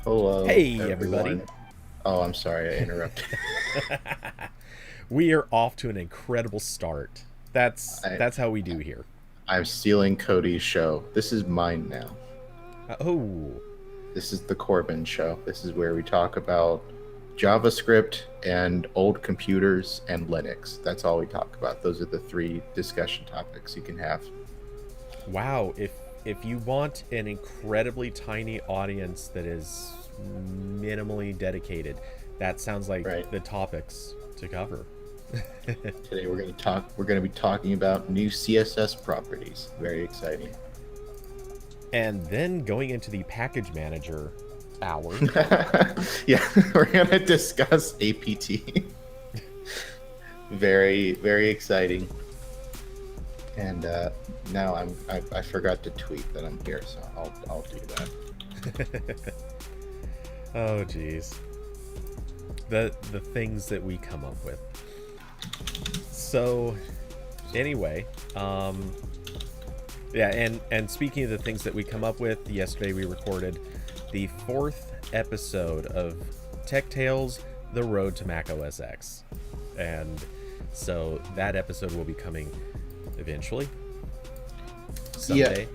Hello, Hey, everybody. everyone. Oh, I'm sorry, I interrupted. We are off to an incredible start. That's I, that's how we do here. I'm stealing Cody's show. This is mine now. Oh, This is the Corbin show. This is where we talk about JavaScript and old computers and Linux. That's all we talk about. Those are the three discussion topics you can have. wow. If you want an incredibly tiny audience that is minimally dedicated, that sounds like Right. the topics to cover. Today we're going to be talking about new CSS properties. Very exciting. And then going into the package manager hour. Yeah, we're going to discuss APT. Very, very exciting. And now I forgot to tweet that I'm here, so I'll do that. Oh, geez. The things that we come up with. So, anyway, yeah, and speaking of the things that we come up with, yesterday we recorded the 4th episode of Tech Tales: The Road to Mac OS X, and so that episode will be coming eventually, someday. Yeah,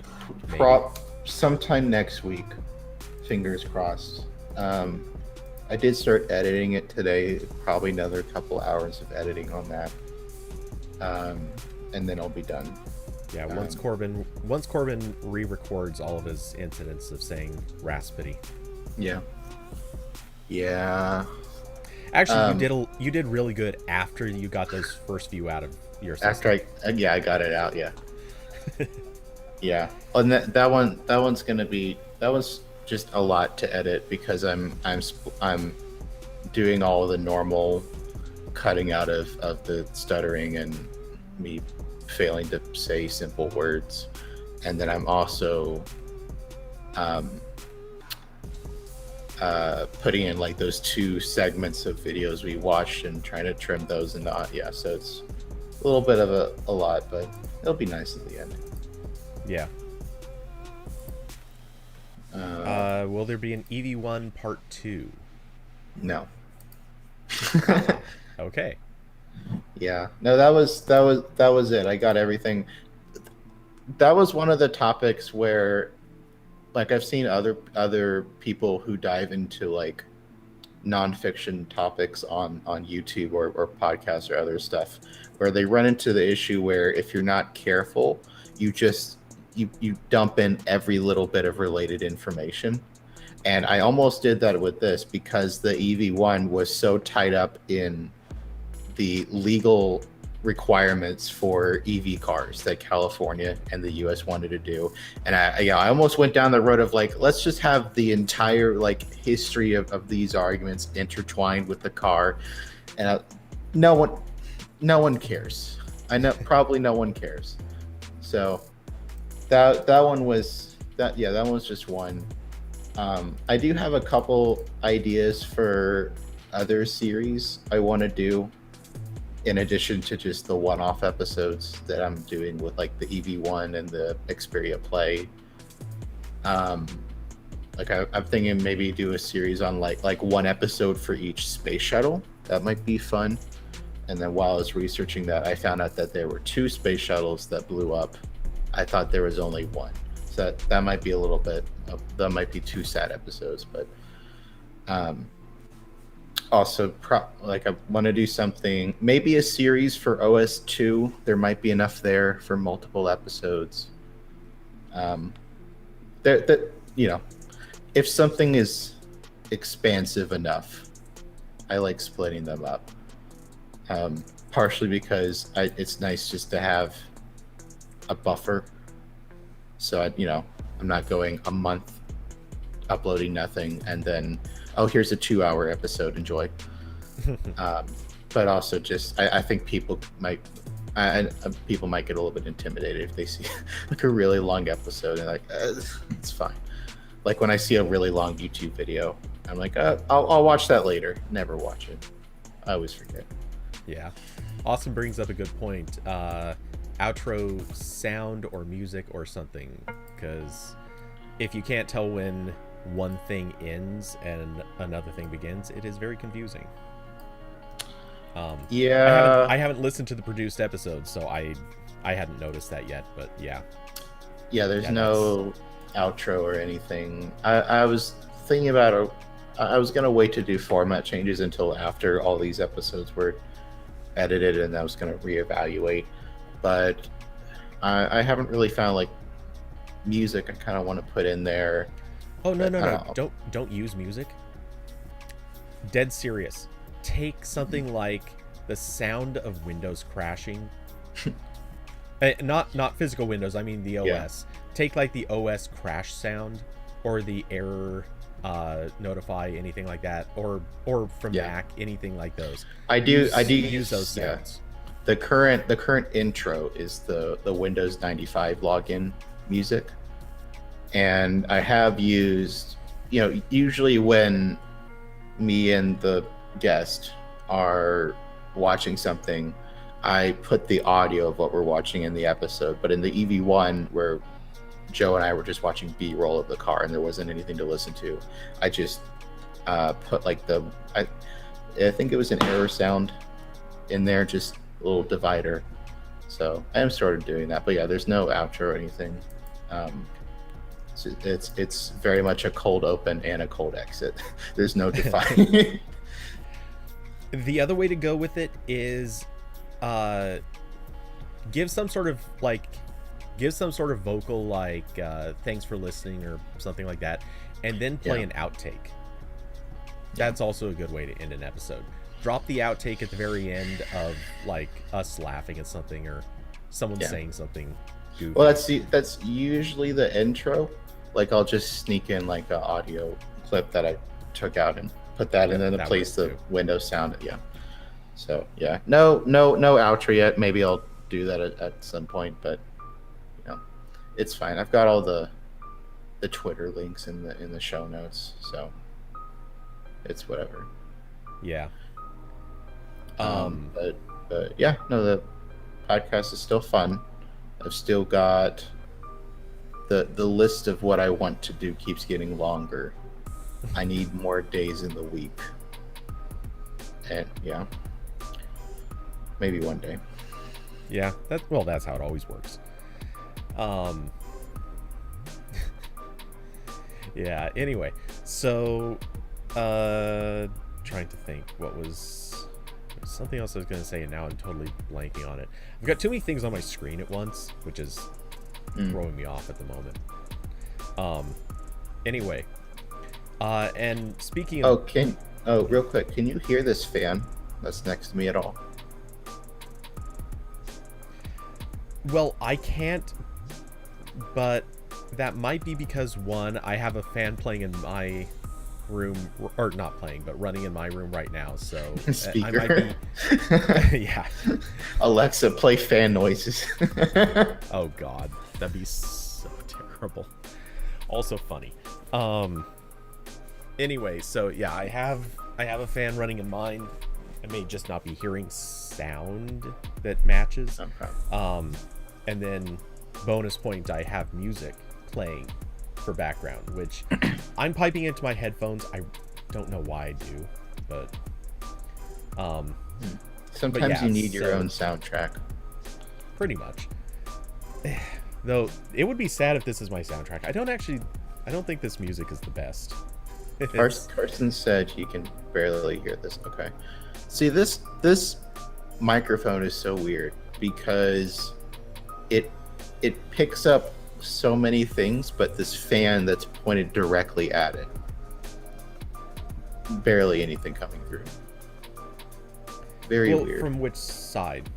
Maybe. prop sometime next week. Fingers crossed. I did start editing it today. Probably another couple hours of editing on that, and then I'll be done. Yeah, once Corbin re-records all of his incidents of saying raspity. Yeah, yeah. Actually, you did really good after you got those first few out of your system. After I got it out. Yeah, yeah. And that one's gonna be that was just a lot to edit because I'm doing all the normal cutting out of the stuttering and me failing to say simple words, and then I'm also putting in like those two segments of videos we watched and trying to trim those and not. Yeah, so it's a little bit of a lot, but it'll be nice at the end. Yeah. Will there be an EV1 Part 2? No. Okay. Yeah, no, that was it. I got everything. That was one of the topics where, like, I've seen other people who dive into like nonfiction topics on YouTube or podcasts or other stuff, where they run into the issue where if you're not careful, you just you dump in every little bit of related information. And I almost did that with this because the EV1 was so tied up in the legal requirements for EV cars that California and the US wanted to do. And I almost went down the road of like, let's just have the entire like history of these arguments intertwined with the car. And no one cares. I know probably no one cares. So that one was that one was just one. I do have a couple ideas for other series I want to do in addition to just the one-off episodes that I'm doing with like the EV1 and the Xperia Play. Like I'm thinking maybe do a series on like one episode for each space shuttle. That might be fun. And then while I was researching that, I found out that there were 2 space shuttles that blew up. I thought there was only one. So that might be a little bit that might be 2 sad episodes, but also like I want to do something, maybe a series for OS2. There might be enough there for multiple episodes. That if something is expansive enough, I like splitting them up. Partially because it's nice just to have a buffer, so I'm not going a month uploading nothing and then here's a 2-hour episode, enjoy. But also just I think people might get a little bit intimidated if they see like a really long episode and like it's fine. Like when I see a really long YouTube video, I'm like I'll watch that later. Never watch it. I always forget. Yeah. Austin brings up a good point. Outro sound or music or something, because if you can't tell when one thing ends and another thing begins, it is very confusing. Yeah. I haven't listened to the produced episodes, so I hadn't noticed that yet. But yeah. Yeah, there's no outro or anything. I was thinking about I was gonna wait to do format changes until after all these episodes were edited, and I was gonna reevaluate. But I haven't really found like music I kind of want to put in there. Oh no! Don't use music. Dead serious. Take something like the sound of Windows crashing. Not physical Windows. I mean the OS. Yeah. Take like the OS crash sound, or the error notify, anything like that, or from Mac, anything like those. I do use those sounds. The current intro is the Windows 95 login music, and I have used, usually when me and the guest are watching something, I put the audio of what we're watching in the episode. But in the EV1, where Joe and I were just watching B-roll of the car and there wasn't anything to listen to, I just put like I think it was an error sound in there, just a little divider. So I am sort of doing that, but yeah, there's no outro or anything. So it's very much a cold open and a cold exit. There's no defining. The other way to go with it is give some sort of vocal, like thanks for listening or something like that, and then play an outtake. That's also a good way to end an episode. Drop the outtake at the very end of like us laughing at something or someone saying something goofy. Well, that's usually the intro. Like I'll just sneak in like an audio clip that I took out and put that in, and then plays the Windows sound. Yeah. So yeah, no outro yet. Maybe I'll do that at some point, but it's fine. I've got all the Twitter links in the show notes, so it's whatever. Yeah. But yeah, no, the podcast is still fun. I've still got the list of what I want to do keeps getting longer. I need more days in the week, and yeah, maybe one day. Yeah, that's how it always works. Yeah, anyway, so trying to think what was something else I was going to say, and now I'm totally blanking on it. I've got too many things on my screen at once, which is throwing me off at the moment. Anyway, and speaking of... real quick, can you hear this fan that's next to me at all? Well, I can't, but that might be because, one, I have a fan playing in my room, or not playing, but running in my room right now, so speaker. I might be... Yeah. Alexa, play fan noises. Oh god, that'd be so terrible. Also funny. Anyway, so yeah, I have a fan running in mine. I may just not be hearing sound that matches. Okay. And then bonus point, I have music playing for background, which I'm piping into my headphones. I don't know why I do, but sometimes you need your own soundtrack. Pretty much. Though it would be sad if this is my soundtrack. I don't think this music is the best. Carson said he can barely hear this. Okay. See, this microphone is so weird because it picks up so many things, but this fan that's pointed directly at it, barely anything coming through. Very weird. From which side?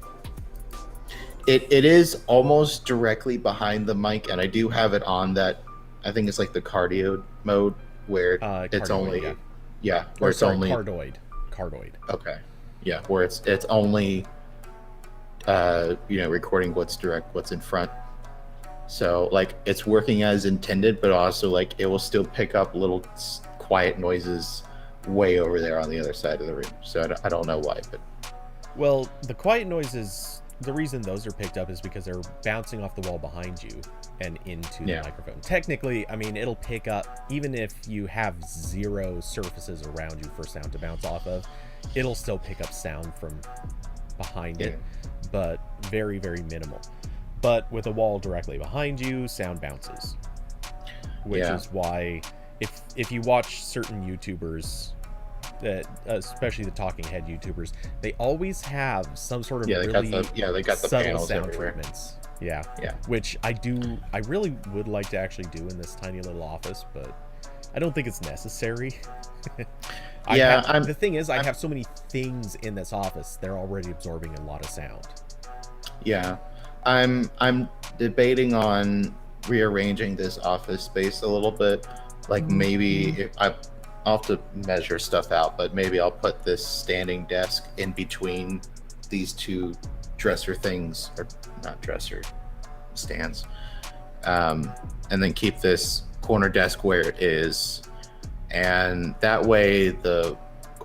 It is almost directly behind the mic, and I do have it on that. I think it's like the cardio mode where it's only cardoid. Okay, yeah, where it's only recording what's in front. So like it's working as intended, but also like it will still pick up little quiet noises way over there on the other side of the room. So I don't know why, but well, the quiet noises the reason those are picked up is because they're bouncing off the wall behind you and into the microphone. Technically, I mean, it'll pick up, even if you have 0 surfaces around you for sound to bounce off of, it'll still pick up sound from behind it, but very, very minimal. But with a wall directly behind you, sound bounces, which is why if you watch certain YouTubers, especially the talking head YouTubers, they always have some sort of they got the subtle panels sound everywhere. treatments. Yeah. Which I really would like to actually do in this tiny little office, but I don't think it's necessary. The thing is, I have so many things in this office; they're already absorbing a lot of sound. Yeah, I'm debating on rearranging this office space a little bit. Like maybe if I'll have to measure stuff out, but maybe I'll put this standing desk in between these 2 dresser things, or not dresser stands, and then keep this corner desk where it is, and that way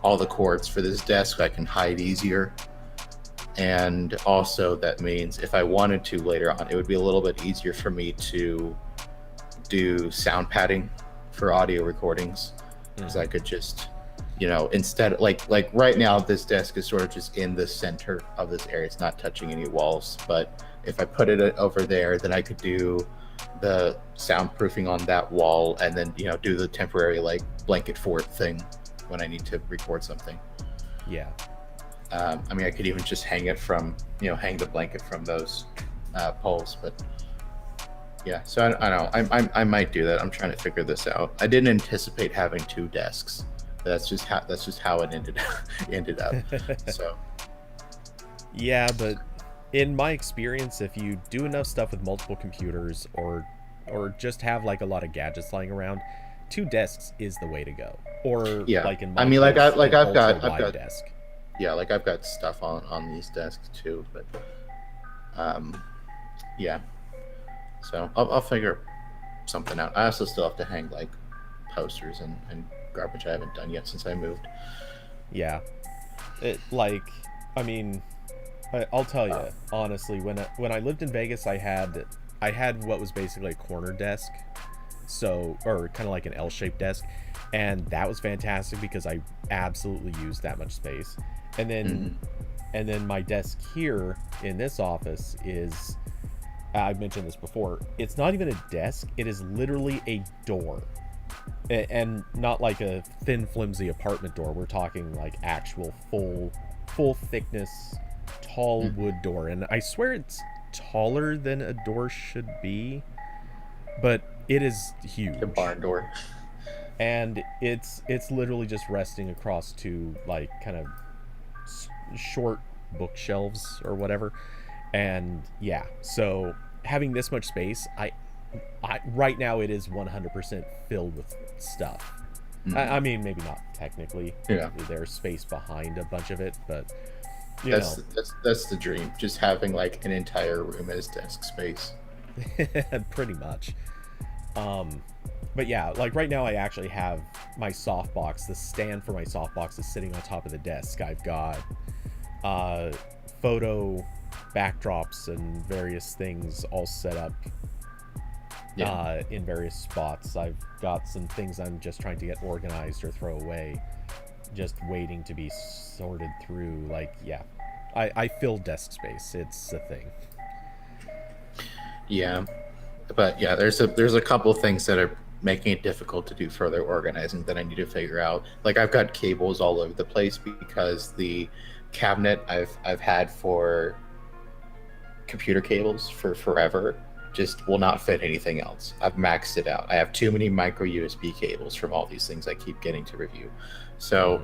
all the cords for this desk I can hide easier. And also that means if I wanted to later on, it would be a little bit easier for me to do sound padding for audio recordings, because I could just, instead, like right now, this desk is sort of just in the center of this area. It's not touching any walls, but if I put it over there, then I could do the soundproofing on that wall, and then do the temporary like blanket fort thing when I need to record something. Yeah. I mean, I could even just hang it from, hang the blanket from those poles, but yeah. So I don't know. I might do that. I'm trying to figure this out. I didn't anticipate having 2 desks. That's just how it ended up. So. Yeah, but in my experience, if you do enough stuff with multiple computers, or just have like a lot of gadgets lying around, 2 desks is the way to go. Or like in my I've got desk. Yeah, like I've got stuff on these desks too, but yeah. So I'll figure something out. I also still have to hang like posters and garbage I haven't done yet since I moved. Yeah, I'll tell you honestly, when I lived in Vegas, I had what was basically a corner desk, or kind of like an L-shaped desk, and that was fantastic because I absolutely used that much space. And then my desk here in this office is, I've mentioned this before, it's not even a desk, it is literally a door. And not like a thin, flimsy apartment door. We're talking like actual full thickness, tall wood door. And I swear it's taller than a door should be, but it is huge. A barn door. And it's literally just resting across 2 like kind of short bookshelves or whatever. And yeah, so having this much space, I right now it is 100% filled with stuff. I mean, maybe not technically. Yeah. There's space behind a bunch of it, but that's the dream. Just having like an entire room as desk space. Pretty much. But yeah, like right now I actually have my softbox. The stand for my softbox is sitting on top of the desk. I've got photo backdrops and various things all set up in various spots. I've got some things I'm just trying to get organized or throw away, just waiting to be sorted through. Like, yeah, I fill desk space. It's a thing. Yeah, but yeah, there's a couple of things that are making it difficult to do further organizing that I need to figure out. Like, I've got cables all over the place because the cabinet I've had for computer cables for forever just will not fit anything else. I've maxed it out. I have too many micro USB cables from all these things I keep getting to review. So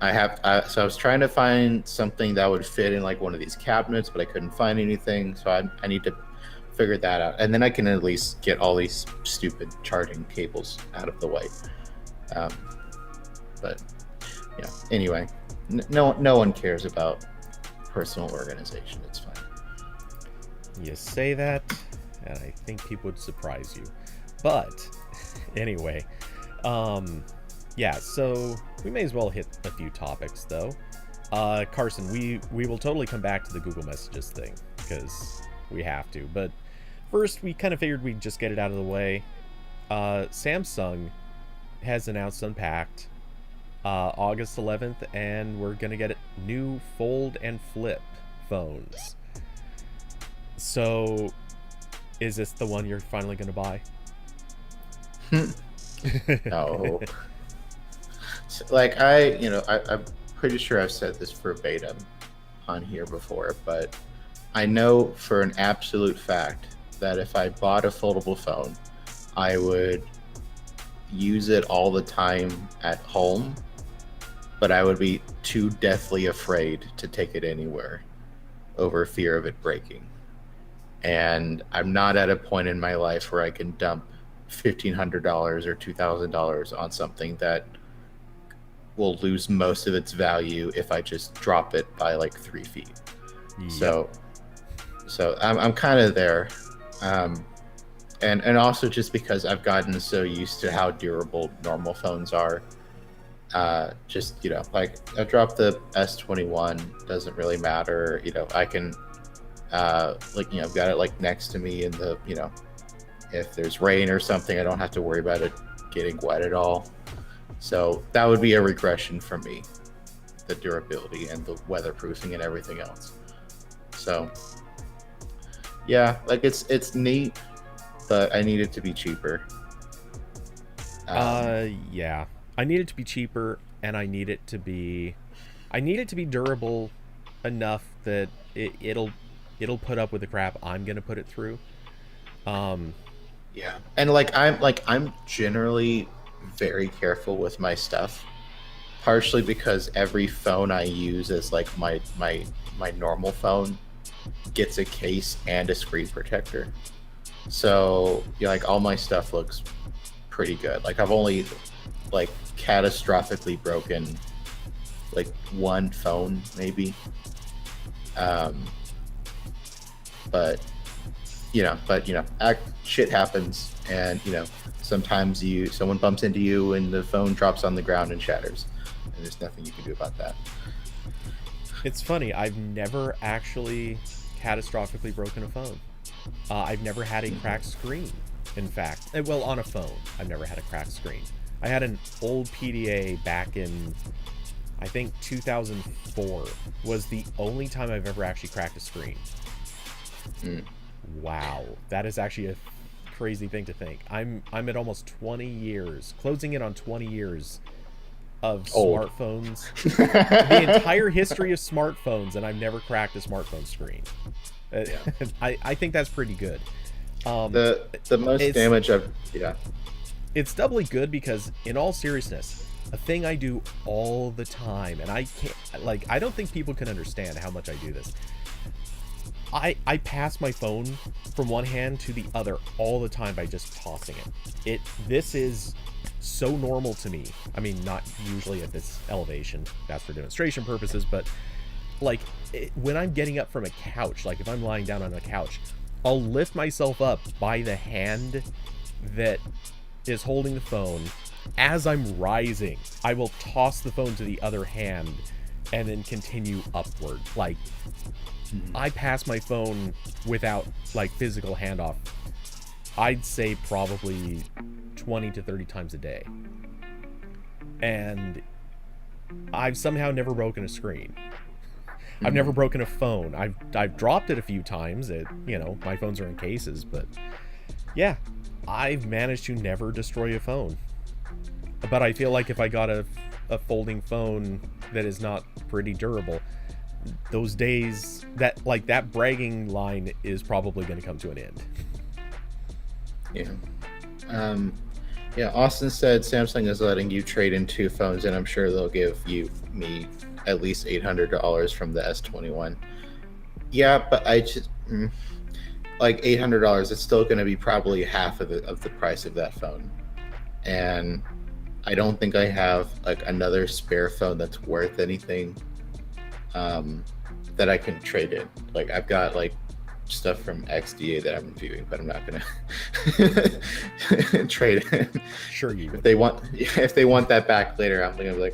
I was trying to find something that would fit in like one of these cabinets, but I couldn't find anything. So I need to figure that out, and then I can at least get all these stupid charging cables out of the way. But yeah, anyway, no one cares about personal organization. It's fine. You say that, and I think people would surprise you. But anyway, yeah, so we may as well hit a few topics though. Carson, we will totally come back to the Google Messages thing because we have to. But first, we kind of figured we'd just get it out of the way. Samsung has announced Unpacked August 11th, and we're gonna get new fold and flip phones. So, is this the one you're finally gonna buy? No. Like I'm pretty sure I've said this verbatim on here before, but I know for an absolute fact that if I bought a foldable phone, I would use it all the time at home, but I would be too deathly afraid to take it anywhere over fear of it breaking. And I'm not at a point in my life where I can dump $1,500 or $2,000 on something that will lose most of its value if I just drop it by like 3 feet. Yep. So I'm kind of there, and also just because I've gotten so used to how durable normal phones are. Just like I dropped the S21, doesn't really matter. I can I've got it like next to me in the if there's rain or something, I don't have to worry about it getting wet at all. So that would be a regression for me, the durability and the weatherproofing and everything else. So yeah, like it's neat, but I need it to be cheaper. Yeah, I need it to be cheaper, and I need it to be durable enough that it'll put up with the crap I'm gonna put it through. Yeah, and I'm generally very careful with my stuff, partially because every phone I use as like my normal phone gets a case and a screen protector. So like all my stuff looks pretty good. Like I've only like catastrophically broken like one phone maybe. But shit happens, and sometimes someone bumps into you and the phone drops on the ground and shatters, and there's nothing you can do about that. It's funny, I've never actually catastrophically broken a phone. I've never had a cracked screen, in fact. Well, on a phone, I've never had a cracked screen. I had an old PDA back in, I think 2004 was the only time I've ever actually cracked a screen. Wow, that is actually a crazy thing to think. I'm at almost 20 years, closing in on 20 years of smartphones. The entire history of smartphones, and I've never cracked a smartphone screen. Yeah. I think that's pretty good. The most damage It's doubly good because, in all seriousness, a thing I do all the time, and I don't think people can understand how much I do this. I pass my phone from one hand to the other all the time by just tossing it. This is so normal to me. I mean, not usually at this elevation. That's for demonstration purposes, but when I'm getting up from a couch, like if I'm lying down on a couch, I'll lift myself up by the hand that is holding the phone. As I'm rising, I will toss the phone to the other hand and then continue upward. I pass my phone without physical handoff, I'd say probably 20 to 30 times a day. And I've somehow never broken a screen. I've never broken a phone. I've dropped it a few times. My phones are in cases, but yeah, I've managed to never destroy a phone. But I feel like if I got a folding phone that is not pretty durable, those days, that bragging line is probably going to come to an end. Yeah. Austin said Samsung is letting you trade in 2 phones, and I'm sure they'll give me at least $800 from the S21. Yeah, but I just $800. It's still going to be probably half of the price of that phone, and I don't think I have another spare phone that's worth anything that I can trade in. I've got stuff from XDA that I'm reviewing, but I'm not gonna trade in. Sure, you. If they want that back later, I'm gonna be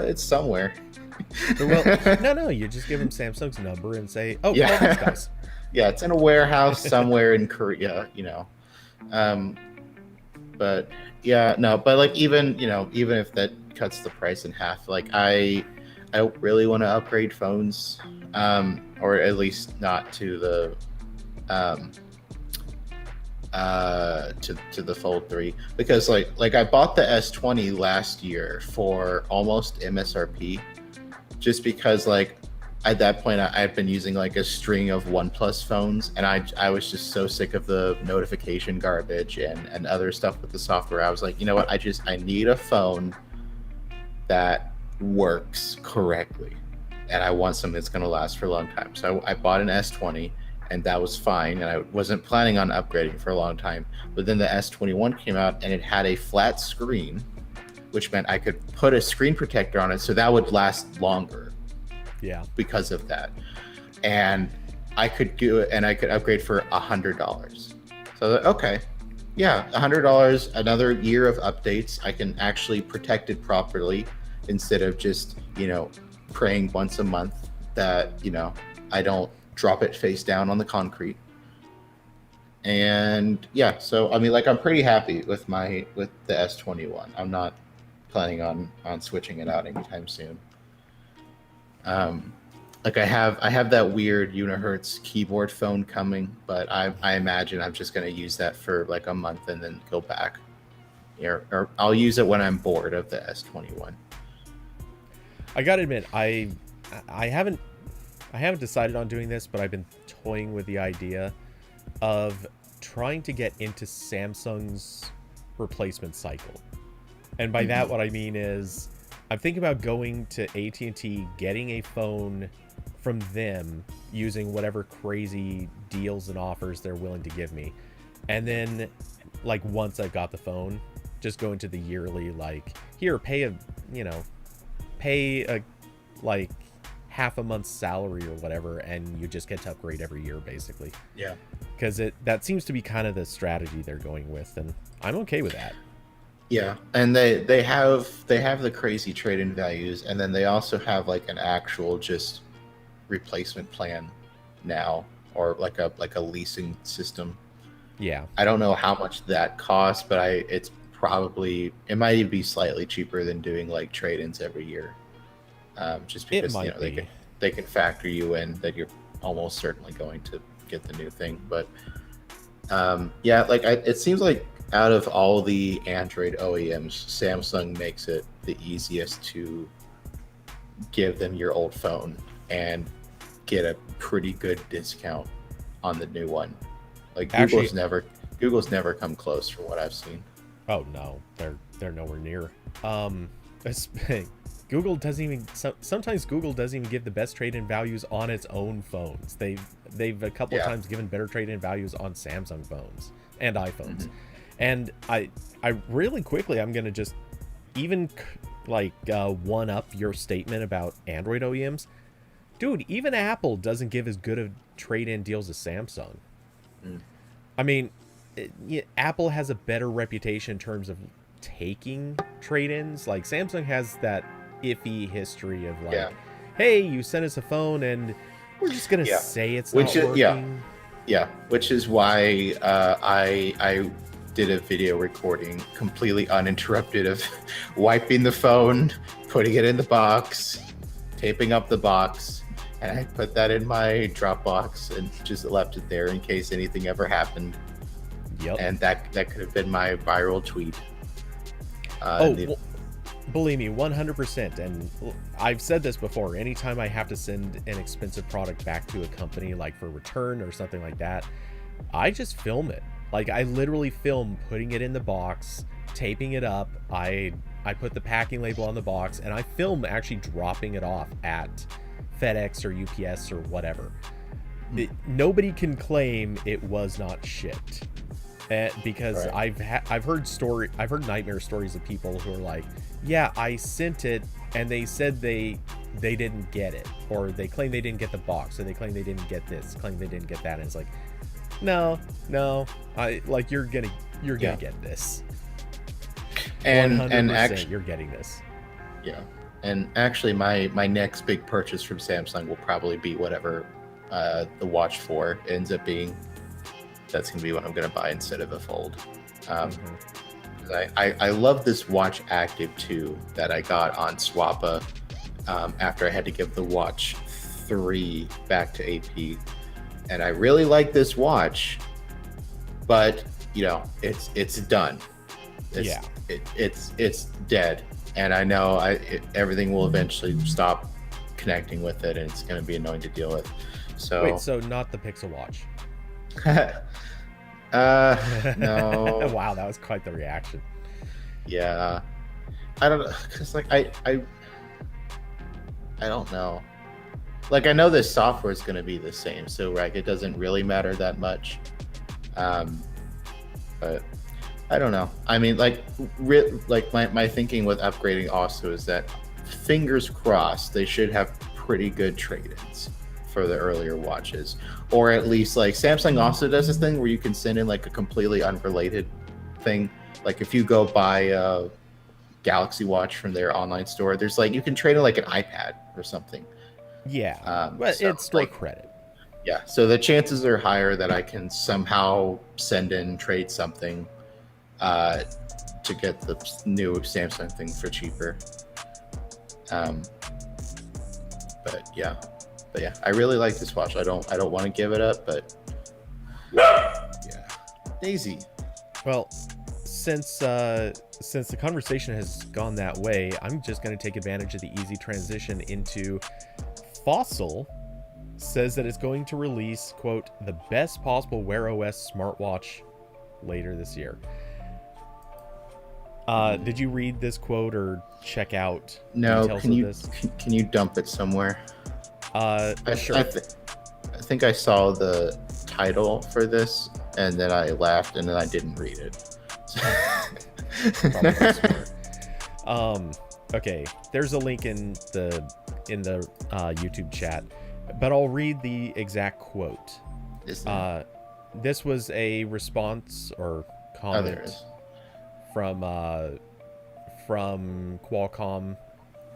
it's somewhere. Well, no, you just give them Samsung's number and say, "Oh, Yeah. call these guys." Yeah, it's in a warehouse somewhere in Korea, Um, but yeah, no, but like even if that cuts the price in half, like I don't really want to upgrade phones, or at least not to the um to the Fold 3, because like I bought the S20 last year for almost MSRP, just because like at that point I've been using like a string of OnePlus phones, and I was just so sick of the notification garbage and other stuff with the software. I was like, you know what, I need a phone that works correctly, and I want something that's going to last for a long time. So I bought an S20, and that was fine, and I wasn't planning on upgrading for a long time. But then the S21 came out, and it had a flat screen, which meant I could put a screen protector on it, so that would last longer. Yeah. Because of that, and I could do it, and I could upgrade for $100. So okay, yeah, $100, another year of updates. I can actually protect it properly instead of just praying once a month that I don't drop it face down on the concrete. And yeah, so I mean, like, I'm pretty happy with the S21. I'm not planning on switching it out anytime soon. Like I have that weird Unihertz keyboard phone coming, but I imagine I'm just going to use that for like a month and then go back. Or I'll use it when I'm bored of the S21. I gotta admit, I haven't decided on doing this, but I've been toying with the idea of trying to get into Samsung's replacement cycle. And by that, what I mean is I'm thinking about going to AT&T, getting a phone from them using whatever crazy deals and offers they're willing to give me. And then, like, once I've got the phone, just go into the yearly, like, here, pay a like half a month's salary or whatever, and you just get to upgrade every year, basically. Yeah. Because that seems to be kind of the strategy they're going with, and I'm okay with that. Yeah, and they have the crazy trade-in values, and then they also have like an actual just replacement plan now, or like a leasing system. Yeah. I don't know how much that costs, but it might even be slightly cheaper than doing like trade-ins every year. Just because they can factor you in that you're almost certainly going to get the new thing. But yeah, like it seems like out of all the Android OEMs, Samsung makes it the easiest to give them your old phone and get a pretty good discount on the new one. Like Google's never come close from what I've seen. Oh no, they're nowhere near. Google doesn't even. Sometimes Google doesn't even give the best trade-in values on its own phones. They've a couple times given better trade-in values on Samsung phones and iPhones. Mm-hmm. And I really quickly, I'm gonna just even one up your statement about Android OEMs, dude. Even Apple doesn't give as good of trade-in deals as Samsung. Mm. I mean, Apple has a better reputation in terms of taking trade-ins. Like Samsung has that iffy history of like, hey, you sent us a phone and we're just gonna say it's not working. Yeah, which is why I did a video recording completely uninterrupted of wiping the phone, putting it in the box, taping up the box, and I put that in my Dropbox and just left it there in case anything ever happened. Yep. And that could have been my viral tweet. Believe me, 100%. And I've said this before. Anytime I have to send an expensive product back to a company, like for return or something like that, I just film it. Like I literally film putting it in the box, taping it up. I put the packing label on the box, and I film actually dropping it off at FedEx or UPS or whatever. Nobody can claim it was not shipped. Because right. I've heard nightmare stories of people who are like, yeah, I sent it and they said they didn't get it, or they claim they didn't get the box, or they claim they didn't get this, claim they didn't get that, and it's like, no, you're gonna get this, and actually you're getting this. Yeah, And actually, my next big purchase from Samsung will probably be whatever the Watch 4 ends up being. That's going to be what I'm going to buy instead of a Fold. I love this Watch Active 2 that I got on Swappa after I had to give the Watch 3 back to AP. And I really like this watch, but it's done. It's dead. And I know everything will eventually stop connecting with it, and it's going to be annoying to deal with. So wait, so not the Pixel Watch? No. Wow, that was quite the reaction. Yeah, I don't know, because like I don't know. Like I know this software is going to be the same, so like it doesn't really matter that much. But I don't know. I mean, like my thinking with upgrading also is that fingers crossed they should have pretty good trade-ins for the earlier watches, or at least like Samsung also does this thing where you can send in like a completely unrelated thing. Like if you go buy a Galaxy Watch from their online store, there's like you can trade in like an iPad or something. Yeah, but so, it's store like, credit. Yeah, so the chances are higher that I can somehow trade something to get the new Samsung thing for cheaper. But yeah, I really like this watch. I don't want to give it up, but yeah, Daisy. Well, since the conversation has gone that way, I'm just going to take advantage of the easy transition into Fossil says that it's going to release, quote, the best possible Wear OS smartwatch later this year. Did you read this quote or check out details of this? Can you dump it somewhere? Sure. I think I saw the title for this, and then I laughed, and then I didn't read it. Okay, there's a link in the YouTube chat, but I'll read the exact quote. This was a response or comment from Qualcomm,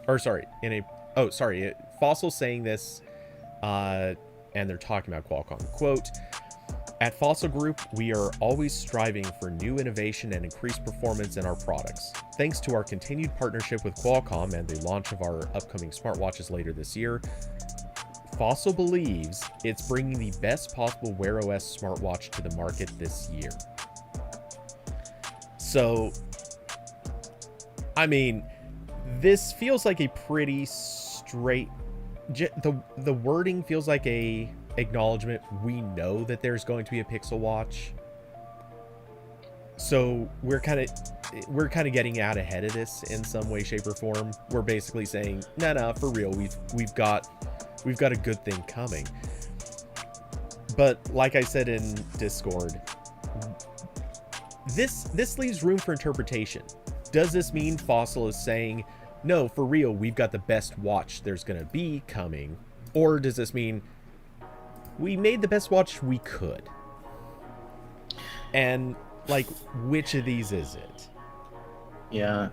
or sorry, Fossil saying this, and they're talking about Qualcomm. Quote, at Fossil Group, we are always striving for new innovation and increased performance in our products. Thanks to our continued partnership with Qualcomm and the launch of our upcoming smartwatches later this year, Fossil believes it's bringing the best possible Wear OS smartwatch to the market this year. So, I mean, this feels like a pretty straight... The wording feels like a acknowledgement. We know that there's going to be a Pixel Watch. So we're kind of getting out ahead of this in some way, shape, or form. We're basically saying, no, for real, we've got a good thing coming. But like I said in Discord, this leaves room for interpretation. Does this mean Fossil is saying, no, for real, we've got the best watch there's going to be coming? Or does this mean we made the best watch we could? And, like, which of these is it? Yeah.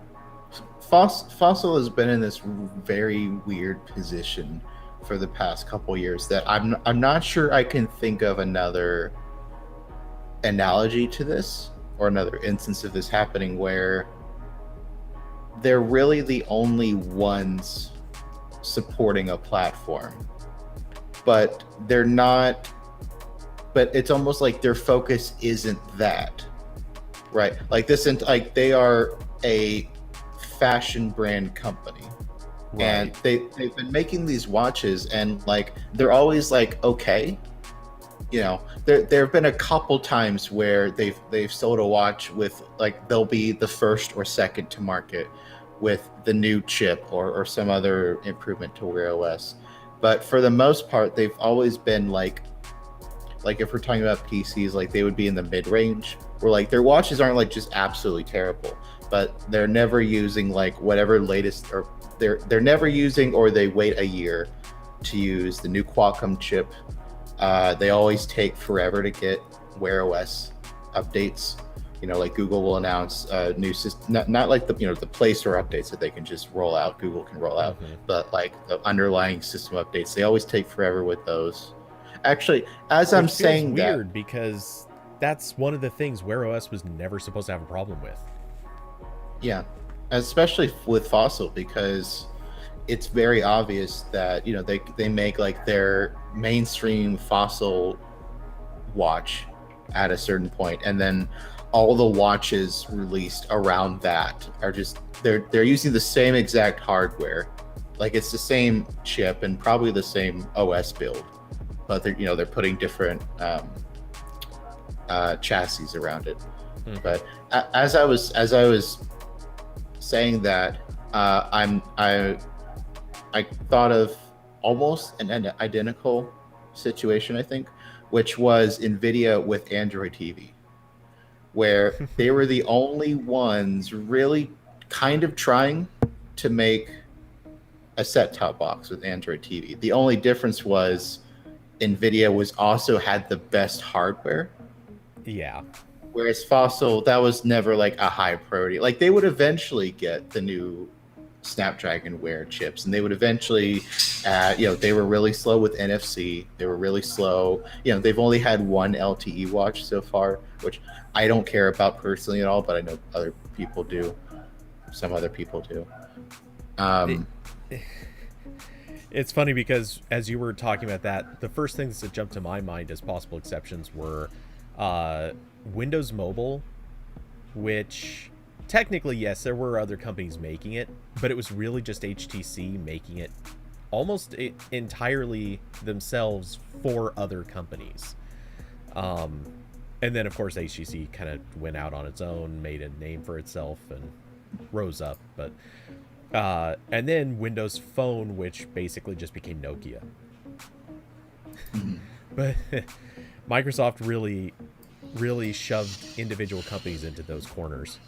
Fossil has been in this very weird position for the past couple years that I'm not sure I can think of another analogy to this or another instance of this happening where they're really the only ones supporting a platform, but they're not, but it's almost like their focus isn't that, right? Like this, like they are a fashion brand company. Right. And they've been making these watches, and like they're always like, okay, you know, there have been a couple times where they've sold a watch with like they'll be the first or second to market with the new chip or some other improvement to Wear OS. But for the most part, they've always been like if we're talking about PCs, like they would be in the mid range, where like their watches aren't like just absolutely terrible, but they're never using like whatever latest, or they're never using, or they wait a year to use the new Qualcomm chip. They always take forever to get Wear OS updates. Like Google will announce a new system, not like the Play Store updates that they can just roll out. Google can roll out, but like the underlying system updates, they always take forever with those. Actually, as I'm Which feels saying that, weird because that's one of the things Wear OS was never supposed to have a problem with. yeah, especially with Fossil, because it's very obvious that they make like their mainstream Fossil watch at a certain point, and then all the watches released around that are just they're using the same exact hardware, like it's the same chip and probably the same OS build, but they're putting different chassis around it. But as I was saying that, I thought of almost an identical situation, I think, which was NVIDIA with Android TV, where they were the only ones really kind of trying to make a set-top box with Android TV. The only difference was NVIDIA was also had the best hardware. Yeah. Whereas Fossil, that was never like a high priority. Like they would eventually get the new Snapdragon Wear chips, and they would eventually, they were really slow with NFC. They were really slow. They've only had one LTE watch so far, which I don't care about personally at all, but I know other people do. Some other people do. It's funny because as you were talking about that, the first things that jumped to my mind as possible exceptions were Windows Mobile, which technically, yes, there were other companies making it, but it was really just HTC making it almost entirely themselves for other companies. And then, of course, HTC kind of went out on its own, made a name for itself, and rose up. But and then Windows Phone, which basically just became Nokia. But Microsoft really shoved individual companies into those corners.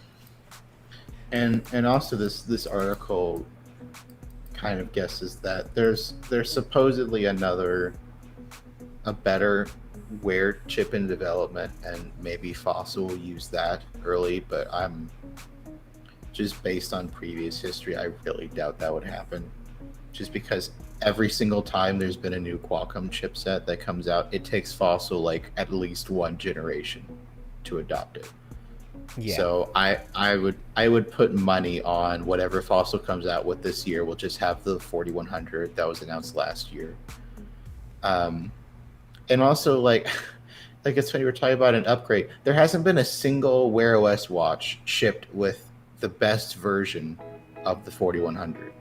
And also this article kind of guesses that there's supposedly a better Wear chip in development, and maybe Fossil will use that early, but I'm just based on previous history, I really doubt that would happen, just because every single time there's been a new Qualcomm chipset that comes out, it takes Fossil like at least one generation to adopt it. Yeah. So I would put money on whatever Fossil comes out with this year. We'll just have the 4100 that was announced last year. And also like it's funny, we're talking about an upgrade. There hasn't been a single Wear OS watch shipped with the best version of the 4100.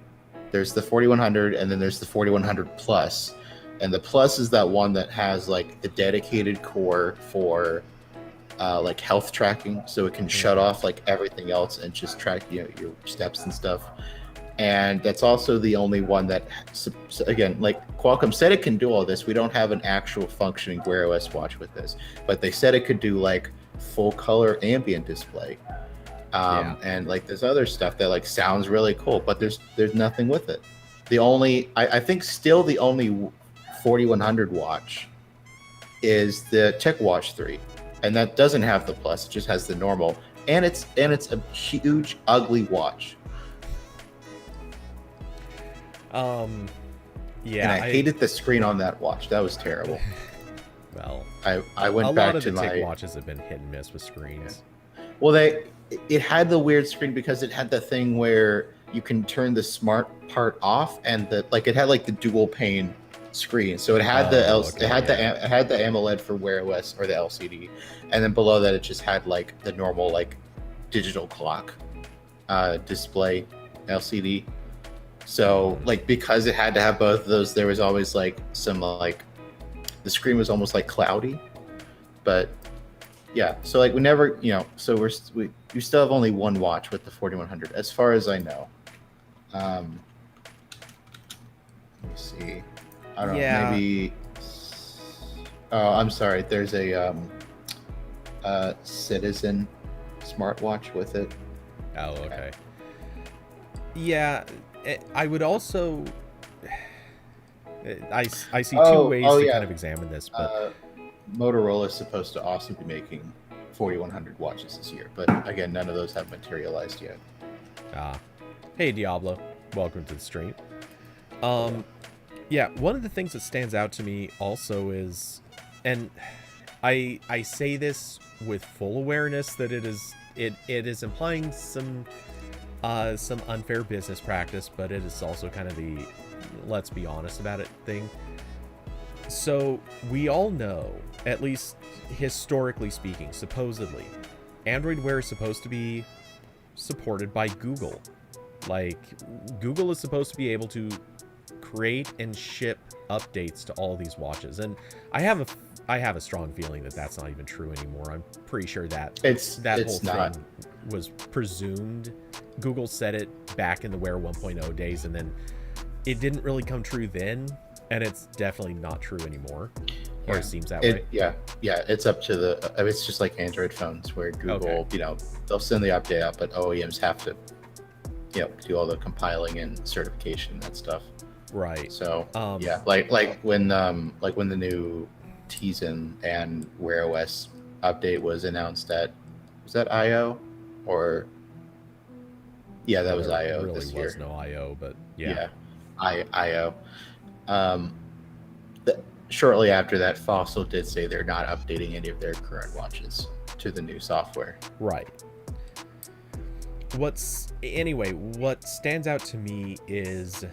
There's the 4100, and then there's the 4100 Plus, and the Plus is that one that has like the dedicated core for like health tracking, so it can shut off like everything else and just track your steps and stuff. And that's also the only one that, again, like Qualcomm said it can do all this. We don't have an actual functioning Wear OS watch with this, but they said it could do like full color ambient display. And like there's other stuff that like sounds really cool, but there's nothing with it. I think still the only 4100 watch is the TechWatch 3, and that doesn't have the Plus, it just has the normal, and it's a huge ugly watch. And I hated the screen on that watch. That was terrible. Well, I went back to my... A lot of the TechWatches have been hit and miss with screens. Well, it had the weird screen because it had the thing where you can turn the smart part off, and it had like the dual pane screen. So it had it had the AMOLED for Wear OS, or the LCD, and then below that it just had like the normal like digital clock display LCD. So like because it had to have both of those, there was always like some like the screen was almost like cloudy. But yeah, so like we never, so we still have only one watch with the 4100 as far as I know. Let me see. I don't know, maybe I'm sorry, there's a Citizen smartwatch with it. Oh, okay. Yeah, I would also I see two ways to kind of examine this, but Motorola is supposed to also be making 4100 watches this year. But again, none of those have materialized yet. Hey Diablo, welcome to the stream. Yeah, one of the things that stands out to me also is, and I say this with full awareness that it is implying some unfair business practice, but it is also kind of the let's be honest about it thing. So we all know, at least historically speaking, supposedly, Android Wear is supposed to be supported by Google. Like, Google is supposed to be able to create and ship updates to all of these watches, and I have a strong feeling that that's not even true anymore. I'm pretty sure that that whole thing was presumed. Google said it back in the Wear 1.0 days, and then it didn't really come true then, and it's definitely not true anymore. Or it seems that way. Yeah, it's up to the. I mean, it's just like Android phones, where Google, they'll send the update out, but OEMs have to, do all the compiling and certification and that stuff. Right. So like when the new Tizen and Wear OS update was announced was that I/O or that was I/O really this year. Was no I/O, but I/O. Shortly after that, Fossil did say they're not updating any of their current watches to the new software. Right. What stands out to me is,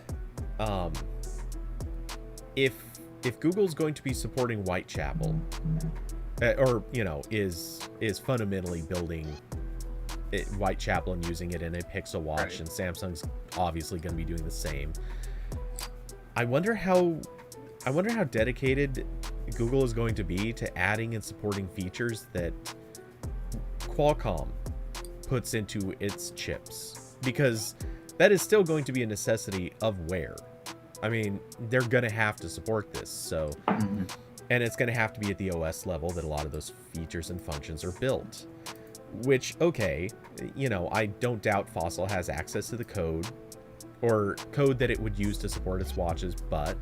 if Google's going to be supporting Whitechapel, or is fundamentally building Whitechapel and using it in a Pixel watch, right, and Samsung's obviously going to be doing the same. I wonder how dedicated Google is going to be to adding and supporting features that Qualcomm puts into its chips, because that is still going to be a necessity of Wear. I mean, they're going to have to support this, so and it's going to have to be at the OS level that a lot of those features and functions are built. Which, okay, I don't doubt Fossil has access to the code, or code that it would use to support its watches, but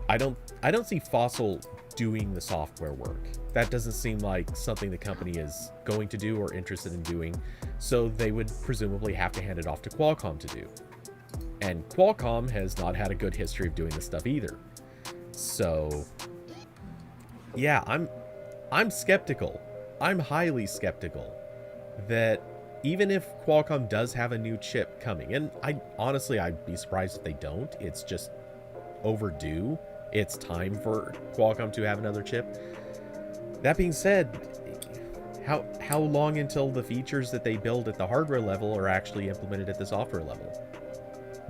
I don't see Fossil doing the software work. That doesn't seem like something the company is going to do or interested in doing, so they would presumably have to hand it off to Qualcomm to do. And Qualcomm has not had a good history of doing this stuff either. So yeah, I'm skeptical. I'm highly skeptical that even if Qualcomm does have a new chip coming, and I'd be surprised if they don't. It's just overdue. It's time for Qualcomm to have another chip. That being said, how long until the features that they build at the hardware level are actually implemented at the software level?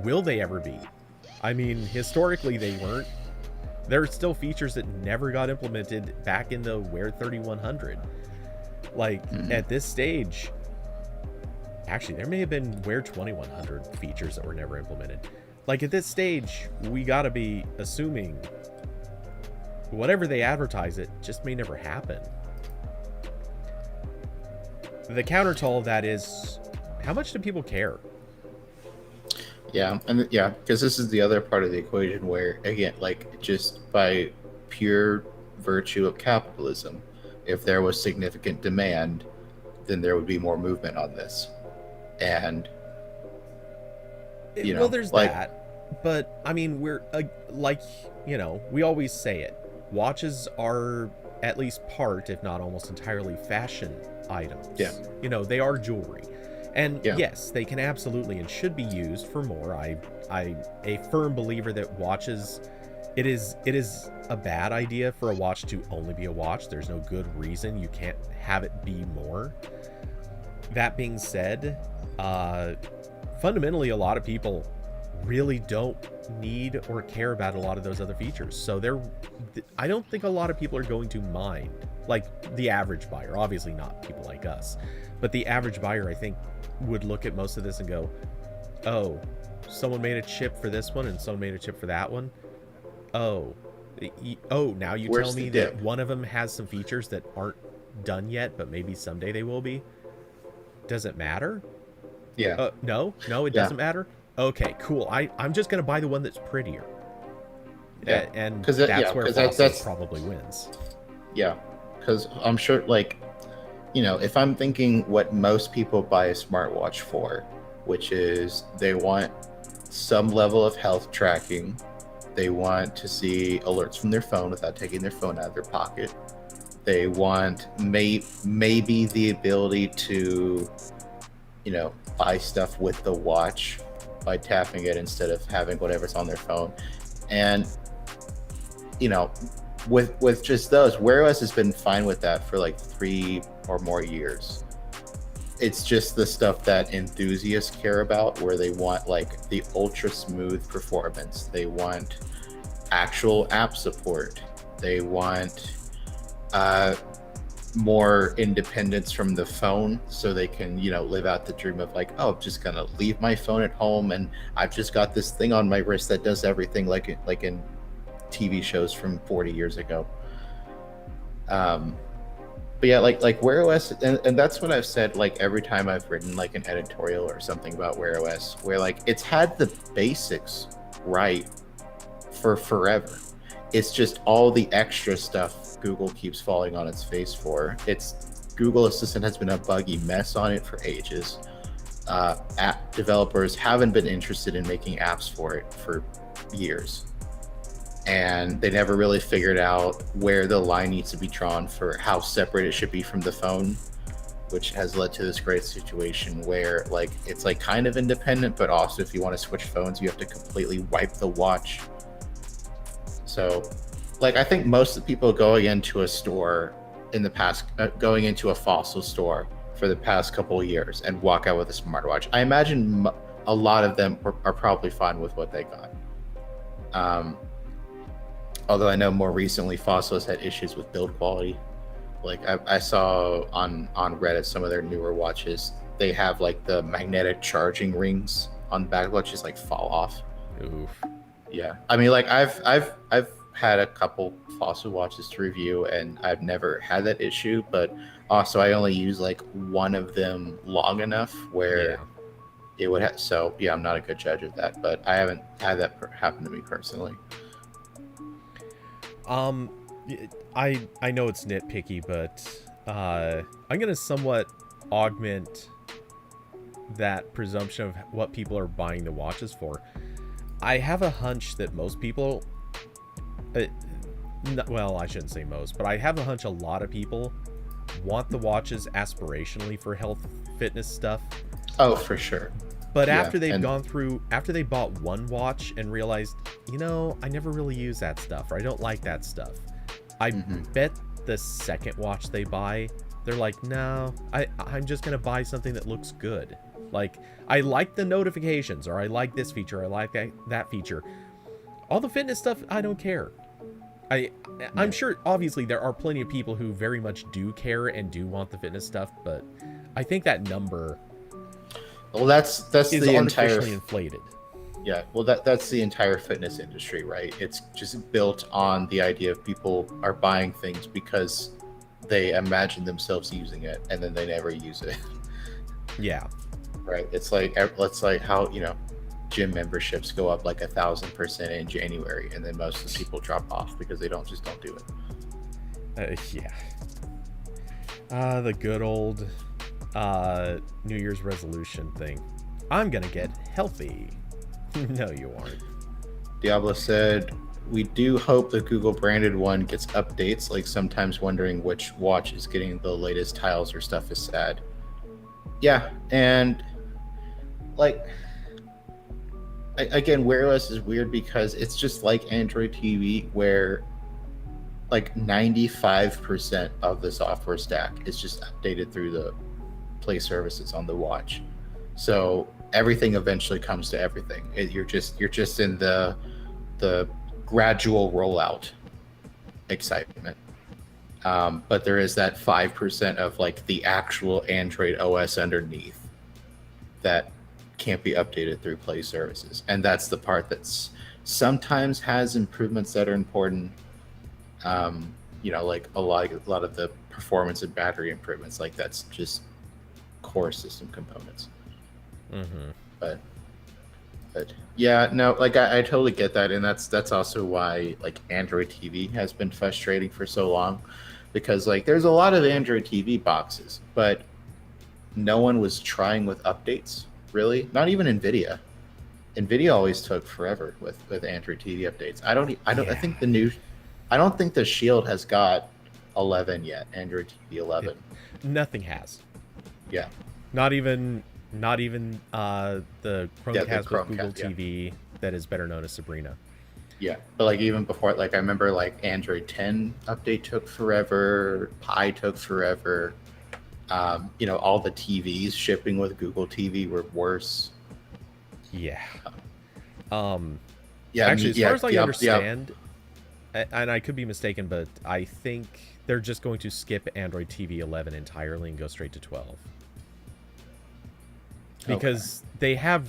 Will they ever be? I mean, historically they weren't. There are still features that never got implemented back in the Wear 3100. Like, at this stage, actually, there may have been Wear 2100 features that were never implemented. Like, at this stage, we gotta be assuming whatever they advertise, it just may never happen. The counter to all of that is, how much do people care? Yeah, because this is the other part of the equation where, again, like, just by pure virtue of capitalism, if there was significant demand, then there would be more movement on this. And well, there's that, but I mean, we're we always say it. Watches are at least part, if not almost entirely, fashion items. Yeah. They are jewelry. And yes, they can absolutely and should be used for more. I'm a firm believer that watches, it is a bad idea for a watch to only be a watch. There's no good reason you can't have it be more. That being said, fundamentally, a lot of people really don't need or care about a lot of those other features. So I don't think a lot of people are going to mind, like the average buyer, obviously not people like us, but the average buyer, I think, would look at most of this and go, oh, someone made a chip for this one and someone made a chip for that one. Now you tell me that one of them has some features that aren't done yet, but maybe someday they will be. Does it matter? Yeah. No, it doesn't matter. Okay, cool. I'm just gonna buy the one that's prettier. Yeah, and that's where Fossil probably wins. Yeah, because I'm sure, like, if I'm thinking what most people buy a smartwatch for, which is they want some level of health tracking, they want to see alerts from their phone without taking their phone out of their pocket. They want maybe the ability to, buy stuff with the watch by tapping it instead of having whatever's on their phone. And, you know, with just those, Wear OS has been fine with that for like 3 or more years. It's just the stuff that enthusiasts care about, where they want like the ultra smooth performance. They want actual app support. They want more independence from the phone, so they can, live out the dream of like, oh, I'm just gonna leave my phone at home and I've just got this thing on my wrist that does everything like in TV shows from 40 years ago. But yeah, like Wear OS, and that's what I've said, like every time I've written like an editorial or something about Wear OS, where like it's had the basics right for forever. It's just all the extra stuff Google keeps falling on its face for. It's Google Assistant has been a buggy mess on it for ages. App developers haven't been interested in making apps for it for years. And they never really figured out where the line needs to be drawn for how separate it should be from the phone, which has led to this great situation where like it's like kind of independent, but also if you want to switch phones, you have to completely wipe the watch. So like I think most of the people going into a store in the past, going into a Fossil store for the past couple of years and walk out with a smartwatch, I imagine a lot of them are probably fine with what they got. Although I know more recently Fossil has had issues with build quality. Like I saw on Reddit some of their newer watches, they have like the magnetic charging rings on the back watches like fall off. Oof. Yeah, I mean, like I've had a couple Fossil watches to review, and I've never had that issue. But also, I only use like one of them long enough where it would have. So yeah, I'm not a good judge of that, but I haven't had that happen to me personally. I know it's nitpicky, but I'm gonna somewhat augment that presumption of what people are buying the watches for. I have a hunch that most people, well, I shouldn't say most, but I have a hunch a lot of people want the watches aspirationally for health fitness stuff. Oh, for sure. But after they've gone through, after they bought one watch and realized, I never really use that stuff, or I don't like that stuff, I bet the second watch they buy, they're like, no, I'm just going to buy something that looks good. Like, I like the notifications, or I like this feature, I like that feature. All the fitness stuff, I don't care. I'm sure, obviously, there are plenty of people who very much do care and do want the fitness stuff, but I think that number... Well, that's is the artificially inflated. Yeah, well, that's the entire fitness industry, right? It's just built on the idea of people are buying things because they imagine themselves using it, and then they never use it. Yeah. Right. It's like how gym memberships go up like 1,000% in January, and then most of the people drop off because they don't do it. The good old New Year's resolution thing. I'm gonna get healthy. No, you aren't. Diablo said, we do hope the Google branded one gets updates, like sometimes wondering which watch is getting the latest tiles or stuff is sad. Yeah, and like again, Wear OS is weird because it's just like Android TV, where like 95% of the software stack is just updated through the Play services on the watch. So everything eventually comes to everything. You're just in the gradual rollout excitement. But there is that 5% of like the actual Android OS underneath that can't be updated through Play services, and that's the part that's sometimes has improvements that are important. Like a lot of the performance and battery improvements, like that's just core system components. But yeah, no, like I totally get that, and that's also why like Android TV has been frustrating for so long, because like there's a lot of Android TV boxes, but no one was trying with updates, really. Not even Nvidia. Nvidia always took forever with Android TV updates. I think I don't think the Shield has got 11 yet. Android TV 11. Nothing has. Yeah. Not even the Chromecast with Google yeah. TV that is better known as Sabrina. Yeah, but like even before, like I remember like Android 10 update took forever. Pi took forever. All the TVs shipping with Google TV were worse. Yeah. Yeah. Actually, as far as I understand, and I could be mistaken, but I think they're just going to skip Android TV 11 entirely and go straight to 12. Because they have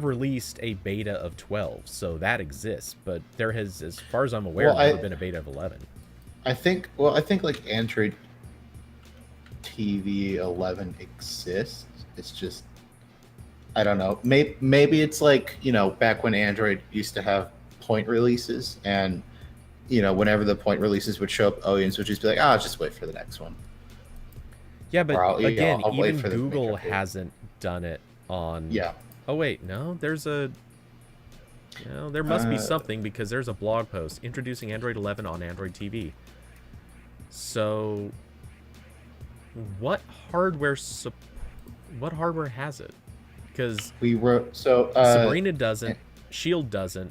released a beta of 12, so that exists, but there has, as far as I'm aware, never been a beta of 11. I think like Android TV 11 exists. It's just, I don't know. Maybe it's like, back when Android used to have point releases, and whenever the point releases would show up, OEMs would just be like, "I'll just wait for the next one." Yeah, but I'll even Google hasn't done it on. Yeah. Oh wait, no. There must be something, because there's a blog post introducing Android 11 on Android TV. So, what hardware has it? Because Sabrina doesn't, Shield doesn't.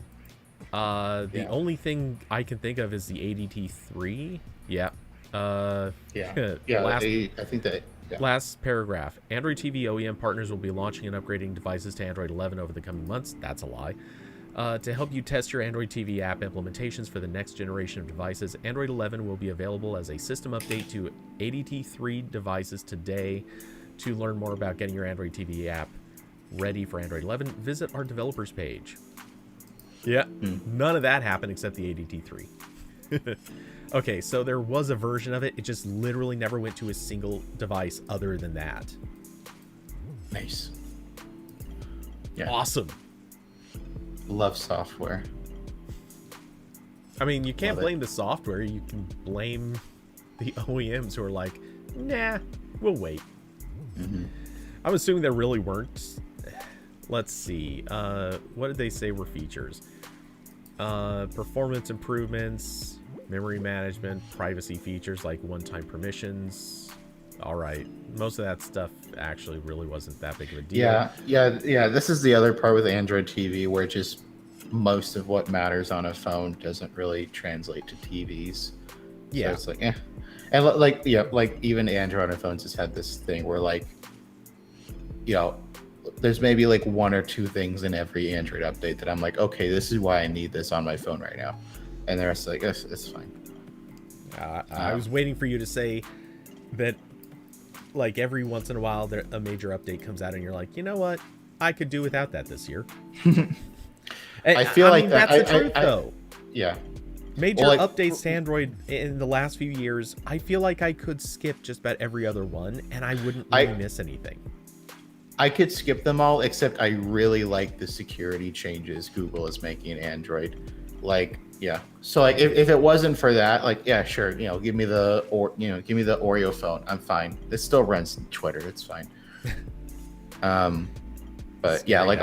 The only thing I can think of is the ADT3. Yeah. I think that. Yeah. Last paragraph. Android TV OEM partners will be launching and upgrading devices to Android 11 over the coming months. That's a lie. To help you test your Android TV app implementations for the next generation of devices, Android 11 will be available as a system update to ADT3 devices today. To learn more about getting your Android TV app ready for Android 11, visit our developers page. Yeah, None of that happened except the ADT3. Okay, so there was a version of it. It just literally never went to a single device other than that. Nice. Yeah. Awesome. Love software. I mean, you can't blame the software. You can blame the OEMs who are like, nah, we'll wait. Mm-hmm. I'm assuming there really weren't. Let's see. What did they say were features? Performance improvements, memory management, privacy features like one-time permissions. All right. Most of that stuff actually really wasn't that big of a deal. Yeah. This is the other part with Android TV where just most of what matters on a phone doesn't really translate to TVs. Yeah. So it's like, And like even Android on phones has had this thing where like, there's maybe like one or two things in every Android update that I'm like, okay, this is why I need this on my phone right now. And the rest like, it's fine. I was waiting for you to say that, like, every once in a while a major update comes out and you're like, you know what? I could do without that this year. I feel like that's the truth, though. Yeah. Major updates to Android in the last few years, I feel like I could skip just about every other one, and I wouldn't really miss anything. I could skip them all, except I really like the security changes Google is making in Android. Like, yeah. So like, if it wasn't for that, like, yeah, sure, give me the Oreo phone. I'm fine. It still runs Twitter. It's fine. But yeah, like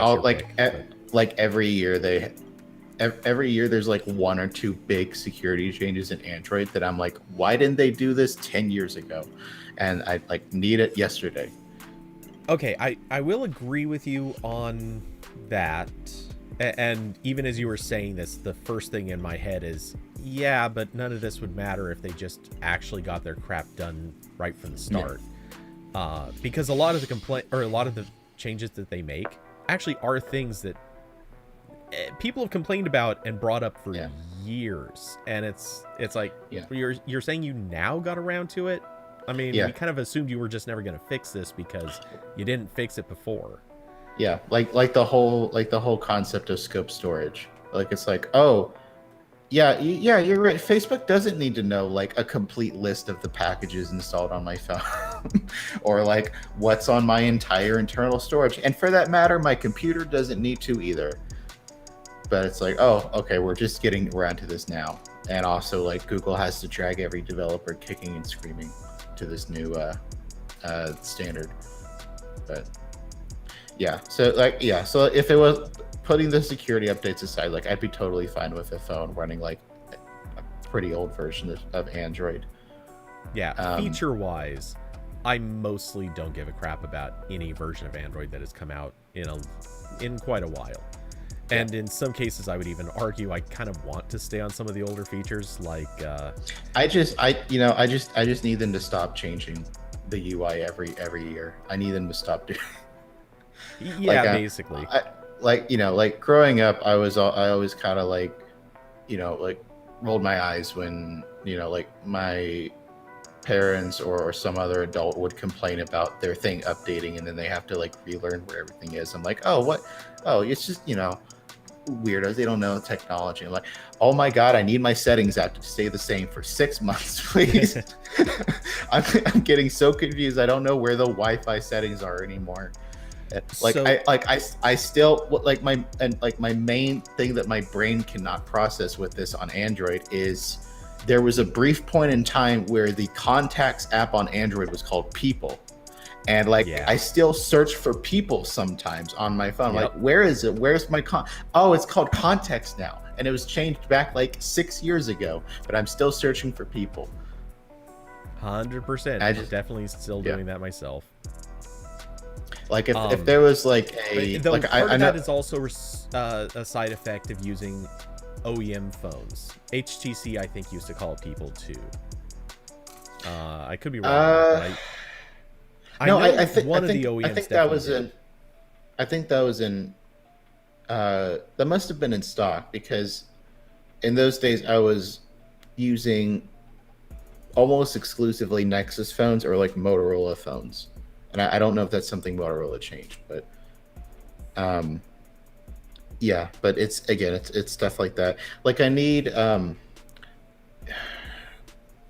every year there's like one or two big security changes in Android that I'm like, why didn't they do this 10 years ago? And I like need it yesterday. Okay, I will agree with you on that. And even as you were saying this, the first thing in my head is, yeah, but none of this would matter if they just actually got their crap done right from the start. Yeah. Because a lot of the changes that they make actually are things that people have complained about and brought up for years. And it's like, you're saying you now got around to it? I mean, we kind of assumed you were just never going to fix this because you didn't fix it before. Yeah, like the whole concept of scope storage. Like, it's like, oh, yeah, you're right. Facebook doesn't need to know like a complete list of the packages installed on my phone, or like what's on my entire internal storage. And for that matter, my computer doesn't need to either. but it's like, oh, okay, we're just getting around to this now. And also, like, Google has to drag every developer kicking and screaming to this new standard. But yeah, so if it was putting the security updates aside, like, I'd be totally fine with a phone running like a pretty old version of Android. Yeah, feature-wise, I mostly don't give a crap about any version of Android that has come out in quite a while. And in some cases, I would even argue I kind of want to stay on some of the older features, like I just need them to stop changing the UI every year. I need them to stop doing. Yeah, like, basically. Like growing up, I always kind of like, like rolled my eyes when like my parents or some other adult would complain about their thing updating, and then they have to like relearn where everything is. I'm like, oh, what? Oh, it's just weirdos, they don't know technology. I'm like, oh my god, I need my settings app to stay the same for 6 months, please. I'm getting so confused. I don't know where the Wi-Fi settings are anymore. Like, so, I still like my main thing that my brain cannot process with this on Android is there was a brief point in time where the contacts app on Android was called People. And like, I still search for people sometimes on my phone. Yep. Like, where is it? Where's my oh, it's called Contacts now. And it was changed back like 6 years ago, but I'm still searching for people. 100%. I'm definitely still doing that myself. Like if there was like a, like part of that is also a side effect of using OEM phones. HTC, I think, used to call it People too. I could be wrong. But I think one of the OEMs. I think that was in. I think that was in. That must have been in stock, because in those days I was using almost exclusively Nexus phones or like Motorola phones, and I don't know if that's something Motorola changed, but yeah. But it's stuff like that. Like I need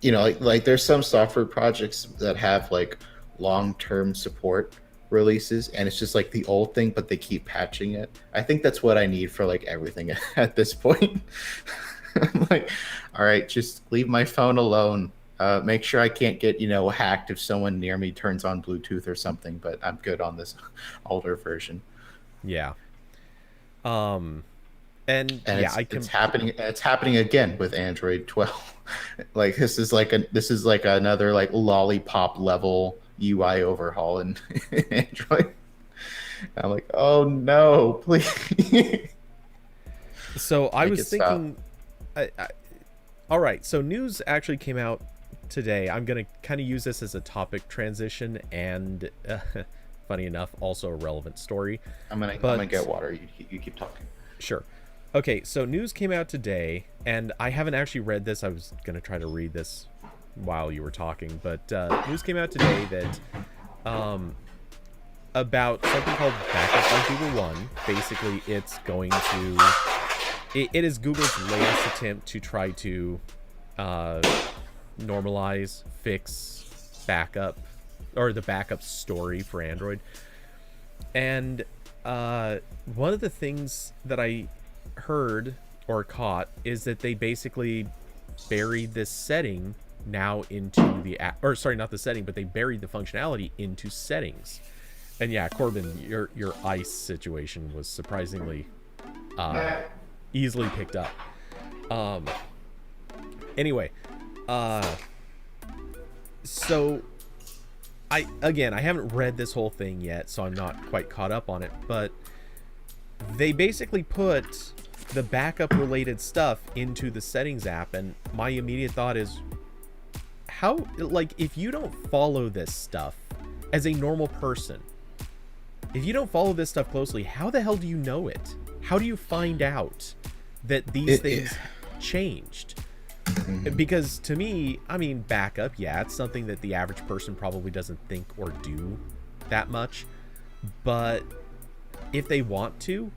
like there's some software projects that have like long-term support releases, and it's just like the old thing, but they keep patching it. I think that's what I need for like everything at this point. I'm like, all right, just leave my phone alone. Make sure I can't get hacked if someone near me turns on Bluetooth or something, but I'm good on this older version. Yeah. And yeah, it's happening again with Android 12. Like this is like another like lollipop level UI overhaul in Android. I'm like, oh no, please. So I was thinking, all right, so news actually came out today. I'm going to kind of use this as a topic transition, and funny enough, also a relevant story. I'm gonna get water. You keep talking. Sure. Okay, so news came out today, and I haven't actually read this. I was going to try to read this while you were talking, but news came out today that about something called Backup by Google One. Basically, it's going to... It is Google's latest attempt to try to normalize, fix backup, or the backup story for Android. And one of the things that I heard or caught is that they basically buried this setting now into the app, or sorry, not the setting, but they buried the functionality into settings. And yeah, Corbin, your ice situation was surprisingly easily picked up. Anyway, so I haven't read this whole thing yet, so I'm not quite caught up on it, but they basically put the backup related stuff into the settings app, and my immediate thought is, how, like, if you don't follow this stuff as a normal person, if you don't follow this stuff closely, how the hell do you know it? How do you find out that these things changed? Because to me, I mean, backup, yeah, it's something that the average person probably doesn't think or do that much, but if they want to,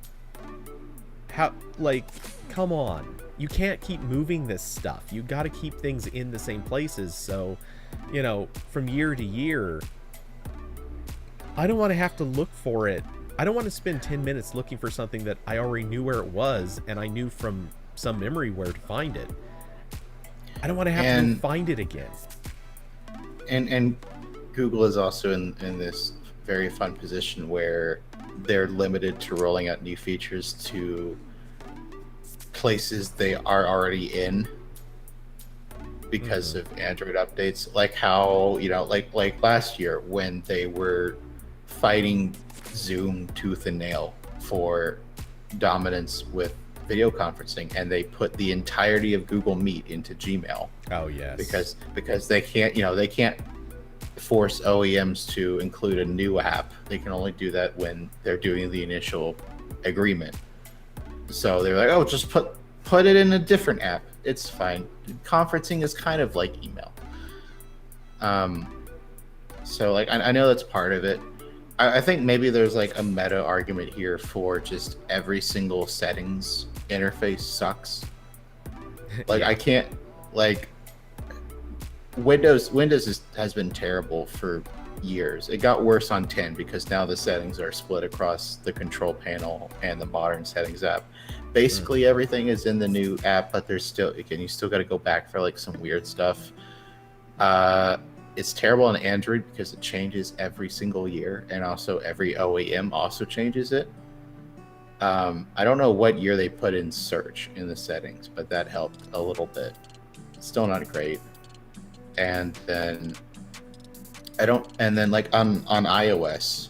how, like, come on. You can't keep moving this stuff. You got to keep things in the same places. So, from year to year, I don't want to have to look for it I don't want to spend 10 minutes looking for something that I already knew where it was and I knew from some memory where to find it. I don't want to have to go find it again. And Google is also in this very fun position where they're limited to rolling out new features to places they are already in because of Android updates, like how, you know, like last year when they were fighting Zoom tooth and nail for dominance with video conferencing, and they put the entirety of Google Meet into Gmail. Oh yes. Because they can't force OEMs to include a new app. They can only do that when they're doing the initial agreement. So they're like, oh, just put it in a different app. It's fine. Conferencing is kind of like email. So like I know that's part of it. I think maybe there's like a meta argument here for just every single settings interface sucks. Like I can't, like Windows has been terrible for years. It got worse on 10 because now the settings are split across the control panel and the modern settings app. Basically everything is in the new app, but there's still, again, you still got to go back for like some weird stuff. It's terrible on Android because it changes every single year, and also every OEM also changes it. I don't know what year they put in search in the settings, but that helped a little bit. Still not great. And then like on iOS,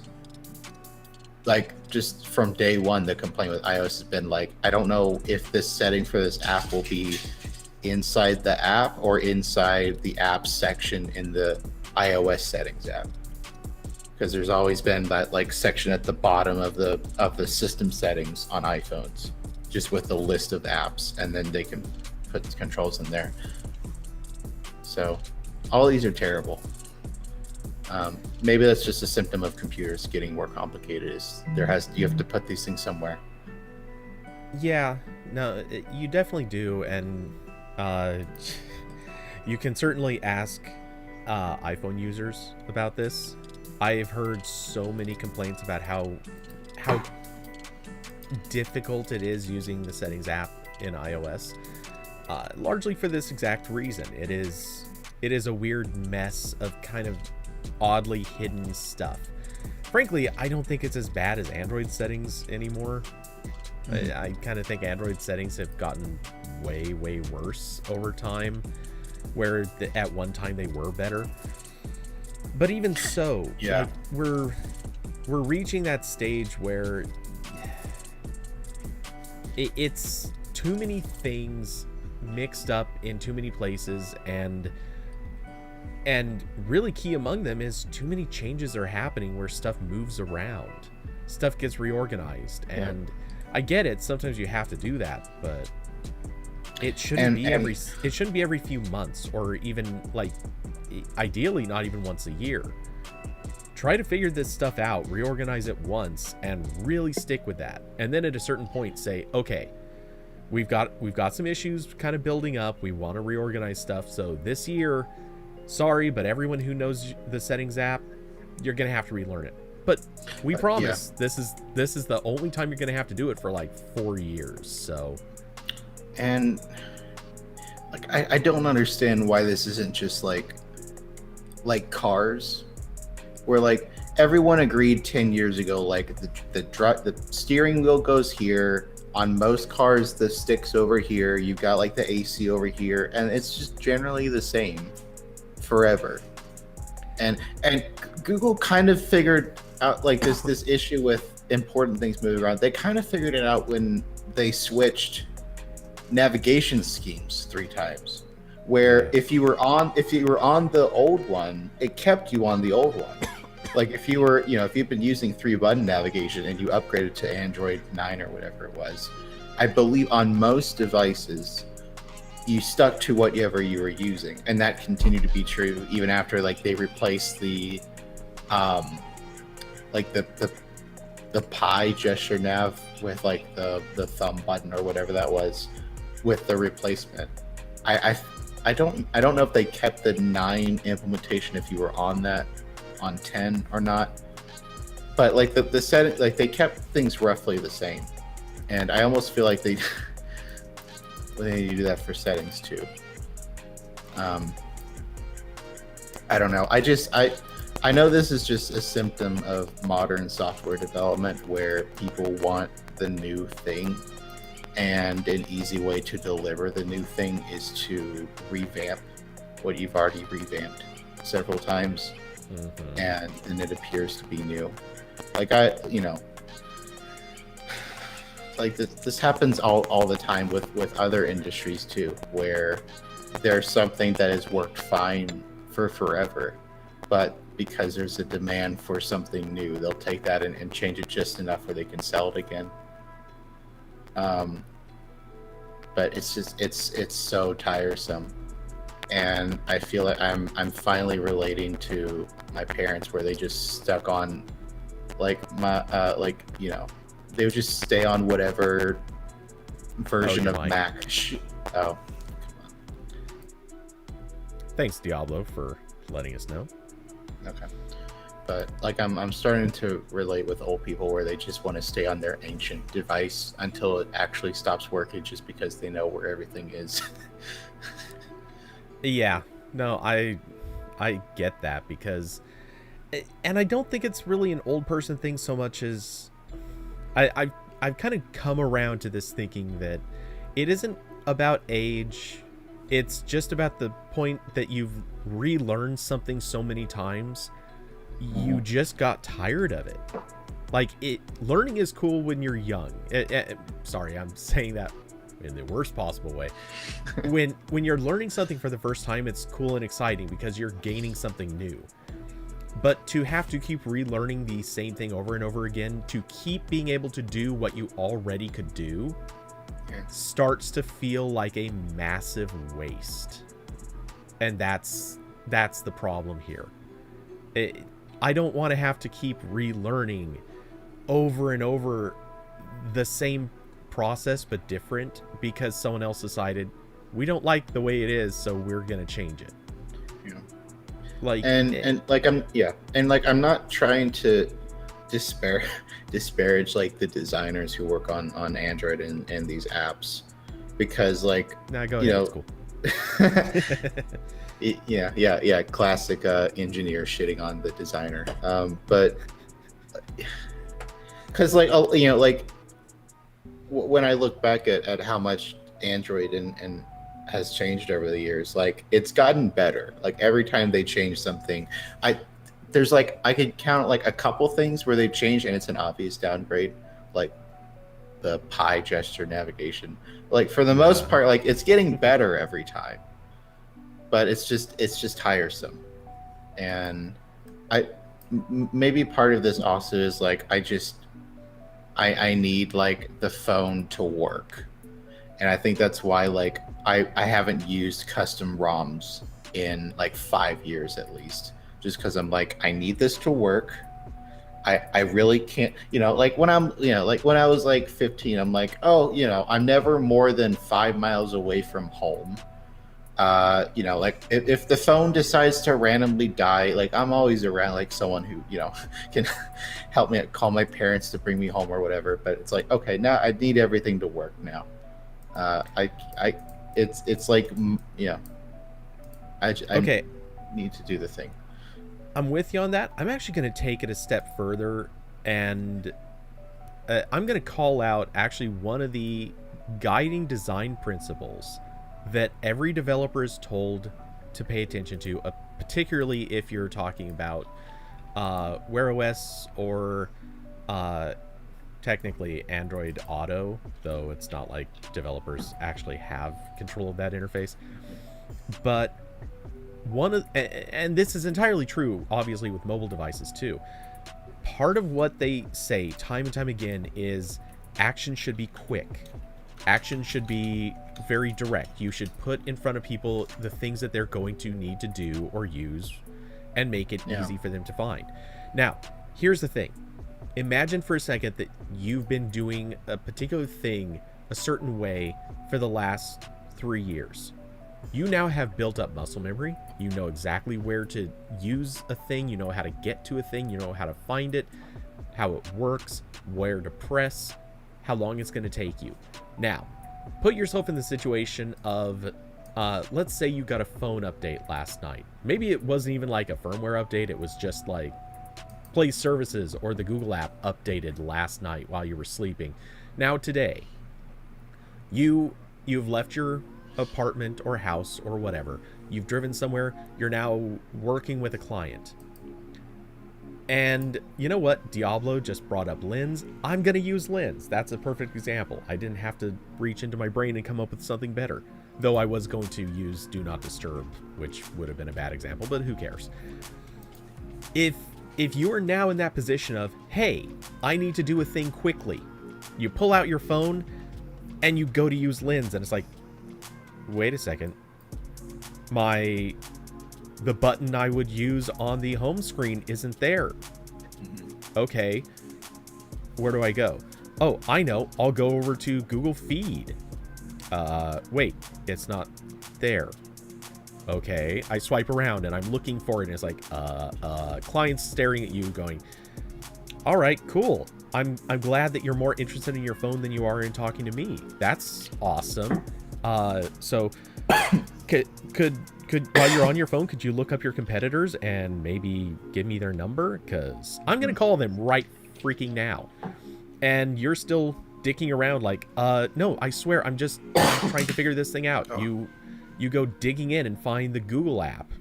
like just from day one, the complaint with iOS has been like, I don't know if this setting for this app will be inside the app or inside the app section in the iOS settings app, because there's always been that like section at the bottom of the system settings on iPhones, just with the list of apps, and then they can put the controls in there. So all these are terrible. Maybe that's just a symptom of computers getting more complicated. You have to put these things somewhere. Yeah, no, you definitely do, and you can certainly ask iPhone users about this. I've heard so many complaints about how difficult it is using the settings app in iOS, largely for this exact reason. It is a weird mess of kind of oddly hidden stuff. Frankly, I don't think it's as bad as Android settings anymore. I kind of think Android settings have gotten way worse over time, where at one time they were better. But even so, like, we're reaching that stage where it's too many things mixed up in too many places, and really key among them is too many changes are happening where stuff moves around, stuff gets reorganized, and I get it, sometimes you have to do that, but it shouldn't be every few months, or even, like, ideally not even once a year. Try to figure this stuff out, reorganize it once, and really stick with that. And then at a certain point say, okay, we've got some issues kind of building up, we want to reorganize stuff, so this year, sorry, but everyone who knows the settings app, you're gonna have to relearn it. But we promise this is the only time you're gonna have to do it for like 4 years. So, and like I don't understand why this isn't just like cars, where like everyone agreed 10 years ago, like the steering wheel goes here. On most cars, the stick's over here. You've got like the AC over here, and it's just generally the same forever. And Google kind of figured out like this issue with important things moving around. They kind of figured it out when they switched navigation schemes 3 times, where if you were on the old one, it kept you on the old one. Like if you've been using 3-button navigation and you upgraded to Android 9 or whatever it was, I believe on most devices you stuck to whatever you were using, and that continued to be true even after like they replaced the like the pie gesture nav with like the thumb button or whatever that was with the replacement. I don't know if they kept the 9 implementation if you were on that on 10 or not, but like the setting, like they kept things roughly the same, and I almost feel like they need to do that for settings too. I don't know. I know this is just a symptom of modern software development where people want the new thing, and an easy way to deliver the new thing is to revamp what you've already revamped several times, and it appears to be new. Like like this happens all the time with other industries too, where there's something that has worked fine for forever, but because there's a demand for something new, they'll take that and change it just enough where they can sell it again. But it's so tiresome, and I feel like I'm finally relating to my parents, where they just stuck on like they would just stay on whatever version of Mac. Oh, thanks Diablo for letting us know. Okay. But like I'm starting to relate with old people, where they just want to stay on their ancient device until it actually stops working, just because they know where everything is. Yeah, no, I get that, because, and I don't think it's really an old person thing so much as I've kind of come around to this thinking that it isn't about age. It's just about the point that you've relearned something so many times, you just got tired of it. Like, learning is cool when you're young. Sorry, I'm saying that in the worst possible way. When you're learning something for the first time, it's cool and exciting because you're gaining something new. But to have to keep relearning the same thing over and over again, to keep being able to do what you already could do, starts to feel like a massive waste. And that's the problem here. I don't want to have to keep relearning over and over the same process but different, because someone else decided we don't like the way it is, so we're gonna change it. Yeah. Like, and like I'm not trying to disparage like the designers who work on Android and these apps, because like, nah, go ahead, it's cool. Yeah, classic engineer shitting on the designer, but because like like when I look back at how much Android and has changed over the years, like it's gotten better. Like every time they change something, there's like, I could count like a couple things where they've changed and it's an obvious downgrade, like the pie gesture navigation. Like for the most part, like it's getting better every time, but it's just tiresome. And maybe part of this also is like I need like the phone to work, and I think that's why like I haven't used custom ROMs in like 5 years at least, just because I'm like, I need this to work. I really can't, like when I'm, like when I was like 15, I'm like, oh, I'm never more than 5 miles away from home. Like if the phone decides to randomly die, like I'm always around, like someone who, can help me, call my parents to bring me home or whatever. But it's like, okay, now I need everything to work now. It's like, I need to do the thing. I'm with you on that. I'm actually going to take it a step further, and I'm going to call out actually one of the guiding design principles that every developer is told to pay attention to, particularly if you're talking about Wear OS or technically Android Auto, though it's not like developers actually have control of that interface. But and this is entirely true, obviously, with mobile devices too. Part of what they say time and time again is action should be quick. Action should be very direct. You should put in front of people the things that they're going to need to do or use and make it easy for them to find. Now, here's the thing. Imagine for a second that you've been doing a particular thing a certain way for the last 3 years. You now have built up muscle memory. You know exactly where to use a thing. You know how to get to a thing. You know how to find it. how it works, where to press, how long it's going to take you. Now, put yourself in the situation of, let's say you got a phone update last night. Maybe it wasn't even like a firmware update. It was just like Play Services or the Google app updated last night while you were sleeping. Now today, you've left your apartment or house or whatever. You've driven somewhere. You're now working with a client. And you know what? Diablo just brought up Lens. I'm going to use Lens. That's a perfect example. I didn't have to reach into my brain and come up with something better. Though I was going to use Do Not Disturb, which would have been a bad example, but who cares? If you are now in that position of, hey, I need to do a thing quickly, you pull out your phone and you go to use Lens, and it's like, wait a second. The button I would use on the home screen isn't there. Okay, where do I go? Oh, I know. I'll go over to Google Feed. Wait, it's not there. Okay, I swipe around and I'm looking for it, and it's like, client's staring at you going, all right, cool. I'm glad that you're more interested in your phone than you are in talking to me. That's awesome. So could while you're on your phone, could you look up your competitors and maybe give me their number? Because I'm going to call them right freaking now. And you're still dicking around like, no, I swear, I'm trying to figure this thing out. You go digging in and find the Google app.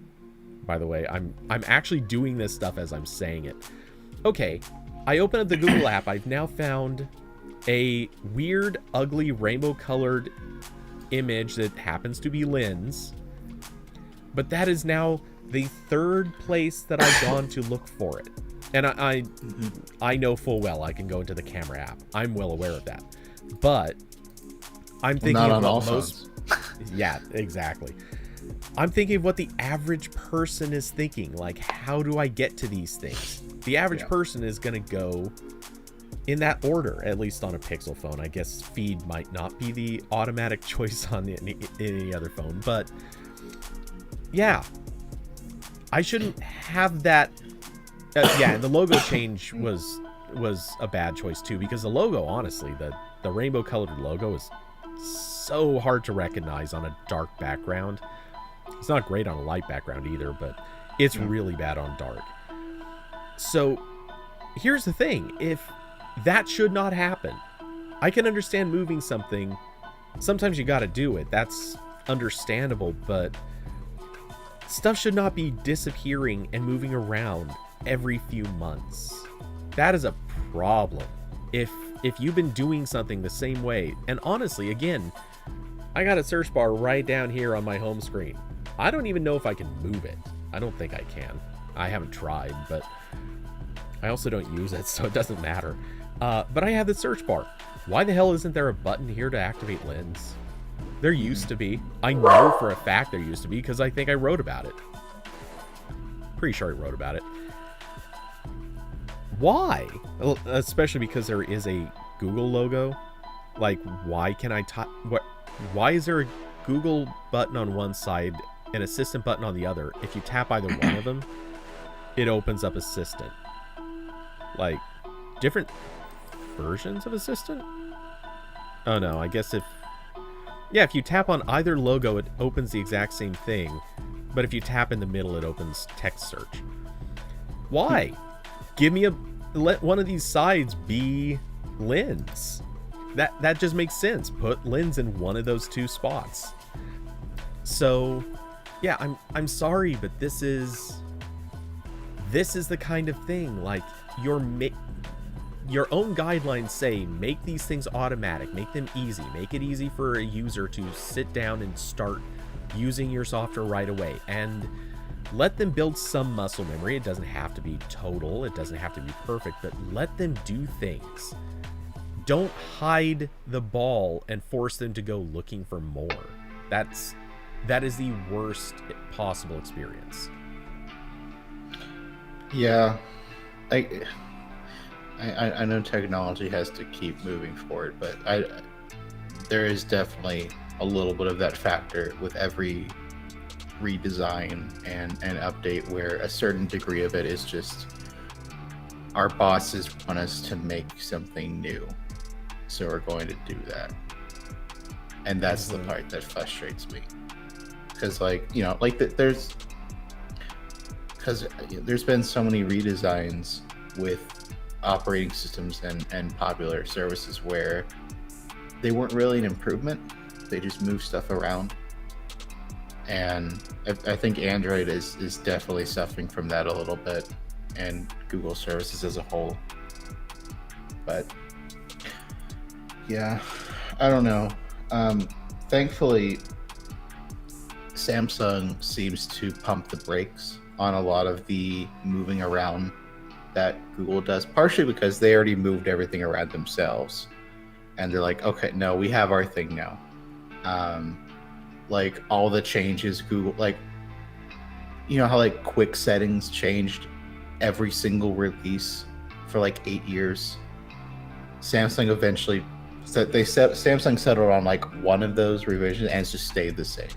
By the way, I'm actually doing this stuff as I'm saying it. Okay, I open up the Google app. I've now found a weird, ugly, rainbow-colored image that happens to be Lens. But that is now the third place that I've gone to look for it. And I know full well I can go into the camera app. I'm well aware of that. But I'm thinking not of on what all most... Yeah, exactly. I'm thinking of what the average person is thinking. Like, how do I get to these things? The average person is going to go in that order, at least on a Pixel phone. I guess Feed might not be the automatic choice on any other phone, but yeah, I shouldn't have that. And the logo change was a bad choice too, because the logo, honestly, the rainbow colored logo is so hard to recognize on a dark background. It's not great on a light background either, but it's really bad on dark. So here's the thing. If that should not happen, I can understand moving something. Sometimes you got to do it. That's understandable, but stuff should not be disappearing and moving around every few months. That is a problem. If you've been doing something the same way, and honestly, again, I got a search bar right down here on my home screen. I don't even know if I can move it. I don't think I can. I haven't tried, but I also don't use it, so it doesn't matter. But I have the search bar. Why the hell isn't there a button here to activate Lens? There used to be. I know for a fact there used to be, because I think I wrote about it. Pretty sure I wrote about it. Why? Well, especially because there is a Google logo. Like, why can I type? Why is there a Google button on one side, an Assistant button on the other? If you tap either one of them, it opens up Assistant. Like, different versions of Assistant? Oh no, I guess if you tap on either logo, it opens the exact same thing. But if you tap in the middle, it opens text search. Why? Let one of these sides be Lens. That just makes sense. Put Lens in one of those two spots. So, yeah, I'm sorry, but this is the kind of thing, like, your own guidelines say make these things automatic, make them easy, make it easy for a user to sit down and start using your software right away, and let them build some muscle memory. It doesn't have to be total, it doesn't have to be perfect, but let them do things. Don't hide the ball and force them to go looking for more. That is the worst possible experience. Yeah, I know technology has to keep moving forward, but there is definitely a little bit of that factor with every redesign and update, where a certain degree of it is just our bosses want us to make something new, so we're going to do that. And that's the part that frustrates me, because there's been so many redesigns with operating systems and popular services where they weren't really an improvement. They just moved stuff around. And I think Android is definitely suffering from that a little bit, and Google services as a whole. But yeah, I don't know. Thankfully, Samsung seems to pump the brakes on a lot of the moving around that Google does, partially because they already moved everything around themselves. And they're like, okay, no, we have our thing now. Like all the changes Google, like, you know how like quick settings changed every single release for like 8 years. Samsung eventually Samsung settled on like one of those revisions and it's just stayed the same,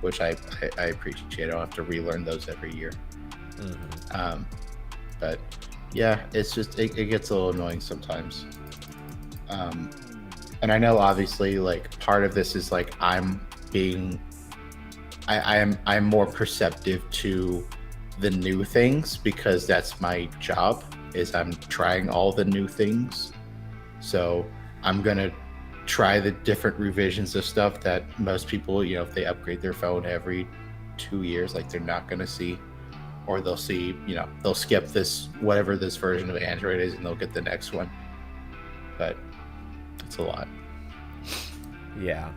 which I appreciate. I don't have to relearn those every year. But yeah, it's just it gets a little annoying sometimes. And I know obviously like part of this is like I'm more perceptive to the new things because that's my job, is I'm trying all the new things. So I'm gonna try the different revisions of stuff that most people, you know, if they upgrade their phone every 2 years, like they're not gonna see, or they'll see, you know, they'll skip this, whatever this version of Android is, and they'll get the next one. But it's a lot. Yeah.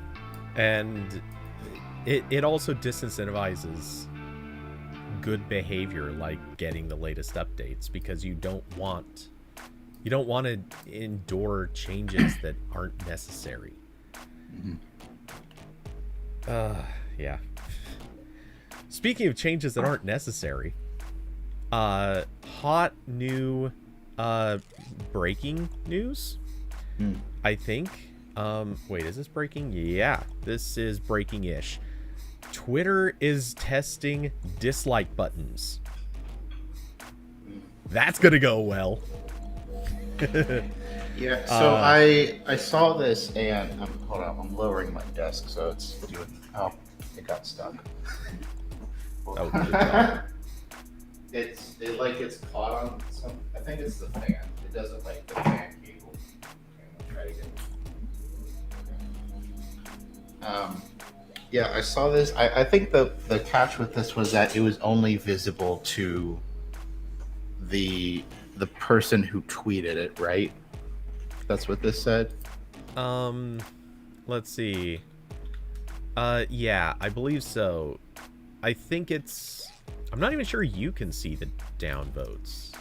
And it also disincentivizes good behavior, like getting the latest updates, because you don't want to endure changes that aren't necessary. Yeah. Speaking of changes that aren't necessary, hot new breaking news, I think. Wait, is this breaking? Yeah, this is breaking-ish. Twitter is testing dislike buttons. That's gonna go well. Yeah, so I saw this, and hold on, I'm lowering my desk so it's doing. Oh, it got stuck. Oh, good job. It's caught on some. I think it's the fan. It doesn't like the fan cable. Okay, I'm gonna try to get. Yeah, I saw this. I think the catch with this was that it was only visible to the person who tweeted it, right? That's what this said. Let's see. Yeah, I believe so. I think I'm not even sure you can see the downvotes.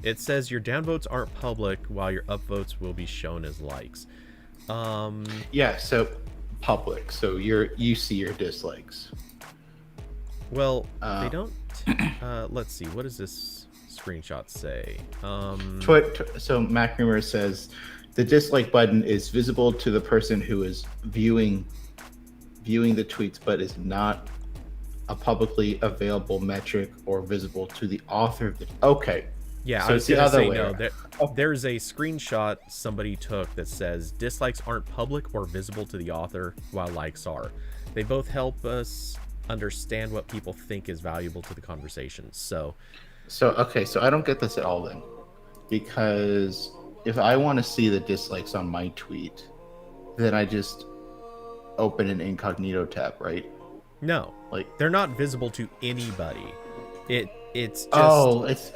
It says your downvotes aren't public, while your upvotes will be shown as likes. Yeah, so public. So you see your dislikes. Well, they don't. Let's see. What does this screenshot say? So Mac Rumor says the dislike button is visible to the person who is viewing the tweets, but is not a publicly available metric or visible to the author of the. Okay. Yeah, so I was going to say no. There's a screenshot somebody took that says dislikes aren't public or visible to the author, while likes are. They both help us understand what people think is valuable to the conversation. So okay, so I don't get this at all then, because if I want to see the dislikes on my tweet, then I just open an incognito tab, right? No, like they're not visible to anybody. It's just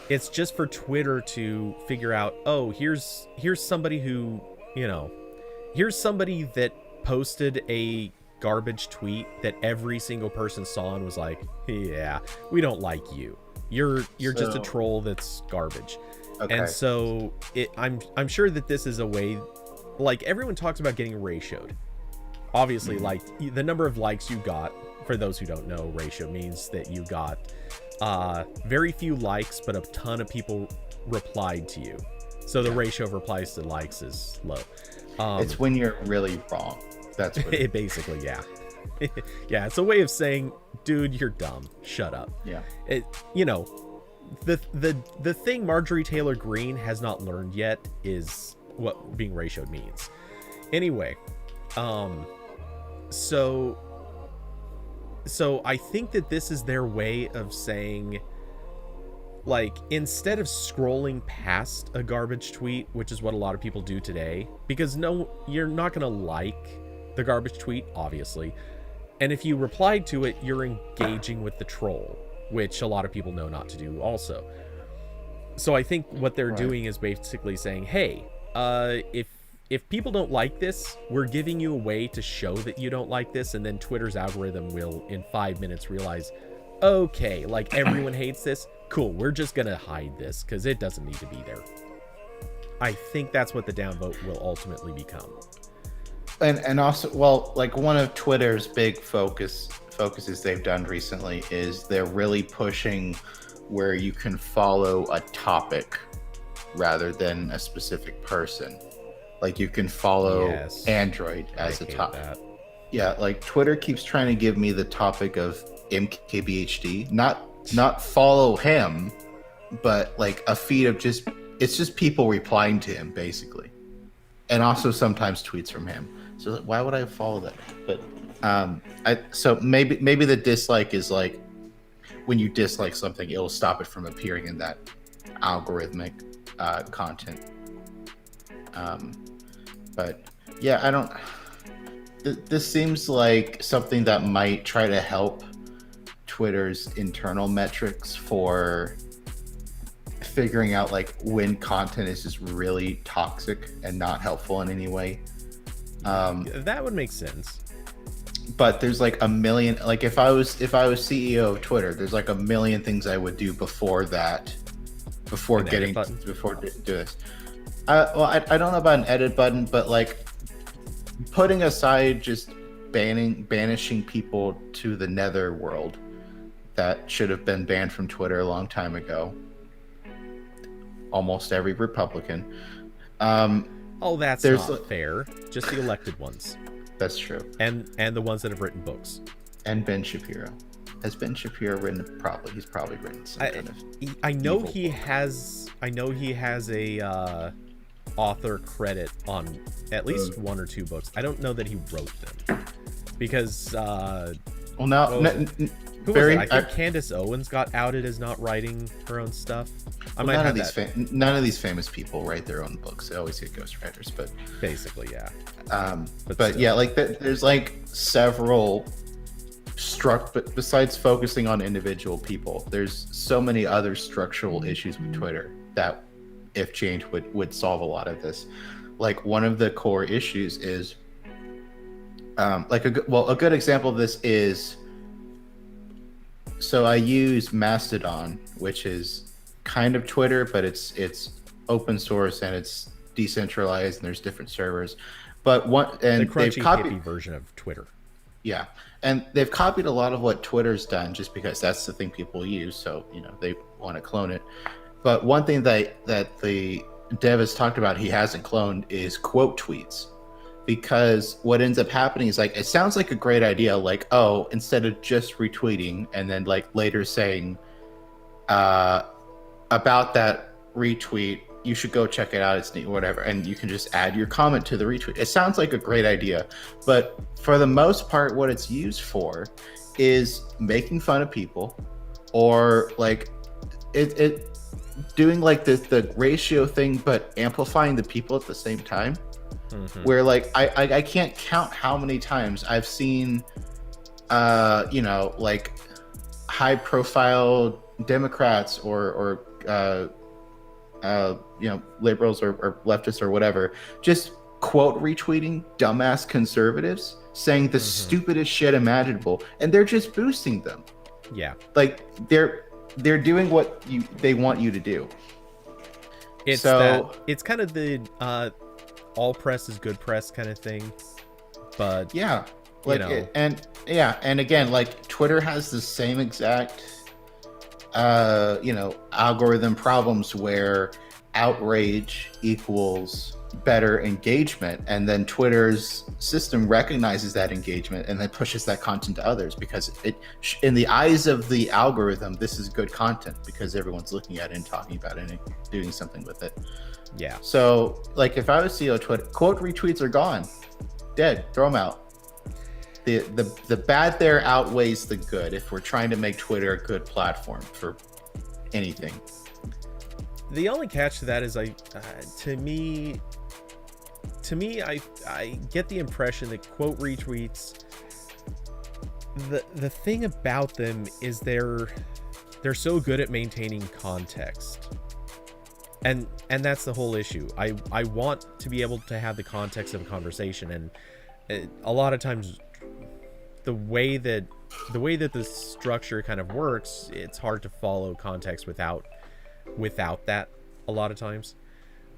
it's just for Twitter to figure out, oh, here's somebody who, you know, here's somebody that posted a garbage tweet that every single person saw and was like, yeah, we don't like you. You're just a troll that's garbage. Okay. And so I'm sure that this is a way, like everyone talks about getting ratioed. Obviously, like the number of likes you got, for those who don't know, ratio means that you got very few likes, but a ton of people replied to you. So the ratio of replies to likes is low. It's when you're really wrong. That's what it basically, yeah. Yeah, it's a way of saying, dude, you're dumb. Shut up. Yeah. You know, the thing Marjorie Taylor Greene has not learned yet is what being ratioed means. Anyway, so I think that this is their way of saying, like, instead of scrolling past a garbage tweet, which is what a lot of people do today, because no, you're not going to like the garbage tweet, obviously. And if you replied to it, you're engaging with the troll, which a lot of people know not to do also. So I think what they're doing is basically saying, hey, if people don't like this, we're giving you a way to show that you don't like this, and then Twitter's algorithm will, in 5 minutes, realize, okay, like, everyone hates this. Cool, we're just gonna hide this because it doesn't need to be there. I think that's what the downvote will ultimately become. And also, well, like, one of Twitter's big focuses they've done recently is they're really pushing where you can follow a topic rather than a specific person. Like, you can follow Android as a topic. Yeah, like, Twitter keeps trying to give me the topic of MKBHD, not follow him, but like a feed of it's just people replying to him, basically, and also sometimes tweets from him. So why would I follow that? But so maybe the dislike is like, when you dislike something, it'll stop it from appearing in that algorithmic content. But yeah, I don't. This seems like something that might try to help Twitter's internal metrics for figuring out, like, when content is just really toxic and not helpful in any way. That would make sense. But there's like a million, like, if I was CEO of Twitter, there's like a million things I would do before doing this. Well, I don't know about an edit button, but like, putting aside just banishing people to the nether world that should have been banned from Twitter a long time ago. Almost every Republican. That's not fair. Just the elected ones. That's true. And the ones that have written books. And Ben Shapiro. Has Ben Shapiro written? He's probably written some kind of. I know he has a author credit on at least one or two books. I don't know that he wrote them because. Well, now. Who was it? I think Candace Owens got outed as not writing her own stuff. None of these famous people write their own books. They always get ghostwriters, but basically, yeah. But yeah, like, there's like several but besides focusing on individual people, there's so many other structural issues with Twitter that, if changed, would solve a lot of this. Like, one of the core issues is, like, a good example of this is. So I use Mastodon, which is kind of Twitter, but it's open source and it's decentralized and there's different servers. But the crunchy hippie version of Twitter. Yeah, and they've copied a lot of what Twitter's done just because that's the thing people use. So they want to clone it. But one thing that the dev has talked about he hasn't cloned is quote tweets. Because what ends up happening is, like, it sounds like a great idea, like, oh, instead of just retweeting and then, like, later saying about that retweet, you should go check it out, it's neat, whatever, and you can just add your comment to the retweet. It sounds like a great idea, but for the most part, what it's used for is making fun of people, or like it doing like the ratio thing, but amplifying the people at the same time. Mm-hmm. Where, like, I can't count how many times I've seen like, high profile Democrats or liberals or leftists or whatever just quote retweeting dumbass conservatives saying the stupidest shit imaginable, and they're just boosting them. Yeah, like, they're doing what they want you to do. It's kind of the all press is good press kind of thing, but yeah, like, and again, like, Twitter has the same exact algorithm problems where outrage equals better engagement, and then Twitter's system recognizes that engagement and then pushes that content to others, because in the eyes of the algorithm, this is good content because everyone's looking at it and talking about it and doing something with it. Yeah. So like if I was CEO of Twitter, quote retweets are gone, dead, throw them out. The bad there outweighs the good if we're trying to make Twitter a good platform for anything. The only catch to that is to me, I get the impression that quote retweets, the thing about them is they're so good at maintaining context. And that's the whole issue. I want to be able to have the context of a conversation, and a lot of times the way that the structure kind of works, it's hard to follow context without that a lot of times.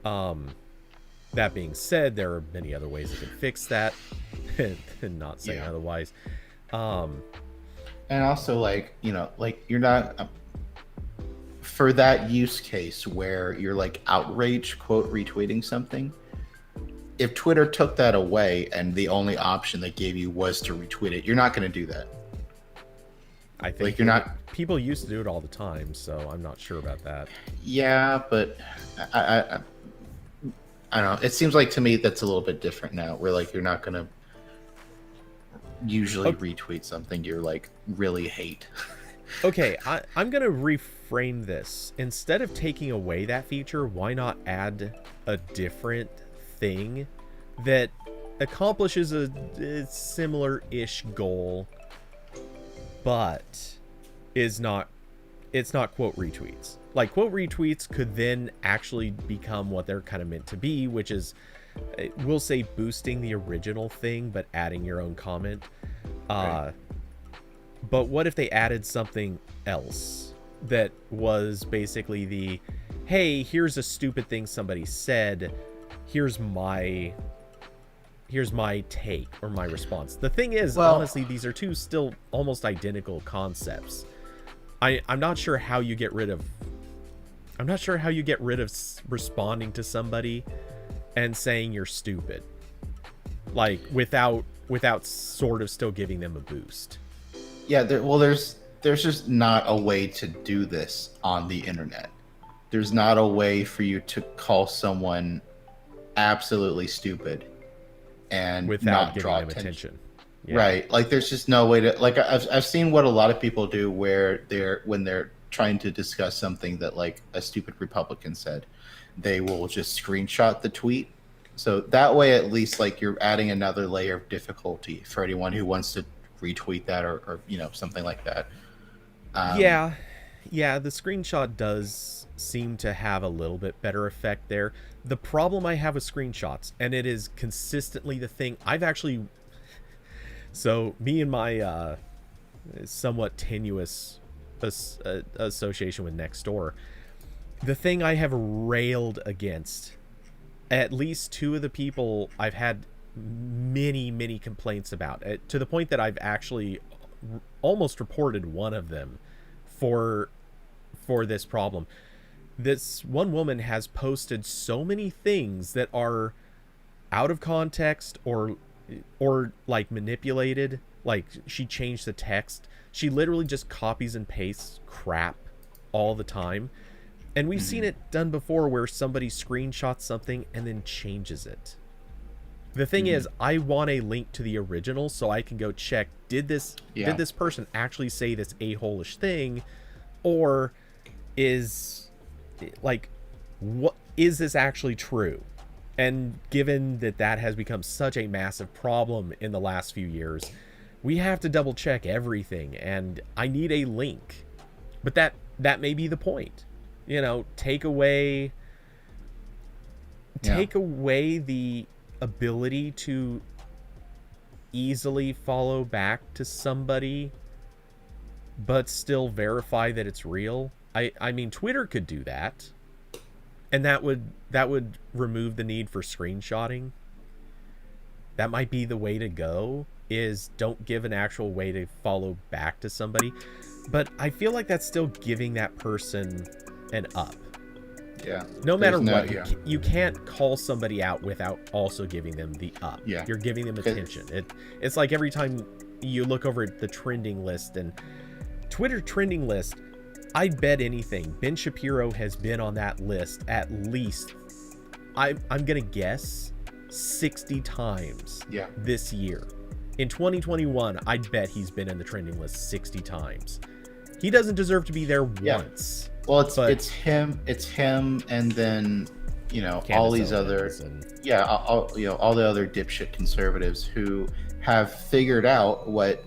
That being said, there are many other ways you can fix that, and not saying otherwise. And also, like, you know, like you're not for that use case where you're like outraged quote retweeting something. If Twitter took that away and the only option they gave you was to retweet it, you're not going to do that. I think like you're not. People used to do it all the time, so I'm not sure about that. Yeah, but I don't know. It seems like to me that's a little bit different now. Where like you're not going to usually retweet something you're like really hate. Okay, I'm going to reframe this. Instead of taking away that feature, why not add a different thing that accomplishes a similar-ish goal, but it's not quote retweets. Like, quote retweets could then actually become what they're kind of meant to be, which is, we'll say, boosting the original thing but adding your own comment. Right. But what if they added something else that was basically the, hey, here's a stupid thing somebody said, here's my take or my response. The thing is, honestly, these are two still almost identical concepts. I'm not sure how you get rid of responding to somebody and saying you're stupid, like without sort of still giving them a boost. Yeah, there's just not a way to do this on the internet. There's not a way for you to call someone absolutely stupid and without not giving draw them attention. Yeah. Right. Like there's just no way to, like I've seen what a lot of people do where when they're trying to discuss something that like a stupid Republican said, they will just screenshot the tweet. So that way at least like you're adding another layer of difficulty for anyone who wants to retweet that or you know, something like that. Yeah, the screenshot does seem to have a little bit better effect there. The problem I have with screenshots, and it is consistently the thing I've actually, so me and my somewhat tenuous association with Nextdoor, the thing I have railed against, at least two of the people I've had many complaints about, to the point that I've actually almost reported one of them for this problem. This one woman has posted so many things that are out of context or like manipulated. Like, she changed the text. She literally just copies and pastes crap all the time. And we've seen it done before where somebody screenshots something and then changes it. The thing is, I want a link to the original so I can go check, did this person actually say this a-hole-ish thing, or is, like, what is this actually true? And given that has become such a massive problem in the last few years, we have to double check everything, and I need a link. But that may be the point. You know, take away the ability to easily follow back to somebody but still verify that it's real. I mean, Twitter could do that, and that would remove the need for screenshotting. That might be the way to go, is don't give an actual way to follow back to somebody. But I feel like that's still giving that person an up. Yeah. No matter There's what, yeah. you can't call somebody out without also giving them the up. Yeah. You're giving them attention. It's like every time you look over at the trending list and Twitter trending list, I'd bet anything Ben Shapiro has been on that list at least, I'm gonna guess, 60 times this year. In 2021, I'd bet he's been in the trending list 60 times. He doesn't deserve to be there once. Well, it's him, and then all these other all the other dipshit conservatives who have figured out what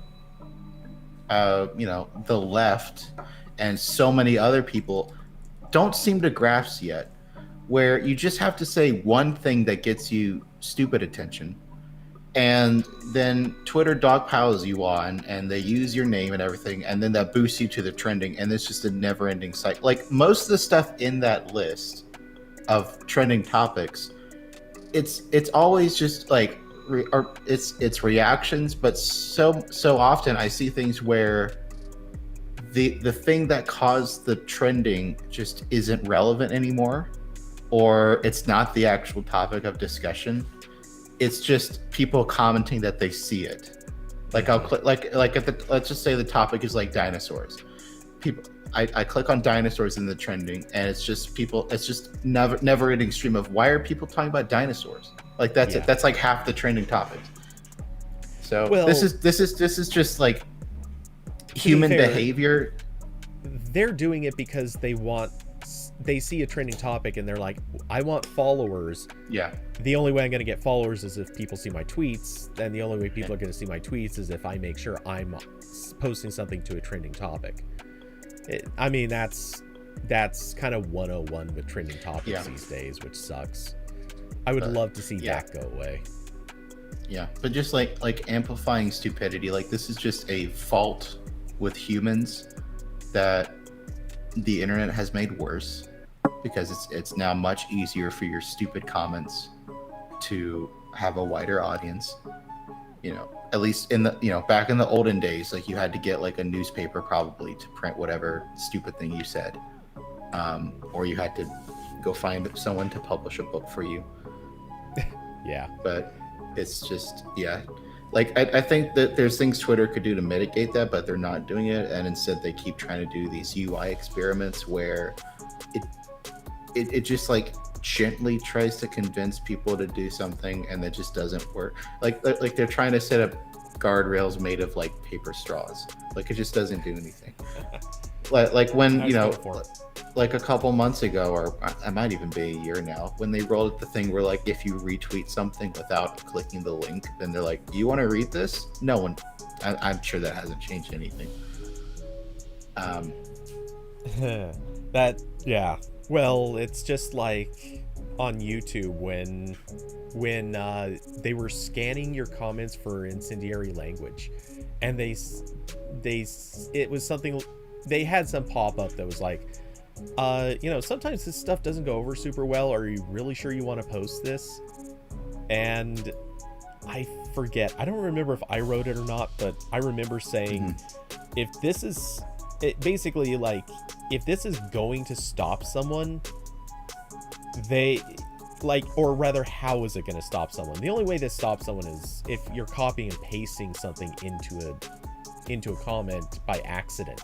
the left and so many other people don't seem to grasp yet, where you just have to say one thing that gets you stupid attention, and then Twitter dogpiles you on, and they use your name and everything, and then that boosts you to the trending, and it's just a never-ending cycle. Like most of the stuff in that list of trending topics, it's always just like it's reactions, but so often I see things where the thing that caused the trending just isn't relevant anymore, or it's not the actual topic of discussion. It's just people commenting that they see it. Like I'll click like at the, let's just say the topic is like dinosaurs. People, I click on dinosaurs in the trending, and it's just people. It's just never ending stream of why are people talking about dinosaurs? Like that's it. That's like half the trending topics. So this is just like human behavior. They're doing it because they see a trending topic and they're like, I want followers. Yeah. The only way I'm going to get followers is if people see my tweets. And the only way people are going to see my tweets is if I make sure I'm posting something to a trending topic. I mean, that's kind of 101 with trending topics these days, which sucks. I would love to see that go away. Yeah, but just like amplifying stupidity, like this is just a fault with humans that the internet has made worse, because it's now much easier for your stupid comments to have a wider audience. At least in the back in the olden days, like you had to get like a newspaper probably to print whatever stupid thing you said, or you had to go find someone to publish a book for you. Yeah, but it's just like I think that there's things Twitter could do to mitigate that, but they're not doing it, and instead they keep trying to do these UI experiments where it just like gently tries to convince people to do something, and that just doesn't work. Like they're trying to set up guardrails made of like paper straws. Like it just doesn't do anything. like when like a couple months ago, or it might even be a year now, when they rolled the thing where like if you retweet something without clicking the link, then they're like, you want to read this? No one. I'm sure that hasn't changed anything. Well, it's just like on YouTube when they were scanning your comments for incendiary language, and it was something, they had some pop-up that was like, sometimes this stuff doesn't go over super well. Are you really sure you want to post this? And I forget, I don't remember if I wrote it or not, but I remember saying, if this is basically like, if this is going to stop someone, or rather, how is it going to stop someone? The only way that stops someone is if you're copying and pasting something into a comment by accident.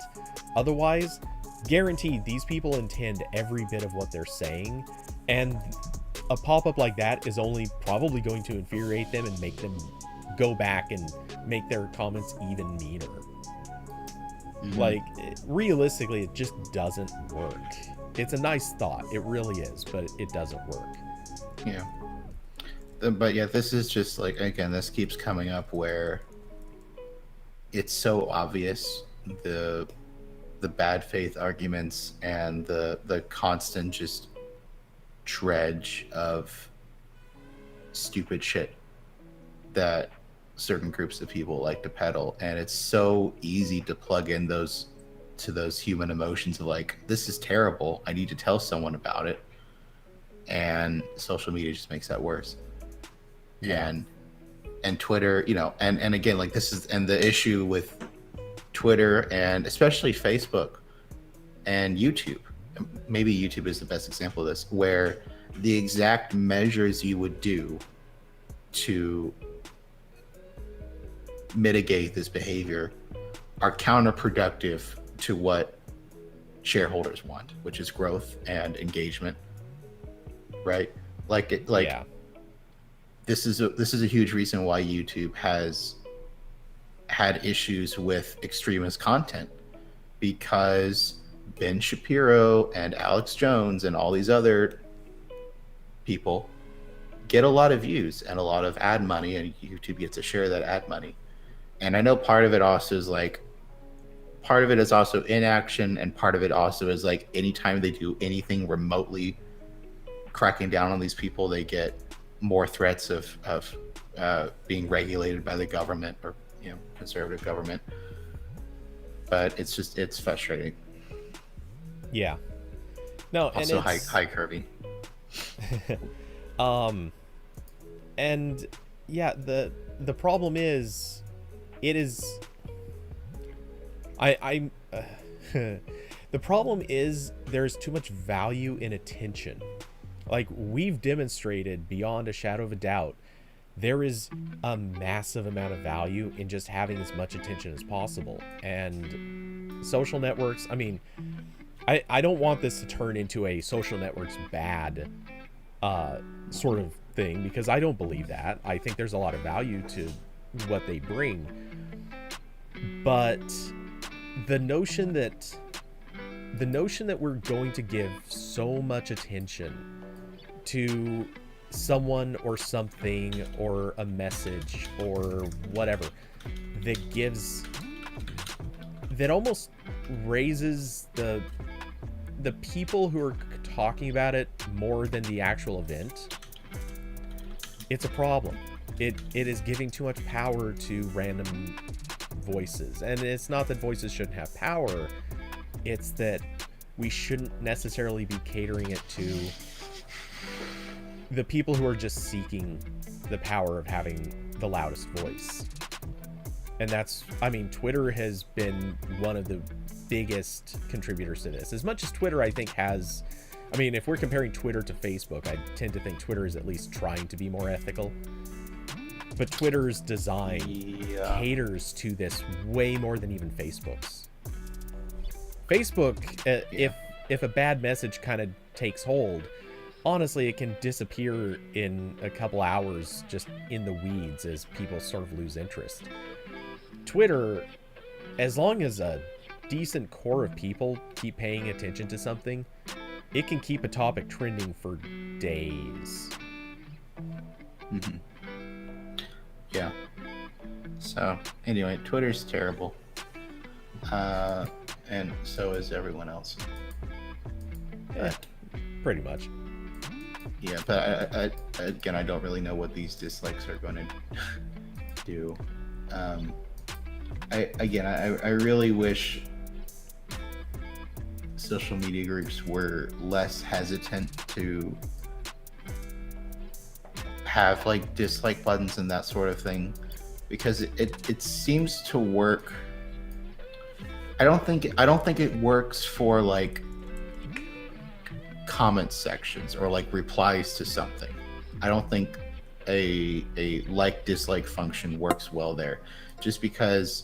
Otherwise, guaranteed these people intend every bit of what they're saying, and a pop-up like that is only probably going to infuriate them and make them go back and make their comments even meaner. Like, realistically, it just doesn't work. It's a nice thought, it really is, but it doesn't work. Yeah. But yeah, this is just like, again, this keeps coming up where it's so obvious, the bad faith arguments and the constant just dredge of stupid shit that certain groups of people like to peddle, and it's so easy to plug in those human emotions of like, this is terrible, I need to tell someone about it, and social media just makes that worse. And Twitter, and again, like this is, and the issue with Twitter and especially Facebook and YouTube maybe YouTube is the best example of this, where the exact measures you would do to mitigate this behavior are counterproductive to what shareholders want, which is growth and engagement, right? Yeah. This is a huge reason why YouTube has had issues with extremist content, because Ben Shapiro and Alex Jones and all these other people get a lot of views and a lot of ad money, and YouTube gets a share of that ad money. And I know part of it also is like, part of it is also inaction, and part of it also is like anytime they do anything remotely cracking down on these people, they get more threats of being regulated by the government, or conservative government. But it's frustrating. Yeah. No, Also and it's high curving. And yeah, the problem is, it is, I'm the problem is there's too much value in attention. Like, we've demonstrated beyond a shadow of a doubt, there is a massive amount of value in just having as much attention as possible. And social networks, I mean, I don't want this to turn into a social networks bad sort of thing, because I don't believe that. I think there's a lot of value to what they bring. But the notion that we're going to give so much attention to someone or something or a message or whatever that almost raises the people who are talking about it more than the actual event, it's a problem. It is giving too much power to random voices. And it's not that voices shouldn't have power, it's that we shouldn't necessarily be catering it to the people who are just seeking the power of having the loudest voice. And that's, I mean, Twitter has been one of the biggest contributors to this. As much as Twitter, I think, has, I mean, if we're comparing Twitter to Facebook, I tend to think Twitter is at least trying to be more ethical. But Twitter's design caters to this way more than even Facebook's. Facebook, if a bad message kind of takes hold, honestly, it can disappear in a couple hours just in the weeds as people sort of lose interest. Twitter, as long as a decent core of people keep paying attention to something, it can keep a topic trending for days. Mm-hmm. Yeah. So, anyway, Twitter's terrible. And so is everyone else. Pretty much. Yeah, but I don't really know what these dislikes are going to do. I really wish social media groups were less hesitant to have like dislike buttons and that sort of thing, because it seems to work. I don't think it works for like comment sections or like replies to something. I don't think a like dislike function works well there, just because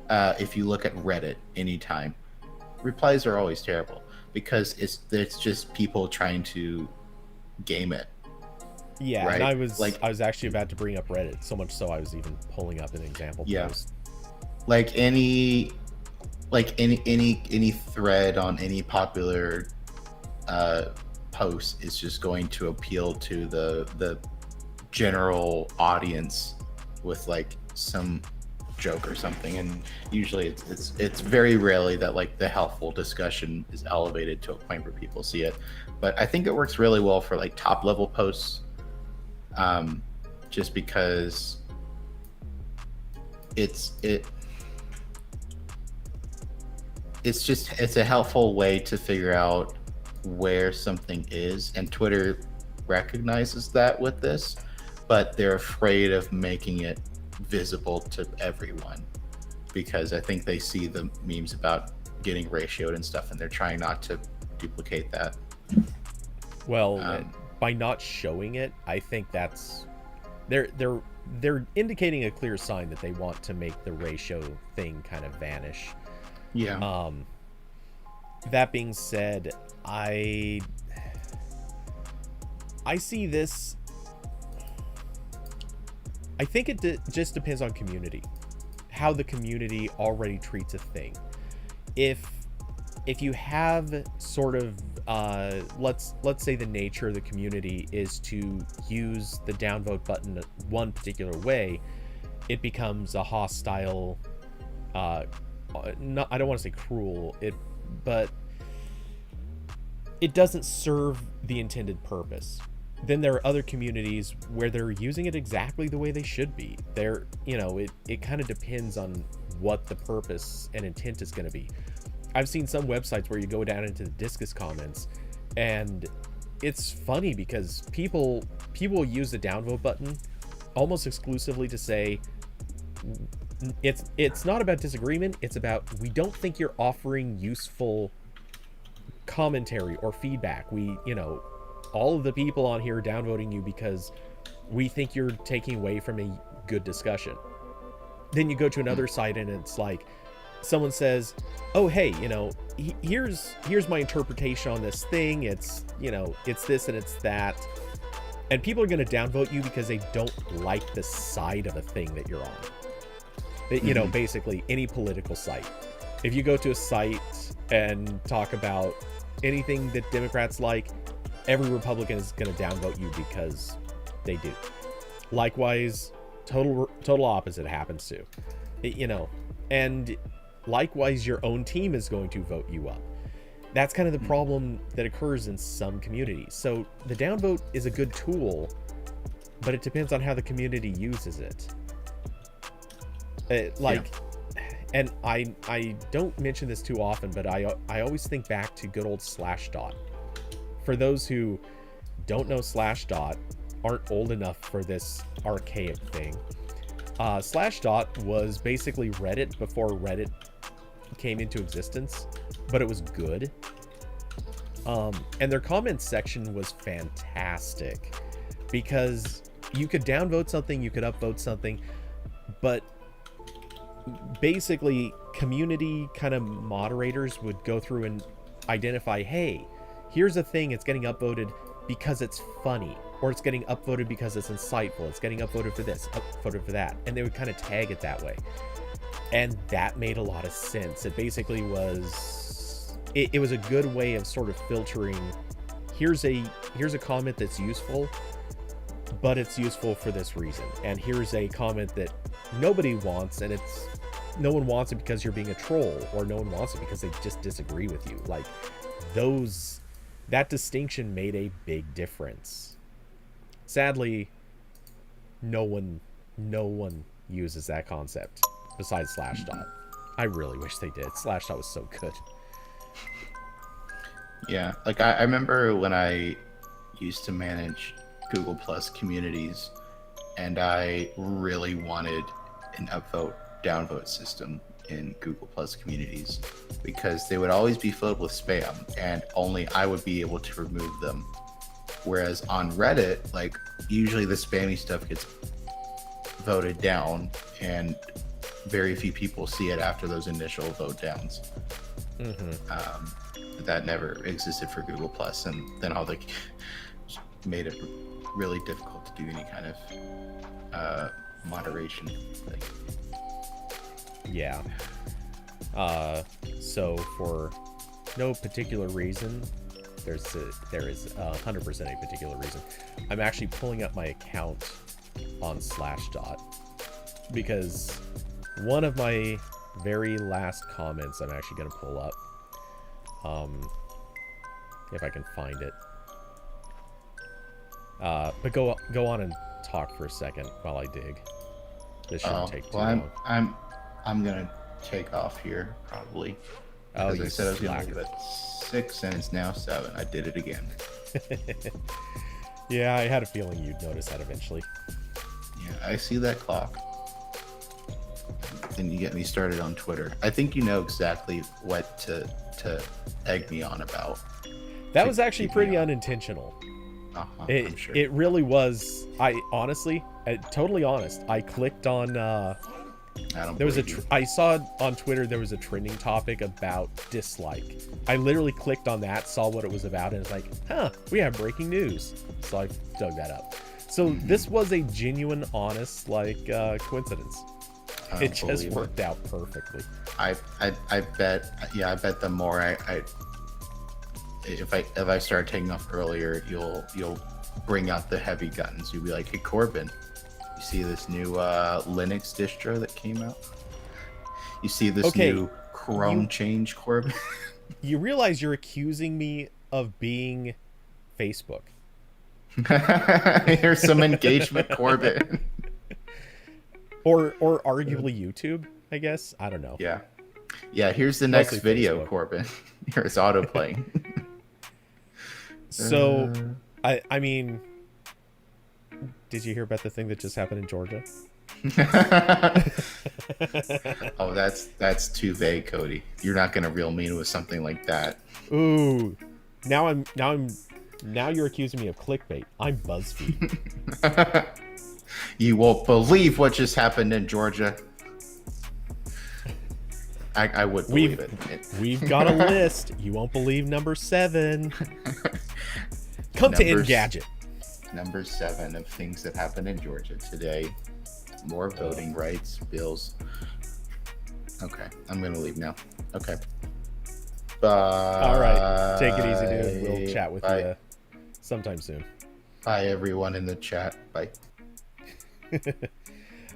if you look at Reddit anytime, replies are always terrible because it's just people trying to game it. Yeah, right? And I was actually about to bring up Reddit, so much so I was even pulling up an example post. Like any thread on any popular post is just going to appeal to the general audience with like some joke or something, and usually it's very rarely that like the helpful discussion is elevated to a point where people see it. But I think it works really well for like top level posts, just because it's a helpful way to figure out where something is, and Twitter recognizes that with this, but they're afraid of making it visible to everyone, because I think they see the memes about getting ratioed and stuff, and they're trying not to duplicate that. Well, by not showing it, I think that's they're indicating a clear sign that they want to make the ratio thing kind of vanish. Yeah. That being said, I see this. I think it just depends on community, how the community already treats a thing. If you have sort of let's say the nature of the community is to use the downvote button one particular way, it becomes a hostile. Not, I don't want to say cruel, but it doesn't serve the intended purpose. Then there are other communities where they're using it exactly the way they should be. They're, it kind of depends on what the purpose and intent is going to be. I've seen some websites where you go down into the Discus comments, and it's funny because people use the downvote button almost exclusively to say it's not about disagreement, it's about we don't think you're offering useful commentary or feedback. We, all of the people on here are downvoting you because we think you're taking away from a good discussion. Then you go to another site and it's like someone says, oh hey, here's my interpretation on this thing, it's it's this and it's that, and people are going to downvote you because they don't like the side of a thing that you're on. Basically any political site. If you go to a site and talk about anything that Democrats like, every Republican is going to downvote you because they do. Likewise, total opposite happens too. And likewise, your own team is going to vote you up. That's kind of the problem that occurs in some communities. So the downvote is a good tool, but it depends on how the community uses it. And I don't mention this too often, but I always think back to good old Slashdot. For those who don't know Slashdot, aren't old enough for this archaic thing, Slashdot was basically Reddit before Reddit came into existence, but it was good. And their comments section was fantastic because you could downvote something, you could upvote something, but basically community kind of moderators would go through and identify, hey, here's a thing, it's getting upvoted because it's funny, or it's getting upvoted because it's insightful, it's getting upvoted for this, upvoted for that, and they would kind of tag it that way. And that made a lot of sense. It basically was it was a good way of sort of filtering, here's a comment that's useful, but it's useful for this reason, and here's a comment that nobody wants, and no one wants it because you're being a troll, or no one wants it because they just disagree with you. Like that distinction made a big difference. Sadly, no one uses that concept besides Slashdot. I really wish they did. Slashdot was so good. Yeah, like I remember when I used to manage Google Plus communities, and I really wanted an upvote downvote system in Google Plus communities because they would always be filled with spam and only I would be able to remove them. Whereas on Reddit, like usually the spammy stuff gets voted down and very few people see it after those initial vote downs. That never existed for Google Plus, and then all the made it really difficult to do any kind of moderation thing. Yeah. So for no particular reason, there is 100% a particular reason. I'm actually pulling up my account on Slashdot because one of my very last comments I'm actually going to pull up. If I can find it. But go on and talk for a second while I dig. This shouldn't take too long. I'm gonna take off here probably. As I said, I was gonna leave at 6 and it's now 7. I did it again. Yeah, I had a feeling you'd notice that eventually. Yeah, I see that clock. and you get me started on Twitter. I think you know exactly what to egg me on about. That was actually pretty unintentional. I'm sure. It really was. I honestly, totally honest. I clicked on. I saw on Twitter there was a trending topic about dislike. I literally clicked on that, saw what it was about, and it's like, huh, we have breaking news. So I dug that up. So this was a genuine, honest, coincidence. It just worked out perfectly. I bet. Yeah, I bet the more if I start taking off earlier, you'll bring out the heavy guns. You'll be like, hey Corbin, you see this new Linux distro that came out? You see this new Chrome change, Corbin? You realize you're accusing me of being Facebook. Here's some engagement, Corbin. Or arguably YouTube, I guess. I don't know. Yeah. Here's the next Mostly video, Facebook. Corbin. Here's autoplaying. So, I mean, did you hear about the thing that just happened in Georgia? Oh, that's too vague, Cody. You're not gonna reel me in with something like that. Ooh, now you're accusing me of clickbait. I'm BuzzFeed. You won't believe what just happened in Georgia. I would believe it. We've got a list. You won't believe number 7. Come to Engadget. Number 7 of things that happened in Georgia today. More voting rights bills. Okay, I'm gonna leave now. Okay. Bye. All right, take it easy, dude. We'll chat with you sometime soon. Bye, everyone in the chat. Bye.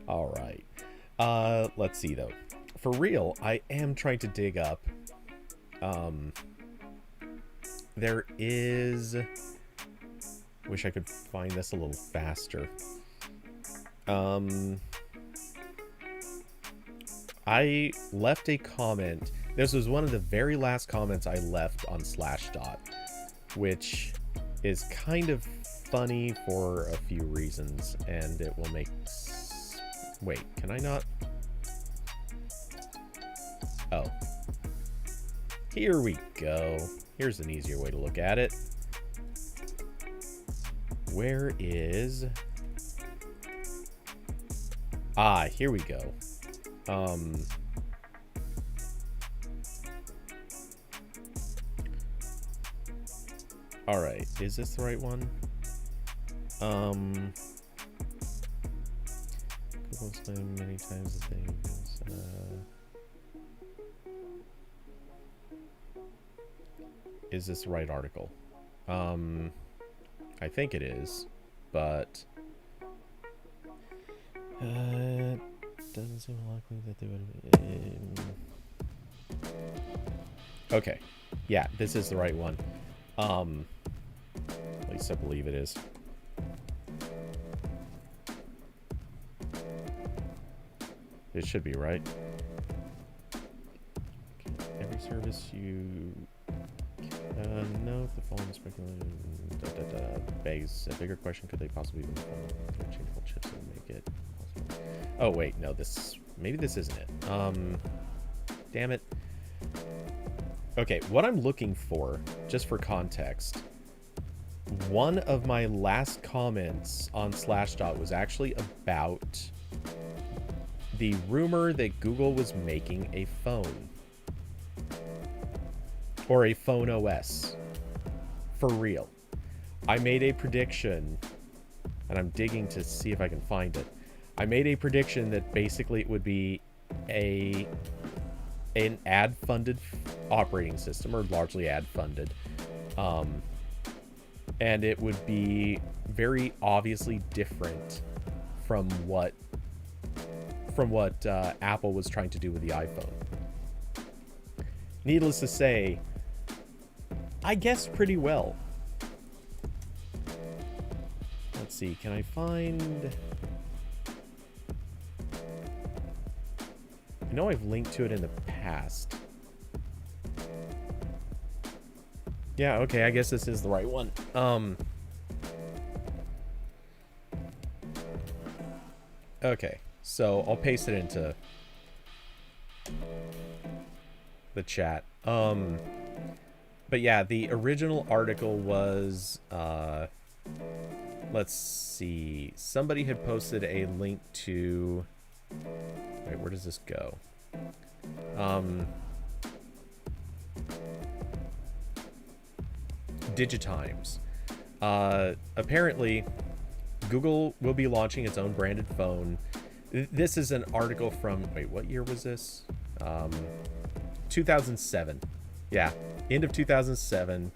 All right. Let's see though. For real, I am trying to dig up. There is. Wish I could find this a little faster. I left a comment. This was one of the very last comments I left on Slashdot, which is kind of funny for a few reasons, and it will make. Wait, can I not? Oh. Here we go. Here's an easier way to look at it. Where is... Ah, here we go. Alright, is this the right one? Google said many times the thing is, is this the right article? I think it is, but doesn't seem likely that they would. Okay, yeah, this is the right one. At least I believe it is. It should be right. Okay, every service you know if the following speculation begs a bigger question: could they possibly be changeable chips that would make it possible? Oh wait, no, maybe this isn't it. Damn it. Okay, what I'm looking for, just for context, one of my last comments on Slashdot was actually about the rumor that Google was making a phone. Or a phone OS. For real. I made a prediction, and I'm digging to see if I can find it. I made a prediction that basically it would be an ad-funded operating system, or largely ad-funded. And it would be very obviously different from what Apple was trying to do with the iPhone. Needless to say, I guessed pretty well. Let's see, can I find... I know I've linked to it in the past. Yeah, okay, I guess this is the right one. Okay, so I'll paste it into the chat. But yeah, the original article was, let's see. Somebody had posted a link to, wait, where does this go? Digitimes. Apparently, Google will be launching its own branded phone. This is an article from, wait, what year was this? 2007. Yeah, end of 2007,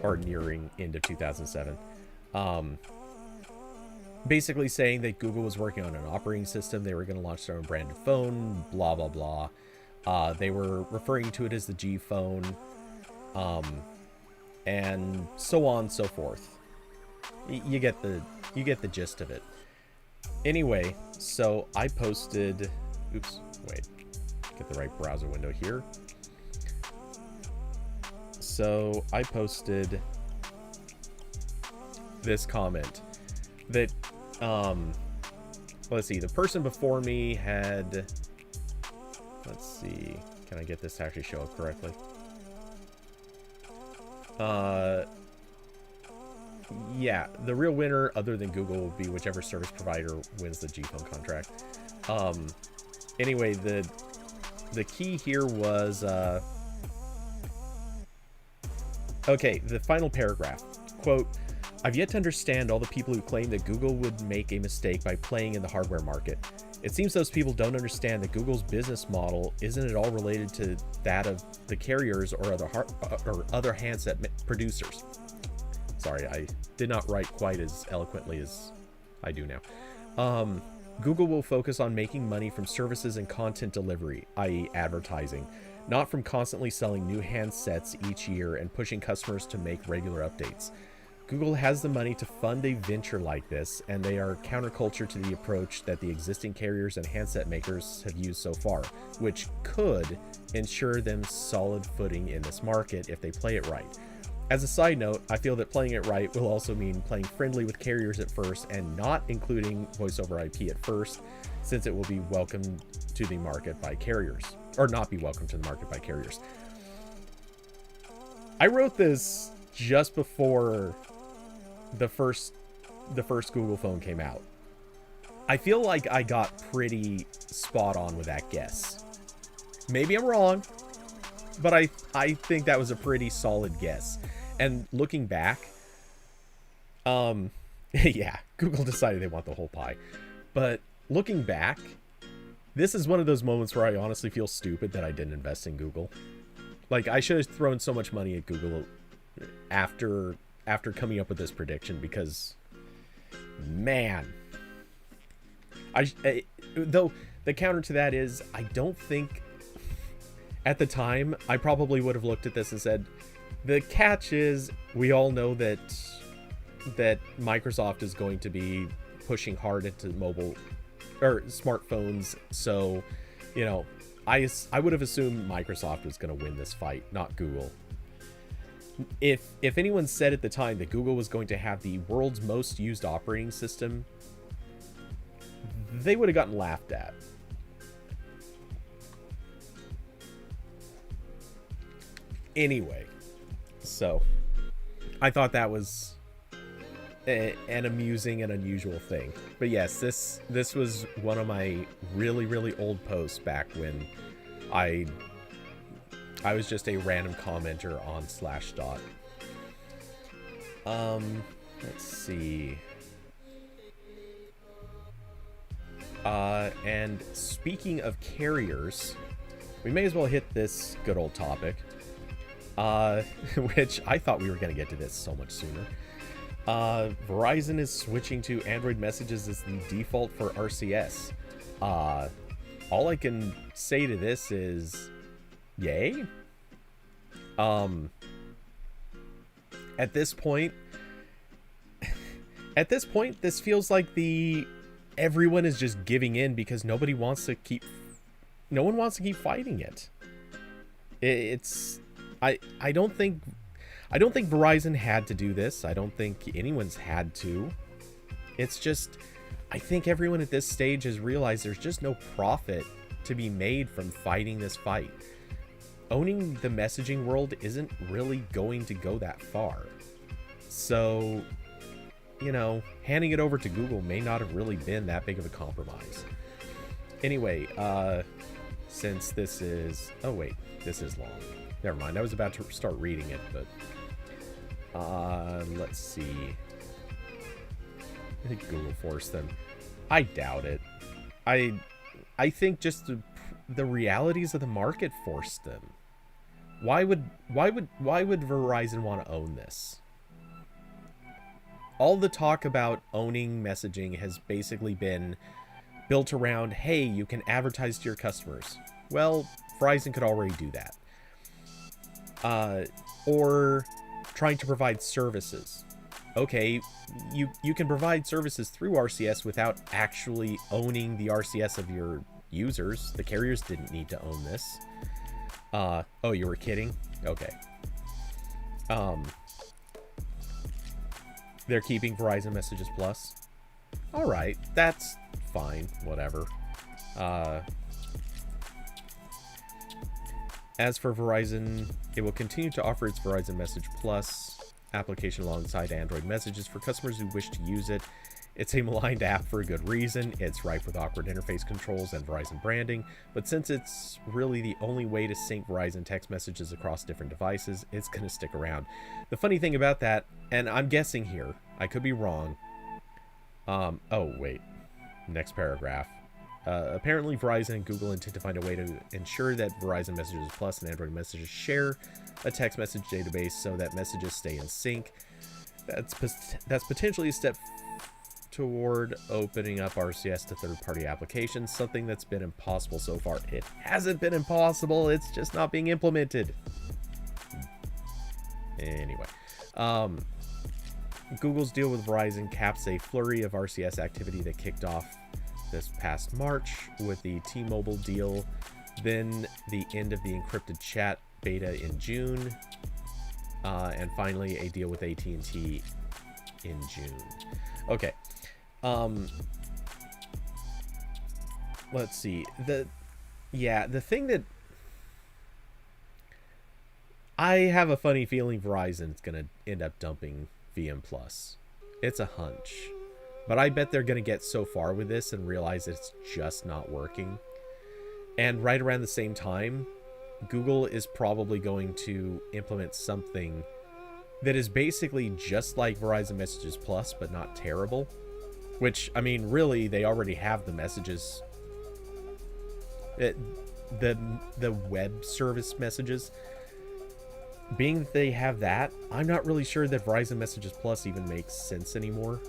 or nearing end of 2007. Basically saying that Google was working on an operating system. They were going to launch their own branded phone, blah, blah, blah. They were referring to it as the G phone, and so on and so forth. You get the gist of it. Anyway, so I posted, oops, wait, get the right browser window here. So I posted this comment that, let's see, the person before me had, let's see, can I get this to actually show up correctly? Yeah, the real winner other than Google will be whichever service provider wins the G-Phone contract. Anyway, the key here was, okay, the final paragraph, quote, "I've yet to understand all the people who claim that Google would make a mistake by playing in the hardware market. It seems those people don't understand that Google's business model isn't at all related to that of the carriers or other handset producers." Sorry, I did not write quite as eloquently as I do now. Google will focus on making money from services and content delivery, i.e. advertising, not from constantly selling new handsets each year and pushing customers to make regular updates. Google has the money to fund a venture like this, and they are counterculture to the approach that the existing carriers and handset makers have used so far, which could ensure them solid footing in this market if they play it right. As a side note, I feel that playing it right will also mean playing friendly with carriers at first and not including voice over IP at first, since it will be welcomed to the market by carriers, or not be welcomed to the market by carriers. I wrote this just before the first Google phone came out. I feel like I got pretty spot on with that guess. Maybe I'm wrong, but I think that was a pretty solid guess. And looking back, yeah, Google decided they want the whole pie. But looking back, this is one of those moments where I honestly feel stupid that I didn't invest in Google. Like, I should have thrown so much money at Google after coming up with this prediction, because, man, though the counter to that is, I don't think at the time I probably would have looked at this and said, the catch is we all know that Microsoft is going to be pushing hard into mobile or smartphones, so, you know, I would have assumed Microsoft was going to win this fight, not Google. If anyone said at the time that Google was going to have the world's most used operating system, they would have gotten laughed at. Anyway, so I thought that was an amusing and unusual thing. But yes, this was one of my really, really old posts back when I was just a random commenter on Slashdot. Let's see. And speaking of carriers, we may as well hit this good old topic. Which I thought we were going to get to this so much sooner. Verizon is switching to Android messages as the default for RCS. All I can say to this is, yay. At this point, this feels like everyone is just giving in because no one wants to keep fighting it. I don't think Verizon had to do this. I don't think anyone's had to. It's just, I think everyone at this stage has realized there's just no profit to be made from fighting this fight. owning the messaging world isn't really going to go that far. So, you know, handing it over to Google may not have really been that big of a compromise. Anyway, since this is... Oh, wait. This is long. Never mind. I was about to start reading it, but... let's see. I think Google forced them. I doubt it. I think just the realities of the market forced them. Why would Verizon want to own this? All the talk about owning messaging has basically been built around, hey, you can advertise to your customers. Well, Verizon could already do that. Or trying to provide services. Okay, you can provide services through RCS without actually owning the RCS of your users. The carriers didn't need to own this. Oh, you were kidding? Okay. They're keeping Verizon Messages Plus. All right, that's fine. Whatever. As for Verizon, it will continue to offer its Verizon Message Plus application alongside Android Messages for customers who wish to use it. It's a maligned app for a good reason. It's ripe with awkward interface controls and Verizon branding, but since it's really the only way to sync Verizon text messages across different devices, it's going to stick around. The funny thing about that, and I'm guessing here, I could be wrong. Oh, wait. Next paragraph. Apparently, Verizon and Google intend to find a way to ensure that Verizon Messages Plus and Android Messages share a text message database so that messages stay in sync. That's potentially a step toward opening up RCS to third-party applications, something that's been impossible so far. It hasn't been impossible, it's just not being implemented. Anyway, Google's deal with Verizon caps a flurry of RCS activity that kicked off this past March with the T-Mobile deal, then the end of the encrypted chat beta in June, and finally a deal with AT&T in June. Okay. Let's see. The thing that I have a funny feeling Verizon's going to end up dumping VM Plus. It's a hunch. But I bet they're going to get so far with this and realize it's just not working. And right around the same time, Google is probably going to implement something that is basically just like Verizon Messages Plus, but not terrible. Which, I mean, really, they already have the messages. The web service messages. Being that they have that, I'm not really sure that Verizon Messages Plus even makes sense anymore.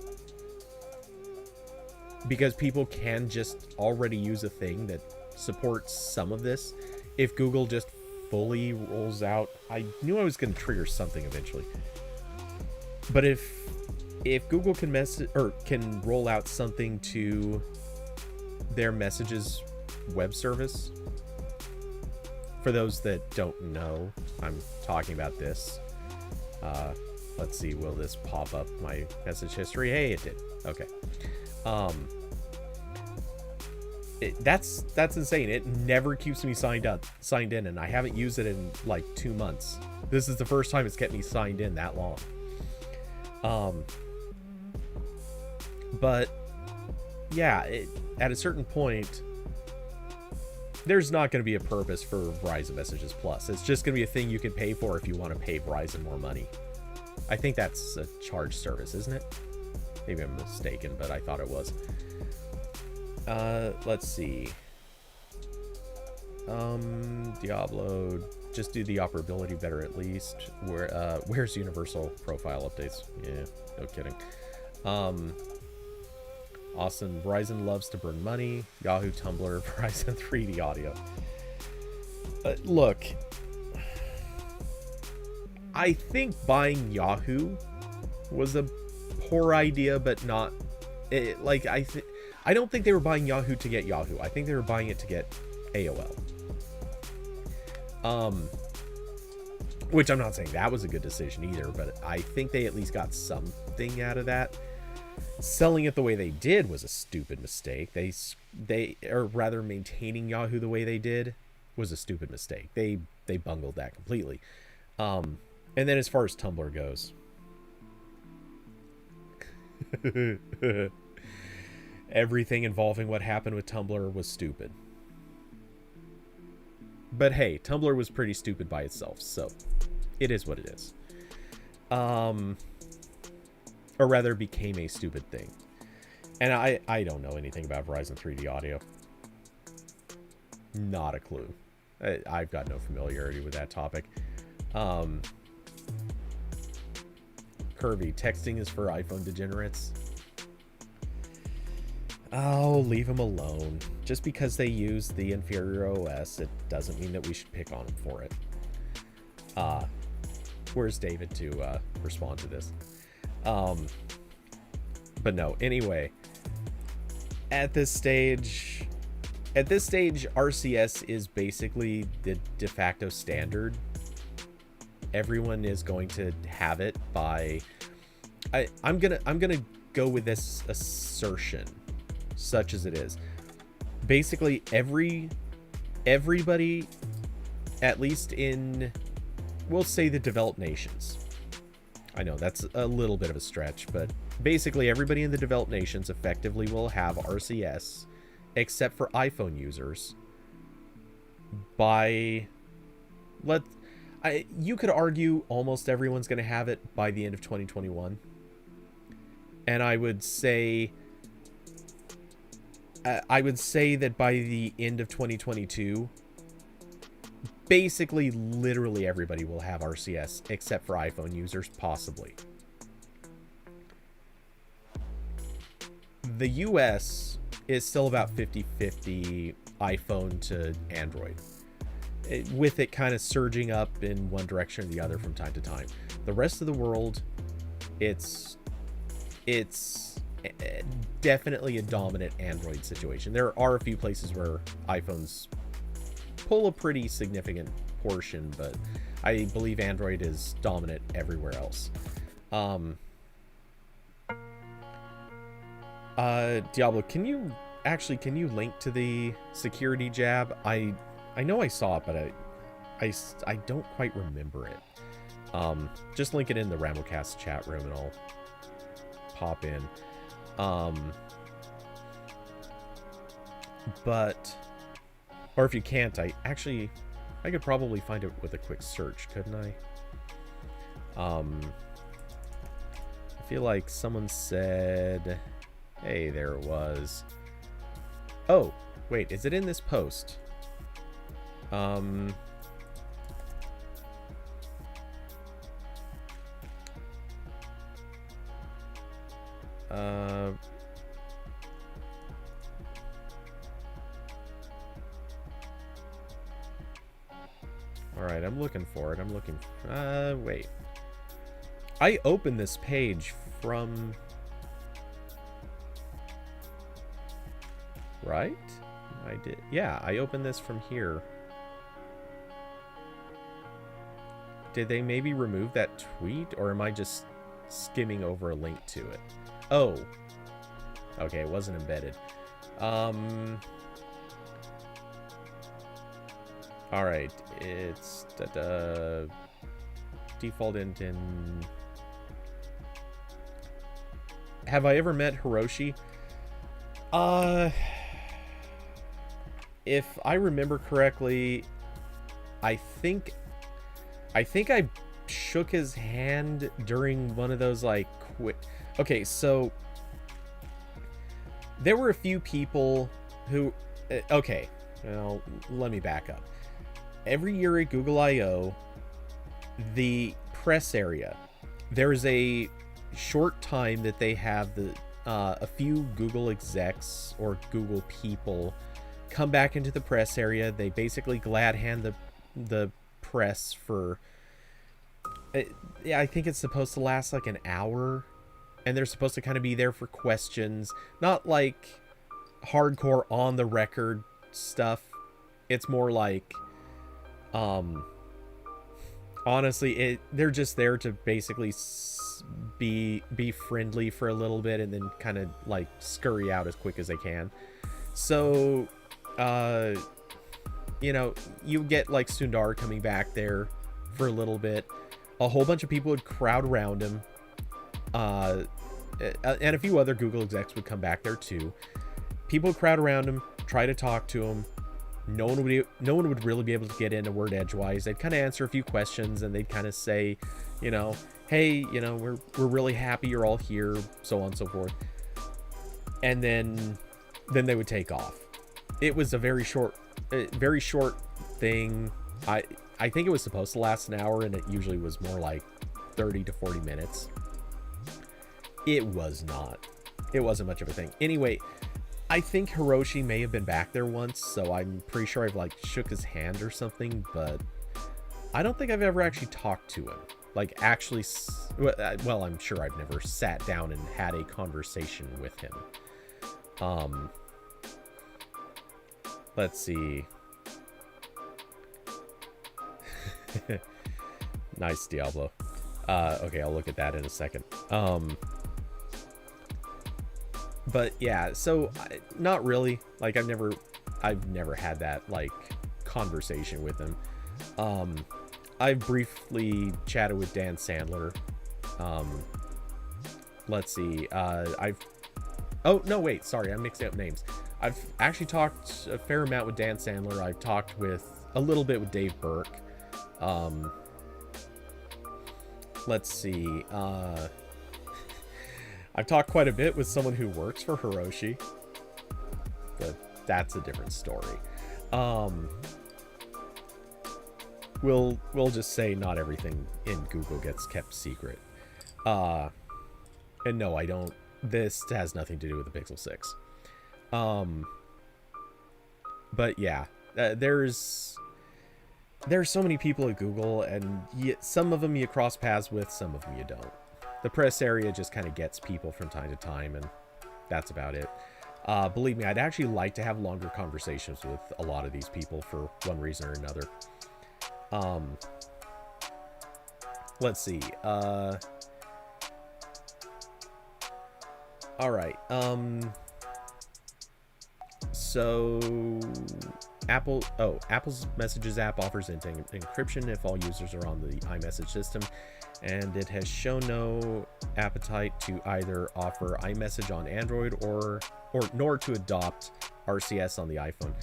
Because people can just already use a thing that supports some of this. If Google just fully rolls out... I knew I was going to trigger something eventually. But if Google can roll out something to their messages web service... For those that don't know, I'm talking about this. Let's see, will this pop up my message history? Hey, it did. Okay. That's insane. It never keeps me signed in, and I haven't used it in like 2 months. This is the first time it's kept me signed in that long. But yeah, at a certain point, there's not going to be a purpose for Verizon Messages Plus. It's just going to be a thing you can pay for if you want to pay Verizon more money. I think that's a charge service, isn't it? Maybe I'm mistaken, but I thought it was. Let's see. Diablo, just do the operability better at least. Where's universal profile updates? Yeah, no kidding. Awesome. Verizon loves to burn money. Yahoo, Tumblr, Verizon 3D audio. Look, I think buying Yahoo was a poor idea, but not... I don't think they were buying Yahoo to get Yahoo. I think they were buying it to get AOL. Which I'm not saying that was a good decision either, but I think they at least got something out of that. Selling it the way they did was a stupid mistake. Or rather, maintaining Yahoo the way they did was a stupid mistake. They they bungled that completely. And then as far as Tumblr goes, everything involving what happened with Tumblr was stupid. But hey, Tumblr was pretty stupid by itself, so it is what it is. Or rather, became a stupid thing. And I don't know anything about Verizon 3D audio. Not a clue. I've got no familiarity with that topic. Kirby, texting is for iPhone degenerates. Oh, leave them alone. Just because they use the inferior OS, it doesn't mean that we should pick on them for it. Where's David to respond to this? But no, anyway. At this stage, RCS is basically the de facto standard. Everyone is going to have it by... I'm gonna go with this assertion, such as it is. Basically, everybody, at least in, we'll say, the developed nations. I know that's a little bit of a stretch, but basically everybody in the developed nations effectively will have RCS, except for iPhone users. You could argue almost everyone's going to have it by the end of 2021. And I would say that by the end of 2022, basically literally everybody will have RCS except for iPhone users, possibly. The US is still about 50-50 iPhone to Android, with it kind of surging up in one direction or the other from time to time. The rest of the world, it's definitely a dominant Android situation. There are a few places where iPhones pull a pretty significant portion, but I believe Android is dominant everywhere else. Diablo, can you link to the security jab? I know I saw it, but I don't quite remember it. Just link it in the RambleCast chat room and I'll pop in. Or if you can't, I could probably find it with a quick search, couldn't I? I feel like someone said, hey, there it was. Oh, wait, is it in this post? Alright, I'm looking for it. Wait. I opened this page from... Right? I did. Yeah, I opened this from here. Did they maybe remove that tweet? Or am I just skimming over a link to it? Oh. Okay, it wasn't embedded. Alright, it's default intent. Have I ever met Hiroshi? If I remember correctly, I think I shook his hand during one of those, like, quick... Okay, so there were a few people who... Okay, well, let me back up. Every year at Google I/O, the press area, there's a short time that they have a few Google execs or Google people come back into the press area. They basically glad hand the press for... I think it's supposed to last like an hour, and they're supposed to kind of be there for questions, not like hardcore on the record stuff. It's more like, honestly, they're just there to basically be friendly for a little bit and then kind of like scurry out as quick as they can. So you know, you get like Sundar coming back there for a little bit. A whole bunch of people would crowd around him. And a few other Google execs would come back there too. People would crowd around him, try to talk to him. No one would really be able to get in a word edgewise. They'd kind of answer a few questions, and they'd kind of say, you know, hey, you know, we're really happy you're all here, so on and so forth. And then they would take off. It was a very short thing. I think it was supposed to last an hour, and it usually was more like 30 to 40 minutes. It was not. It wasn't much of a thing. Anyway, I think Hiroshi may have been back there once, so I'm pretty sure I've like shook his hand or something, but I don't think I've ever actually talked to him. Like actually, well, I'm sure I've never sat down and had a conversation with him. Let's see. Nice, Diablo. Okay, I'll look at that in a second. But yeah, so not really. Like I've never had that like conversation with him. I've briefly chatted with Dan Sandler. Let's see. Oh no, wait, sorry, I'm mixing up names. I've actually talked a fair amount with Dan Sandler. I've talked with a little bit with Dave Burke. Let's see. I've talked quite a bit with someone who works for Hiroshi, but that's a different story. We'll just say not everything in Google gets kept secret. And no, I don't. This has nothing to do with the Pixel 6. But yeah, there's so many people at Google, and some of them you cross paths with, some of them you don't. The press area just kind of gets people from time to time, and that's about it. Believe me, I'd actually like to have longer conversations with a lot of these people for one reason or another. Let's see. All right. So Apple's Messages app offers encryption if all users are on the iMessage system, and it has shown no appetite to either offer iMessage on Android or nor to adopt RCS on the iPhone.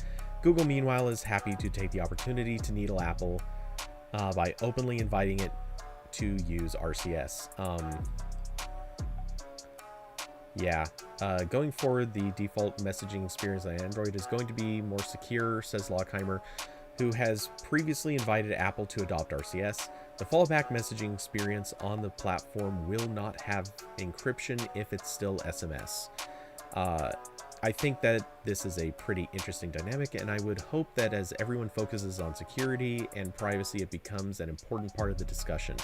Google, meanwhile, is happy to take the opportunity to needle Apple by openly inviting it to use RCS. Going forward, the default messaging experience on Android is going to be more secure, says Lockheimer, who has previously invited Apple to adopt RCS. The fallback messaging experience on the platform will not have encryption if it's still SMS. I think that this is a pretty interesting dynamic, and I would hope that as everyone focuses on security and privacy, it becomes an important part of the discussion.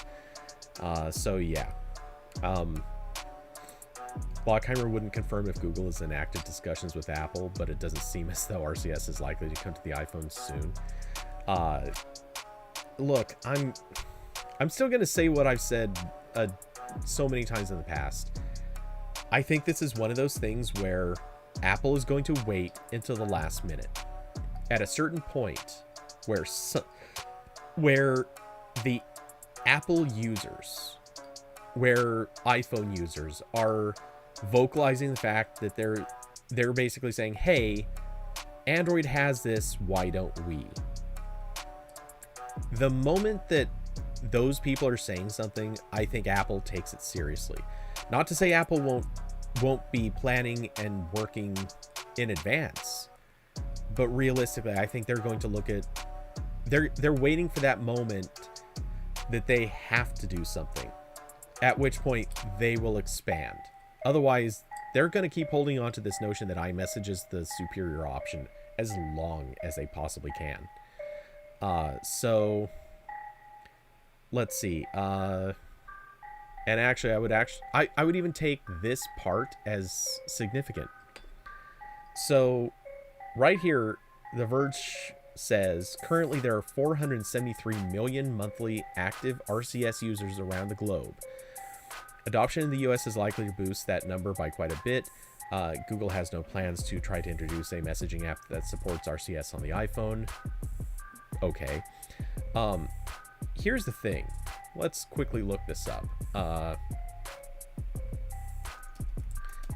Lockheimer wouldn't confirm if Google is in active discussions with Apple, but it doesn't seem as though RCS is likely to come to the iPhone soon. Look, I'm still going to say what I've said so many times in the past. I think this is one of those things where Apple is going to wait until the last minute. At a certain point where the Apple users, where iPhone users are vocalizing the fact that they're basically saying, hey, Android has this, why don't we? The moment that those people are saying something, I think Apple takes it seriously. Not to say Apple won't be planning and working in advance, but realistically, I think they're going to look at they're waiting for that moment that they have to do something, at which point they will expand. Otherwise, they're going to keep holding on to this notion that iMessage is the superior option as long as they possibly can. So let's see. And actually, I would even take this part as significant. So right here, The Verge says currently there are 473 million monthly active RCS users around the globe. Adoption in the US is likely to boost that number by quite a bit. Google has no plans to try to introduce a messaging app that supports RCS on the iPhone. okay. Here's the thing. Let's quickly look this up. How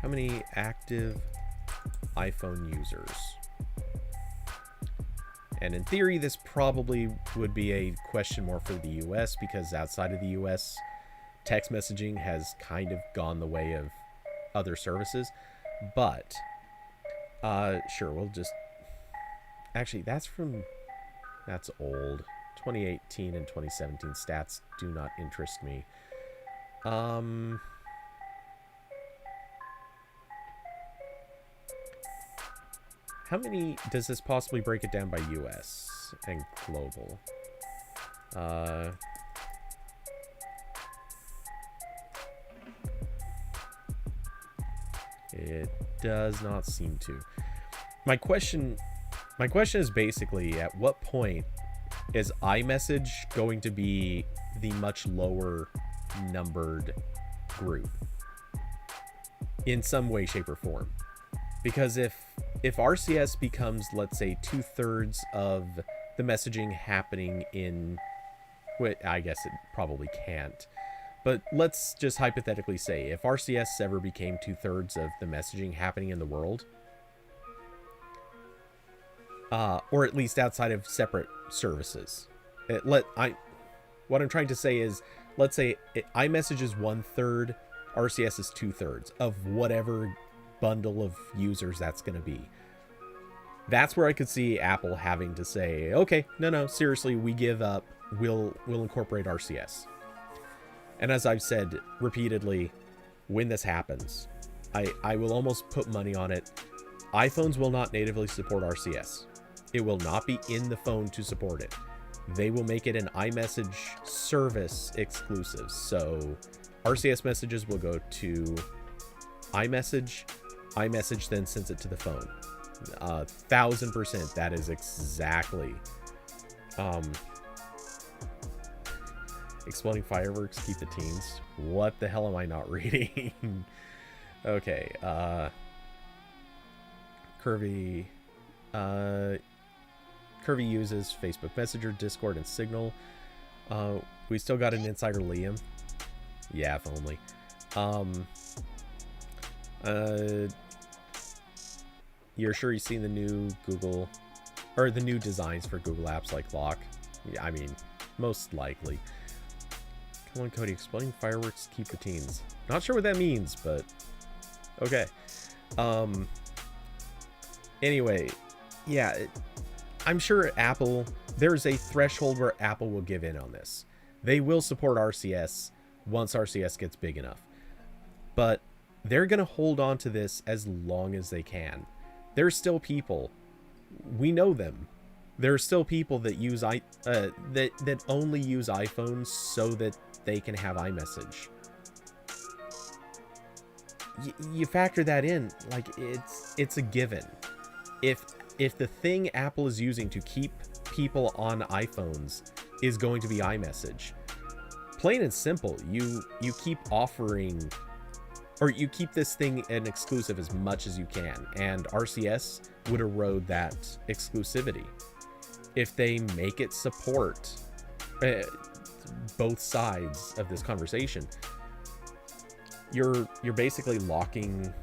many active iPhone users? And in theory, this probably would be a question more for the US, because outside of the US, text messaging has kind of gone the way of other services. But, sure, we'll just... Actually, that's old. 2018 and 2017 stats do not interest me. How many does this possibly break it down by US and global? It does not seem to. My question is basically, at what point is iMessage going to be the much lower numbered group in some way, shape, or form? Because if RCS becomes, let's say, 2/3 of the messaging happening in, well, I guess it probably can't, but let's just hypothetically say if RCS ever became 2/3 of the messaging happening in the world, or at least outside of separate services. What I'm trying to say is, let's say iMessage is 1/3, RCS is 2/3 of whatever bundle of users that's going to be. That's where I could see Apple having to say, okay, no, seriously, we give up. We'll incorporate RCS. And as I've said repeatedly, when this happens, I will almost put money on it. iPhones will not natively support RCS. It will not be in the phone to support it. They will make it an iMessage service exclusive. So RCS messages will go to iMessage. iMessage then sends it to the phone. 1000%. That is exactly. Exploding fireworks keep the teens. What the hell am I not reading? Okay. Curvy uses Facebook Messenger, Discord, and Signal. We still got an insider, Liam. Yeah, if only. You're sure you've seen the new Google, or the new designs for Google apps like Lock? Yeah, I mean, most likely. Come on, Cody. Exploding fireworks keep the teens. Not sure what that means, but okay. Anyway, yeah, I'm sure Apple, there's a threshold where Apple will give in on this. They will support RCS once RCS gets big enough. But they're going to hold on to this as long as they can. There's still people, we know them. There are still people that use that only use iPhones so that they can have iMessage. You factor that in, like it's a given. If the thing Apple is using to keep people on iPhones is going to be iMessage, plain and simple, you keep offering, or you keep this thing an exclusive as much as you can, and RCS would erode that exclusivity. If they make it support both sides of this conversation, you're basically locking,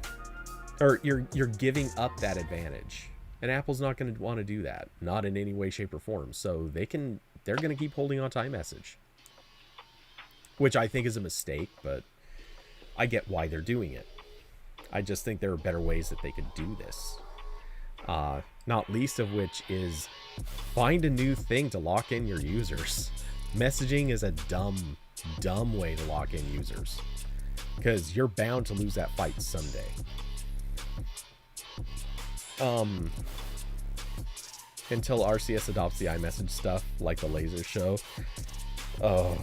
or you're giving up that advantage, and Apple's not going to want to do that, not in any way, shape, or form. So they're going to keep holding on to iMessage, which I think is a mistake, but I get why they're doing it. I just think there are better ways that they could do this. Not least of which is find a new thing to lock in your users. Messaging is a dumb way to lock in users, because you're bound to lose that fight someday. Until RCS adopts the iMessage stuff, like the laser show. Oh,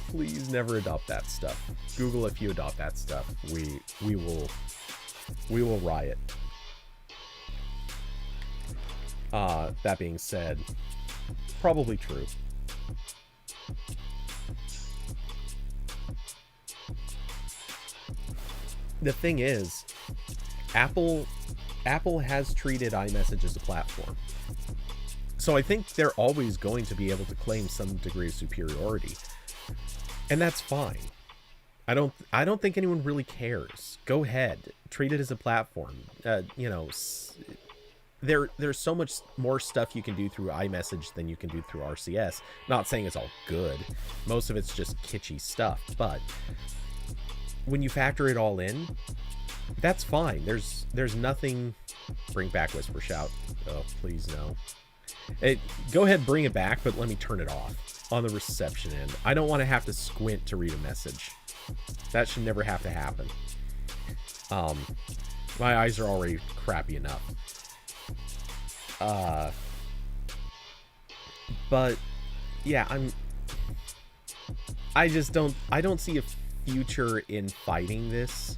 please never adopt that stuff. Google, if you adopt that stuff, we will riot. That being said, probably true. The thing is, Apple has treated iMessage as a platform. So I think they're always going to be able to claim some degree of superiority, and that's fine. I don't think anyone really cares. Go ahead, treat it as a platform. There's so much more stuff you can do through iMessage than you can do through RCS. Not saying it's all good. Most of it's just kitschy stuff, but when you factor it all in, that's fine. There's nothing. Bring back Whisper Shout. Oh, please no. Go ahead, bring it back, but let me turn it off on the reception end. I don't want to have to squint to read a message. That should never have to happen. My eyes are already crappy enough. But yeah, I don't see a future in fighting this.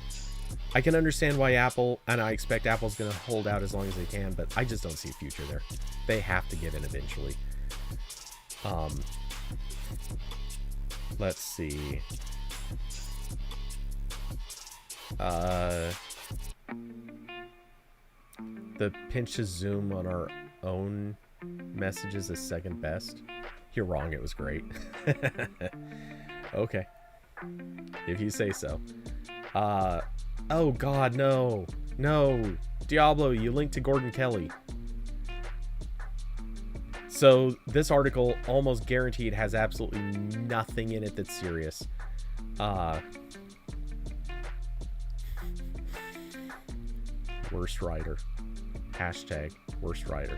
I can understand why Apple, and I expect Apple's going to hold out as long as they can, but I just don't see a future there. They have to get in eventually. Let's see. The pinch to zoom on our own messages is second best. You're wrong, it was great. Okay. If you say so. Oh god, no. No. Diablo, you linked to Gordon Kelly. So this article, almost guaranteed, has absolutely nothing in it that's serious. Worst writer. Hashtag worst writer.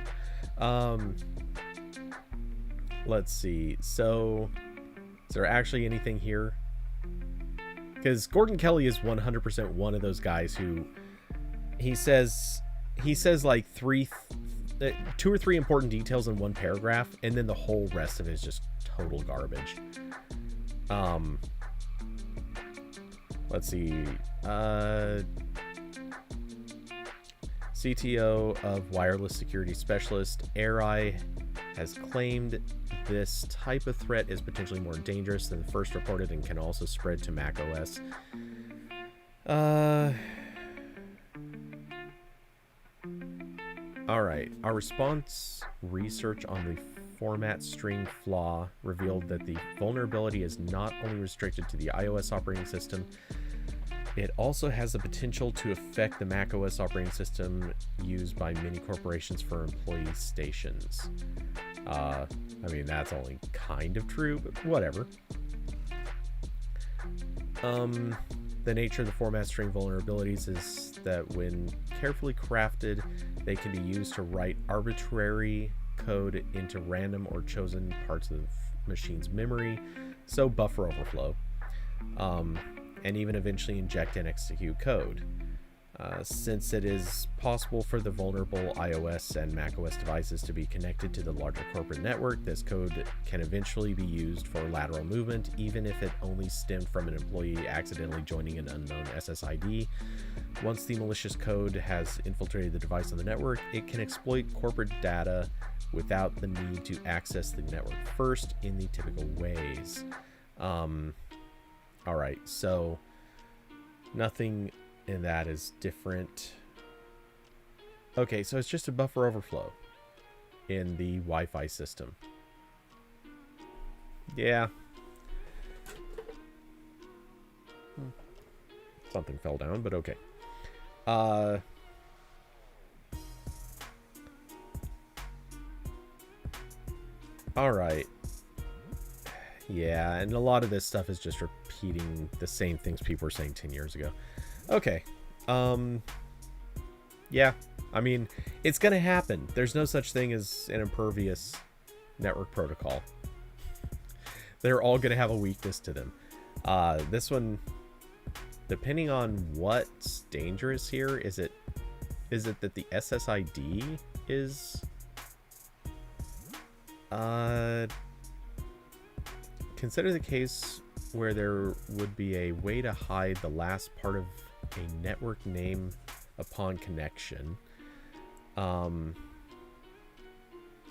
Let's see. So, is there actually anything here? Because Gordon Kelly is 100% one of those guys who he says like two or three important details in one paragraph, and then the whole rest of it is just total garbage. Let's see. CTO of Wireless Security Specialist AirEye has claimed this type of threat is potentially more dangerous than the first reported and can also spread to Mac OS. Alright, our response research on the format string flaw revealed that the vulnerability is not only restricted to the iOS operating system, it also has the potential to affect the macOS operating system used by many corporations for employee stations. I mean, that's only kind of true, but whatever. The nature of the format string vulnerabilities is that when carefully crafted, they can be used to write arbitrary code into random or chosen parts of the machine's memory, so buffer overflow. And even eventually inject and execute code. Since it is possible for the vulnerable iOS and macOS devices to be connected to the larger corporate network, this code can eventually be used for lateral movement, even if it only stemmed from an employee accidentally joining an unknown SSID. Once the malicious code has infiltrated the device on the network, it can exploit corporate data without the need to access the network first in the typical ways. Alright, so nothing in that is different. Okay, so it's just a buffer overflow in the Wi-Fi system. Yeah. Something fell down, but okay. Alright. Yeah, and a lot of this stuff is just repeating the same things people were saying 10 years ago. Okay. Yeah, I mean, it's gonna happen. There's no such thing as an impervious network protocol. They're all gonna have a weakness to them. This one, depending on what's dangerous here, is it that the SSID is consider the case where there would be a way to hide the last part of a network name upon connection.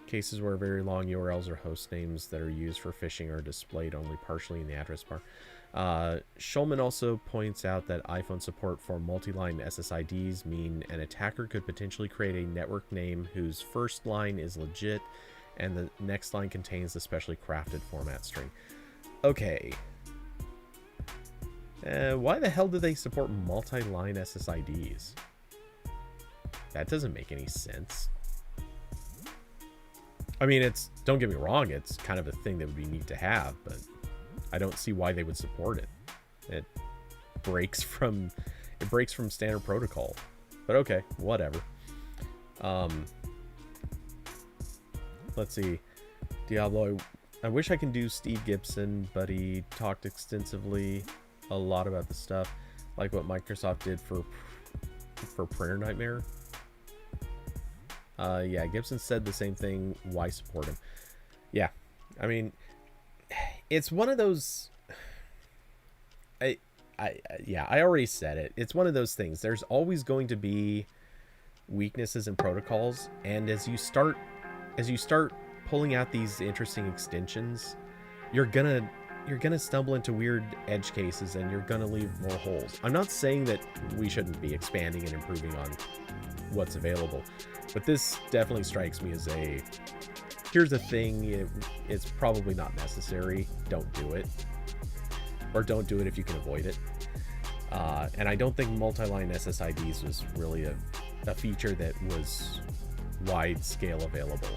Cases where very long URLs or host names that are used for phishing are displayed only partially in the address bar. Schulman also points out that iPhone support for multi-line SSIDs mean an attacker could potentially create a network name whose first line is legit and the next line contains the specially crafted format string. Okay. Why the hell do they support multi-line SSIDs? That doesn't make any sense. I mean, don't get me wrong, it's kind of a thing that would be neat to have, but I don't see why they would support it. It breaks from standard protocol. But okay, whatever. Let's see. Diablo, I wish I can do Steve Gibson, but he talked extensively a lot about the stuff, like what Microsoft did for Prayer Nightmare. Yeah, Gibson said the same thing. Why support him? Yeah, I mean, it's one of those. Yeah, I already said it. It's one of those things. There's always going to be weaknesses in protocols, and as you start pulling out these interesting extensions, you're gonna stumble into weird edge cases, and you're gonna leave more holes. I'm not saying that we shouldn't be expanding and improving on what's available, but this definitely strikes me as here's the thing, it's probably not necessary, don't do it, or don't do it if you can avoid it. And I don't think multi-line SSIDs was really a feature that was wide scale available.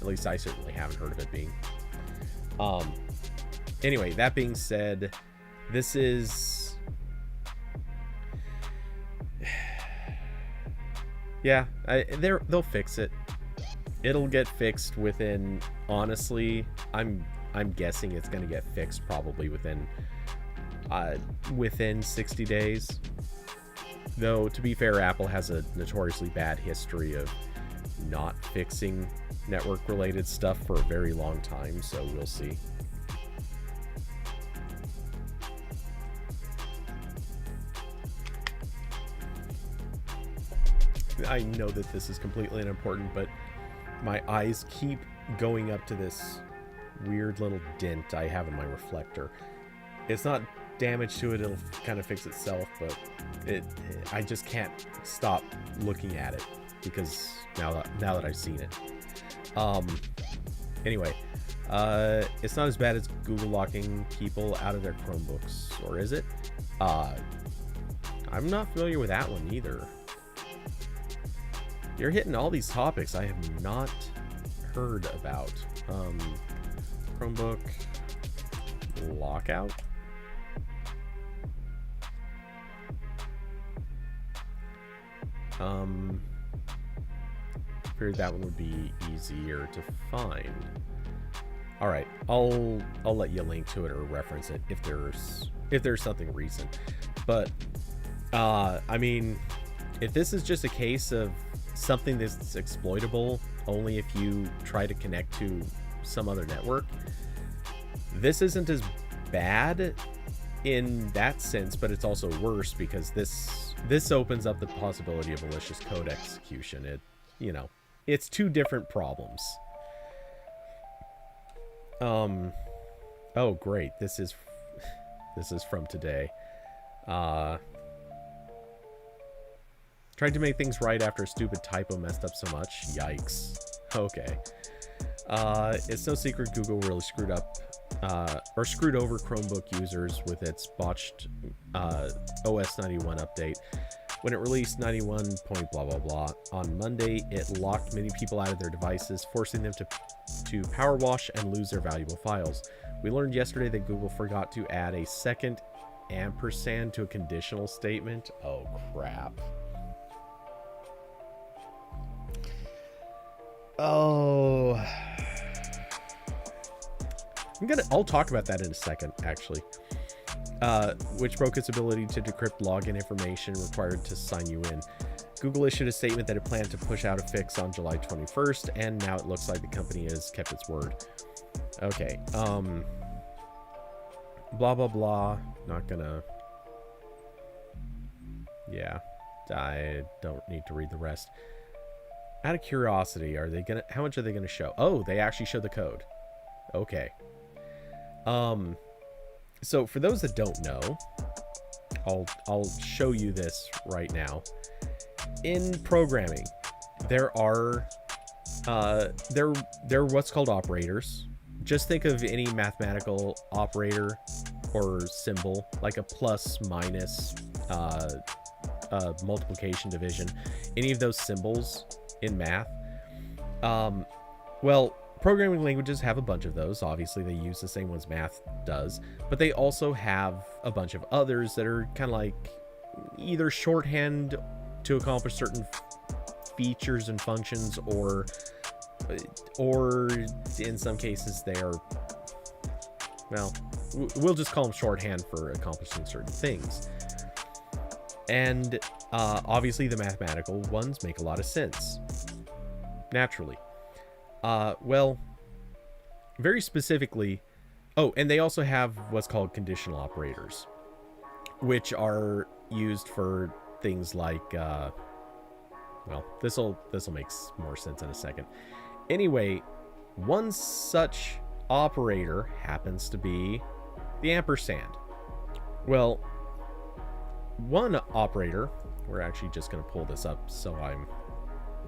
At least I certainly haven't heard of it being. Anyway, that being said, this is... Yeah, they'll fix it. It'll get fixed within... Honestly, I'm guessing it's going to get fixed probably within 60 days. Though, to be fair, Apple has a notoriously bad history of not fixing network-related stuff for a very long time, so we'll see. I know that this is completely unimportant, but my eyes keep going up to this weird little dent I have in my reflector. It's not damage to it, it'll kind of fix itself, but I just can't stop looking at it because now that I've seen it. Anyway, it's not as bad as Google locking people out of their Chromebooks, or is it? I'm not familiar with that one either. You're hitting all these topics I have not heard about. Chromebook lockout. Figured that one would be easier to find. All right, I'll let you link to it or reference it if there's something recent. But I mean, if this is just a case of something that's exploitable only if you try to connect to some other network, this isn't as bad in that sense, but it's also worse because this opens up the possibility of malicious code execution. It's two different problems. Oh great, this is from today. Tried to make things right after a stupid typo messed up so much. Yikes. Okay. It's no secret Google really screwed up or screwed over Chromebook users with its botched OS 91 update. When it released 91 point blah blah blah on Monday, it locked many people out of their devices, forcing them to power wash and lose their valuable files. We learned yesterday that Google forgot to add a second ampersand to a conditional statement. Oh crap. Oh, I'll talk about that in a second, actually. Which broke its ability to decrypt login information required to sign you in. Google issued a statement that it planned to push out a fix on July 21st, and now it looks like the company has kept its word. Okay, blah blah blah. Not gonna. Yeah, I don't need to read the rest. Out of curiosity, how much are they gonna show? Oh, they actually show the code. Okay. So for those that don't know, I'll show you this right now. In programming, there are they're what's called operators. Just think of any mathematical operator or symbol, like a plus, minus, multiplication, division, any of those symbols in math. Well, programming languages have a bunch of those. Obviously, they use the same ones math does, but they also have a bunch of others that are kind of like either shorthand to accomplish certain features and functions, or in some cases they are, well, we'll just call them shorthand for accomplishing certain things. And obviously the mathematical ones make a lot of sense, naturally. Well, very specifically, and they also have what's called conditional operators, which are used for things like, well, this'll make more sense in a second. Anyway, one such operator happens to be the ampersand. Well, one operator, we're actually just going to pull this up so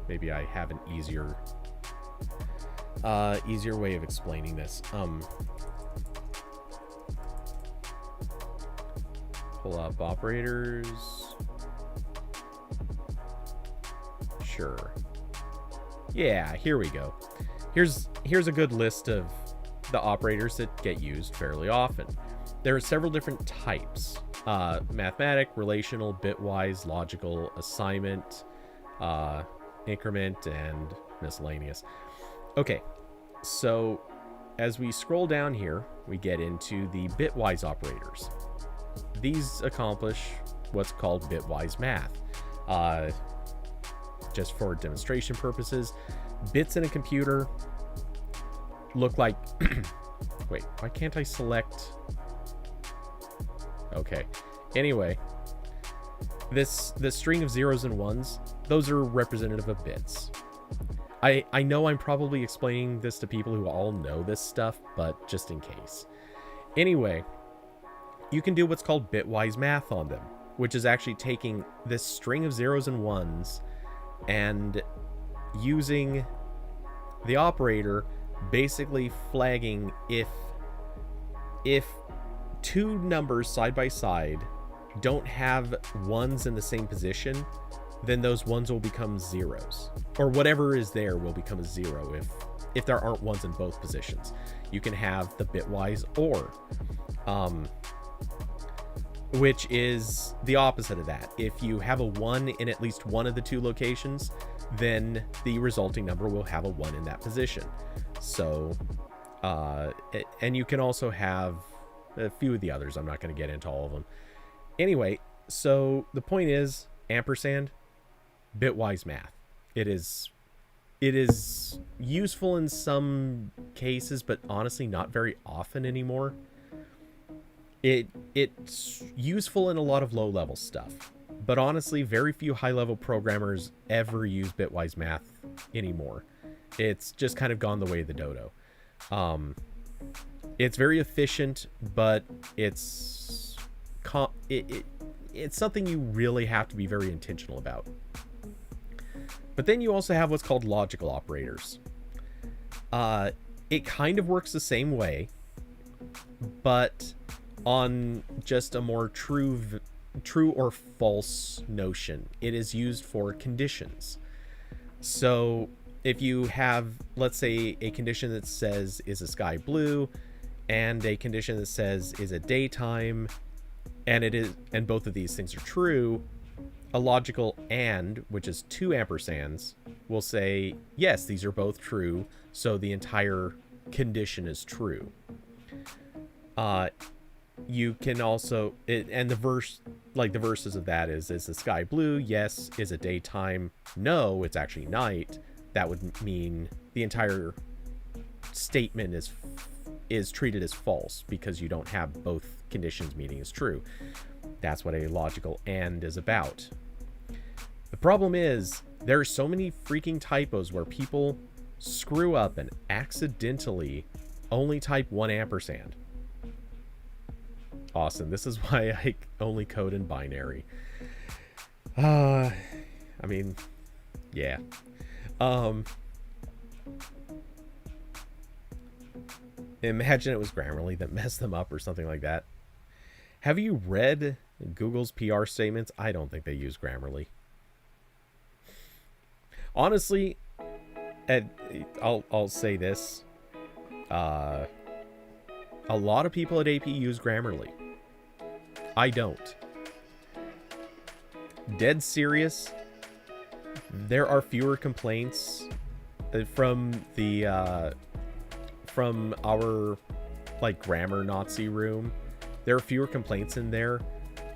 maybe I have an easier way of explaining this. Pull up operators. Sure. Yeah, here we go. Here's a good list of the operators that get used fairly often. There are several different types. Mathematic, relational, bitwise, logical, assignment, increment, and miscellaneous. Okay, so as we scroll down here, we get into the bitwise operators. These accomplish what's called bitwise math. Just for demonstration purposes, bits in a computer look like wait, why can't I select? Okay, anyway, this string of zeros and ones, those are representative of bits. I know I'm probably explaining this to people who all know this stuff, but just in case. Anyway, you can do what's called bitwise math on them, which is actually taking this string of zeros and ones and using the operator, basically flagging if two numbers side by side don't have ones in the same position, then those ones will become zeros, or whatever is there will become a zero if there aren't ones in both positions. You can have the bitwise OR, which is the opposite of that. If you have a 1 in at least one of the two locations, then the resulting number will have a 1 in that position. So, and you can also have a few of the others. I'm not going to get into all of them. Anyway, so the point is, ampersand, bitwise math. It is useful in some cases, but honestly not very often anymore. It's useful in a lot of low-level stuff, but honestly, very few high-level programmers ever use bitwise math anymore. It's just kind of gone the way of the dodo. It's very efficient, but it's something you really have to be very intentional about. But then you also have what's called logical operators. It kind of works the same way, but on just a more true or false notion. It is used for conditions. So if you have, let's say, a condition that says, is the sky blue, and a condition that says, is it daytime, and both of these things are true, a logical AND, which is two ampersands, will say, yes, these are both true, so the entire condition is true. You can also, and the verses of that is the sky blue? Yes. Is it daytime? No, it's actually night. That would mean the entire statement is treated as false because you don't have both conditions meaning is true. That's what a logical AND is about. The problem is there are so many freaking typos where people screw up and accidentally only type one ampersand. Awesome. This is why I only code in binary. I mean, yeah. Imagine it was Grammarly that messed them up or something like that. Have you read Google's PR statements? I don't think they use Grammarly. Honestly, I'll say this. A lot of people at AP use Grammarly. I don't. Dead serious. There are fewer complaints from the from our like grammar Nazi room. There are fewer complaints in there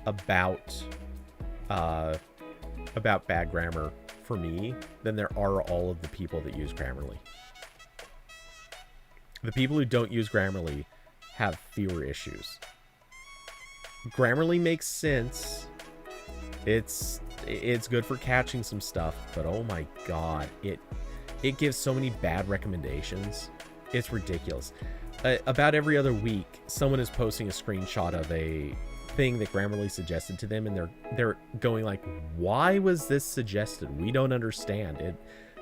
about bad grammar for me than there are all of the people that use Grammarly. The people who don't use Grammarly have fewer issues. Grammarly makes sense. It's good for catching some stuff, but oh my god, it gives so many bad recommendations. It's ridiculous. About every other week, someone is posting a screenshot of a thing that Grammarly suggested to them, and they're going like, "Why was this suggested? We don't understand it.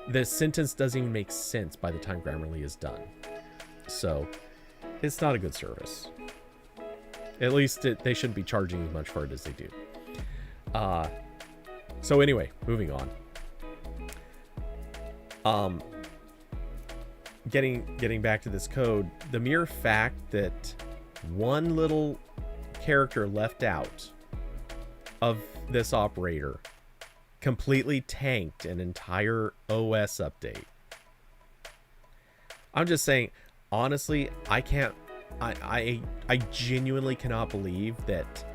The sentence doesn't even make sense by the time Grammarly is done." So, it's not a good service. At least they shouldn't be charging as much for it as they do. So anyway, moving on. Getting back to this code, the mere fact that one little character left out of this operator completely tanked an entire OS update. I'm just saying, honestly, I genuinely cannot believe that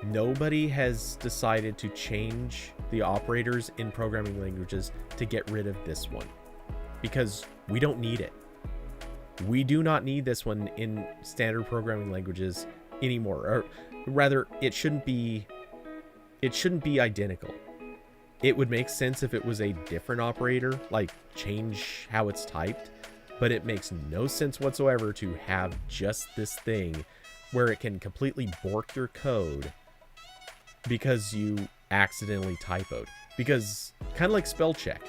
nobody has decided to change the operators in programming languages to get rid of this one, because we don't need it. We do not need this one in standard programming languages anymore. Or rather, it shouldn't be identical. It would make sense if it was a different operator, like change how it's typed, but it makes no sense whatsoever to have just this thing where it can completely bork your code because you accidentally typoed. Because kind of like spell check,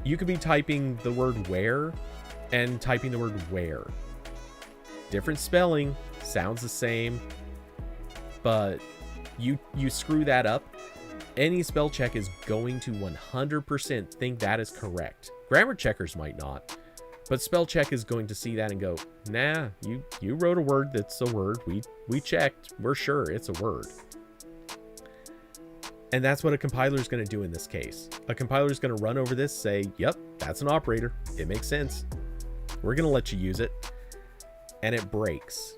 you could be typing the word where and typing the word where. Different spelling, sounds the same, but you screw that up, any spell check is going to 100% think that is correct. Grammar checkers might not, but spell check is going to see that and go, nah, you wrote a word that's a word. We checked. We're sure it's a word. And that's what a compiler is going to do in this case. A compiler is going to run over this, say, yep, that's an operator. It makes sense. We're going to let you use it. And it breaks.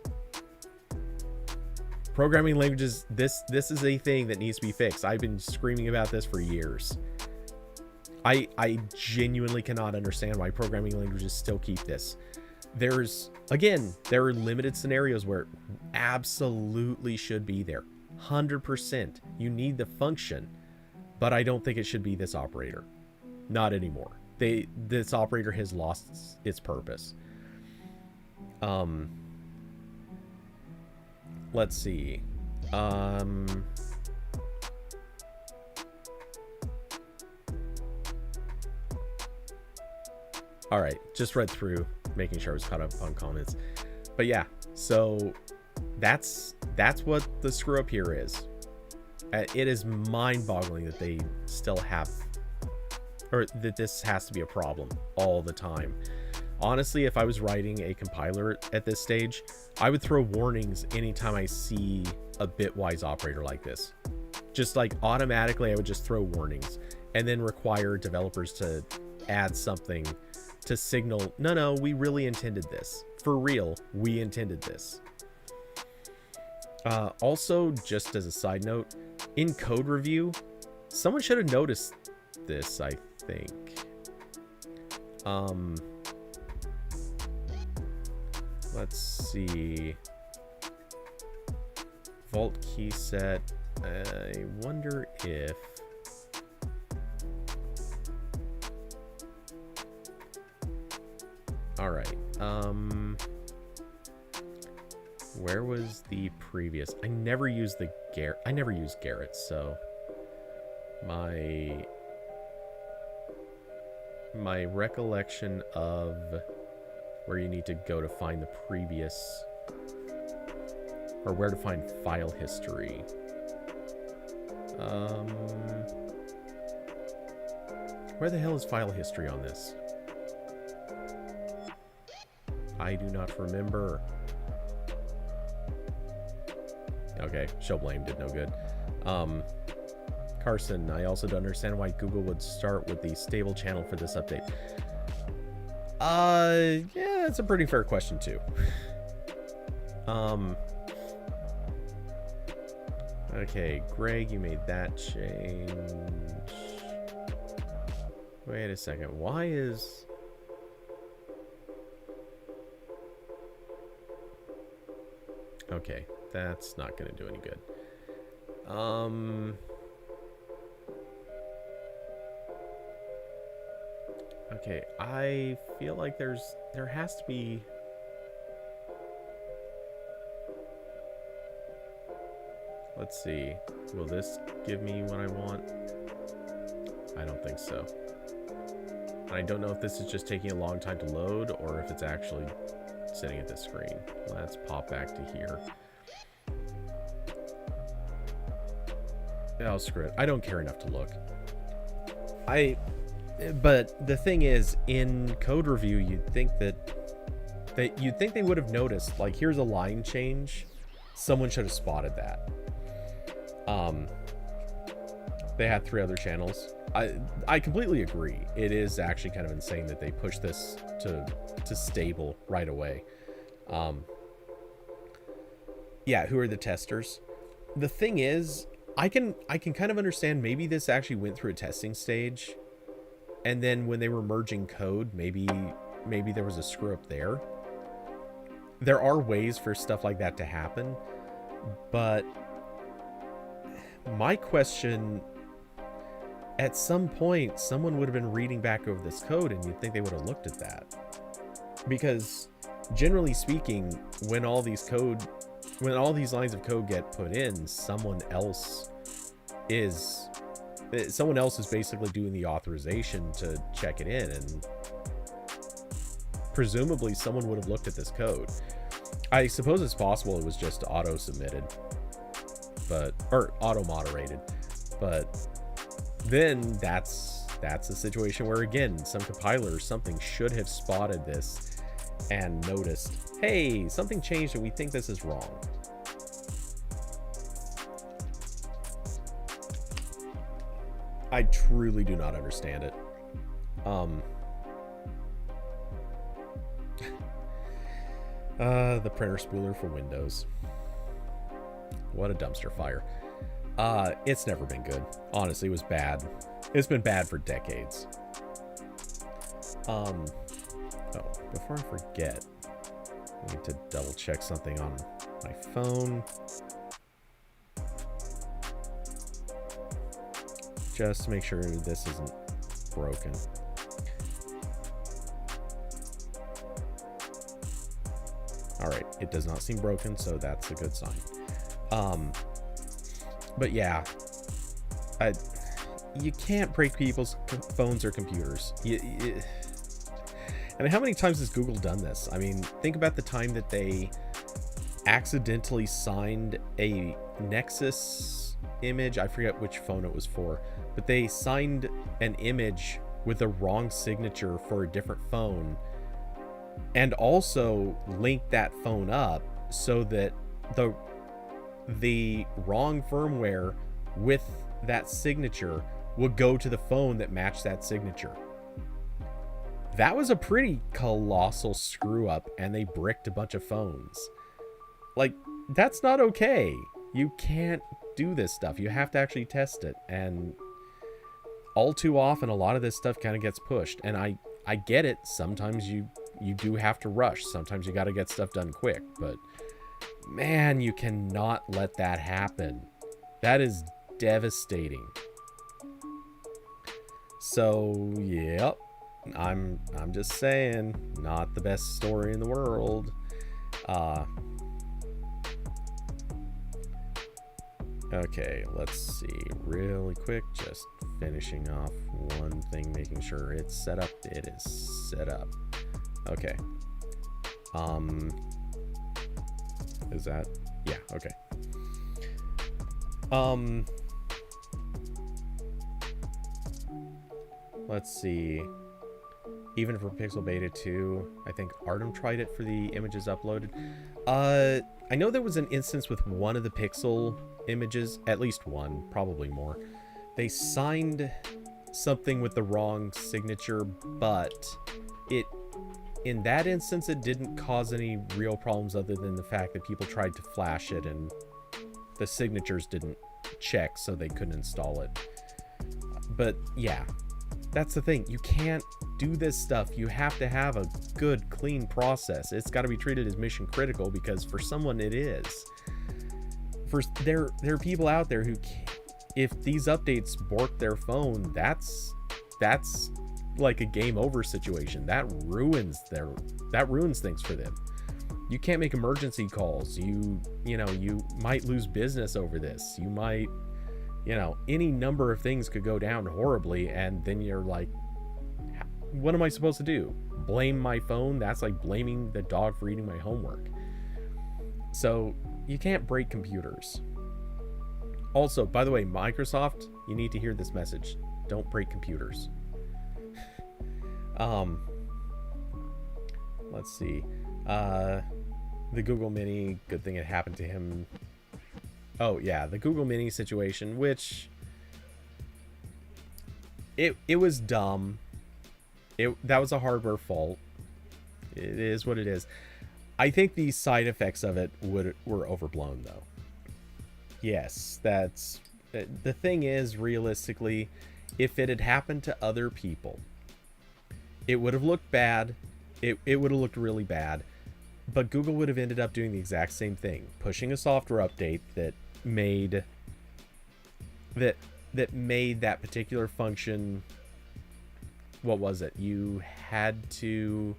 Programming languages, this is a thing that needs to be fixed. I've been screaming about this for years. I genuinely cannot understand why programming languages still keep this. There are limited scenarios where it absolutely should be there. 100%. You need the function, but I don't think it should be this operator. Not anymore. This operator has lost its purpose. Let's see. All right, just read through, making sure I was caught up on comments. But yeah, so that's what the screw up here is. It is mind-boggling that they still have, or that this has to be a problem all the time. Honestly, if I was writing a compiler at this stage, I would throw warnings anytime I see a bitwise operator like this. Just like automatically, I would just throw warnings and then require developers to add something to signal, no, we really intended this. For real, we intended this. Also, just as a side note, in code review, someone should have noticed this, I think. Let's see. Vault key set. I wonder if... All right. Where was the previous? I never used Garrett, so my my recollection of where you need to go to find the previous, or where to find file history. Where the hell is file history on this? I do not remember. Okay, show blame did no good. Carson, I also don't understand why Google would start with the stable channel for this update. Yeah, it's a pretty fair question too. Okay, Greg, you made that change. Wait a second, why is... Okay, that's not gonna do any good. Okay, I feel like there has to be... Let's see. Will this give me what I want? I don't think so. I don't know if this is just taking a long time to load or if it's actually sitting at this screen. Let's pop back to here. Oh, screw it. I don't care enough to look. But the thing is, in code review, you'd think they would have noticed, like, here's a line change. Someone should have spotted that. They had 3 other channels. I completely agree. It is actually kind of insane that they pushed this to stable right away. Yeah, who are the testers? The thing is, I can kind of understand maybe this actually went through a testing stage, and then when they were merging code, maybe there was a screw up there. There are ways for stuff like that to happen, but my question, at some point, someone would have been reading back over this code, and you'd think they would have looked at that. Because generally speaking, when all these lines of code get put in, someone else is basically doing the authorization to check it in, and presumably someone would have looked at this code. I suppose it's possible it was just auto submitted, or auto moderated, but then that's a situation where, again, some compiler or something should have spotted this and noticed, hey, something changed and we think this is wrong. I truly do not understand it. The printer spooler for Windows. What a dumpster fire. It's never been good. Honestly, it was bad. It's been bad for decades. Oh, before I forget, I need to double check something on my phone. Just to make sure this isn't broken. Alright, it does not seem broken, so that's a good sign. But yeah, you can't break people's phones or computers. And how many times has Google done this? I mean, think about the time that they accidentally signed a Nexus image. I forget which phone it was for, but they signed an image with the wrong signature for a different phone, and also linked that phone up so that the wrong firmware with that signature would go to the phone that matched that signature. That was a pretty colossal screw up, and they bricked a bunch of phones. Like, that's not okay. You can't do this stuff. You have to actually test it, and all too often a lot of this stuff kind of gets pushed. And I get it. Sometimes you do have to rush. Sometimes you got to get stuff done quick, but man, you cannot let that happen. That is devastating. So, yep. I'm just saying, not the best story in the world. Okay, let's see. Really quick, just finishing off one thing, making sure it's set up. It is set up. Okay. Is that? Yeah, okay. Let's see. Even for Pixel Beta 2, I think Artem tried it for the images uploaded. I know there was an instance with one of the Pixel images, at least one, probably more. They signed something with the wrong signature, but in that instance, it didn't cause any real problems other than the fact that people tried to flash it and the signatures didn't check, so they couldn't install it. But yeah, that's the thing. You can't do this stuff. You have to have a good, clean process. It's got to be treated as mission critical, because for someone it is. There are people out there who, if these updates bork their phone, that's like a game over situation. That ruins things for them. You can't make emergency calls. You might lose business over this. You might, any number of things could go down horribly, and then you're like, what am I supposed to do? Blame my phone? That's like blaming the dog for eating my homework. So you can't break computers. Also, by the way, Microsoft, you need to hear this message. Don't break computers. Let's see. The Google Mini, good thing it happened to him. Oh yeah, the Google Mini situation, which it was dumb. That was a hardware fault. It is what it is. I think the side effects of it were overblown, though. Yes, that's the thing is, realistically, if it had happened to other people, it would have looked bad. It would have looked really bad. But Google would have ended up doing the exact same thing, pushing a software update that made that particular function. What was it? You had to.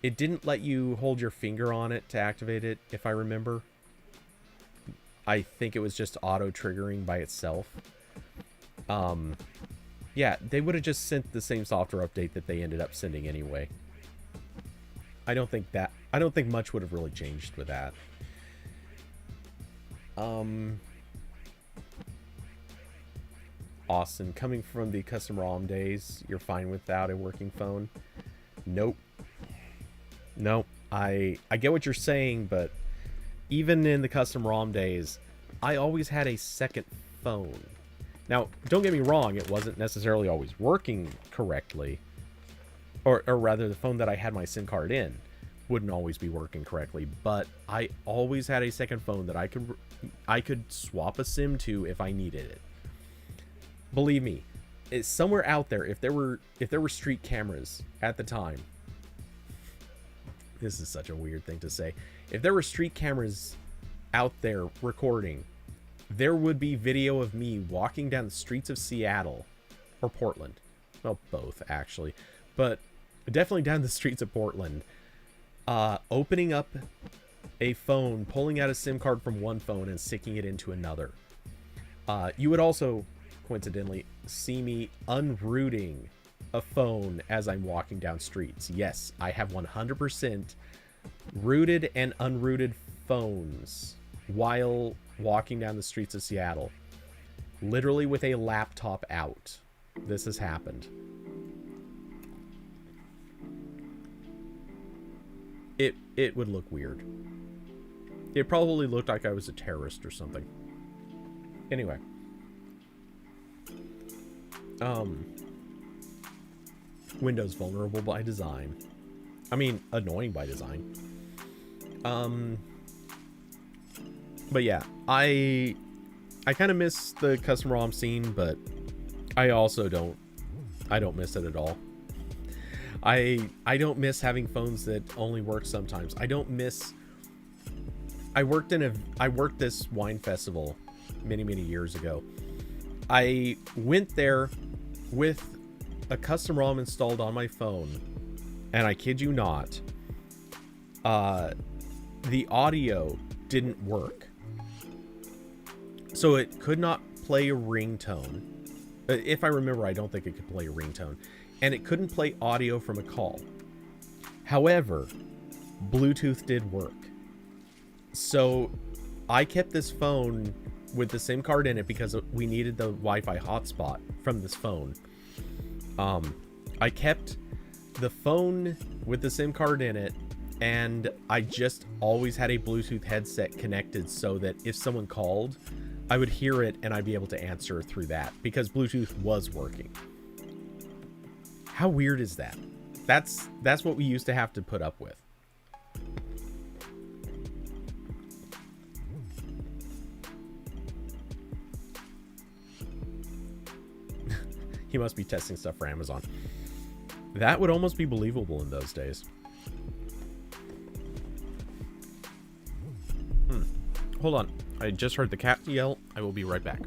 It didn't let you hold your finger on it to activate it, if I remember. I think it was just auto triggering by itself. Yeah, they would have just sent the same software update that they ended up sending anyway. I don't think much would have really changed with that. Austin, coming from the custom ROM days, you're fine without a working phone? Nope. I get what you're saying, but even in the custom ROM days, I always had a second phone. Now, don't get me wrong, it wasn't necessarily always working correctly. Or rather, the phone that I had my SIM card in wouldn't always be working correctly, but I always had a second phone that I could swap a SIM to if I needed it. Believe me, it's somewhere out there. If there were street cameras at the time, this is such a weird thing to say. If there were street cameras out there recording, there would be video of me walking down the streets of Seattle or Portland. Well, both actually, but definitely down the streets of Portland, opening up a phone, pulling out a SIM card from one phone and sticking it into another. You would also, coincidentally, see me unrooting a phone as I'm walking down streets. Yes, I have 100% rooted and unrooted phones while walking down the streets of Seattle. Literally with a laptop out. This has happened. It would look weird. It probably looked like I was a terrorist or something. Anyway. Windows vulnerable by design. I mean, annoying by design. But yeah, I kind of miss the custom ROM scene, but I also don't miss it at all. I don't miss having phones that only work sometimes. I worked this wine festival many years ago. I went there with a custom ROM installed on my phone, and I kid you not, the audio didn't work. So it could not play a ringtone. If I remember, I don't think it could play a ringtone. And it couldn't play audio from a call. However, Bluetooth did work. So I kept this phone with the SIM card in it because we needed the Wi-Fi hotspot from this phone. I kept the phone with the SIM card in it, and I just always had a Bluetooth headset connected so that if someone called, I would hear it and I'd be able to answer through that because Bluetooth was working. How weird is that? That's what we used to have to put up with. He must be testing stuff for Amazon. That would almost be believable in those days. Hold on. I just heard the cat yell. I will be right back.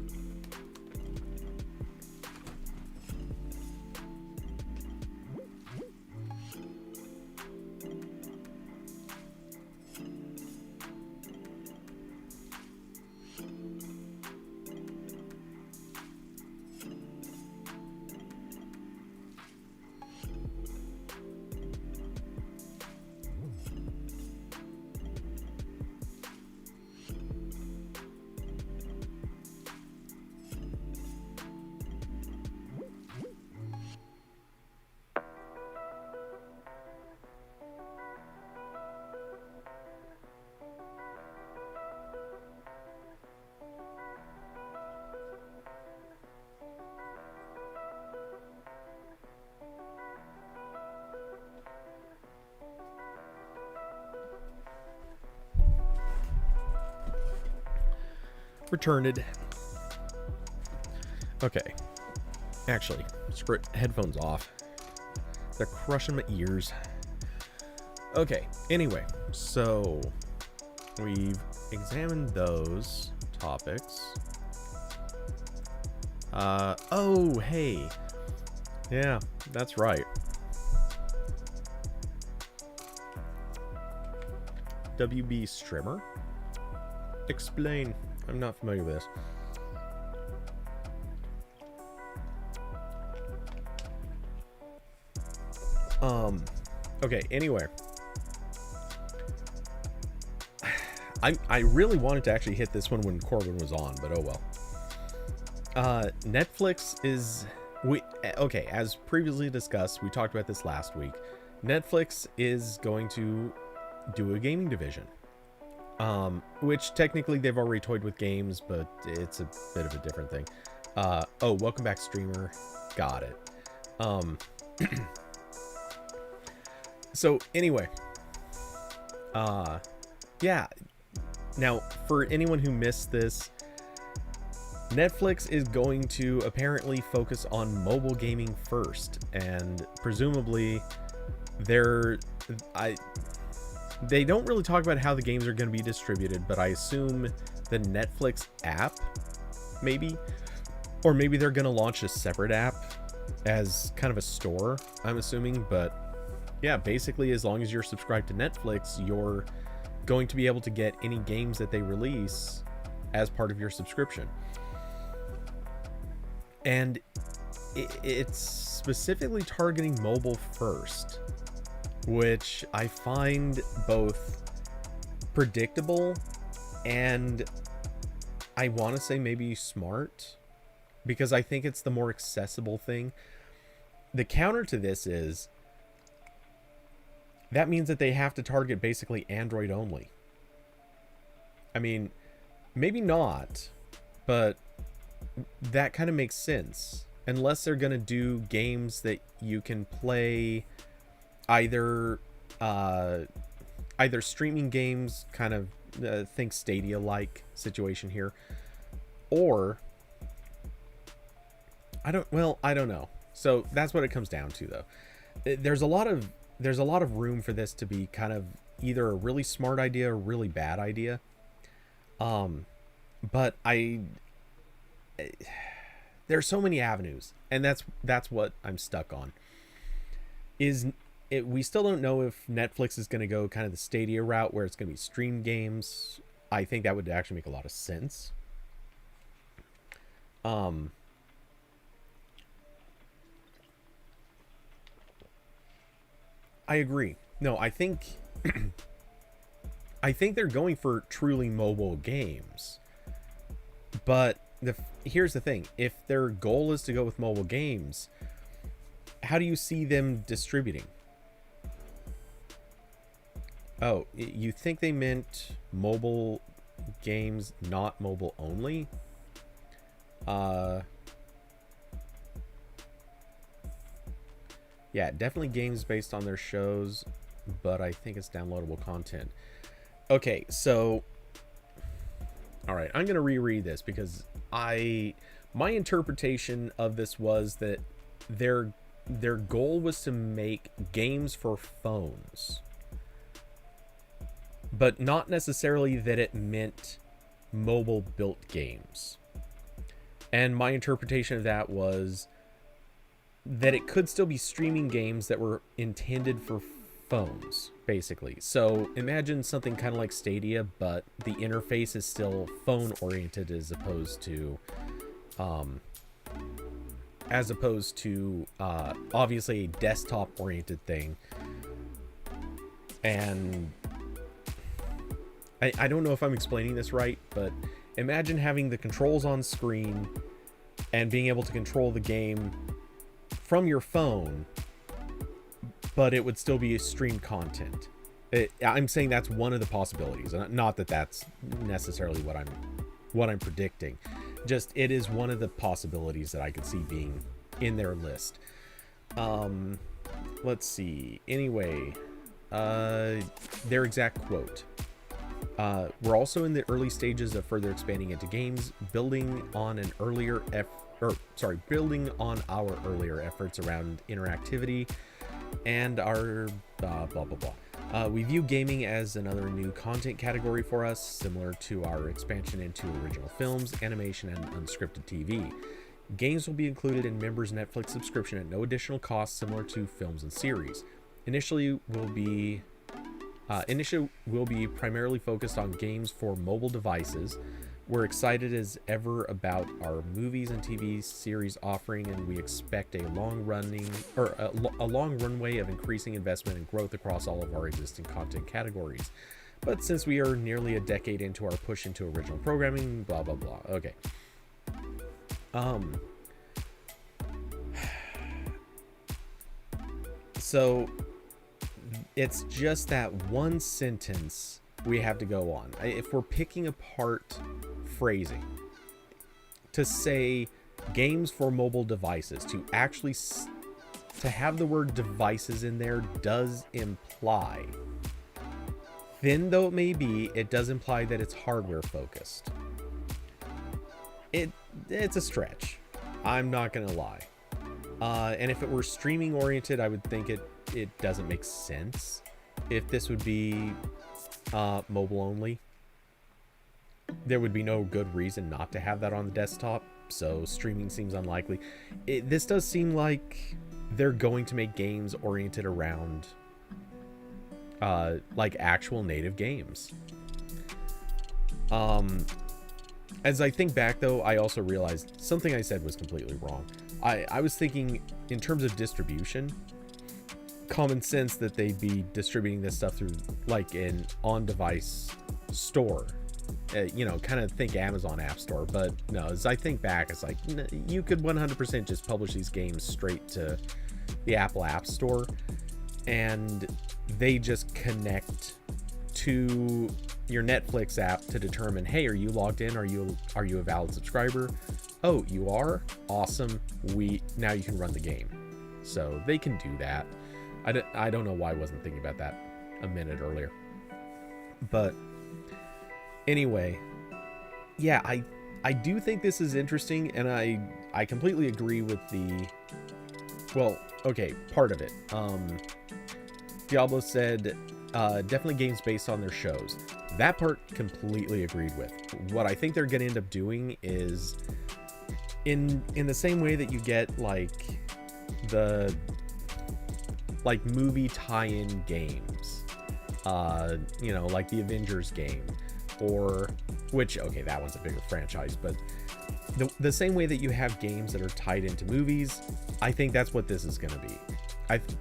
Returned. Okay. Actually, screw it. Headphones off. They're crushing my ears. Okay. Anyway, so we've examined those topics. Oh, hey. Yeah, that's right. WB Strimmer? Explain. I'm not familiar with this. Okay, anyway. I really wanted to actually hit this one when Corbin was on, but oh well. Netflix is... Okay, as previously discussed, we talked about this last week. Netflix is going to do a gaming division. Which technically they've already toyed with games, but it's a bit of a different thing. Oh, welcome back, streamer. Got it. So anyway, yeah. Now, for anyone who missed this, Netflix is going to apparently focus on mobile gaming first, and presumably they don't really talk about how the games are going to be distributed, but I assume the Netflix app, maybe, or maybe they're going to launch a separate app as kind of a store, I'm assuming. But yeah, basically, as long as you're subscribed to Netflix, you're going to be able to get any games that they release as part of your subscription. And it's specifically targeting mobile first, which I find both predictable and I want to say maybe smart, because I think it's the more accessible thing. The counter to this is that means that they have to target basically Android only. I mean, maybe not, but that kind of makes sense. Unless they're going to do games that you can play either streaming games, kind of think Stadia-like situation here, or I don't know. So that's what it comes down to, though. There's a lot of room for this to be kind of either a really smart idea or a really bad idea. But there's so many avenues, and that's what I'm stuck on. We still don't know if Netflix is going to go kind of the Stadia route where it's going to be stream games. I think that would actually make a lot of sense. Um, I agree. No, I think I think they're going for truly mobile games. But here's the thing: if their goal is to go with mobile games, how do you see them distributing? Oh, you think they meant mobile games, not mobile only? Uh, yeah, definitely games based on their shows, but I think it's downloadable content. Okay, so all right, I'm gonna reread this because my interpretation of this was that their goal was to make games for phones, but not necessarily that it meant mobile built games. And my interpretation of that was that it could still be streaming games that were intended for phones, basically. So imagine something kind of like Stadia, but the interface is still phone oriented as opposed to obviously a desktop oriented thing. And I don't know if I'm explaining this right, but imagine having the controls on screen and being able to control the game from your phone, but it would still be streamed content. I'm saying that's one of the possibilities, not that that's necessarily what I'm predicting. Just it is one of the possibilities that I could see being in their list. Let's see. Anyway, their exact quote. We're also in the early stages of further expanding into games, building on our earlier efforts around interactivity and our blah blah blah. We view gaming as another new content category for us, similar to our expansion into original films, animation, and unscripted TV. Games will be included in members' Netflix subscription at no additional cost, similar to films and series. Initially, we'll be primarily focused on games for mobile devices. We're excited as ever about our movies and TV series offering, and we expect a long runway of increasing investment and growth across all of our existing content categories. But since we are nearly a decade into our push into original programming, blah blah blah. Okay. So it's just that one sentence we have to go on. If we're picking apart phrasing, to say games for mobile devices, to actually to have the word devices in there does imply, thin though it may be, it does imply that it's hardware focused. It's a stretch, I'm not gonna lie. And if it were streaming oriented, I would think it doesn't make sense if this would be mobile only. There would be no good reason not to have that on the desktop, so streaming seems unlikely. This does seem like they're going to make games oriented around like actual native games. As I think back though, I also realized something I said was completely wrong. I was thinking in terms of distribution, common sense that they'd be distributing this stuff through like an on-device store. Kind of think Amazon App Store, but no, as I think back, it's like you could 100% just publish these games straight to the Apple App Store, and they just connect to your Netflix app to determine, hey, are you logged in? Are you a valid subscriber? Oh, you are? Awesome. Now you can run the game. So they can do that. I don't know why I wasn't thinking about that a minute earlier. But anyway, yeah, I do think this is interesting, and I completely agree with part of it. Diablo said definitely games based on their shows. That part completely agreed with. What I think they're going to end up doing is in the same way that you get like the movie tie-in games, like the Avengers game, or that one's a bigger franchise, but the same way that you have games that are tied into movies, I think that's what this is going to be.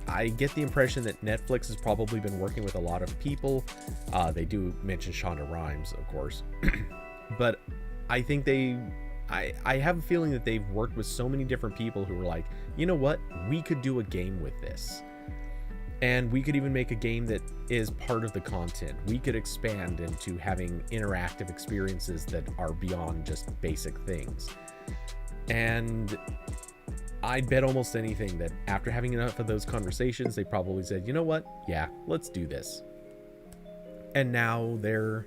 I get the impression that Netflix has probably been working with a lot of people. They do mention Shonda Rhimes, of course. But I think I have a feeling that they've worked with so many different people who were like, you know what? We could do a game with this. And we could even make a game that is part of the content. We could expand into having interactive experiences that are beyond just basic things. And I'd bet almost anything that after having enough of those conversations, they probably said, you know what? Yeah, let's do this. And now they're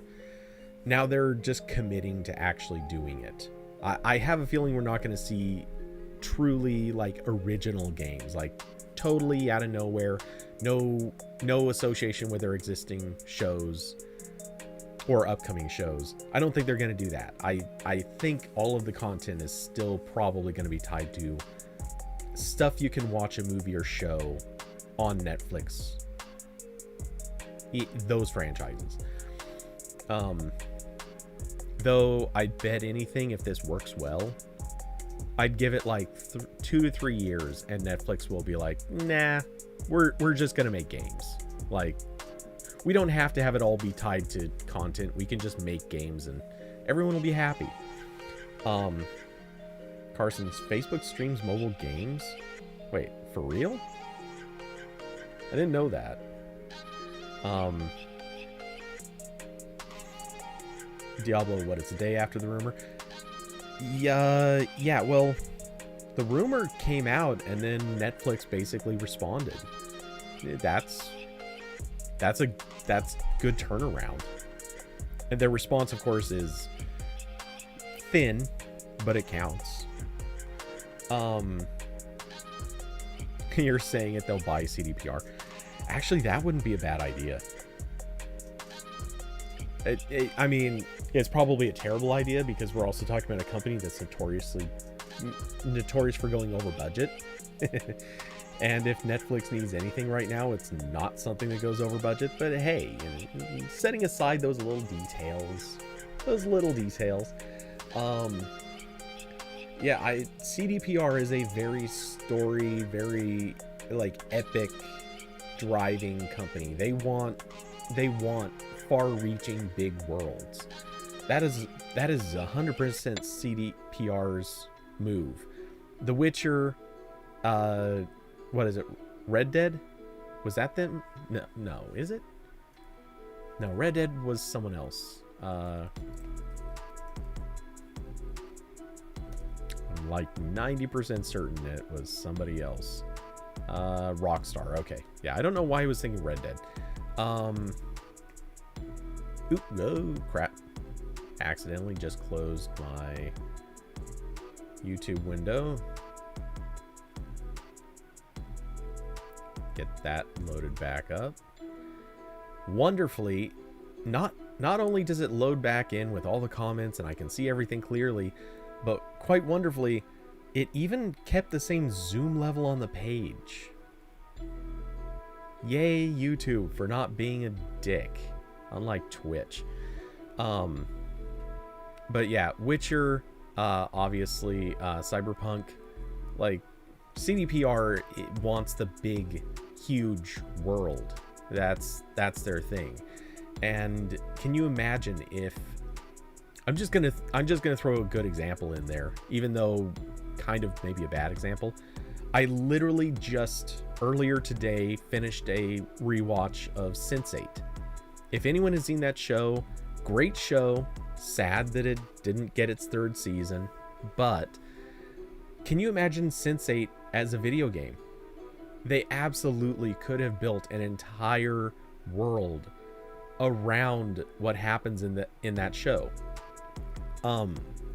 just committing to actually doing it. I have a feeling we're not going to see truly like original games, like totally out of nowhere, no association with their existing shows or upcoming shows. I don't think they're going to do that. I think all of the content is still probably going to be tied to stuff you can watch a movie or show on Netflix. Those franchises. Though I'd bet anything if this works well, I'd give it like 2 to 3 years and Netflix will be like, nah, we're just gonna make games. Like, we don't have to have it all be tied to content. We can just make games and everyone will be happy. Carson's Facebook streams mobile games. Wait, for real? I didn't know that. Diablo, what? It's a day after the rumor. Yeah. Well, the rumor came out, and then Netflix basically responded. That's good turnaround. And their response, of course, is thin, but it counts. You're saying it, they'll buy CDPR. Actually, that wouldn't be a bad idea. I mean, it's probably a terrible idea because we're also talking about a company that's notorious for going over budget. And if Netflix needs anything right now, it's not something that goes over budget. But hey, setting aside those little details, yeah, CDPR is a very like epic driving company. They want far-reaching big worlds. That is 100% CDPR's move. The Witcher, what is it? Red Dead? Was that them? No, is it? No, Red Dead was someone else. I'm like 90% certain it was somebody else. Rockstar. Okay. Yeah, I don't know why he was thinking Red Dead. Oop, oh, crap. Accidentally just closed my YouTube window. Get that loaded back up. Wonderfully, not only does it load back in with all the comments and I can see everything clearly, but quite wonderfully, it even kept the same zoom level on the page. Yay, YouTube, for not being a dick. Unlike Twitch. But yeah, Witcher, obviously, Cyberpunk, like, CDPR, it wants the big, huge world. That's their thing. And can you imagine if I'm just gonna throw a good example in there, even though kind of maybe a bad example. I literally just earlier today finished a rewatch of Sense8. If anyone has seen that show, great show. Sad that it didn't get its 3rd season, but can you imagine Sense8 as a video game? They absolutely could have built an entire world around what happens in that show.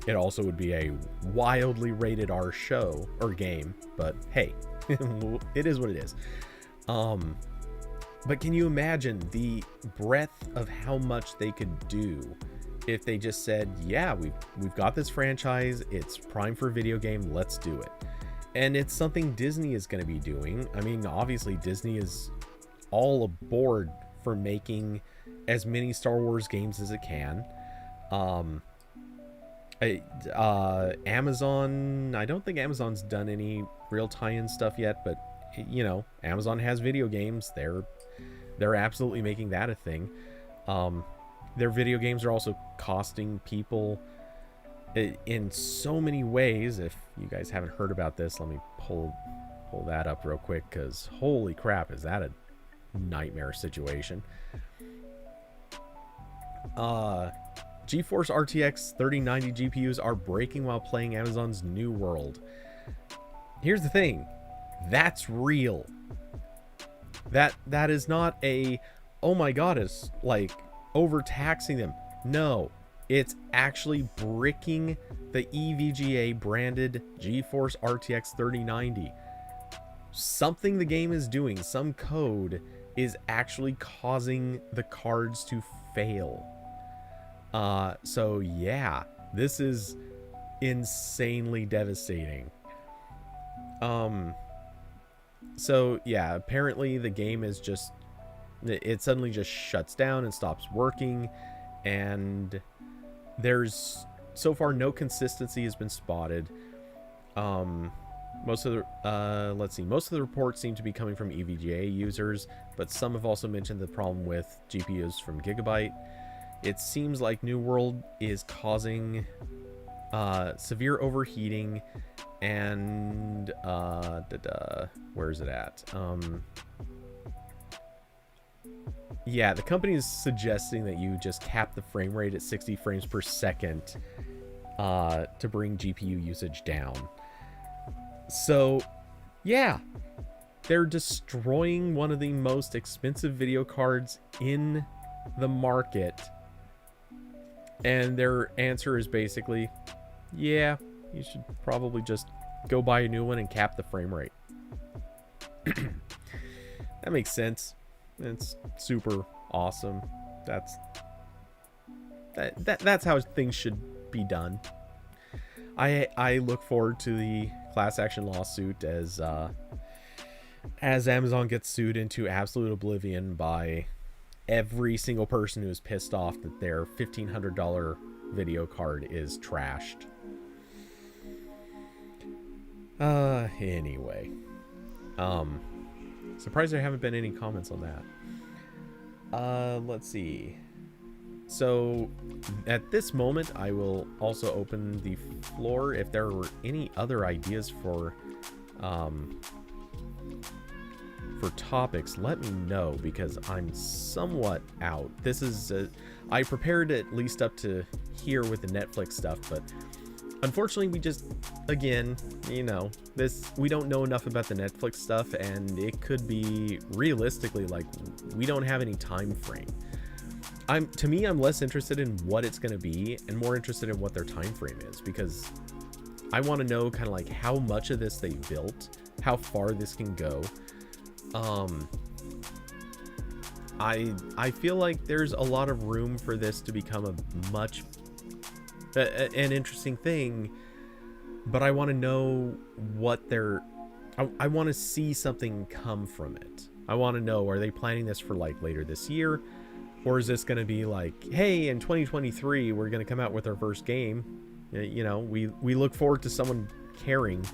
It also would be a wildly rated R show or game, but hey, it is what it is. But can you imagine the breadth of how much they could do if they just said, yeah, we've got this franchise, it's prime for video game, let's do it. And it's something Disney is going to be doing. I mean, obviously Disney is all aboard for making as many Star Wars games as it can. Amazon, I don't think Amazon's done any real tie-in stuff yet, but you know, Amazon has video games. They're absolutely making that a thing. Their video games are also costing people in so many ways. If you guys haven't heard about this, let me pull that up real quick, because holy crap, is that a nightmare situation. GeForce RTX 3090 GPUs are breaking while playing Amazon's New World. Here's the thing, that's real. That is not a, oh my god, it's like overtaxing them. No, it's actually bricking the EVGA branded GeForce RTX 3090. Something the game is doing, some code is actually causing the cards to fail. So yeah, this is insanely devastating. So yeah, apparently the game is just, it suddenly just shuts down and stops working, and there's so far no consistency has been spotted. Most of the reports seem to be coming from EVGA users, but some have also mentioned the problem with GPUs from Gigabyte. It seems like New World is causing severe overheating, and where is it at? Yeah, the company is suggesting that you just cap the frame rate at 60 frames per second to bring GPU usage down. So, yeah, they're destroying one of the most expensive video cards in the market. And their answer is basically, yeah, you should probably just go buy a new one and cap the frame rate. That makes sense. It's super awesome. That's how things should be done. I look forward to the class action lawsuit as Amazon gets sued into absolute oblivion by every single person who is pissed off that their $1,500 video card is trashed. Anyway. Surprised there haven't been any comments on that. Let's see. So, at this moment, I will also open the floor. If there were any other ideas for topics, let me know, because I'm somewhat out. This is I prepared at least up to here with the Netflix stuff, but unfortunately we just, again, you know, we don't know enough about the Netflix stuff, and it could be realistically like we don't have any time frame. To me, I'm less interested in what it's going to be and more interested in what their time frame is, because I want to know kind of like how much of this they built, how far this can go. I feel like there's a lot of room for this to become an interesting thing, but I want to know what I want to see something come from it. I want to know, are they planning this for like later this year, or is this going to be like, hey, in 2023 we're going to come out with our first game? You know, we look forward to someone caring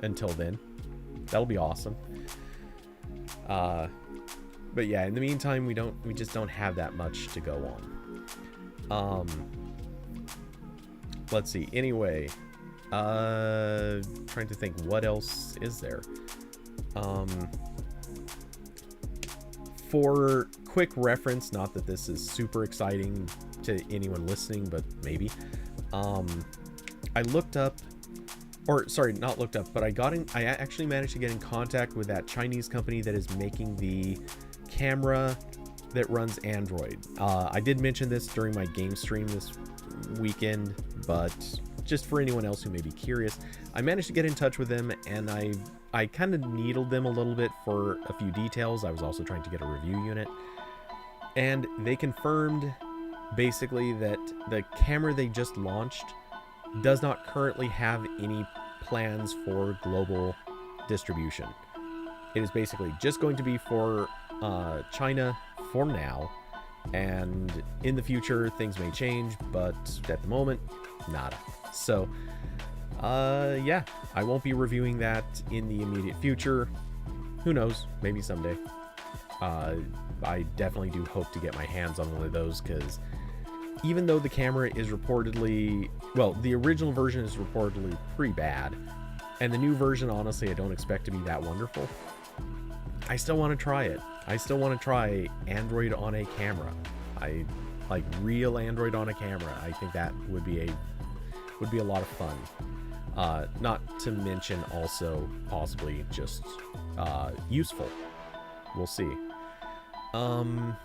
until then. That'll be awesome. But yeah, in the meantime, we just don't have that much to go on. Let's see. Anyway, trying to think what else is there. For quick reference, not that this is super exciting to anyone listening, but maybe. I looked up, or sorry, not looked up, but I actually managed to get in contact with that Chinese company that is making the camera that runs Android. I did mention this during my game stream this weekend, but just for anyone else who may be curious, I managed to get in touch with them, and I kind of needled them a little bit for a few details. I was also trying to get a review unit, and they confirmed basically that the camera they just launched does not currently have any plans for global distribution. It is basically just going to be for China for now, and in the future things may change, but at the moment nada. So, yeah, I won't be reviewing that in the immediate future. Who knows? Maybe someday. I definitely do hope to get my hands on one of those, because even though the camera is reportedly, well, the original version is reportedly pretty bad, and the new version, honestly, I don't expect to be that wonderful, I still want to try it. I still want to try Android on a camera. I like real Android on a camera. I think that would be a lot of fun. Not to mention also possibly just useful. We'll see. Man,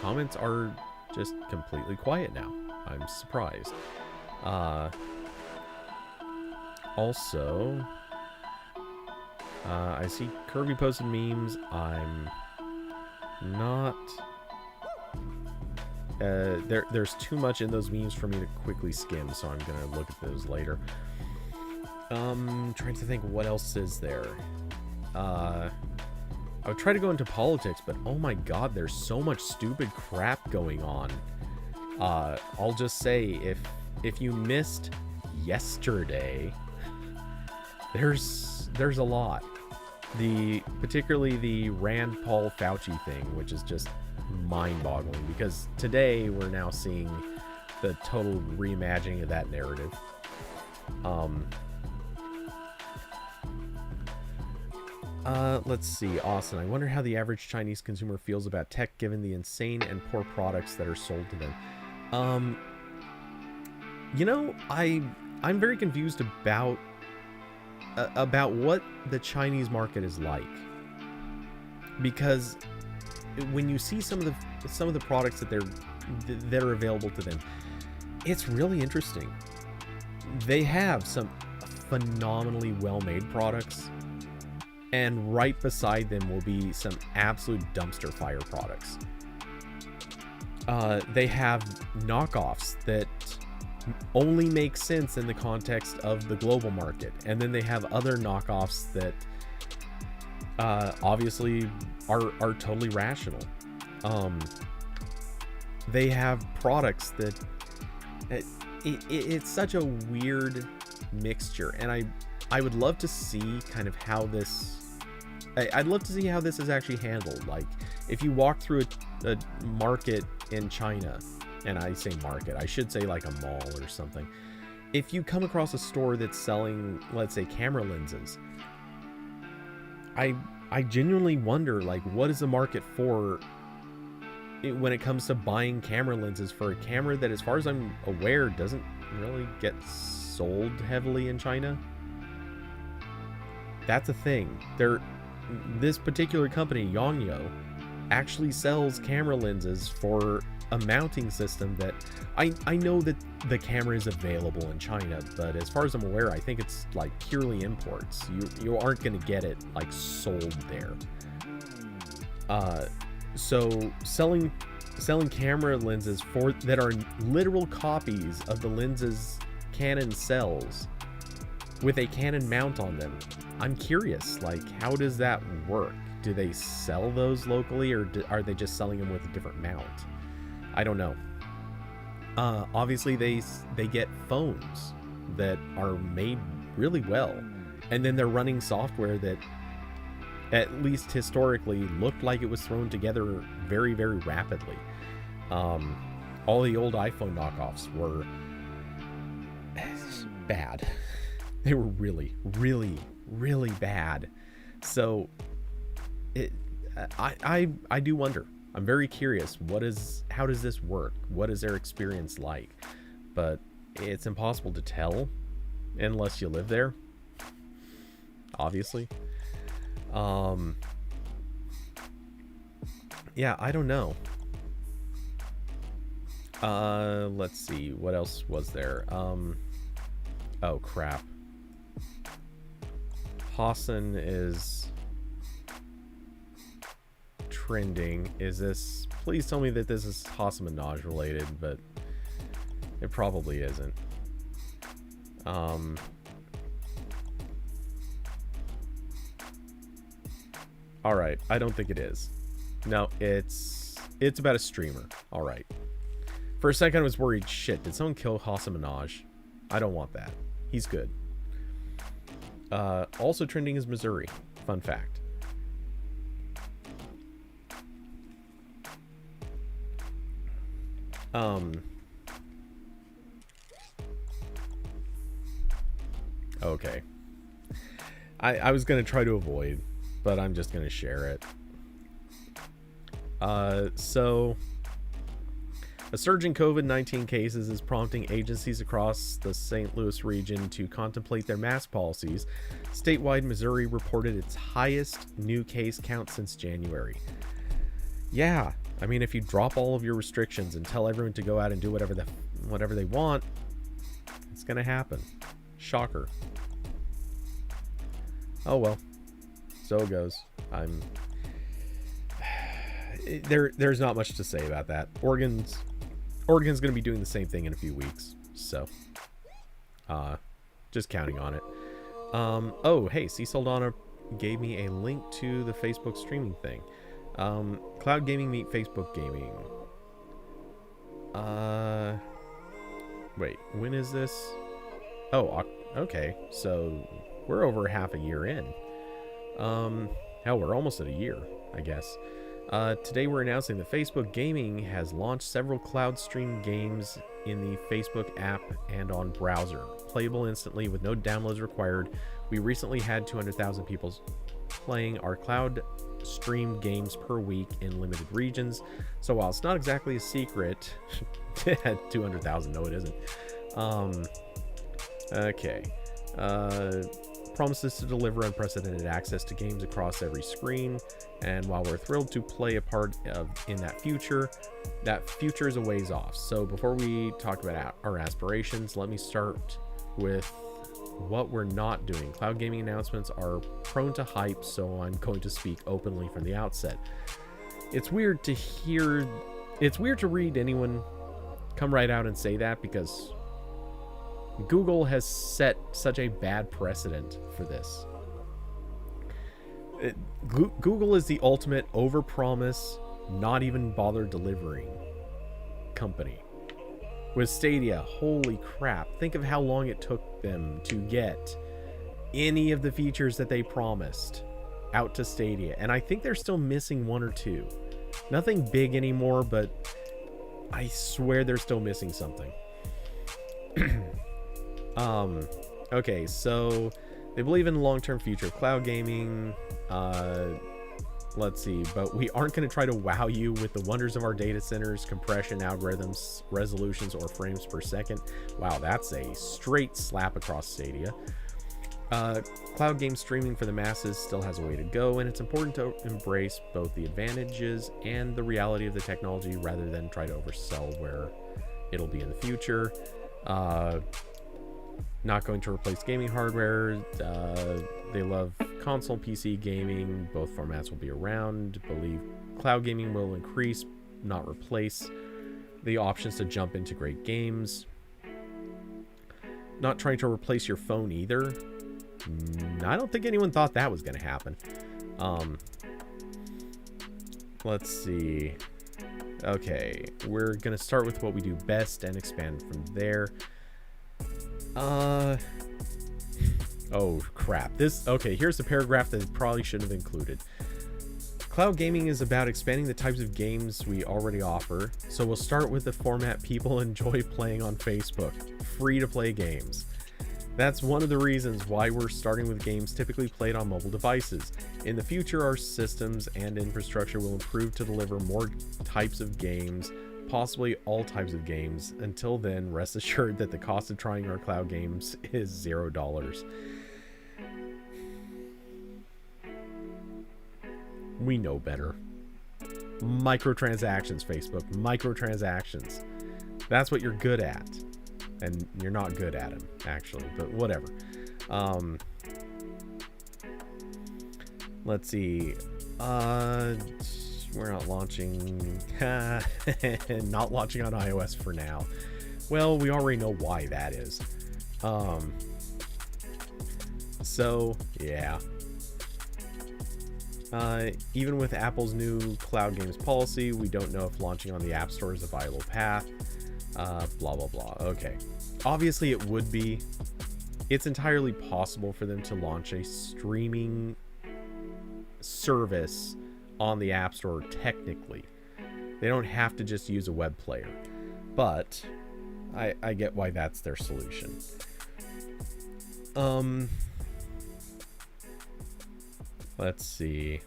comments are just completely quiet now. I'm surprised. Also, I see Kirby posted memes. I'm not... there's too much in those memes for me to quickly skim, so I'm gonna look at those later. Trying to think what else is there. I would try to go into politics, but oh my god, there's so much stupid crap going on. I'll just say, if you missed yesterday, there's a lot. Particularly the Rand Paul Fauci thing, which is just mind-boggling, because today we're now seeing the total reimagining of that narrative. Let's see, Austin. I wonder how the average Chinese consumer feels about tech, given the insane and poor products that are sold to them. You know, I'm very confused about what the Chinese market is like, because when you see some of the products that are available to them, it's really interesting. They have some phenomenally well-made products, and right beside them will be some absolute dumpster fire products. They have knockoffs that only make sense in the context of the global market, and then they have other knockoffs that obviously are totally rational. They have products that it's such a weird mixture, and I would love to see kind of how this... I'd love to see how this is actually handled. Like, if you walk through a market in China, and I say market, I should say like a mall or something. If you come across a store that's selling, let's say, camera lenses, I genuinely wonder, like, what is the market for when it comes to buying camera lenses for a camera that, as far as I'm aware, doesn't really get sold heavily in China? That's a thing. This particular company, Yongyo, actually sells camera lenses for a mounting system that I know that the camera is available in China, but as far as I'm aware, I think it's like purely imports. You aren't going to get it like sold there. So selling camera lenses that are literal copies of the lenses Canon sells with a Canon mount on them. I'm curious, like, how does that work? Do they sell those locally, or are they just selling them with a different mount? I don't know. Obviously, they get phones that are made really well, and then they're running software that, at least historically, looked like it was thrown together very, very rapidly. All the old iPhone knockoffs were bad. They were really, really, really bad. So I do wonder. I'm very curious. How does this work? What is their experience like? But it's impossible to tell unless you live there, obviously. Yeah, I don't know. Let's see, what else was there? Oh crap. Hassan is trending. Is this... Please tell me that this is Hassan Minaj related, but it probably isn't. Alright, I don't think it is. No, it's about a streamer. Alright. For a second, I was worried, shit, did someone kill Hassan Minaj? I don't want that. He's good. Also trending is Missouri. Fun fact. Okay. I was going to try to avoid, but I'm just going to share it. So, a surge in COVID-19 cases is prompting agencies across the St. Louis region to contemplate their mask policies. Statewide, Missouri reported its highest new case count since January. Yeah, I mean, if you drop all of your restrictions and tell everyone to go out and do whatever they want, it's going to happen. Shocker. Oh well, so it goes. There's not much to say about that. Oregon's going to be doing the same thing in a few weeks, so just counting on it. Oh, hey, C. Saldana gave me a link to the Facebook streaming thing. Cloud gaming meet Facebook gaming. Wait, when is this? Oh, okay, so we're over half a year in. Hell, we're almost at a year, I guess. Today we're announcing that Facebook Gaming has launched several cloud stream games in the Facebook app and on browser. Playable instantly with no downloads required. We recently had 200,000 people playing our cloud streamed games per week in limited regions. So while it's not exactly a secret, 200,000, no it isn't. Okay. Promises to deliver unprecedented access to games across every screen, and while we're thrilled to play a part in that future is a ways off. So before we talk about our aspirations, let me start with what we're not doing. Cloud gaming announcements are prone to hype, so I'm going to speak openly from the outset. It's weird to read anyone come right out and say that, because Google has set such a bad precedent for this. Google is the ultimate overpromise, not even bother delivering company. With Stadia, holy crap, think of how long it took them to get any of the features that they promised out to Stadia, and I think they're still missing one or two. Nothing big anymore, but I swear they're still missing something. Okay, so they believe in the long-term future of cloud gaming. Let's see, but we aren't going to try to wow you with the wonders of our data centers, compression algorithms, resolutions, or frames per second. Wow, that's a straight slap across Stadia. Cloud game streaming for the masses still has a way to go, and it's important to embrace both the advantages and the reality of the technology rather than try to oversell where it'll be in the future. Not going to replace gaming hardware. They love console PC gaming. Both formats will be around. Believe cloud gaming will increase, not replace, the options to jump into great games. Not trying to replace your phone either. I don't think anyone thought that was going to happen. Let's see. Okay, we're going to start with what we do best and expand from there. Oh crap, okay, here's the paragraph that probably should have included. Cloud gaming is about expanding the types of games we already offer, so we'll start with the format people enjoy playing on Facebook, free to play games. That's one of the reasons why we're starting with games typically played on mobile devices. In the future, our systems and infrastructure will improve to deliver more types of games, possibly all types of games. Until then, rest assured that the cost of trying our cloud games is $0. We know better. Microtransactions, Facebook. Microtransactions. That's what you're good at. And you're not good at them, actually, but whatever. Let's see. We're not launching. Not launching on iOS for now. Well, we already know why that is. So, yeah. Even with Apple's new cloud games policy, we don't know if launching on the App Store is a viable path. Blah, blah, blah. Okay. Obviously, it would be. It's entirely possible for them to launch a streaming service on the App Store technically. They don't have to just use a web player. But I get why that's their solution. Let's see.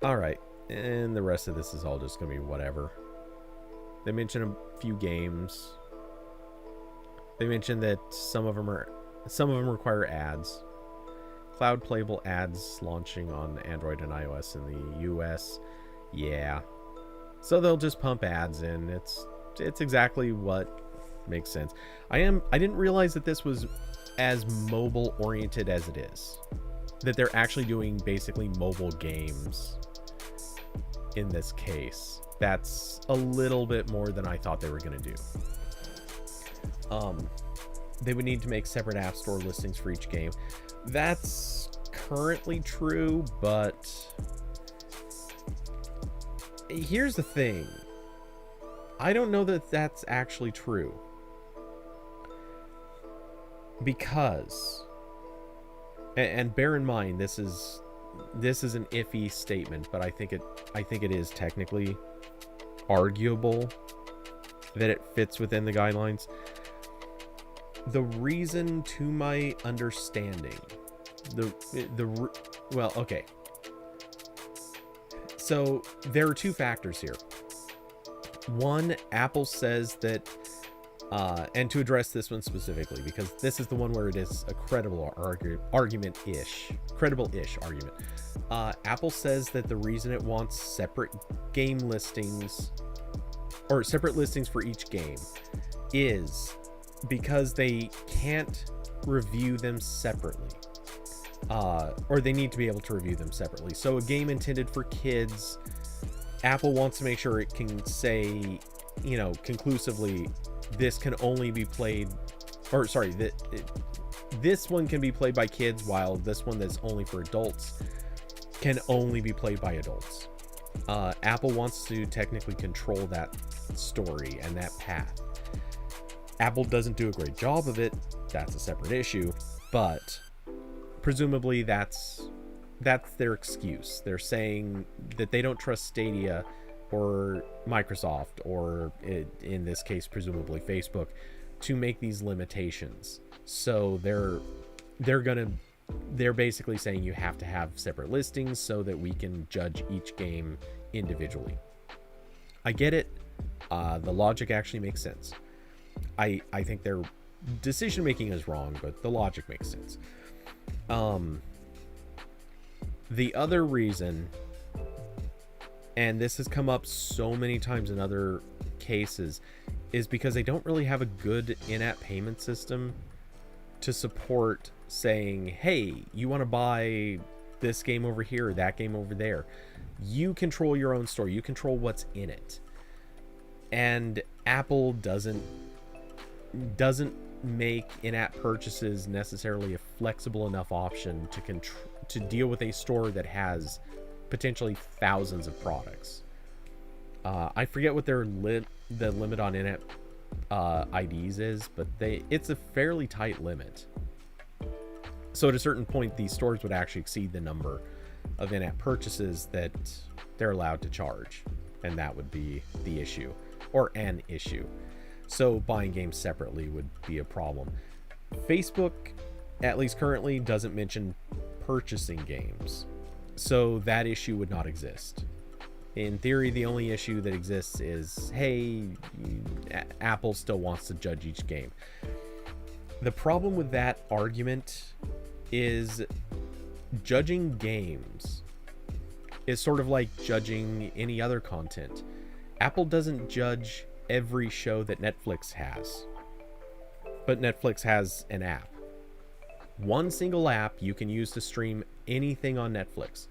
Alright, and the rest of this is all just going to be whatever. They mention a few games. They mentioned that some of them require ads. Cloud playable ads launching on Android and iOS in the US. Yeah. So they'll just pump ads in. It's exactly what makes sense. I didn't realize that this was as mobile oriented as it is. That they're actually doing basically mobile games in this case. That's a little bit more than I thought they were going to do. They would need to make separate App Store listings for each game. That's currently true, but here's the thing. I don't know that that's actually true. Because, and bear in mind, this is an iffy statement, but I think it is technically arguable that it fits within the guidelines. The reason, to my understanding, well, okay. So there are two factors here. One, Apple says that, and to address this one specifically, because this is the one where it is a credible argument-ish. Credible-ish argument. Apple says that the reason it wants separate game listings, or separate listings for each game, is because they can't review them separately. Or they need to be able to review them separately. So a game intended for kids, Apple wants to make sure it can say, conclusively, this can only be played, or sorry, this one can be played by kids, while this one that's only for adults can only be played by adults. Apple wants to technically control that story and that path. Apple doesn't do a great job of it. That's a separate issue, but presumably that's their excuse. They're saying that they don't trust Stadia or Microsoft, or in this case, presumably Facebook, to make these limitations. So they're basically saying you have to have separate listings so that we can judge each game individually. I get it. The logic actually makes sense. I think their decision making is wrong, but the logic makes sense. The other reason, and this has come up so many times in other cases, is because they don't really have a good in-app payment system to support saying, hey, you want to buy this game over here or that game over there. You control your own store. You control what's in it. And Apple doesn't make in-app purchases necessarily a flexible enough option to deal with a store that has potentially thousands of products. I forget what the limit on in-app IDs is, but it's a fairly tight limit. So at a certain point, these stores would actually exceed the number of in-app purchases that they're allowed to charge, and that would be the issue, or an issue. So buying games separately would be a problem. Facebook, at least currently, doesn't mention purchasing games, so that issue would not exist. In theory, the only issue that exists is, hey, Apple still wants to judge each game. The problem with that argument is judging games is sort of like judging any other content. Apple doesn't judge every show that Netflix has, but Netflix has an app. One single app you can use to stream anything on Netflix.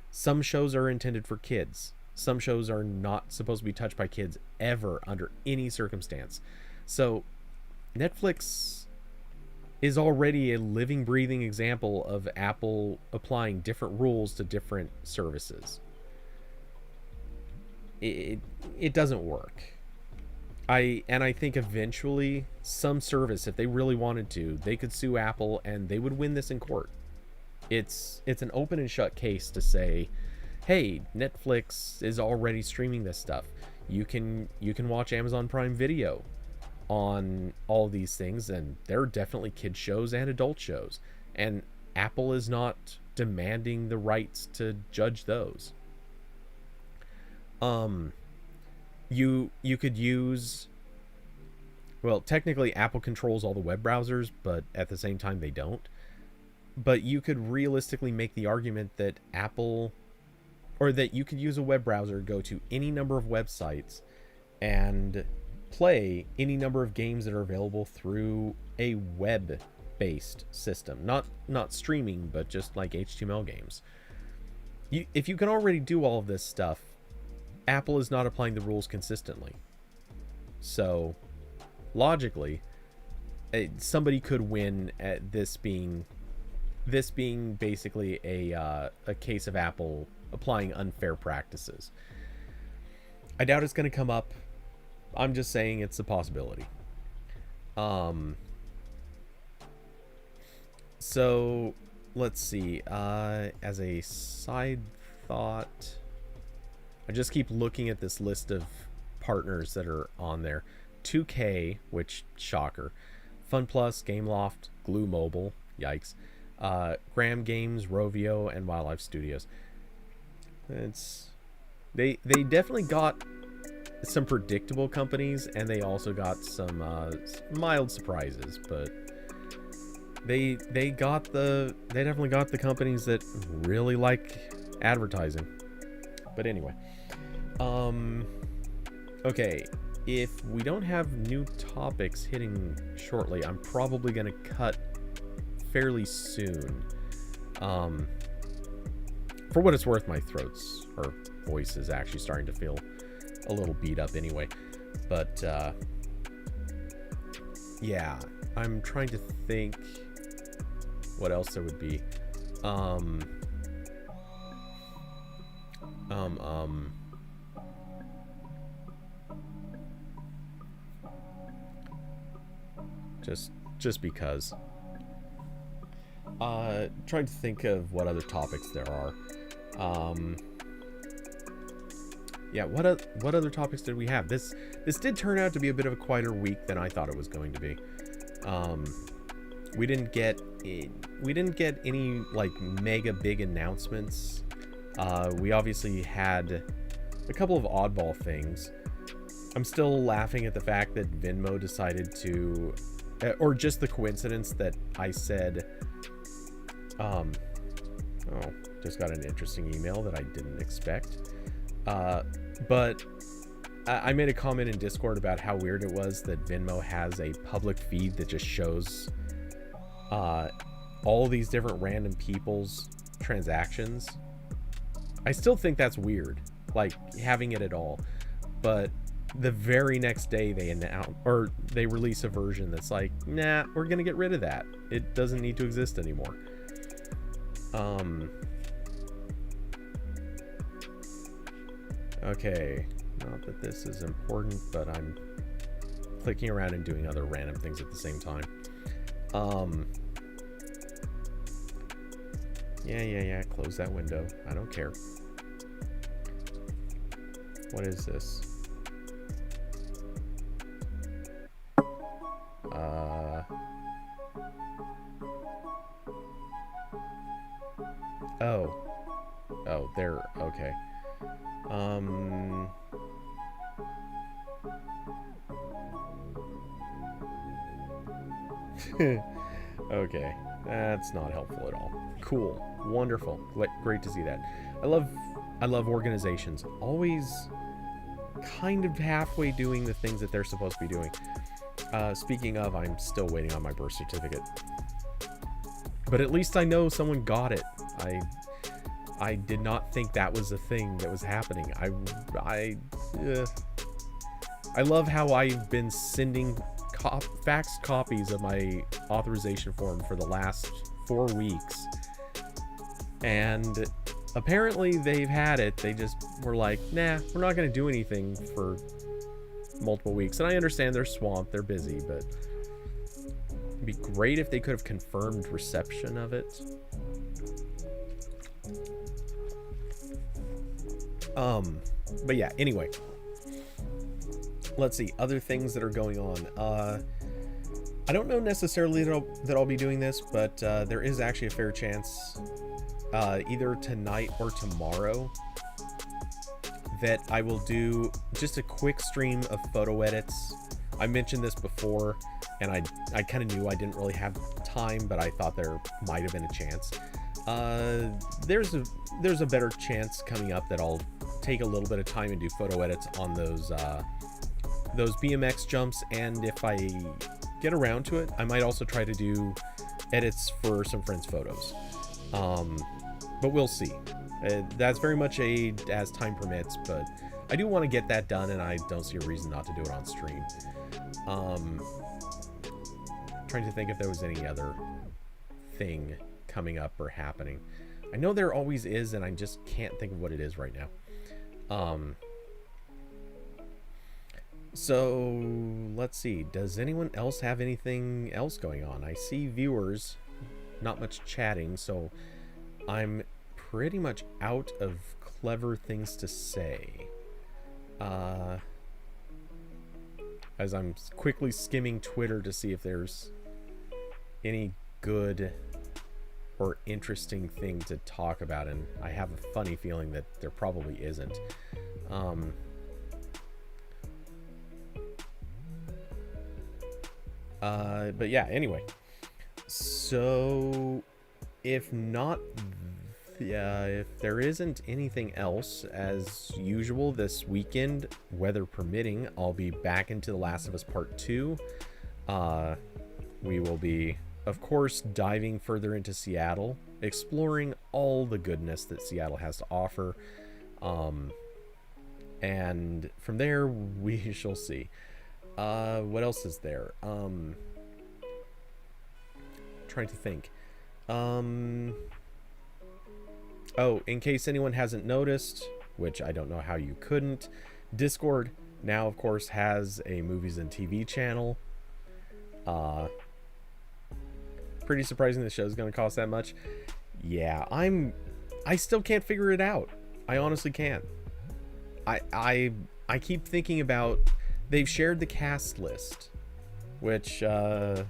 Some shows are intended for kids. Some shows are not supposed to be touched by kids ever under any circumstance. So Netflix is already a living, breathing example of Apple applying different rules to different services. it doesn't work. I think eventually some service, if they really wanted to, they could sue Apple and they would win this in court. It's an open and shut case to say, hey, Netflix is already streaming this stuff. You can watch Amazon Prime Video on all these things, and there are definitely kids shows and adult shows, and Apple is not demanding the rights to judge those. You could use, well, technically Apple controls all the web browsers, but at the same time they don't. But you could realistically make the argument that Apple, or that you could use a web browser, go to any number of websites and play any number of games that are available through a web-based system. Not streaming, but just like HTML games. If you can already do all of this stuff, Apple is not applying the rules consistently. So, logically, somebody could win at this being basically a case of Apple applying unfair practices. I doubt it's going to come up. I'm just saying it's a possibility. So, let's see. As a side thought, I just keep looking at this list of partners that are on there. 2K, which, shocker. FunPlus, Gameloft, Glue Mobile, yikes. Graham Games, Rovio, and Wildlife Studios. They definitely got some predictable companies, and they also got some mild surprises, but they definitely got the companies that really like advertising. But anyway, okay, if we don't have new topics hitting shortly, I'm probably gonna cut fairly soon. For what it's worth, my voice is actually starting to feel a little beat up anyway. But yeah, I'm trying to think what else there would be. Just because. Trying to think of what other topics there are. Yeah, what other topics did we have? This did turn out to be a bit of a quieter week than I thought it was going to be. We didn't get any like mega big announcements. We obviously had a couple of oddball things. I'm still laughing at the fact that Venmo decided to, or just the coincidence that I said, just got an interesting email that I didn't expect. But I made a comment in Discord about how weird it was that Venmo has a public feed that just shows all these different random people's transactions. I still think that's weird, like having it at all. But the very next day they release a version that's like, nah, we're gonna get rid of that. It doesn't need to exist anymore. Okay, not that this is important, but I'm clicking around and doing other random things at the same time. Yeah, close that window. I don't care. What is this? Oh, there, okay. Okay, that's not helpful at all. Cool, wonderful, great to see that. I love organizations always kind of halfway doing the things that they're supposed to be doing. Speaking of, I'm still waiting on my birth certificate, but at least I know someone got it. I did not think that was a thing that was happening. I love how I've been sending faxed copies of my authorization form for the last 4 weeks, and apparently they've had it. They just were like, nah, we're not going to do anything for multiple weeks. And I understand they're swamped, they're busy, but it'd be great if they could have confirmed reception of it. But yeah, anyway, let's see other things that are going on. I don't know necessarily that I'll be doing this, but there is actually a fair chance either tonight or tomorrow that I will do just a quick stream of photo edits. I mentioned this before, and I kind of knew I didn't really have time, but I thought there might have been a chance. There's a better chance coming up that I'll take a little bit of time and do photo edits on those BMX jumps, and if I get around to it, I might also try to do edits for some friends' photos. But we'll see. That's very much as time permits, but I do want to get that done, and I don't see a reason not to do it on stream. Trying to think if there was any other thing coming up or happening. I know there always is, and I just can't think of what it is right now. So let's see. Does anyone else have anything else going on? I see viewers, not much chatting, so I'm pretty much out of clever things to say. As I'm quickly skimming Twitter to see if there's any good or interesting thing to talk about, and I have a funny feeling that there probably isn't. But yeah, anyway. So if not, if there isn't anything else, as usual this weekend, weather permitting, I'll be back into The Last of Us Part 2. We will be, of course, diving further into Seattle, exploring all the goodness that Seattle has to offer. And from there, we shall see. What else is there? Trying to think. Oh, in case anyone hasn't noticed, which I don't know how you couldn't, Discord now, of course, has a movies and TV channel. Pretty surprising the show's going to cost that much. Yeah, I still can't figure it out. I honestly can't. I keep thinking about, they've shared the cast list, which the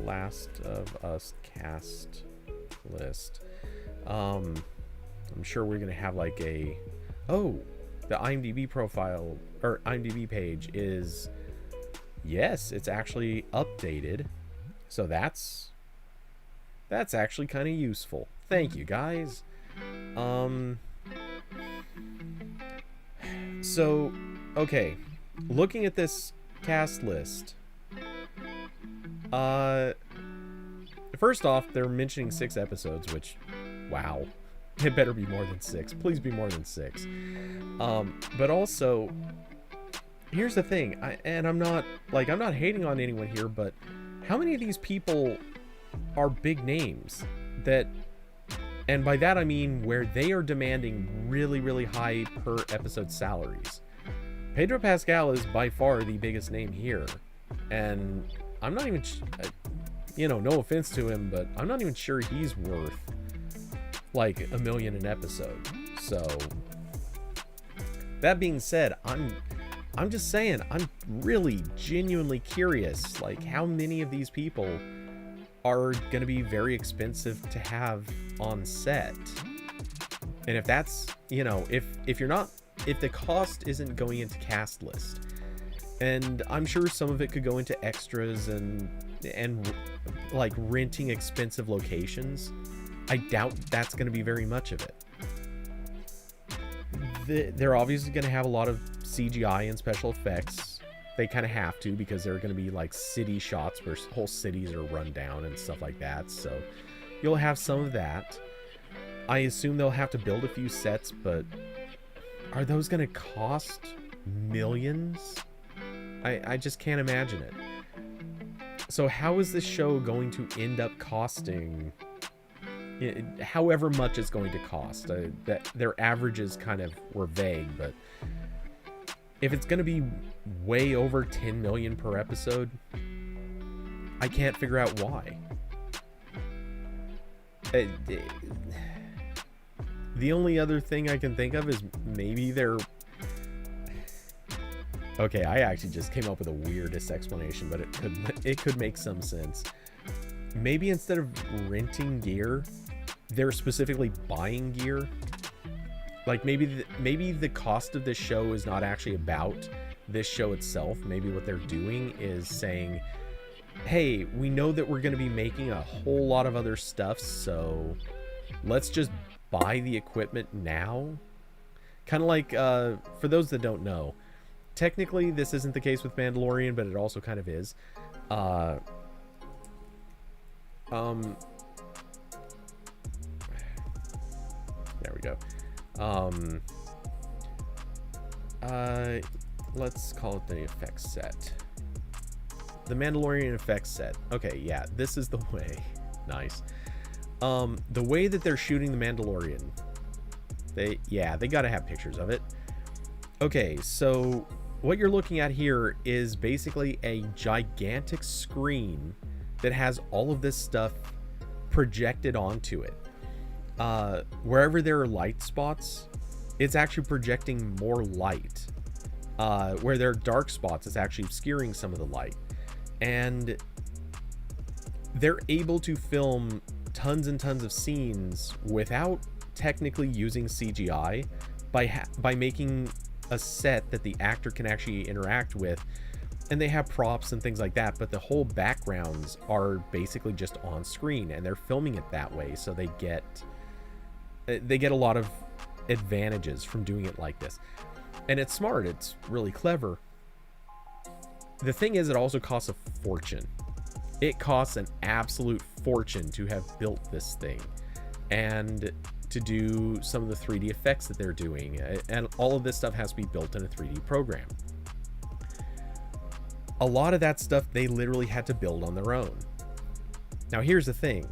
Last of Us cast list. I'm sure we're gonna have like the IMDb profile or IMDb page is, yes, it's actually updated, so that's actually kind of useful. Thank you, guys. So okay, looking at this cast list, first off, they're mentioning 6 episodes, which, wow, it better be more than 6. Please be more than 6. But also, here's the thing, I'm not hating on anyone here, but how many of these people are big names that, and by that I mean where they are demanding really, really high per episode salaries? Pedro Pascal is by far the biggest name here, and I'm not even, no offense to him, but I'm not even sure he's worth like $1 million an episode. So that being said, I'm just saying, I'm really genuinely curious, like, how many of these people are going to be very expensive to have on set. And if that's, if the cost isn't going into cast list, and I'm sure some of it could go into extras and like renting expensive locations, I doubt that's going to be very much of it. They're obviously going to have a lot of CGI and special effects. They kind of have to, because there are going to be like city shots where whole cities are run down and stuff like that. So you'll have some of that. I assume they'll have to build a few sets, but are those going to cost millions? I just can't imagine it. So how is this show going to end up costing however much it's going to cost. That their averages kind of were vague, but if it's going to be way over 10 million per episode, I can't figure out why. The only other thing I can think of is maybe they're... Okay, I actually just came up with the weirdest explanation, but it could make some sense. Maybe instead of renting gear, they're specifically buying gear. Like maybe the cost of this show is not actually about this show itself. Maybe what they're doing is saying, hey, we know that we're going to be making a whole lot of other stuff, so let's just buy the equipment now. Kind of like, for those that don't know, technically this isn't the case with Mandalorian, but it also kind of is. There we go. Let's call it the effects set. The Mandalorian effects set. Okay, yeah, this is the way. Nice. The way that they're shooting the Mandalorian, they gotta have pictures of it. Okay, so what you're looking at here is basically a gigantic screen that has all of this stuff projected onto it. Wherever there are light spots, it's actually projecting more light. Where there are dark spots, it's actually obscuring some of the light. And they're able to film tons and tons of scenes without technically using CGI by making a set that the actor can actually interact with. And they have props and things like that, but the whole backgrounds are basically just on screen, and they're filming it that way, so they get a lot of advantages from doing it like this. And it's smart, it's really clever. The thing is, it also costs a fortune. It costs an absolute fortune to have built this thing and to do some of the 3D effects that they're doing, and all of this stuff has to be built in a 3D program. A lot of that stuff they literally had to build on their own. Now here's the thing.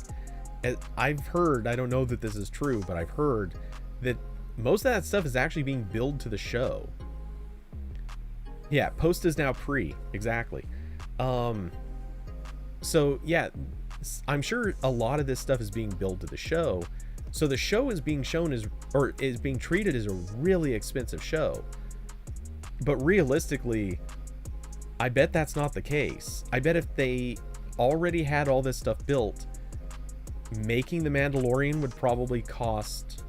I've heard, I don't know that this is true, but I've heard that most of that stuff is actually being billed to the show. Yeah, post is now pre, exactly. So yeah, I'm sure a lot of this stuff is being billed to the show. So the show is being shown as, or is being treated as a really expensive show. But realistically, I bet that's not the case. I bet if they already had all this stuff built, making The Mandalorian would probably cost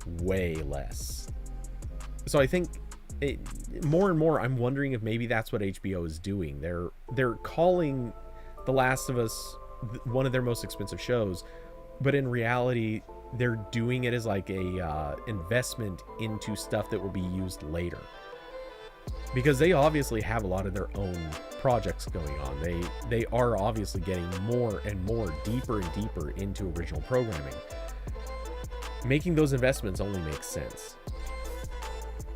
way less. So I think more and more I'm wondering if maybe that's what HBO is doing. They're calling The Last of Us one of their most expensive shows, but in reality they're doing it as like a investment into stuff that will be used later. Because they obviously have a lot of their own projects going on. They are obviously getting more and more, deeper and deeper into original programming. Making those investments only makes sense.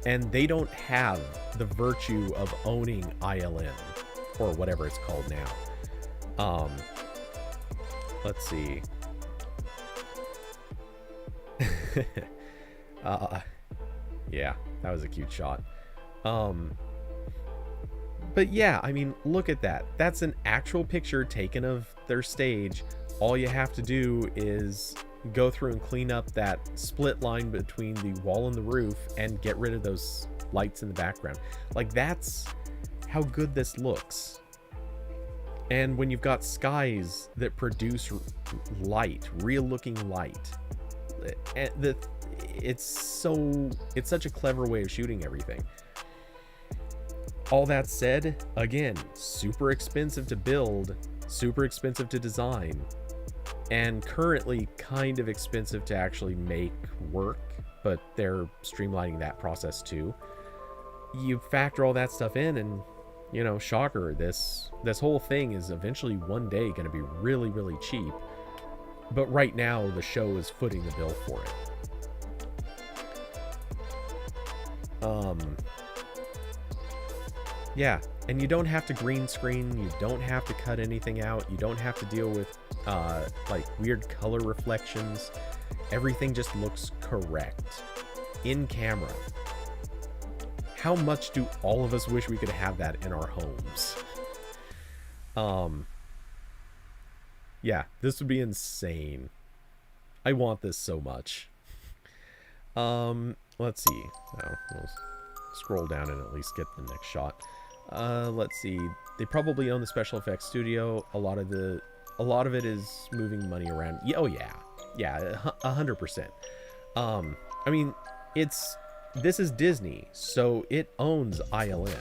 And they don't have the virtue of owning ILM, or whatever it's called now. Let's see. Yeah, that was a cute shot. But yeah, I mean, look at that. That's an actual picture taken of their stage. All you have to do is go through and clean up that split line between the wall and the roof and get rid of those lights in the background. Like, that's how good this looks. And when you've got skies that produce light, real looking light, it's such a clever way of shooting everything. All that said, again, super expensive to build, super expensive to design, and currently kind of expensive to actually make work, but they're streamlining that process too. You factor all that stuff in, and you know, shocker, this whole thing is eventually one day going to be really, really cheap. But right now, the show is footing the bill for it. Yeah, and you don't have to green screen, you don't have to cut anything out, you don't have to deal with like weird color reflections. Everything just looks correct in camera. How much do all of us wish we could have that in our homes? Yeah, this would be insane. I want this so much. Let's see. Oh, we'll scroll down and at least get the next shot. Let's see. They probably own the special effects studio. A lot of it is moving money around. Oh yeah, 100%. I mean, this is Disney, so it owns ILM.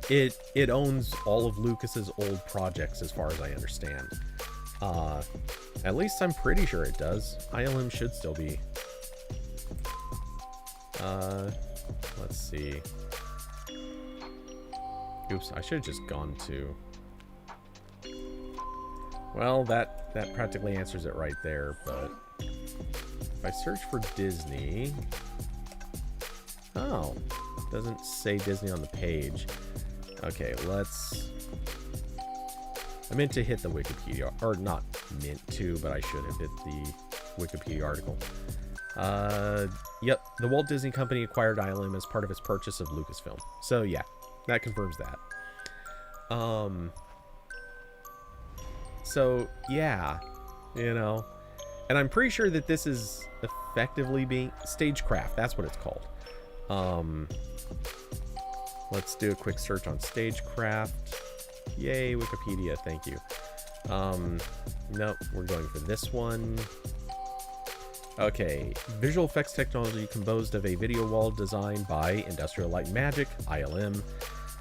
It owns all of Lucas's old projects, as far as I understand. At least I'm pretty sure it does. ILM should still be. Let's see. Oops, I should have just gone to... Well, that practically answers it right there, but... If I search for Disney... Oh, doesn't say Disney on the page. Okay, let's... I meant to hit the Wikipedia, or not meant to, but I should have hit the Wikipedia article. Yep, the Walt Disney Company acquired ILM as part of its purchase of Lucasfilm. So yeah, that confirms that. So yeah, you know, and I'm pretty sure that this is effectively being stagecraft. That's what it's called. Let's do a quick search on stagecraft. Yay, Wikipedia, thank you. Nope, we're going for this one. Okay, visual effects technology composed of a video wall designed by Industrial Light and Magic, ILM.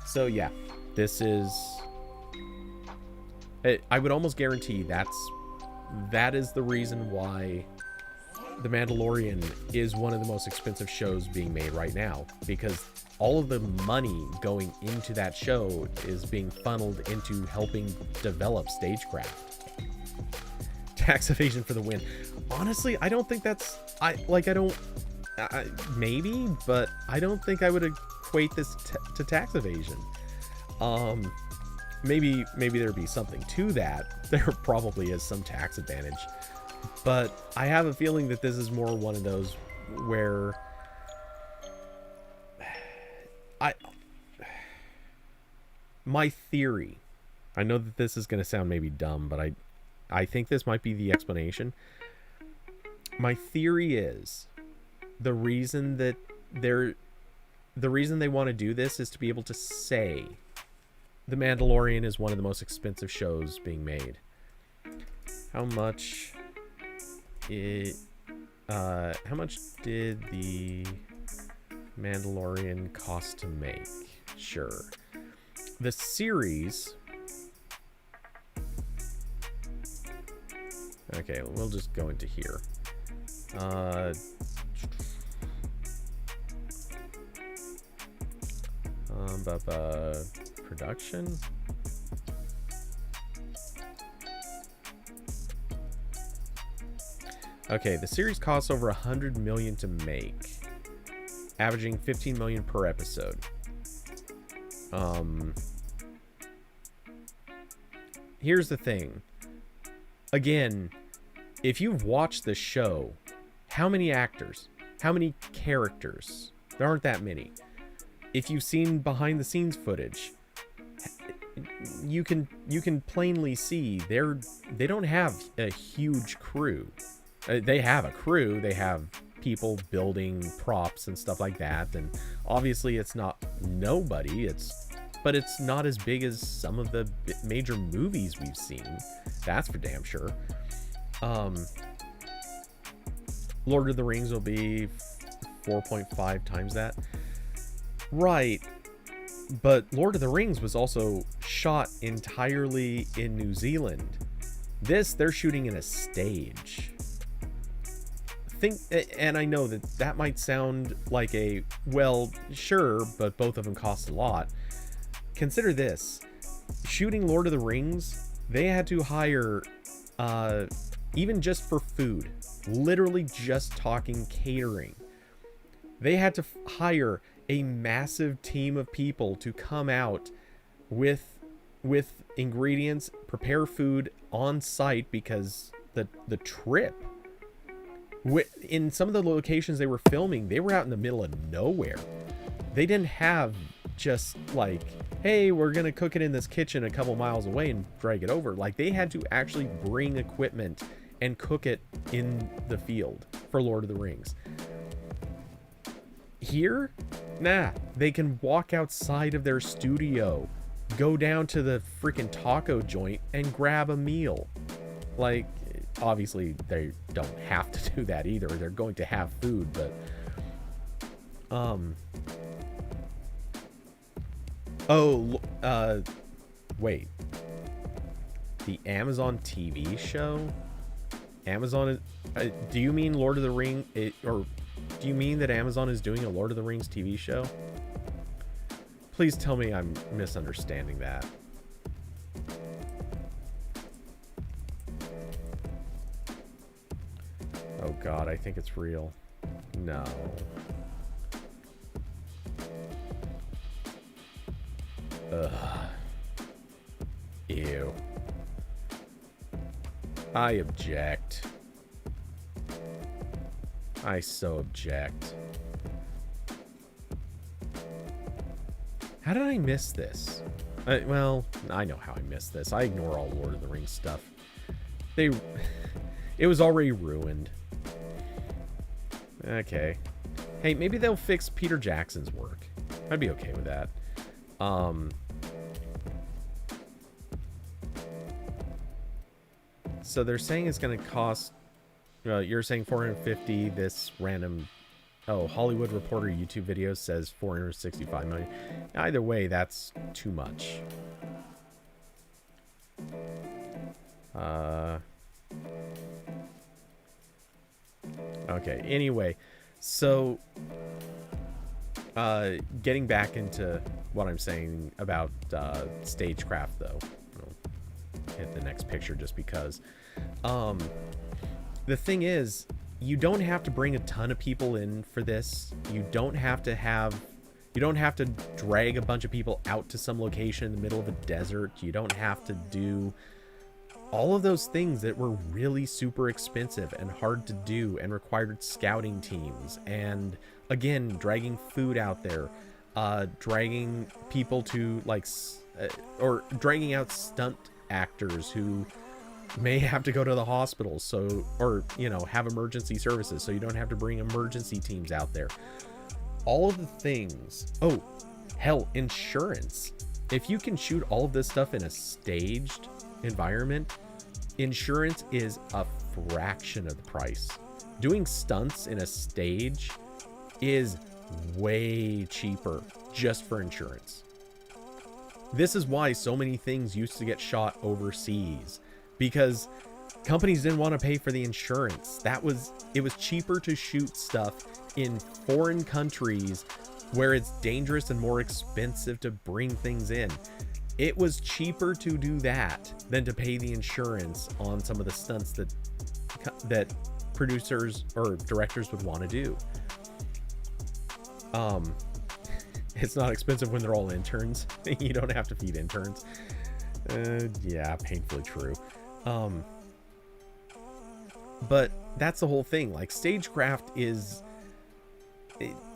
So yeah, this is... I would almost guarantee that is the reason why The Mandalorian is one of the most expensive shows being made right now, because all of the money going into that show is being funneled into helping develop stagecraft. Tax evasion for the win. Honestly, I don't think that's... maybe, but I don't think I would equate this to tax evasion. Maybe there'd be something to that. There probably is some tax advantage. But I have a feeling that this is more one of those where... My theory... I know that this is going to sound maybe dumb, but I think this might be the explanation. My theory is the reason they want to do this is to be able to say The Mandalorian is one of the most expensive shows being made. How much did the Mandalorian cost to make? Sure. The series... Okay, we'll just go into here. Production. Okay, the series costs over $100 million to make, averaging $15 million per episode. Here's the thing. Again, if you've watched the show, how many actors? How many characters? There aren't that many. If you've seen behind the scenes footage, you can plainly see they don't have a huge crew. They have a crew. They have people building props and stuff like that. And obviously it's not nobody. But it's not as big as some of the major movies we've seen. That's for damn sure. Lord of the Rings will be 4.5 times that. Right. But Lord of the Rings was also shot entirely in New Zealand. This, they're shooting in a stage. And I know that might sound like a, well, sure, but both of them cost a lot. Consider this. Shooting Lord of the Rings, they had to hire, even just for food, literally just talking catering, they had to hire a massive team of people to come out with ingredients, prepare food on site, because the trip in some of the locations they were filming, they were out in the middle of nowhere. They didn't have just like, hey, we're gonna cook it in this kitchen a couple miles away and drag it over. Like, they had to actually bring equipment and cook it in the field for Lord of the Rings. Here, nah, they can walk outside of their studio, go down to the freaking taco joint and grab a meal. Like, obviously they don't have to do that either. They're going to have food, but wait. The Amazon TV show? Amazon do you mean Lord of the Rings, or do you mean that Amazon is doing a Lord of the Rings TV show? Please tell me I'm misunderstanding that. Oh god, I think it's real. No. Ugh. Ew. I object. I so object. How did I miss this? Well, I know how I missed this. I ignore all Lord of the Rings stuff. It was already ruined. Okay. Hey, maybe they'll fix Peter Jackson's work. I'd be okay with that. So they're saying it's going to cost... you're saying 450. This random... Oh, Hollywood Reporter YouTube video says 465 million. Either way, that's too much. Okay, anyway. So, getting back into what I'm saying about stagecraft, though. I'll hit the next picture just because. The thing is, you don't have to bring a ton of people in for this. You don't have to drag a bunch of people out to some location in the middle of a desert. You don't have to do all of those things that were really super expensive and hard to do and required scouting teams. And again, dragging food out there, dragging people to or dragging out stunt actors who may have to go to the hospital, or have emergency services, so you don't have to bring emergency teams out there. All of the things. Oh, hell, insurance. If you can shoot all of this stuff in a staged environment, insurance is a fraction of the price. Doing stunts in a stage is way cheaper just for insurance. This is why so many things used to get shot overseas, because companies didn't want to pay for the insurance. It was cheaper to shoot stuff in foreign countries where it's dangerous and more expensive to bring things in. It was cheaper to do that than to pay the insurance on some of the stunts that producers or directors would want to do. It's not expensive when they're all interns. You don't have to feed interns. Yeah, painfully true. But that's the whole thing. Like, stagecraft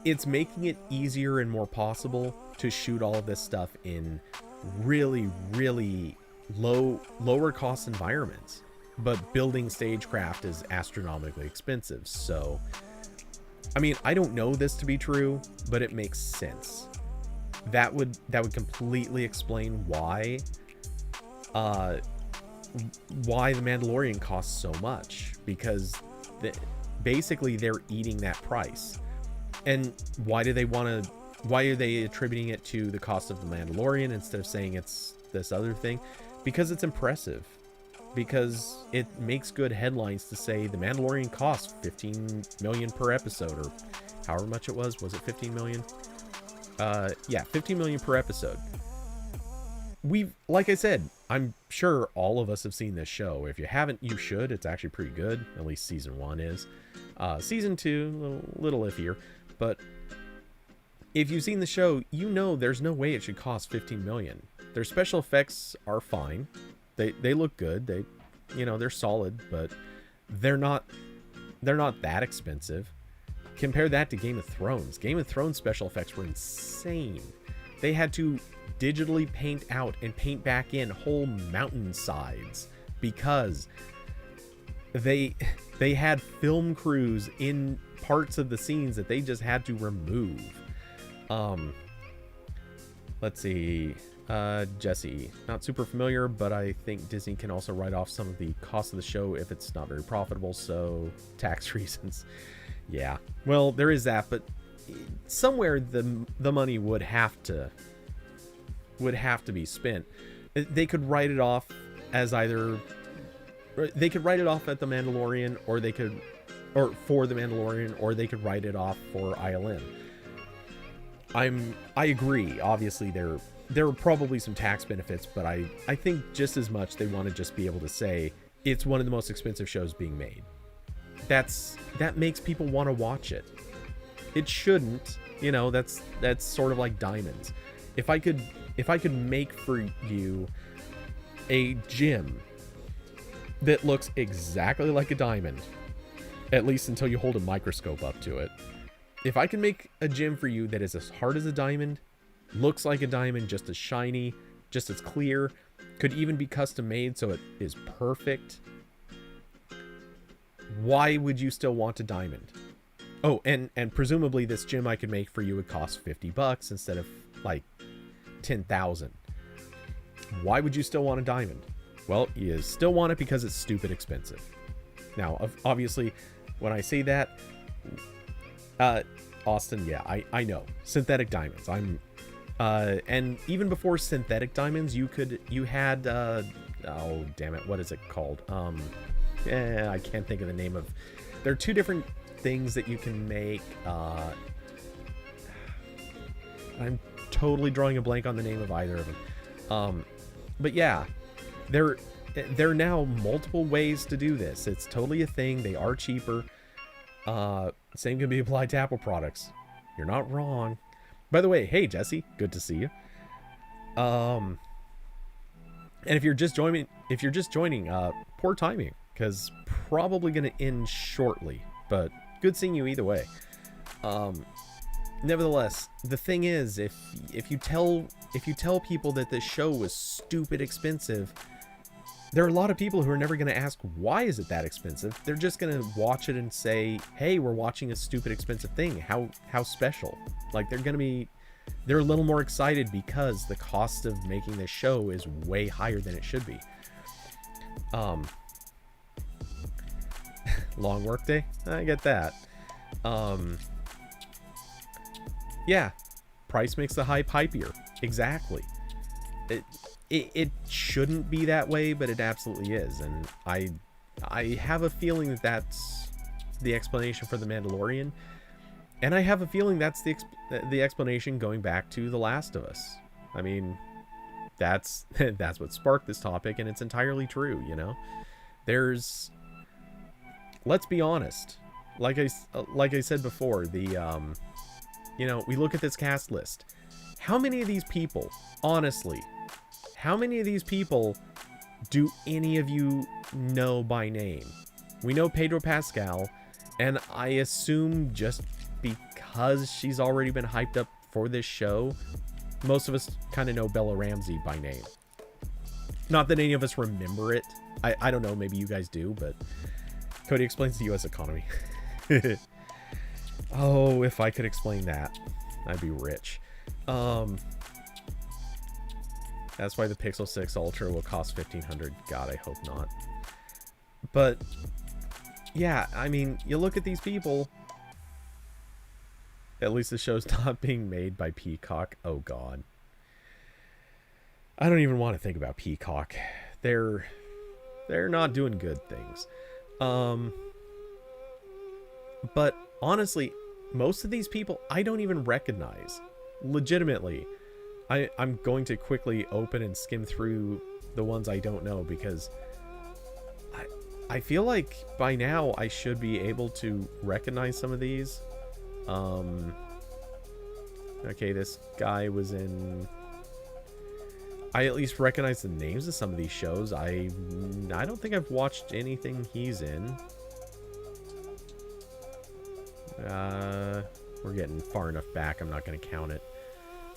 it's making it easier and more possible to shoot all of this stuff in really, really lower cost environments. But building stagecraft is astronomically expensive. So, I mean, I don't know this to be true, but it makes sense. That would completely explain why The Mandalorian costs so much, because basically they're eating that price. And why are they attributing it to the cost of The Mandalorian instead of saying it's this other thing? Because it's impressive. Because it makes good headlines to say The Mandalorian costs 15 million per episode, or however much it was. Was it 15 million? Yeah, 15 million per episode. Like I said, I'm sure all of us have seen this show. If you haven't, you should. It's actually pretty good. At least season 1 is. Season 2, a little iffier. But if you've seen the show, you know there's no way it should cost 15 million. Their special effects are fine. They look good. They're solid, but they're not that expensive. Compare that to Game of Thrones. Game of Thrones special effects were insane. They had to digitally paint out and paint back in whole mountainsides because they had film crews in parts of the scenes that they just had to remove. Let's see. Jesse, not super familiar, but I think Disney can also write off some of the cost of the show if it's not very profitable, so tax reasons. Yeah, well, there is that, but somewhere the money would have to be spent. They could write it off as either they could write it off at The Mandalorian, or for The Mandalorian, or they could write it off for ILM. I agree. Obviously, there are probably some tax benefits, but I think just as much they want to just be able to say it's one of the most expensive shows being made. That makes people want to watch it. It shouldn't, that's sort of like diamonds. If I could make for you a gem that looks exactly like a diamond, at least until you hold a microscope up to it. If I can make a gem for you that is as hard as a diamond, looks like a diamond, just as shiny, just as clear, could even be custom made so it is perfect, why would you still want a diamond? Oh, and presumably this gem I could make for you would cost $50 instead of like 10,000. Why would you still want a diamond? Well, you still want it because it's stupid expensive. Now, obviously, when I say that, Austin, yeah, I know. Synthetic diamonds. And even before synthetic diamonds, you had, oh, damn it, what is it called? I can't think of the name of, there are two different things that you can make. I'm totally drawing a blank on the name of either of them. But yeah, there are now multiple ways to do this. It's totally a thing. They are cheaper. Same can be applied to Apple products. You're not wrong. By the way, hey Jesse, good to see you. And if you're just joining, poor timing, because probably going to end shortly. But good seeing you either way. Nevertheless, the thing is, if you tell people that this show was stupid expensive, there are a lot of people who are never going to ask, why is it that expensive? They're just going to watch it and say, hey, we're watching a stupid expensive thing. How special? Like, they're a little more excited because the cost of making this show is way higher than it should be. Long work day? I get that. Yeah, price makes the hype hypier. Exactly. It shouldn't be that way, but it absolutely is, and I have a feeling that that's the explanation for The Mandalorian, and I have a feeling that's the explanation going back to The Last of Us. I mean, that's what sparked this topic, and it's entirely true. Let's be honest. Like I said before, we look at this cast list. How many of these people, honestly? How many of these people do any of you know by name? We know Pedro Pascal, and I assume just because she's already been hyped up for this show, most of us kind of know Bella Ramsey by name. Not that any of us remember it. I don't know, maybe you guys do, but Cody explains the U.S. economy. Oh, if I could explain that, I'd be rich. That's why the Pixel 6 Ultra will cost $1,500. God, I hope not. But yeah, I mean, you look at these people. At least the show's not being made by Peacock. Oh God, I don't even want to think about Peacock. They're not doing good things. But honestly, most of these people I don't even recognize. Legitimately. I'm going to quickly open and skim through the ones I don't know, because I feel like by now I should be able to recognize some of these. Okay, this guy was in... I at least recognize the names of some of these shows. I don't think I've watched anything he's in. We're getting far enough back. I'm not going to count it.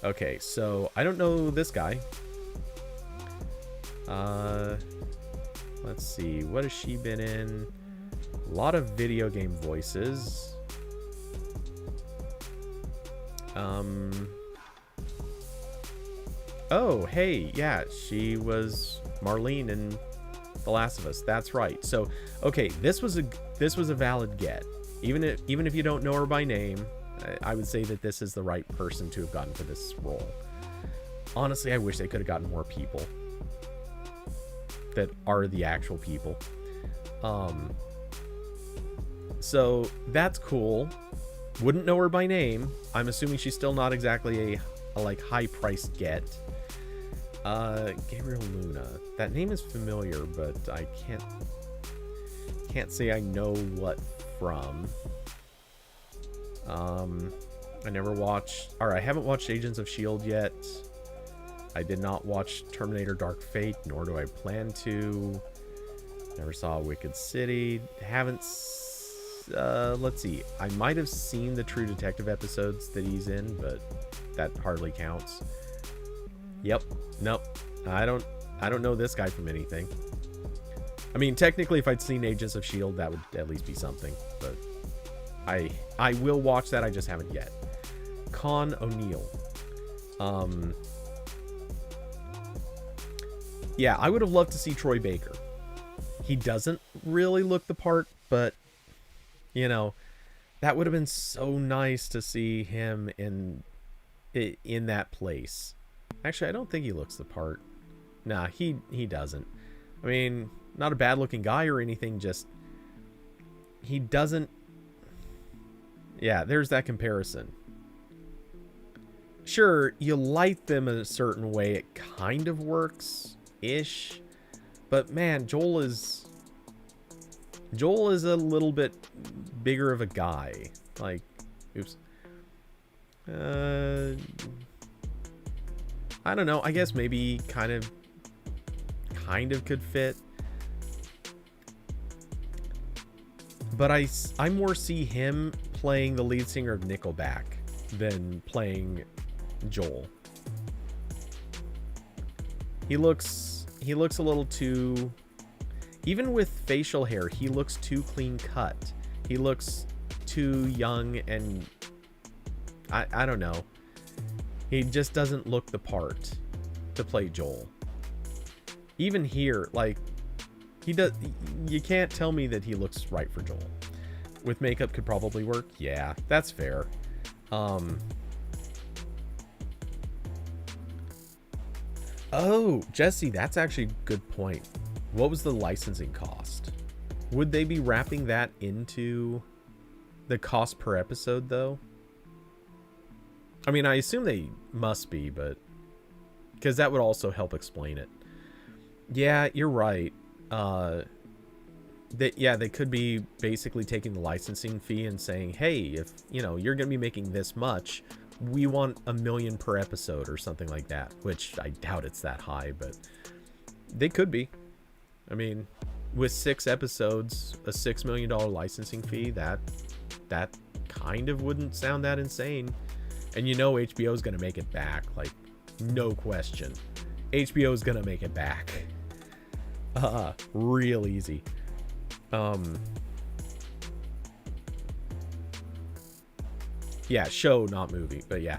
Okay, so I don't know this guy. Let's see. What has she been in? A lot of video game voices. Oh, hey, yeah, she was Marlene in The Last of Us. That's right. So, okay, this was a valid get. Even if you don't know her by name, I would say that this is the right person to have gotten for this role. Honestly, I wish they could have gotten more people that are the actual people. So that's cool. Wouldn't know her by name. I'm assuming she's still not exactly a like high-priced get. Gabriel Luna. That name is familiar, but I can't say I know what from. I never watched, or I haven't watched Agents of S.H.I.E.L.D. yet. I did not watch Terminator Dark Fate, nor do I plan to. Never saw Wicked City. Haven't, let's see. I might have seen the True Detective episodes that he's in, but that hardly counts. Yep. Nope. I don't know this guy from anything. I mean, technically, if I'd seen Agents of S.H.I.E.L.D., that would at least be something, but I will watch that. I just haven't yet. Con O'Neill. Yeah, I would have loved to see Troy Baker. He doesn't really look the part, but, you know, that would have been so nice to see him in that place. Actually, I don't think he looks the part. Nah, he doesn't. I mean, not a bad-looking guy or anything, just... He doesn't... Yeah, there's that comparison. Sure, you light them in a certain way, it kind of works-ish. But man, Joel is a little bit bigger of a guy. Like, oops. I don't know. I guess maybe kind of could fit. But I more see him playing the lead singer of Nickelback than playing Joel. He looks a little too, even with facial hair, he looks too clean cut. He looks too young, and I don't know. He just doesn't look the part to play Joel. Even here, like, he does. You can't tell me that he looks right for Joel. With makeup could probably work. Yeah, that's fair. Oh, Jesse, that's actually a good point. What was the licensing cost? Would they be wrapping that into the cost per episode, though? I mean, I assume they must be, but... because that would also help explain it. Yeah, you're right. They could be basically taking the licensing fee and saying, hey, if, you know, you're going to be making this much, we want $1 million per episode or something like that, which I doubt it's that high, but they could be. I mean, with 6 episodes, a $6 million licensing fee, that kind of wouldn't sound that insane. And you know HBO is going to make it back, like, no question. HBO is going to make it back. Real easy. Yeah, show, not movie, but yeah.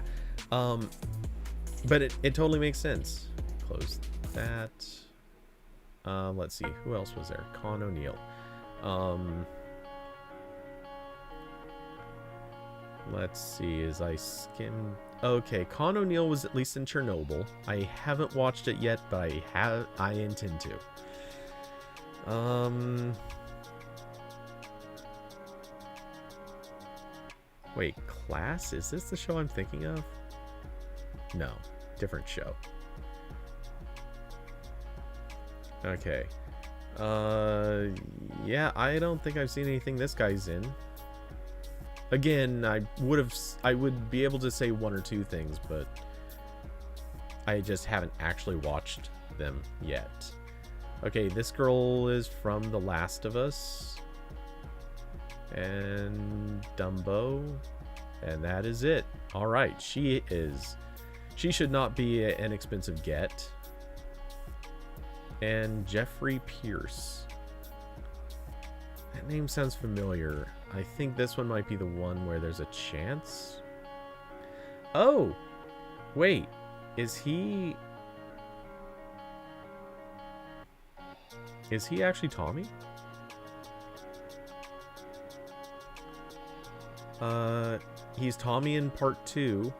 But it totally makes sense. Close that. Let's see, who else was there? Con O'Neill. Let's see, as I skim... Okay, Con O'Neill was at least in Chernobyl. I haven't watched it yet, but I intend to. Wait, Class? Is this the show I'm thinking of? No, different show. Okay. Yeah, I don't think I've seen anything this guy's in. Again, I would be able to say one or two things, but I just haven't actually watched them yet. Okay, this girl is from The Last of Us and Dumbo, and that is it. All right, she should not be an expensive get. And Jeffrey Pierce. That name sounds familiar. I think this one might be the one where there's a chance. Oh, wait, is he actually Tommy? He's Tommy in part 2.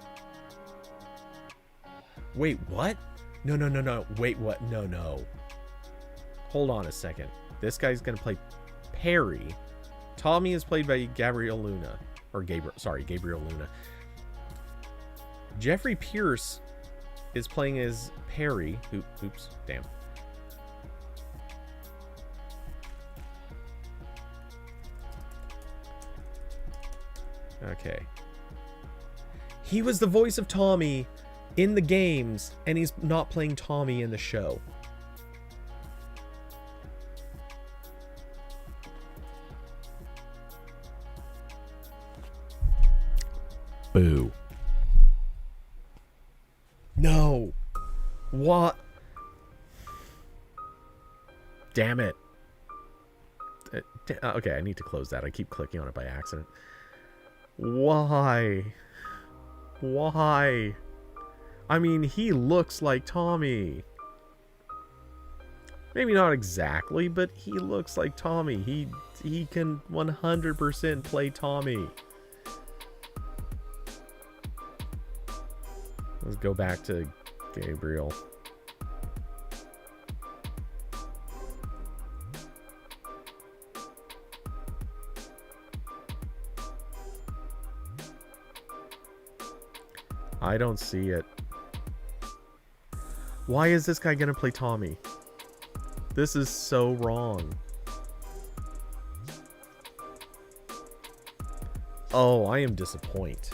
Wait, what? No. Wait, what? No. Hold on a second. This guy's gonna play Perry. Tommy is played by Gabriel Luna. Gabriel Luna. Jeffrey Pierce is playing as Perry. Oops, damn. Okay. He was the voice of Tommy in the games, and he's not playing Tommy in the show. Boo. No. What? Damn it. Okay, I need to close that. I keep clicking on it by accident. Why? I mean, he looks like Tommy. Maybe not exactly, but he looks like Tommy. He can 100% play Tommy. Let's go back to Gabriel. I don't see it. Why is this guy gonna play Tommy? This is so wrong. Oh, I am disappointed.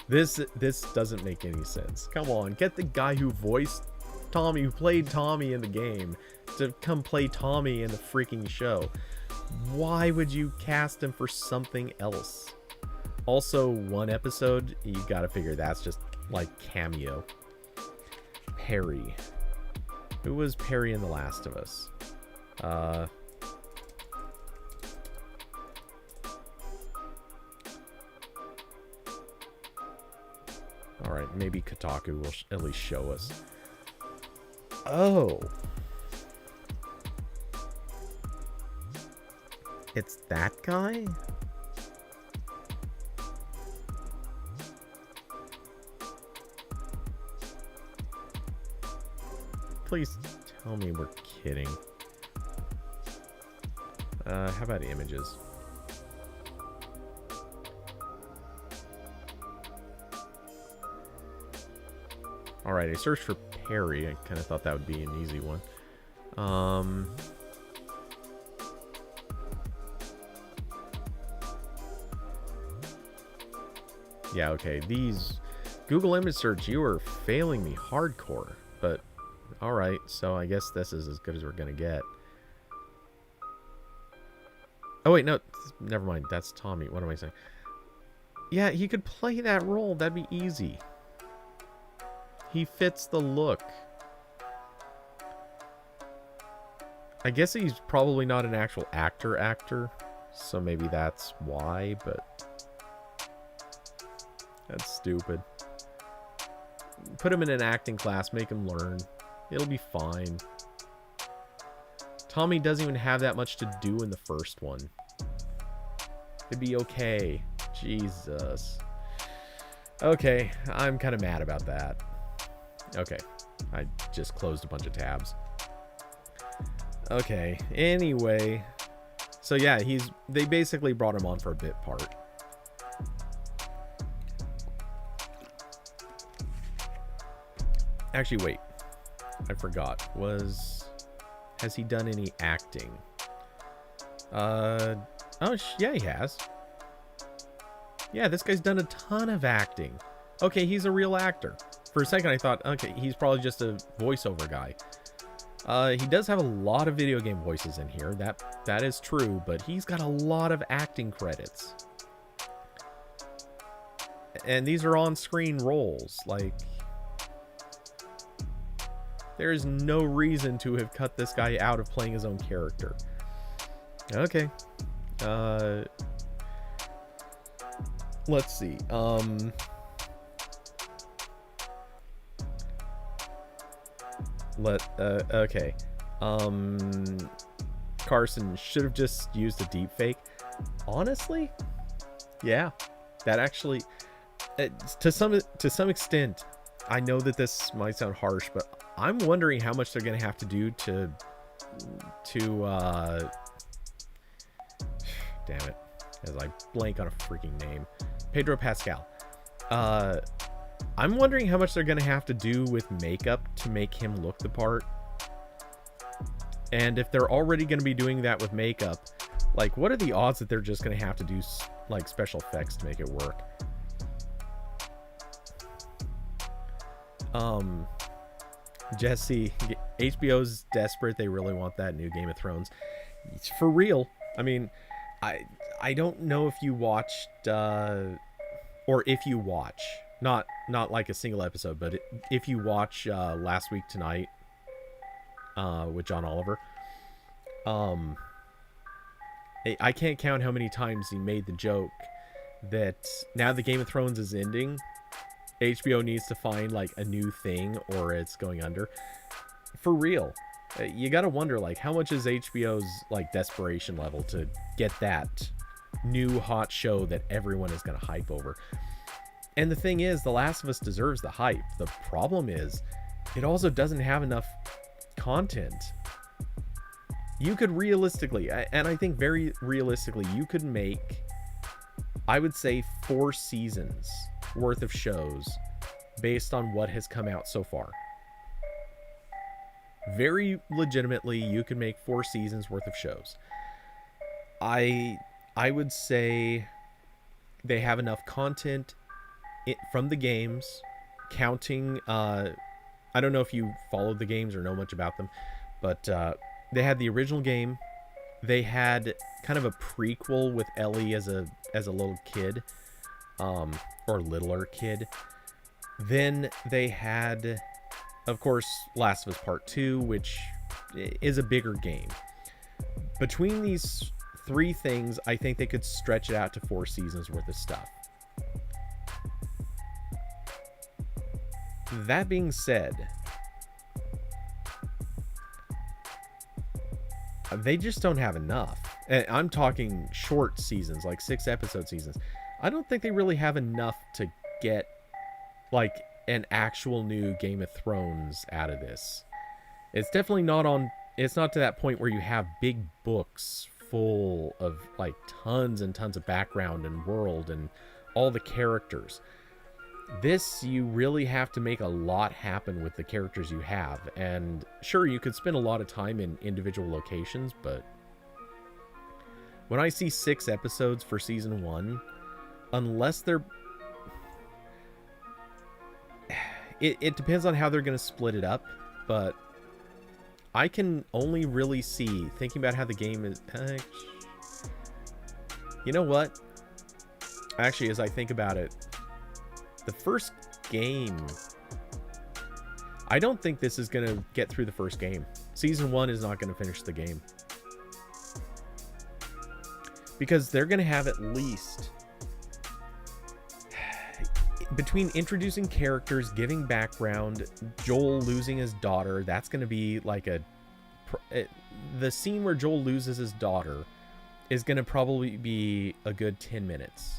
This doesn't make any sense. Come on, get the guy who voiced Tommy, who played Tommy in the game, to come play Tommy in the freaking show. Why would you cast him for something else? Also, one episode, you gotta figure that's just like cameo. Perry. Who was Perry in The Last of Us? Alright, maybe Kotaku will at least show us. Oh. It's that guy? Please tell me we're kidding. How about images? Alright, I searched for Perry. I kind of thought that would be an easy one. Yeah, okay. These Google image search, you are failing me hardcore. But, alright. So I guess this is as good as we're going to get. Oh, wait, no. Never mind. That's Tommy. What am I saying? Yeah, he could play that role. That'd be easy. He fits the look. I guess he's probably not an actual actor, so maybe that's why, but that's stupid. Put him in an acting class, make him learn. It'll be fine. Tommy doesn't even have that much to do in the first one. It'd be okay. Jesus. Okay, I'm kind of mad about that. Okay, I just closed a bunch of tabs. Okay, anyway. So yeah, they basically brought him on for a bit part. Actually, wait. I forgot. Has he done any acting? Oh, yeah, he has. Yeah, this guy's done a ton of acting. Okay, he's a real actor. For a second, I thought, okay, he's probably just a voiceover guy. He does have a lot of video game voices in here. That is true, but he's got a lot of acting credits. And these are on-screen roles. Like, there is no reason to have cut this guy out of playing his own character. Okay. Let's see. Okay. Carson should have just used a deep fake. Honestly, yeah, that actually, to some extent, I know that this might sound harsh, but I'm wondering how much they're gonna have to do to damn it, as I blank on a freaking name, Pedro Pascal. I'm wondering how much they're going to have to do with makeup to make him look the part. And if they're already going to be doing that with makeup, like, what are the odds that they're just going to have to do, like, special effects to make it work? Jesse, HBO's desperate. They really want that new Game of Thrones. It's for real. I mean, I don't know if you watched, or if you watch, not like a single episode, but if you watch Last Week Tonight with John Oliver, I can't count how many times he made the joke that now the Game of Thrones is ending, HBO needs to find like a new thing or it's going under. For real. You gotta wonder, like, how much is HBO's like desperation level to get that new hot show that everyone is gonna hype over? And the thing is, The Last of Us deserves the hype. The problem is, it also doesn't have enough content. You could realistically, and I think very realistically, you could make, I would say, 4 seasons worth of shows based on what has come out so far. Very legitimately, you can make 4 seasons worth of shows. I would say they have enough content from the games, counting, I don't know if you followed the games or know much about them, but they had the original game. They had kind of a prequel with Ellie as a little kid, or littler kid. Then they had, of course, Last of Us Part 2, which is a bigger game. Between these 3 things, I think they could stretch it out to 4 seasons worth of stuff. That being said, they just don't have enough. And I'm talking short seasons, like 6-episode seasons. I don't think they really have enough to get like an actual new Game of Thrones out of this. It's definitely not on, it's not to that point where you have big books full of like tons and tons of background and world and all the characters. This, you really have to make a lot happen with the characters you have. And sure, you could spend a lot of time in individual locations, but when I see 6 episodes for season 1, unless they're, it depends on how they're going to split it up, but I can only really see, thinking about how the game is, you know what? Actually, as I think about it, the first game, I don't think this is going to get through the first game. Season 1 is not going to finish the game. Because they're going to have at least, between introducing characters, giving background, Joel losing his daughter, that's going to be like the scene where Joel loses his daughter is going to probably be a good 10 minutes.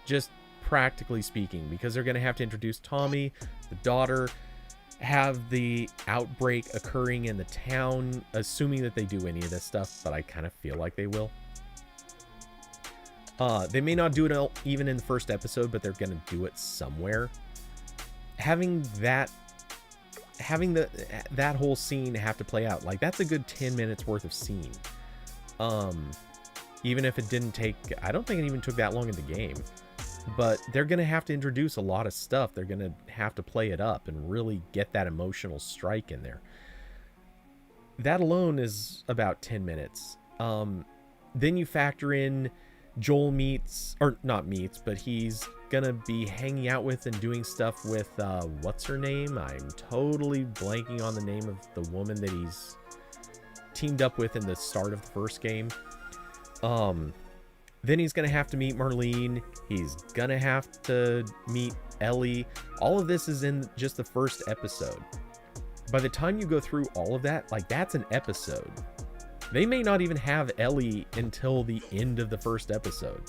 Just practically speaking, because they're going to have to introduce Tommy, the daughter, have the outbreak occurring in the town, assuming that they do any of this stuff, but I kind of feel like they will. They may not do it even in the first episode, but they're going to do it somewhere. Having that whole scene have to play out, like, that's a good 10 minutes worth of scene. even if it didn't take, I don't think it even took that long in the game. But they're going to have to introduce a lot of stuff. They're going to have to play it up and really get that emotional strike in there. That alone is about 10 minutes. Then you factor in Joel meets, or not meets, but he's going to be hanging out with and doing stuff with, what's her name? I'm totally blanking on the name of the woman that he's teamed up with in the start of the first game. Then he's going to have to meet Marlene. He's going to have to meet Ellie. All of this is in just the first episode. By the time you go through all of that, like, that's an episode. They may not even have Ellie until the end of the first episode.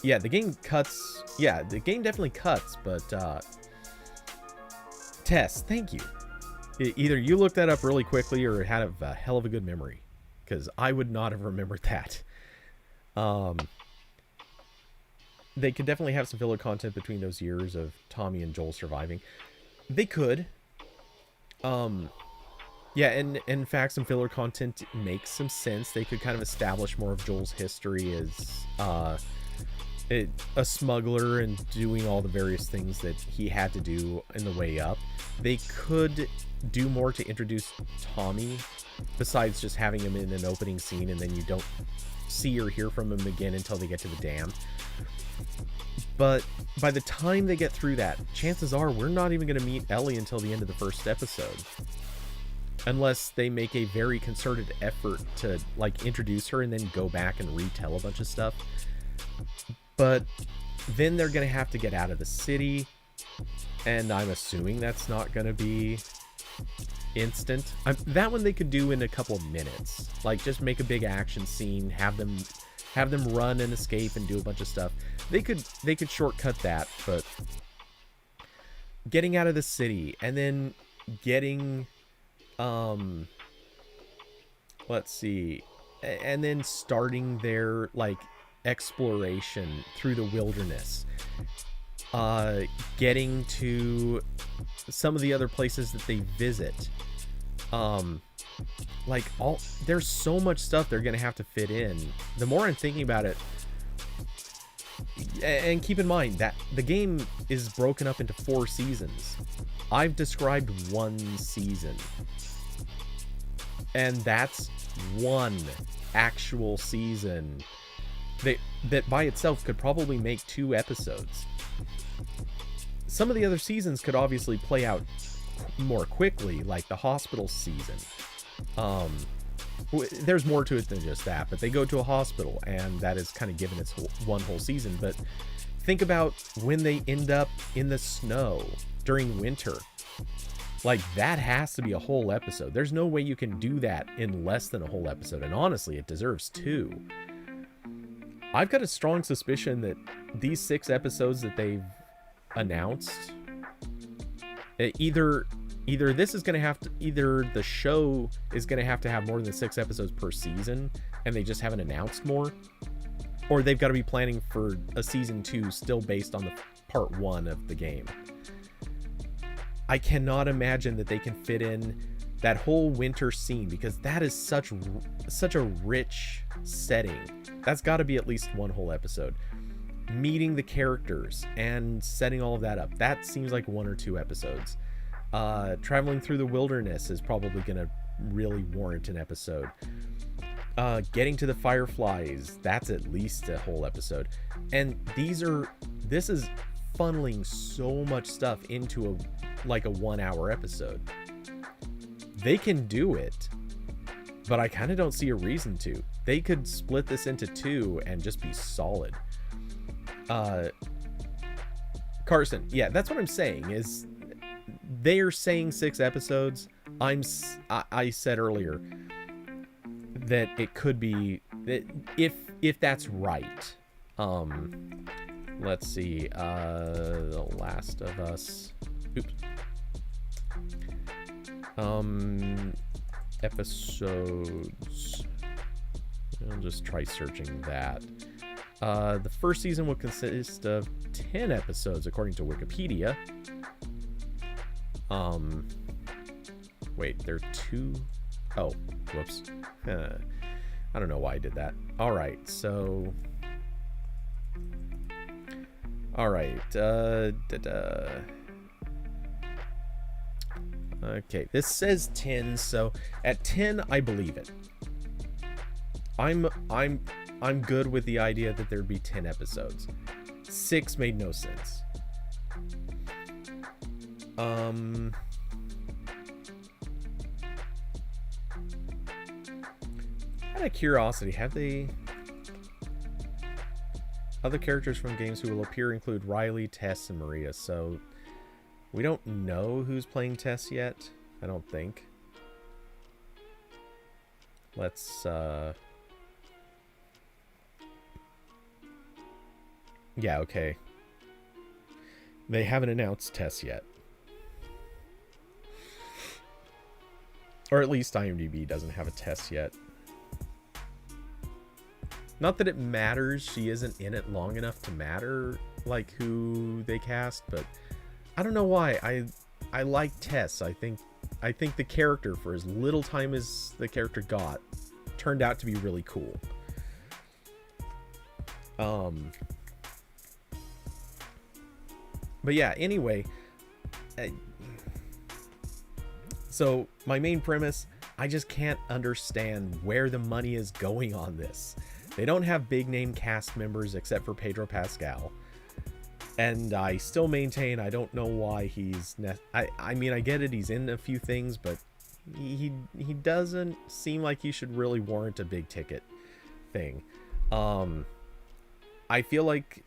Yeah, the game cuts. Yeah, the game definitely cuts, but Tess, thank you. Either you looked that up really quickly or had a hell of a good memory, because I would not have remembered that. They could definitely have some filler content between those years of Tommy and Joel surviving. They could. Yeah, and in fact, some filler content makes some sense. They could kind of establish more of Joel's history as a smuggler and doing all the various things that he had to do in the way up. They could do more to introduce Tommy, besides just having him in an opening scene and then you don't see or hear from him again until they get to the dam. But by the time they get through that, chances are we're not even going to meet Ellie until the end of the first episode. Unless they make a very concerted effort to, like, introduce her and then go back and retell a bunch of stuff. But then they're going to have to get out of the city, and I'm assuming that's not going to be instant. That one they could do in a couple of minutes. Like, just make a big action scene, have them run and escape and do a bunch of stuff. They could shortcut that, but getting out of the city and then getting let's see, and then starting their, like, exploration through the wilderness, getting to some of the other places that they visit, like, there's so much stuff they're gonna have to fit in. The more I'm thinking about it, and keep in mind that the game is broken up into 4 seasons. I've described 1 season, and that's one actual season that by itself could probably make 2 episodes. Some of the other seasons could obviously play out more quickly, like the hospital season. There's more to it than just that, but they go to a hospital, and that is kind of given its one whole season. But think about when they end up in the snow during winter. Like, that has to be a whole episode. There's no way you can do that in less than a whole episode, and honestly, it deserves 2. I've got a strong suspicion that these 6 episodes that they've announced, either this is going to have to, either the show is going to have more than 6 episodes per season, and they just haven't announced more, or they've got to be planning for a season 2 still based on the part 1 of the game. I cannot imagine that they can fit in that whole winter scene, because that is such a rich setting. That's got to be at least 1 whole episode. Meeting the characters and setting all of that up, that seems like 1 or 2 episodes. Traveling through the wilderness is probably going to really warrant an episode. Getting to the Fireflies, that's at least a whole episode. And this is funneling so much stuff into a 1-hour episode. They can do it, but I kind of don't see a reason to. They could split this into 2 and just be solid. Carson, yeah, that's what I'm saying, is they're saying 6 episodes. I said earlier that it could be, if that's right. Let's see, The Last of Us. Oops. Episodes. I'll just try searching that. The first season will consist of 10 episodes, according to Wikipedia. Wait, there are 2. Oh, whoops. I don't know why I did that. All right, so... All right. Okay, this says 10, so at 10, I believe it. I'm good with the idea that there'd be 10 episodes. 6 made no sense. Out of curiosity, have they... Other characters from games who will appear include Riley, Tess, and Maria, so we don't know who's playing Tess yet, I don't think. Let's, yeah, okay. They haven't announced Tess yet. Or at least IMDb doesn't have a Tess yet. Not that it matters, she isn't in it long enough to matter, like, who they cast, but I don't know why. I like Tess. I think the character, for as little time as the character got, turned out to be really cool. But yeah, anyway, so my main premise, I just can't understand where the money is going on this. They don't have big name cast members except for Pedro Pascal. And I still maintain I don't know why he's... I mean, I get it, he's in a few things, but he doesn't seem like he should really warrant a big ticket thing. I feel like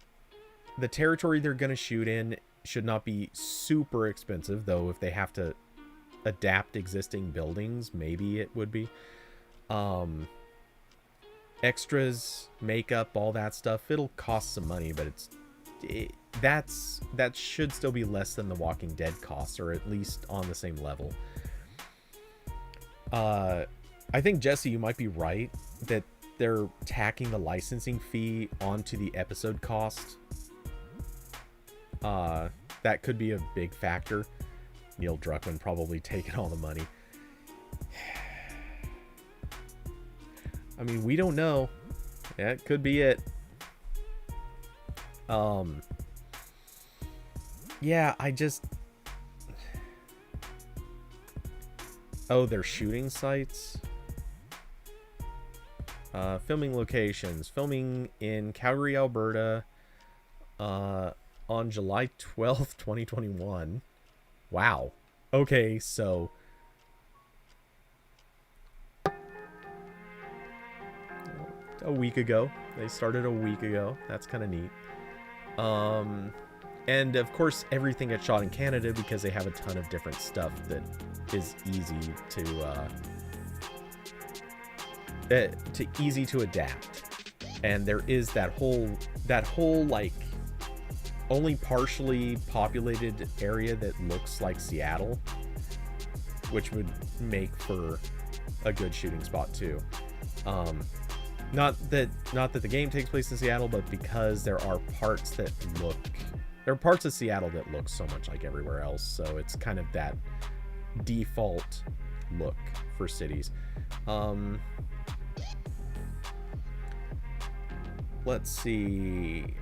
the territory they're going to shoot in should not be super expensive, though if they have to adapt existing buildings, maybe it would be. Extras, makeup, all that stuff, it'll cost some money, but that should still be less than the Walking Dead costs, or at least on the same level. I think, Jesse, you might be right that they're tacking the licensing fee onto the episode cost. That could be a big factor. Neil Druckmann probably taking all the money. I mean, we don't know. That could be it. Yeah, I just... Oh, they're shooting sites? Filming locations. Filming in Calgary, Alberta, on July 12th, 2021. Wow. Okay, so... a week ago. They started a week ago. That's kind of neat. And of course, everything gets shot in Canada because they have a ton of different stuff that is easy to adapt. And there is that whole like only partially populated area that looks like Seattle, which would make for a good shooting spot too. Not that the game takes place in Seattle, but because there are parts of Seattle that look so much like everywhere else, so it's kind of that default look for cities. Let's see.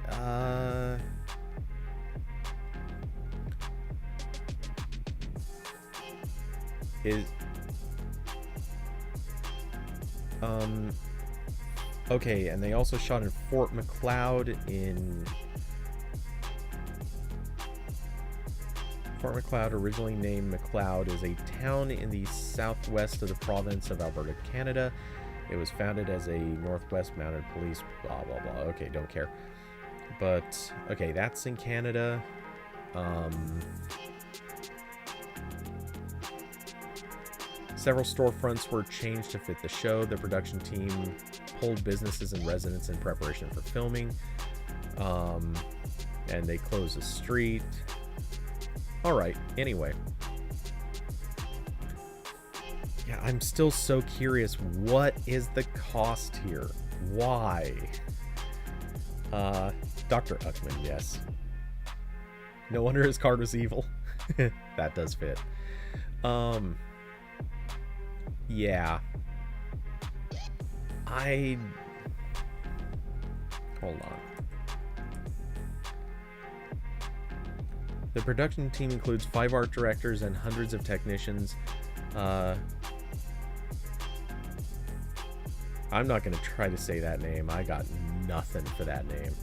Okay, and they also shot in Fort McLeod Fort McLeod, originally named McLeod, is a town in the southwest of the province of Alberta, Canada. It was founded as a Northwest Mounted Police, blah, blah, blah. Okay, don't care. But, okay, that's in Canada. Several storefronts were changed to fit the show. The production team pulled businesses and residents in preparation for filming. And they closed the street. Alright, anyway. Yeah, I'm still so curious. What is the cost here? Why? Dr. Uckman, yes. No wonder his card was evil. That does fit. Yeah. Hold on. The production team includes 5 art directors and hundreds of technicians. I'm not going to try to say that name. I got nothing for that name.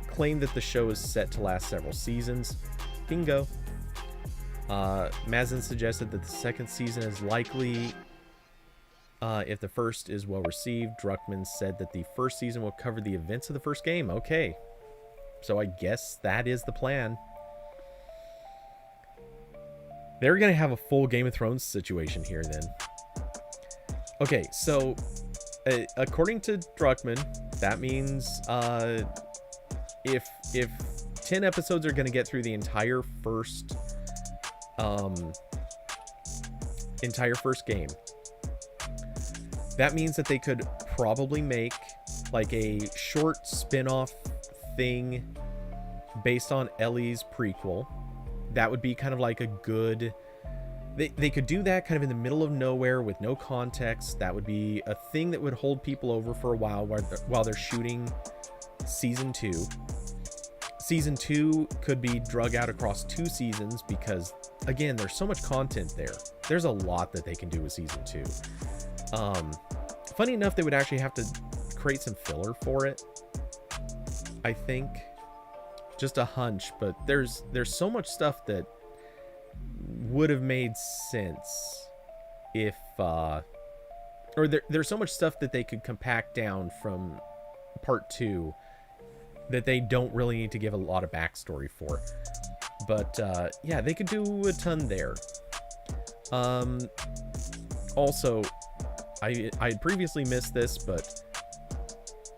Claimed that the show is set to last several seasons. Bingo. Mazin suggested that the second season is likely if the first is well received. Druckmann said that the first season will cover the events of the first game. Okay. So I guess that is the plan. They're going to have a full Game of Thrones situation here then. Okay, so according to Druckmann, that means if 10 episodes are going to get through the entire first game, that means that they could probably make like a short spin-off thing based on Ellie's prequel. That would be kind of like a good... They could do that kind of in the middle of nowhere with no context. That would be a thing that would hold people over for a while they're shooting season 2. Season 2 could be drug out across 2 seasons because, again, there's so much content there. There's a lot that they can do with season 2. Funny enough, they would actually have to create some filler for it, I think. Just a hunch, but there's so much stuff that would have made sense if there's so much stuff that they could compact down from part 2 that they don't really need to give a lot of backstory for. But yeah, they could do a ton there. Also, I had previously missed this, but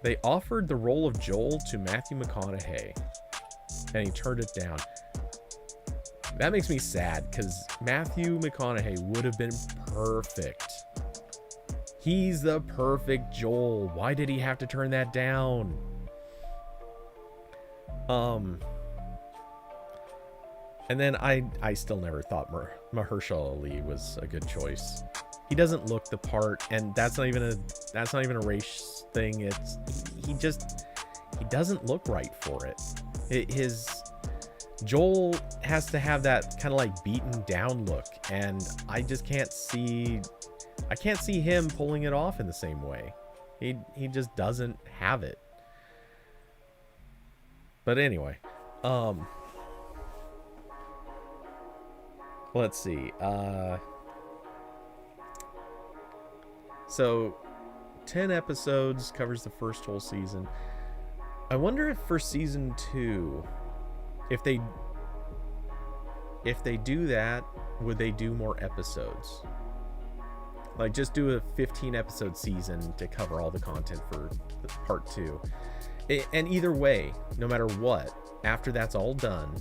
they offered the role of Joel to Matthew McConaughey and he turned it down. That makes me sad because Matthew McConaughey would have been perfect. He's the perfect Joel. Why did he have to turn that down? And then I still never thought Mahershala Ali was a good choice. He doesn't look the part, and that's not even a race thing. It's he doesn't look right for it. His Joel has to have that kind of like beaten down look, and I just can't see him pulling it off in the same way. He just doesn't have it. But anyway, let's see. So 10 episodes covers the first whole season. I wonder if for season 2, if they do that, would they do more episodes? Like just do a 15 episode season to cover all the content for part 2. And either way, no matter what, after that's all done,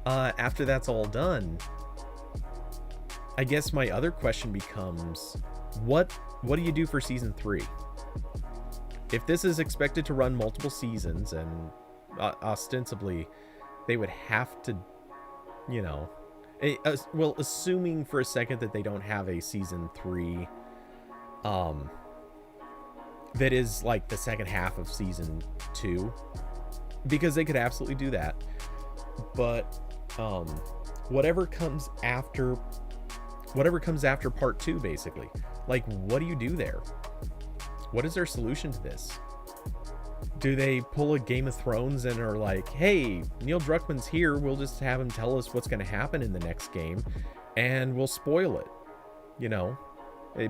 after that's all done, I guess my other question becomes, what do you do for season 3? If this is expected to run multiple seasons, and ostensibly they would have to, well, assuming for a second that they don't have a season 3 that is like the second half of season 2, because they could absolutely do that. But whatever comes after part 2, basically, like, what do you do there? What is their solution to this? Do they pull a Game of Thrones and are like, hey, Neil Druckmann's here, we'll just have him tell us what's going to happen in the next game and we'll spoil it,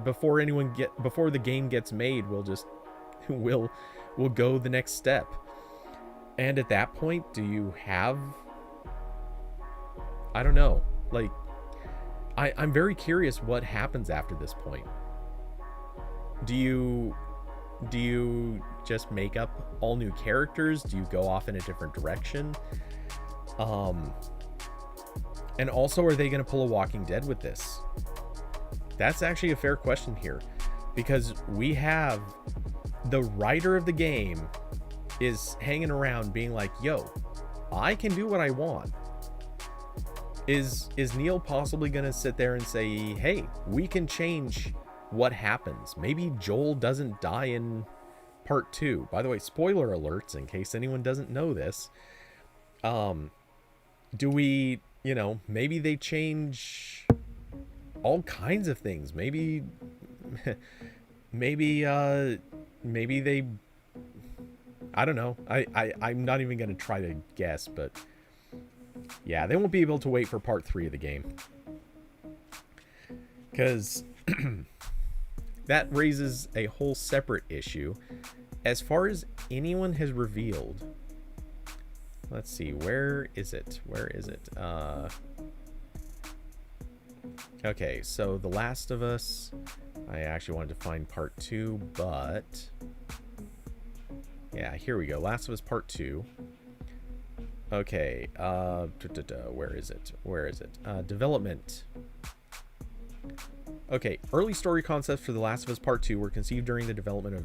before the game gets made, we'll go the next step. And at that point, do you have, I don't know, like, I'm very curious what happens after this point. Do you just make up all new characters? Do you go off in a different direction? And also, are they going to pull a Walking Dead with this? That's actually a fair question here, because we have the writer of the game is hanging around being like, yo, I can do what I want. Is Neil possibly going to sit there and say, hey, we can change what happens? Maybe Joel doesn't die in part 2. By the way, spoiler alerts in case anyone doesn't know this. Do we, maybe they change all kinds of things. Maybe they, I don't know. I'm not even going to try to guess, but yeah, they won't be able to wait for part 3 of the game. Because that raises a whole separate issue. As far as anyone has revealed, let's see, where is it? Okay, so The Last of Us, I actually wanted to find part 2, but yeah, here we go. Last of Us part 2. Okay, where is it? Development. Okay, early story concepts for The Last of Us Part 2 were conceived during the development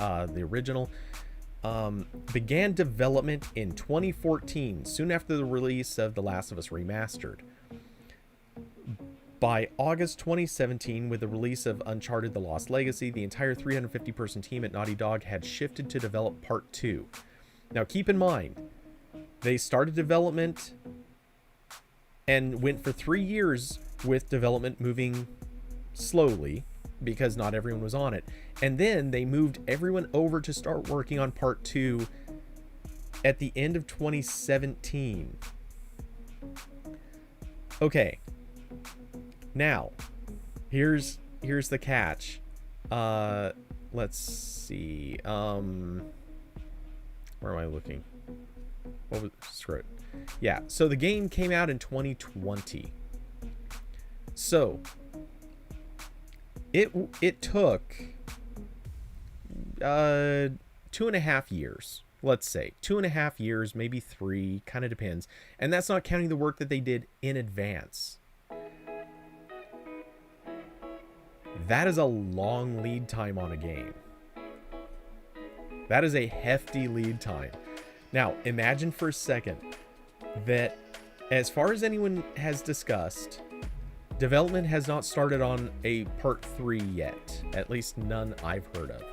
of the original. Began development in 2014, soon after the release of The Last of Us Remastered. By August 2017, with the release of Uncharted: The Lost Legacy, the entire 350-person team at Naughty Dog had shifted to develop Part 2. Now keep in mind, they started development and went for 3 years with development moving slowly because not everyone was on it. And then they moved everyone over to start working on part 2 at the end of 2017. Okay. Now, here's the catch. Let's see. Where am I looking? Screw it. Yeah, so the game came out in 2020. So it took 2.5 years. Let's say 2.5 years, maybe 3, kind of depends. And that's not counting the work that they did in advance. That is a long lead time on a game. That is a hefty lead time. Now, imagine for a second that, as far as anyone has discussed, development has not started on a part 3 yet. At least none I've heard of.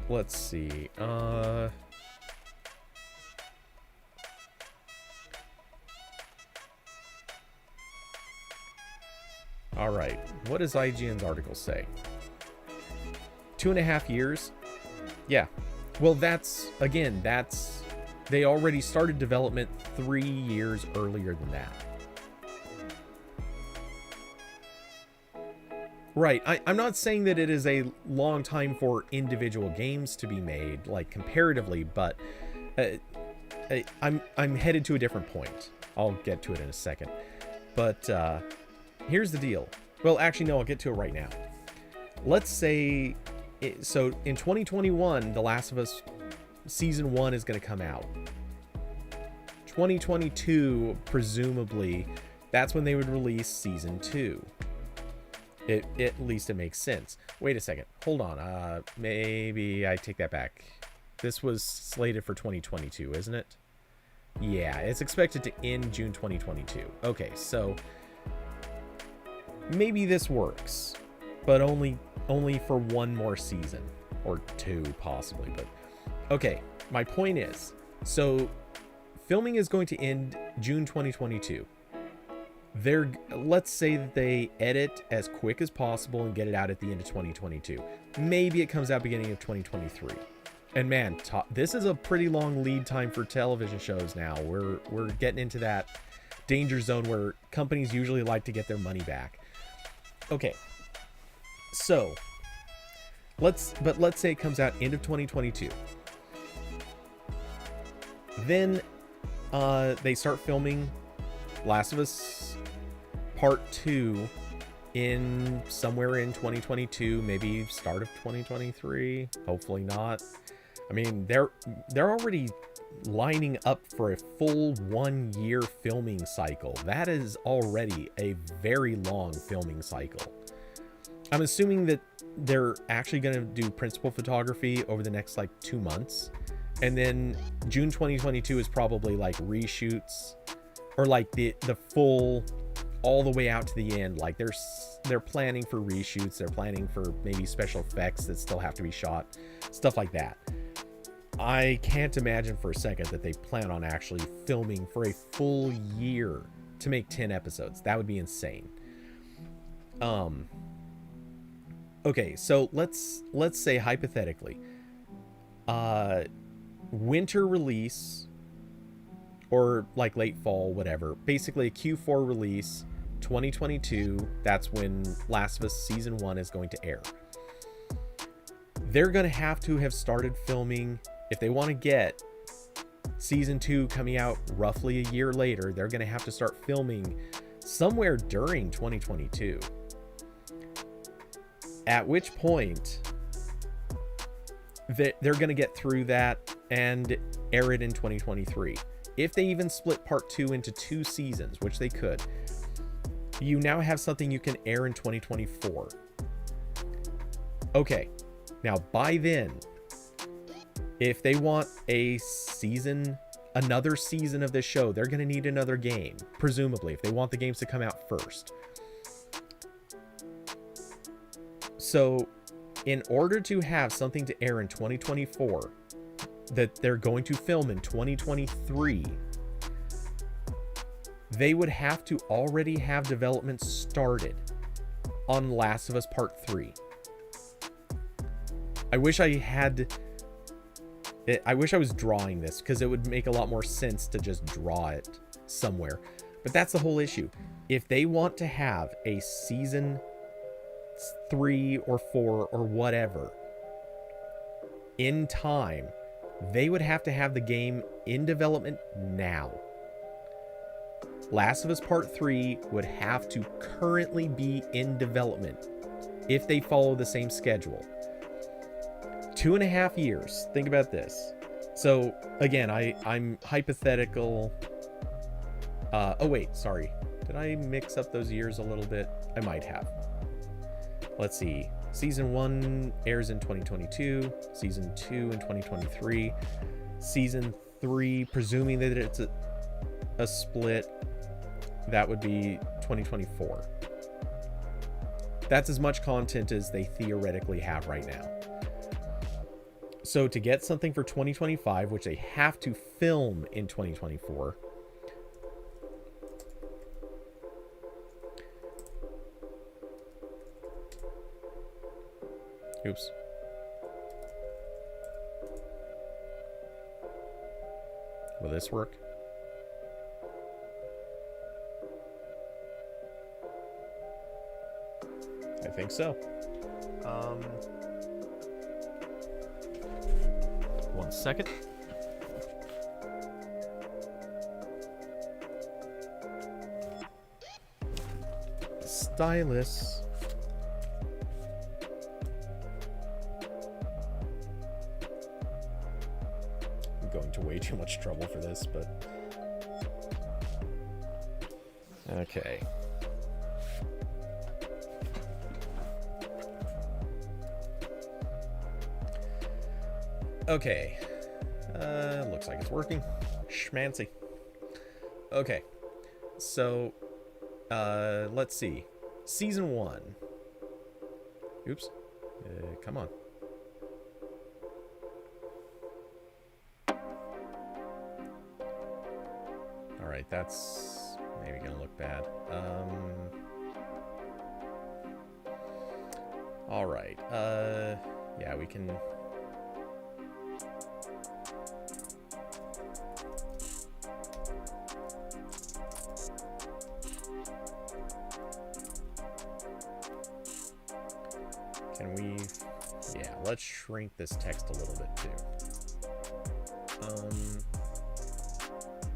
Let's see. All right. What does IGN's article say? 2.5 years? Yeah. Well, they already started development 3 years earlier than that. Right. I'm not saying that it is a long time for individual games to be made, like comparatively, but I'm headed to a different point. I'll get to it in a second. But here's the deal. Well, actually, no, I'll get to it right now. Let's say, so in 2021, The Last of Us Season 1 is going to come out. 2022, presumably, that's when they would release Season 2. At least it makes sense. Wait a second. Hold on. Maybe I take that back. This was slated for 2022, isn't it? Yeah, it's expected to end June 2022. Okay, so maybe this works, but only for one more season, or 2 possibly. But okay, my point is, so filming is going to end June 2022. Let's say that they edit as quick as possible and get it out at the end of 2022. Maybe it comes out beginning of 2023. And man, this is a pretty long lead time for television shows now. We're getting into that danger zone where companies usually like to get their money back. Okay. So, let's say it comes out end of 2022. Then they start filming Last of Us Part 2 in somewhere in 2022, maybe start of 2023. Hopefully not. I mean, they're already lining up for a full 1 year filming cycle. That is already a very long filming cycle. I'm assuming that they're actually going to do principal photography over the next like 2 months, and then June 2022 is probably like reshoots, or like the full all the way out to the end. Like they're planning for reshoots, they're planning for maybe special effects that still have to be shot, stuff like that. I can't imagine for a second that they plan on actually filming for a full year to make 10 episodes. That would be insane. Okay, so let's say hypothetically, winter release, or like late fall, whatever, basically a Q4 release 2022. That's when Last of Us season 1 is going to air. They're going to have started filming. If they want to get season 2 coming out roughly a year later, they're going to have to start filming somewhere during 2022. At which point, they're going to get through that and air it in 2023. If they even split part 2 into 2 seasons, which they could, you now have something you can air in 2024. Okay, now by then, if they want another season of this show, they're going to need another game, presumably, if they want the games to come out first. So, in order to have something to air in 2024 that they're going to film in 2023, they would have to already have development started on Last of Us Part 3. I wish I was drawing this, because it would make a lot more sense to just draw it somewhere. But that's the whole issue. If they want to have a season 3 or 4 or whatever in time, they would have to have the game in development now. Last of Us Part 3 would have to currently be in development if they follow the same schedule. 2.5 years. Think about this. So again, I'm hypothetical. Oh wait, sorry. Did I mix up those years a little bit? I might have. Let's see. Season 1 airs in 2022. Season 2 in 2023. Season 3, presuming that it's a split, that would be 2024. That's as much content as they theoretically have right now. So to get something for 2025, which they have to film in 2024, oops. Will this work? I think so. One second. Stylus. I'm going to way too much trouble for this, but okay. Okay, looks like it's working. Schmancy. Okay, so let's see. Season 1. Oops. Come on. All right, that's maybe gonna look bad. All right. Yeah, we can. Can we, yeah, let's shrink this text a little bit too.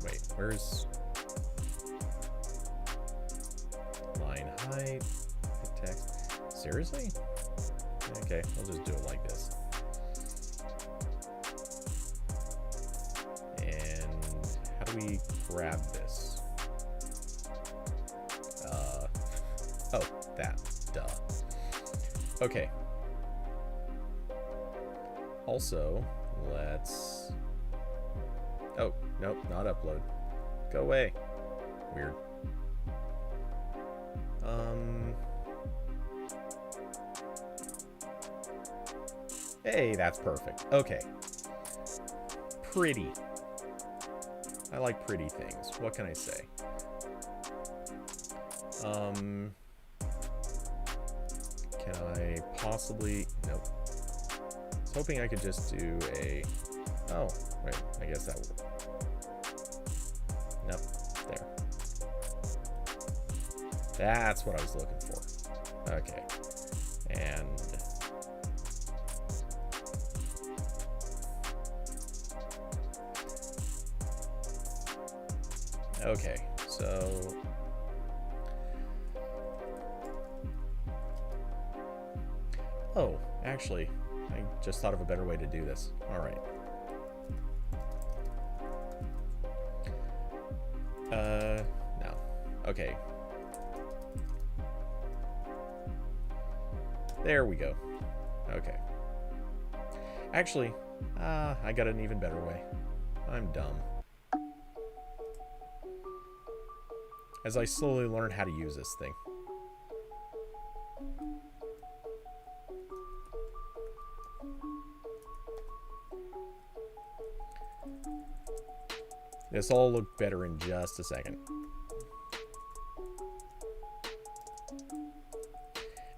Wait, where's line height, text? Seriously? Okay, we'll just do it like this. And how do we grab this? Oh, that, duh. Okay, also, let's... Oh, nope, not upload. Go away. Weird. Hey, that's perfect. Okay. Pretty. I like pretty things. What can I say? Can I possibly... Nope. I was hoping I could just do a... Oh, right. I guess that would... Nope. There. That's what I was looking for. Okay. And... Okay, so... Oh, actually, I just thought of a better way to do this. Alright. No. Okay. There we go. Okay. Actually, I got an even better way. I'm dumb. As I slowly learn how to use this thing. This will look better in just a second.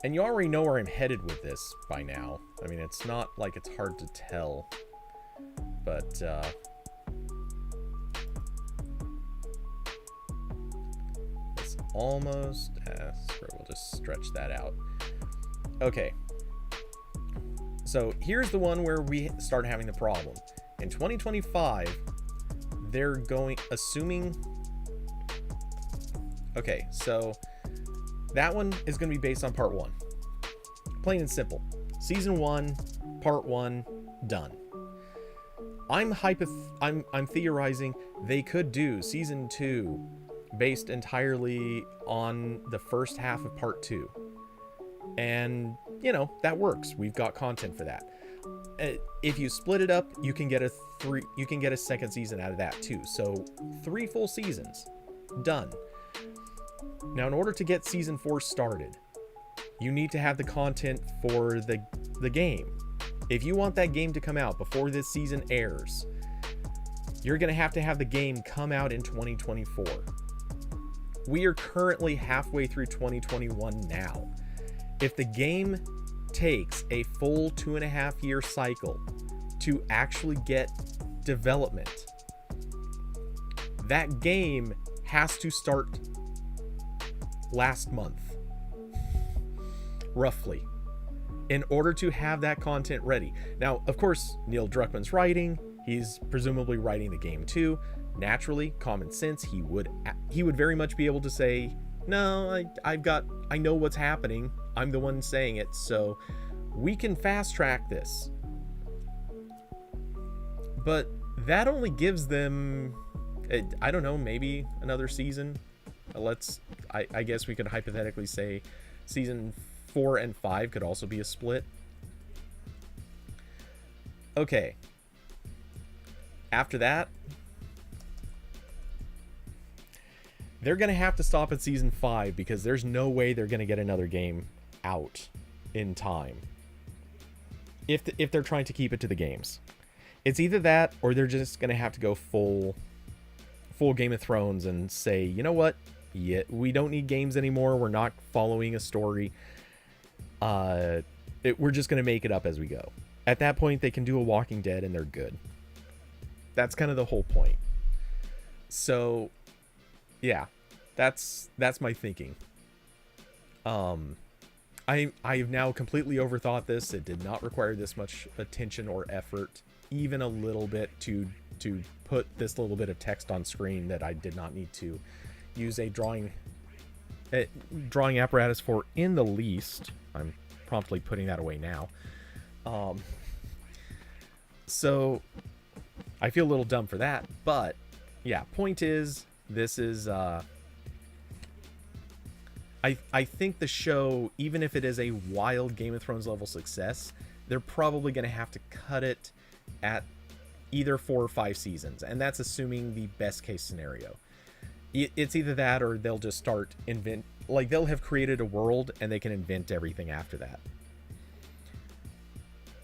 And you already know where I'm headed with this by now. I mean, it's not like it's hard to tell. But, it's almost... we'll just stretch that out. Okay. So, here's the one where we start having the problem. In 2025... they're going, assuming, okay, so that one is going to be based on part 1. Plain and simple. Season 1, part 1, done. I'm theorizing they could do season 2 based entirely on the first half of part 2. And, you know, that works. We've got content for that. If you split it up, you can get a second season out of that too. So 3 full seasons done. Now, in order to get season 4 started, you need to have the content for the game. If you want that game to come out before this season airs, you're going to have the game come out in 2024. We are currently halfway through 2021 now. If the game takes a full 2.5-year cycle to actually get development, that game has to start last month, roughly, in order to have that content ready. Now, of course, Neil Druckmann's writing. He's presumably writing the game too. Naturally, common sense, he would very much be able to say, no, I know what's happening. I'm the one saying it, so we can fast track this. But that only gives them, I don't know, maybe another season. I guess we could hypothetically say season 4 and 5 could also be a split. Okay. After that, they're going to have to stop at season 5 because there's no way they're going to get another game out in time if they're trying to keep it to the games. It's either that or they're just going to have to go full Game of Thrones and say, you know what? Yeah, we don't need games anymore. We're not following a story. We're just going to make it up as we go. At that point, they can do a Walking Dead and they're good. That's kind of the whole point. So, yeah, that's my thinking. I've now completely overthought this. It did not require this much attention or effort, even a little bit, to put this little bit of text on screen that I did not need to use a drawing apparatus for in the least. I'm promptly putting that away now. So I feel a little dumb for that, but yeah, point is, this is I think the show, even if it is a wild Game of Thrones level success, they're probably going to have to cut it at either 4 or 5 seasons, and that's assuming the best case scenario. It's either that or they'll just start they'll have created a world and they can invent everything after that.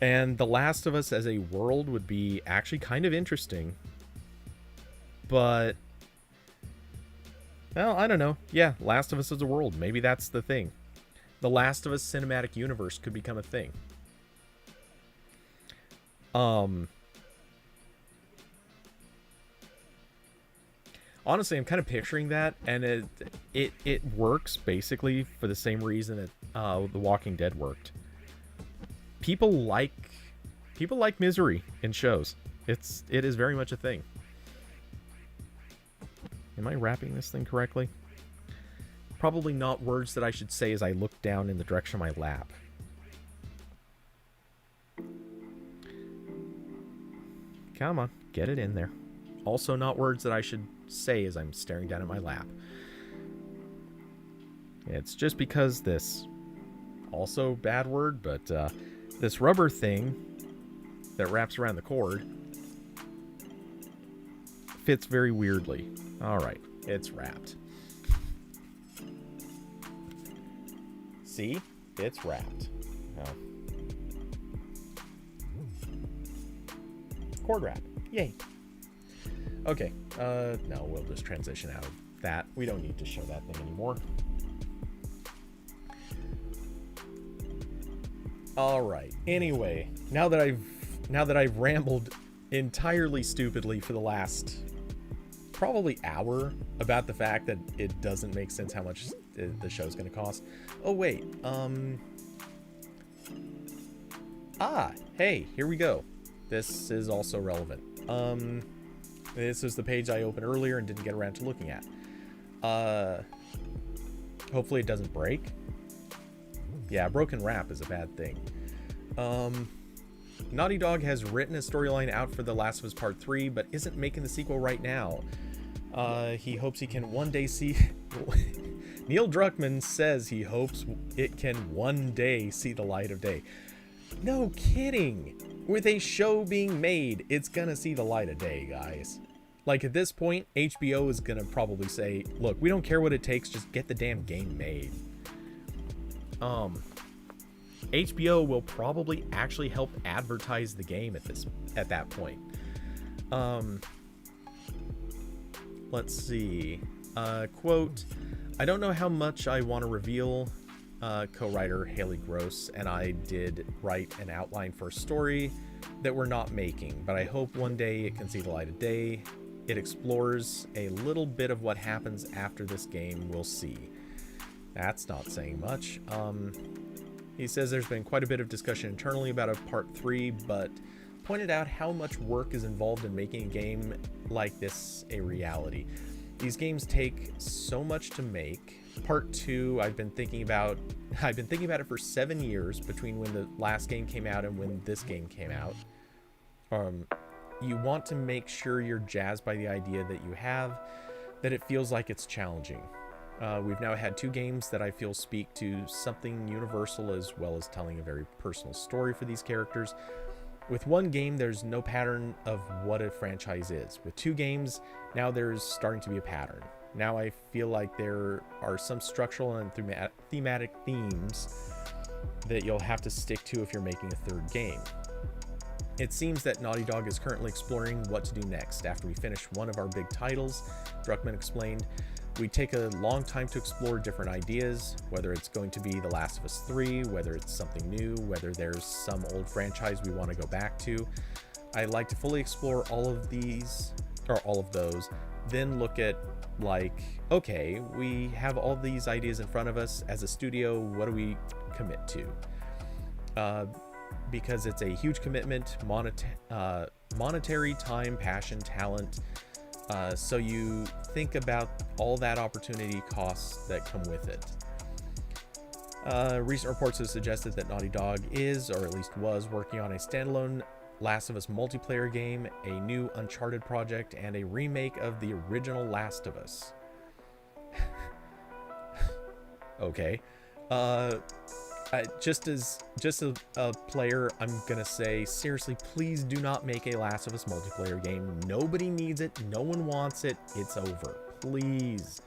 And The Last of Us as a world would be actually kind of interesting. But, well, I don't know. Yeah, Last of Us as a world. Maybe that's the thing. The Last of Us cinematic universe could become a thing. Honestly, I'm kind of picturing that, and it works basically for the same reason that The Walking Dead worked. People like misery in shows. It is very much a thing. Am I wrapping this thing correctly? Probably not words that I should say as I look down in the direction of my lap. Come on, get it in there. Also not words that I should say as I'm staring down at my lap. It's just because this, also bad word, but this rubber thing that wraps around the cord fits very weirdly. Alright, it's wrapped. See? It's wrapped. Oh. Cord wrap. Yay. Okay, no, we'll just transition out of that. We don't need to show that thing anymore. Alright, anyway, now that I've rambled entirely stupidly for the last probably hour about the fact that it doesn't make sense how much the show's gonna cost. Oh wait, hey, here we go. This is also relevant. This is the page I opened earlier and didn't get around to looking at. Hopefully it doesn't break. Yeah, broken wrap is a bad thing. Naughty Dog has written a storyline out for The Last of Us Part 3, but isn't making the sequel right now. He hopes he can one day see... Neil Druckmann says he hopes it can one day see the light of day. No kidding! With a show being made, it's gonna see the light of day, guys. Like, at this point, HBO is gonna probably say, look, we don't care what it takes, just get the damn game made. HBO will probably actually help advertise the game at that point. Let's see. Quote, I don't know how much I want to reveal. Co-writer Haley Gross and I did write an outline for a story that we're not making, but I hope one day it can see the light of day. It explores a little bit of what happens after this game. We'll see. That's not saying much. He says there's been quite a bit of discussion internally about a part 3, but pointed out how much work is involved in making a game like this a reality. These games take so much to make. Part 2, I've been thinking about it for 7 years between when the last game came out and when this game came out. You want to make sure you're jazzed by the idea that you have, that it feels like it's challenging. We've now had 2 games that I feel speak to something universal as well as telling a very personal story for these characters. With 1 game, there's no pattern of what a franchise is. With 2 games, now there's starting to be a pattern. Now I feel like there are some structural and thematic themes that you'll have to stick to if you're making a 3rd game. It seems that Naughty Dog is currently exploring what to do next. After we finish one of our big titles, Druckmann explained, we take a long time to explore different ideas, whether it's going to be The Last of Us 3, whether it's something new, whether there's some old franchise we want to go back to. I like to fully explore all of these, or all of those, then look at, like, okay, we have all these ideas in front of us. As a studio, what do we commit to? Because it's a huge commitment, monetary, time, passion, talent. So you think about all that opportunity costs that come with it. Recent reports have suggested that Naughty Dog is, or at least was, working on a standalone Last of Us multiplayer game, a new Uncharted project, and a remake of the original Last of Us. Okay. just a player, I'm gonna say seriously, please do not make a Last of Us multiplayer game. Nobody needs it. No one wants it. It's over. Please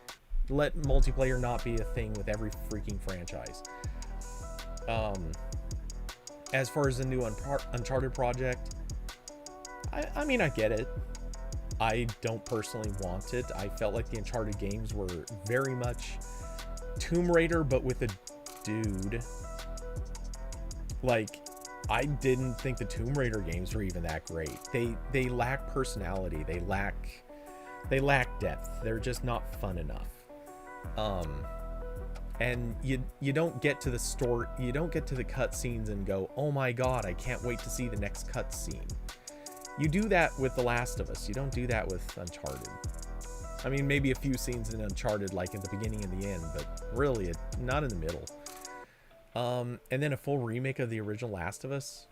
let multiplayer not be a thing with every freaking franchise. As far as the new Uncharted project, I mean, I get it. I don't personally want it. I felt like the Uncharted games were very much Tomb Raider, but with a dude. Like, I didn't think the Tomb Raider games were even that great. They lack personality. They lack depth. They're just not fun enough. And you don't get to the story, you don't get to the cutscenes and go, oh my god, I can't wait to see the next cutscene. You do that with The Last of Us. You don't do that with Uncharted. I mean, maybe a few scenes in Uncharted, like at the beginning and the end, but really, not in the middle. And then a full remake of the original Last of Us.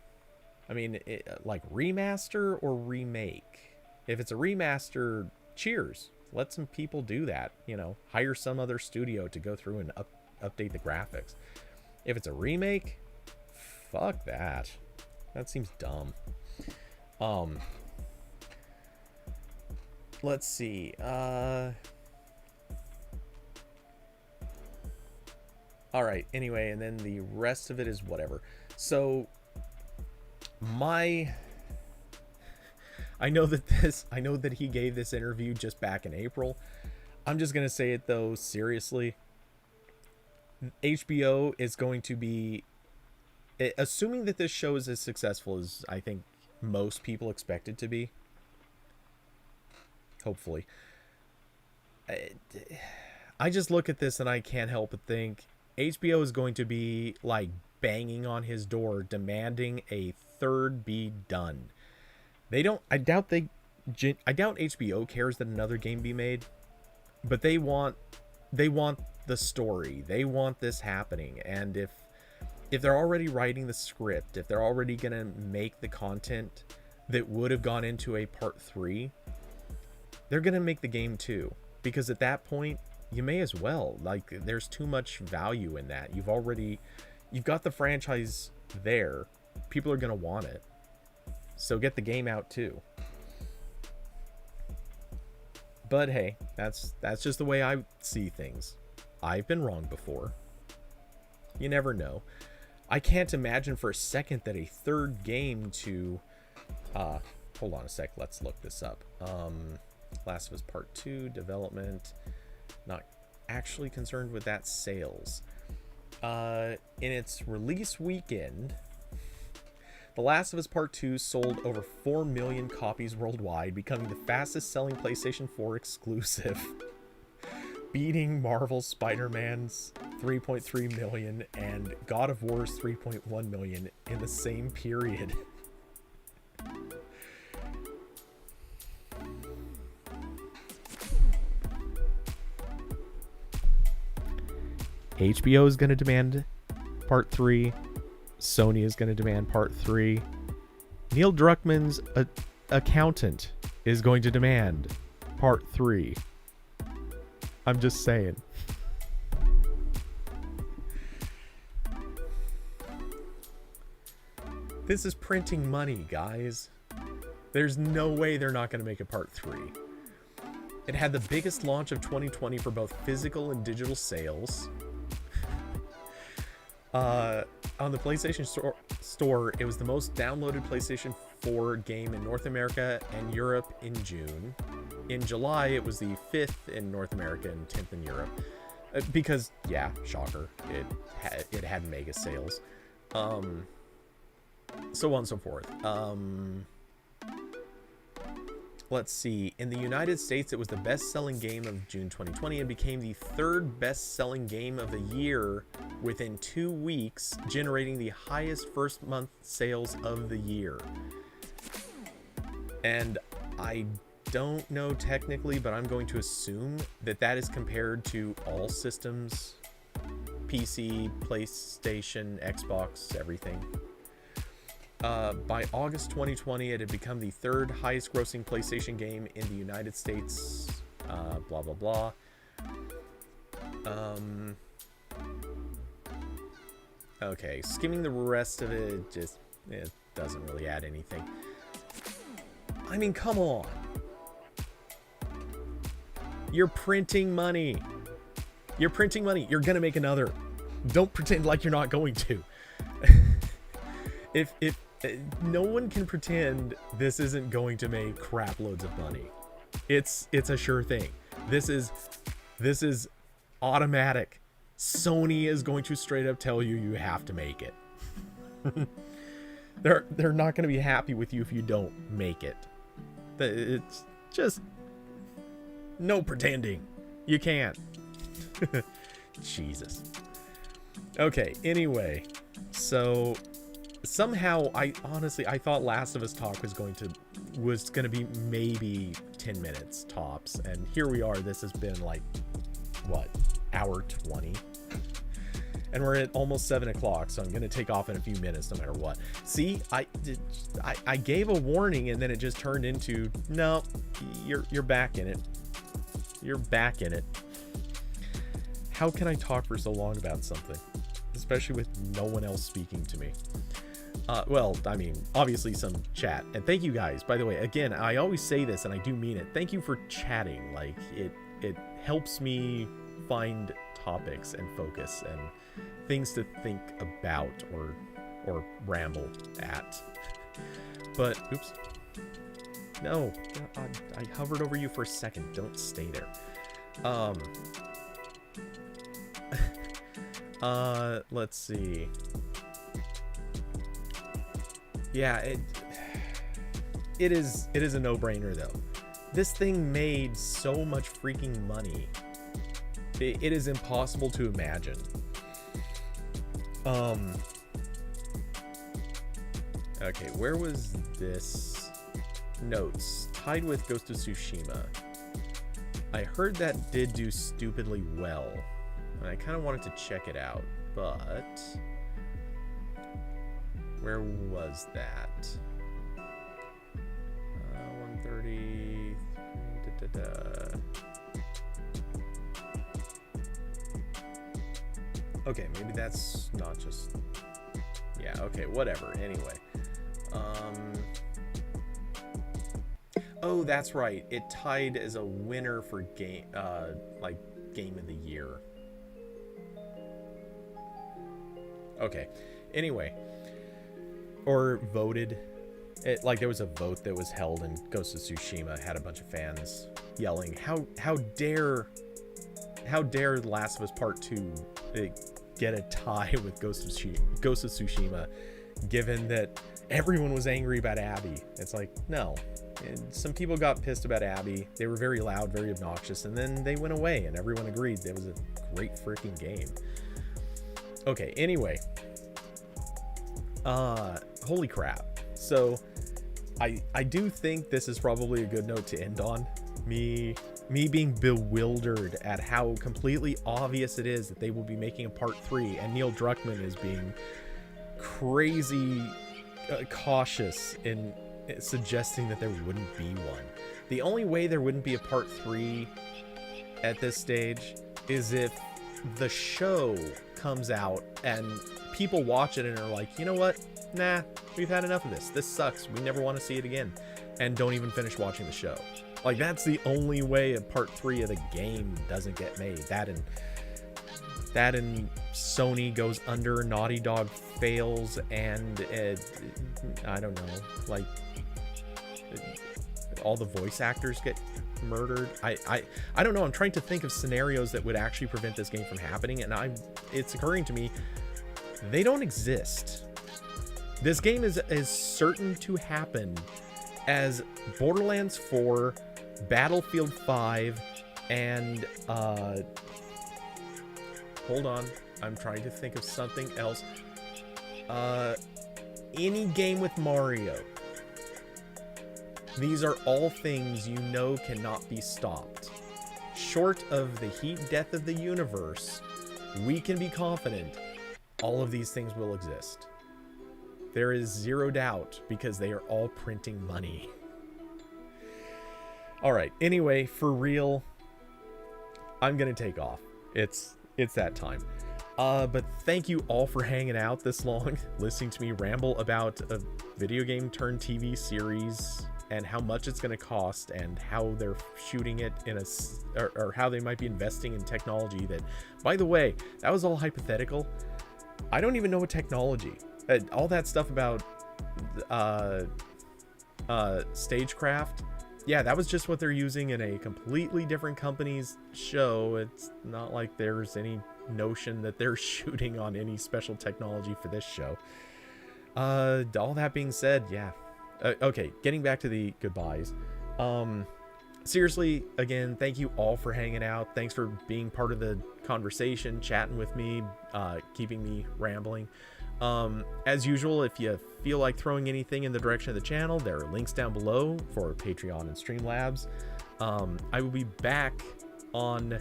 I mean, like remaster or remake. If it's a remaster, cheers. Let some people do that. You know, hire some other studio to go through and update the graphics. If it's a remake, fuck that. That seems dumb. Let's see. All right. Anyway, and then the rest of it is whatever. So I know that he gave this interview just back in April. I'm just going to say it though, seriously. HBO is going to be, assuming that this show is as successful as I think most people expect it to be. Hopefully. I just look at this and I can't help but think HBO is going to be like banging on his door, demanding a third be done. I doubt HBO cares that another game be made, but they want the story. They want this happening. And if they're already writing the script, if they're already going to make the content that would have gone into a part 3, they're going to make the game too. Because at that point, you may as well. Like, there's too much value in that. You've got the franchise there. People are going to want it. So get the game out too. But hey, that's just the way I see things. I've been wrong before. You never know. I can't imagine for a second that a third game to hold on a sec, let's look this up. Last of Us Part 2 development, not actually concerned with that sales. In its release weekend, The Last of Us Part 2 sold over 4 million copies worldwide, becoming the fastest selling PlayStation 4 exclusive, beating Marvel's Spider-Man's 3.3 million and God of War's 3.1 million in the same period. HBO is going to demand Part 3. Sony is going to demand Part 3. Neil Druckmann's accountant is going to demand Part 3. I'm just saying. This is printing money, guys. There's no way they're not going to make a Part 3. It had the biggest launch of 2020 for both physical and digital sales. On the PlayStation store, it was the most downloaded PlayStation 4 game in North America and Europe in June. In July, it was the 5th in North America and 10th in Europe. Because, yeah, shocker, it had mega sales. So on and so forth. Let's see. In the United States, it was the best-selling game of June 2020 and became the third best-selling game of the year within 2 weeks, generating the highest first-month sales of the year. And I don't know technically, but I'm going to assume that that is compared to all systems, PC, PlayStation, Xbox, everything. By August 2020, it had become the third highest grossing PlayStation game in the United States, blah, blah, blah. Okay, skimming the rest of it just it doesn't really add anything. I mean, come on. You're printing money. You're printing money. You're gonna make another. Don't pretend like you're not going to. if no one can pretend this isn't going to make crap loads of money. It's a sure thing. This is automatic. Sony is going to straight up tell you you have to make it. They're not going to be happy with you if you don't make it. It's just no pretending. You can't. Jesus. Okay, anyway. So somehow I thought Last of Us talk was going to be maybe 10 minutes tops, and here we are. This has been like what, hour 20, and we're at almost 7 o'clock, so I'm gonna take off in a few minutes no matter what. See, I gave a warning, and then it just turned into, no, you're back in it. You're back in it. How can I talk for so long about something, especially with no one else speaking to me? Well, I mean, obviously some chat. And thank you guys, by the way. Again, I always say this and I do mean it. Thank you for chatting. Like, it helps me find topics and focus and things to think about or ramble at. But, oops. No, I hovered over you for a second. Don't stay there. Let's see. Yeah, it is a no-brainer though. This thing made so much freaking money. It is impossible to imagine. Okay, where was this? Notes. Tied with Ghost of Tsushima. I heard that did do stupidly well, and I kind of wanted to check it out, but where was that? 130. Okay, maybe that's not just. Yeah. Okay. Whatever. Anyway. Oh, that's right. It tied as a winner for game of the year. Okay. Anyway. Or voted. There was a vote that was held, and Ghost of Tsushima had a bunch of fans yelling, how dare Last of Us Part 2 get a tie with Ghost of Tsushima, given that everyone was angry about Abby. It's like, no. And some people got pissed about Abby. They were very loud, very obnoxious, and then they went away, and everyone agreed it was a great freaking game. Okay, anyway. Holy crap. So I do think this is probably a good note to end on. Me being bewildered at how completely obvious it is that they will be making a part 3, and Neil Druckmann is being crazy cautious in suggesting that there wouldn't be one. The only way there wouldn't be a part 3 at this stage is if the show comes out and people watch it and are like, you know what? Nah, we've had enough of this. This sucks. We never want to see it again. And don't even finish watching the show. Like, that's the only way a part 3 of the game doesn't get made. That and Sony goes under, Naughty Dog fails, and I don't know, like, all the voice actors get murdered. I don't know. I'm trying to think of scenarios that would actually prevent this game from happening, and it's occurring to me they don't exist. This game is as certain to happen as Borderlands 4, Battlefield 5, and hold on, I'm trying to think of something else. Any game with Mario. These are all things you know cannot be stopped. Short of the heat death of the universe, we can be confident all of these things will exist. There is zero doubt, because they are all printing money. Alright, anyway, for real, I'm gonna take off. It's that time. But thank you all for hanging out this long, listening to me ramble about a video game turned TV series and how much it's going to cost and how they're shooting it in or how they might be investing in technology that, by the way, that was all hypothetical. I don't even know what technology. All that stuff about stagecraft. Yeah, that was just what they're using in a completely different company's show. It's not like there's any notion that they're shooting on any special technology for this show. All that being said, yeah. Okay, getting back to the goodbyes. Seriously, again, thank you all for hanging out. Thanks for being part of the conversation, chatting with me, keeping me rambling. As usual, if you feel like throwing anything in the direction of the channel, there are links down below for Patreon and Streamlabs. I will be back on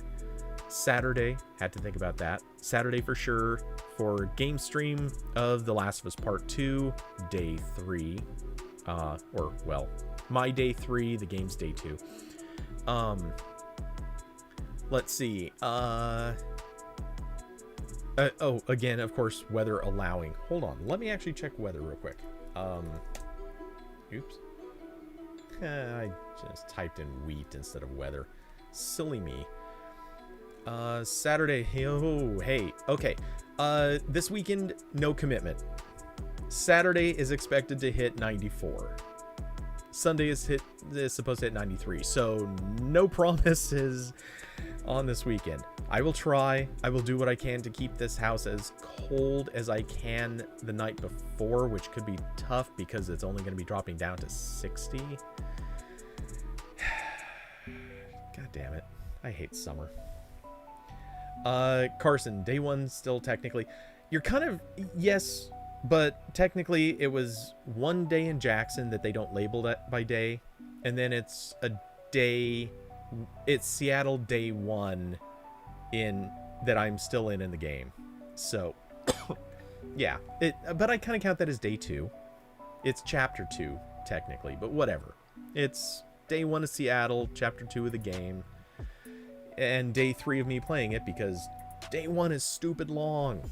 Saturday. Had to think about that. Saturday for sure for game stream of The Last of Us Part 2, Day 3. Or, well, my Day 3, the game's Day 2. Let's see. Oh, again, of course, weather allowing. Hold on. Let me actually check weather real quick. Oops. I just typed in wheat instead of weather. Silly me. Saturday. Oh, hey. Okay. This weekend, no commitment. Saturday is expected to hit 94. Sunday is supposed to hit 93. So no promises on this weekend. I will try. I will do what I can to keep this house as cold as I can the night before, which could be tough because it's only going to be dropping down to 60. God damn it. I hate summer. Carson, day 1 still technically. You're kind of, yes, but technically it was 1 day in Jackson that they don't label that by day. And then it's a day, it's Seattle day 1 in that I'm still in the game. So yeah, but I kind of count that as day 2. It's chapter 2 technically, but whatever. It's day 1 of Seattle, chapter 2 of the game, and day 3 of me playing it because day 1 is stupid long.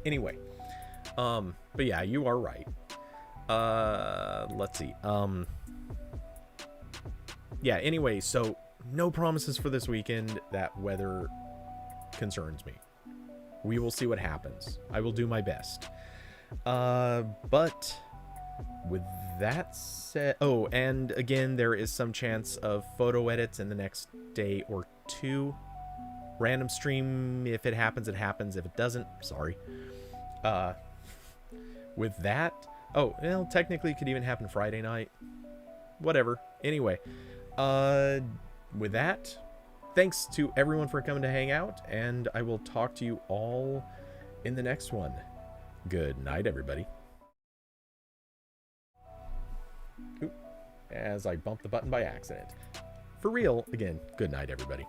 Anyway, but yeah, you are right. Let's see. Yeah, anyway, so no promises for this weekend. That weather concerns me. We will see what happens. I will do my best. But with that said, oh, and again, there is some chance of photo edits in the next day or 2. Random stream, if it happens, it happens. If it doesn't, sorry. With that, oh, well, technically it could even happen Friday night. Whatever. Anyway, with that, thanks to everyone for coming to hang out, and I will talk to you all in the next one. Good night, everybody. Oop, as I bumped the button by accident. For real, again, good night, everybody.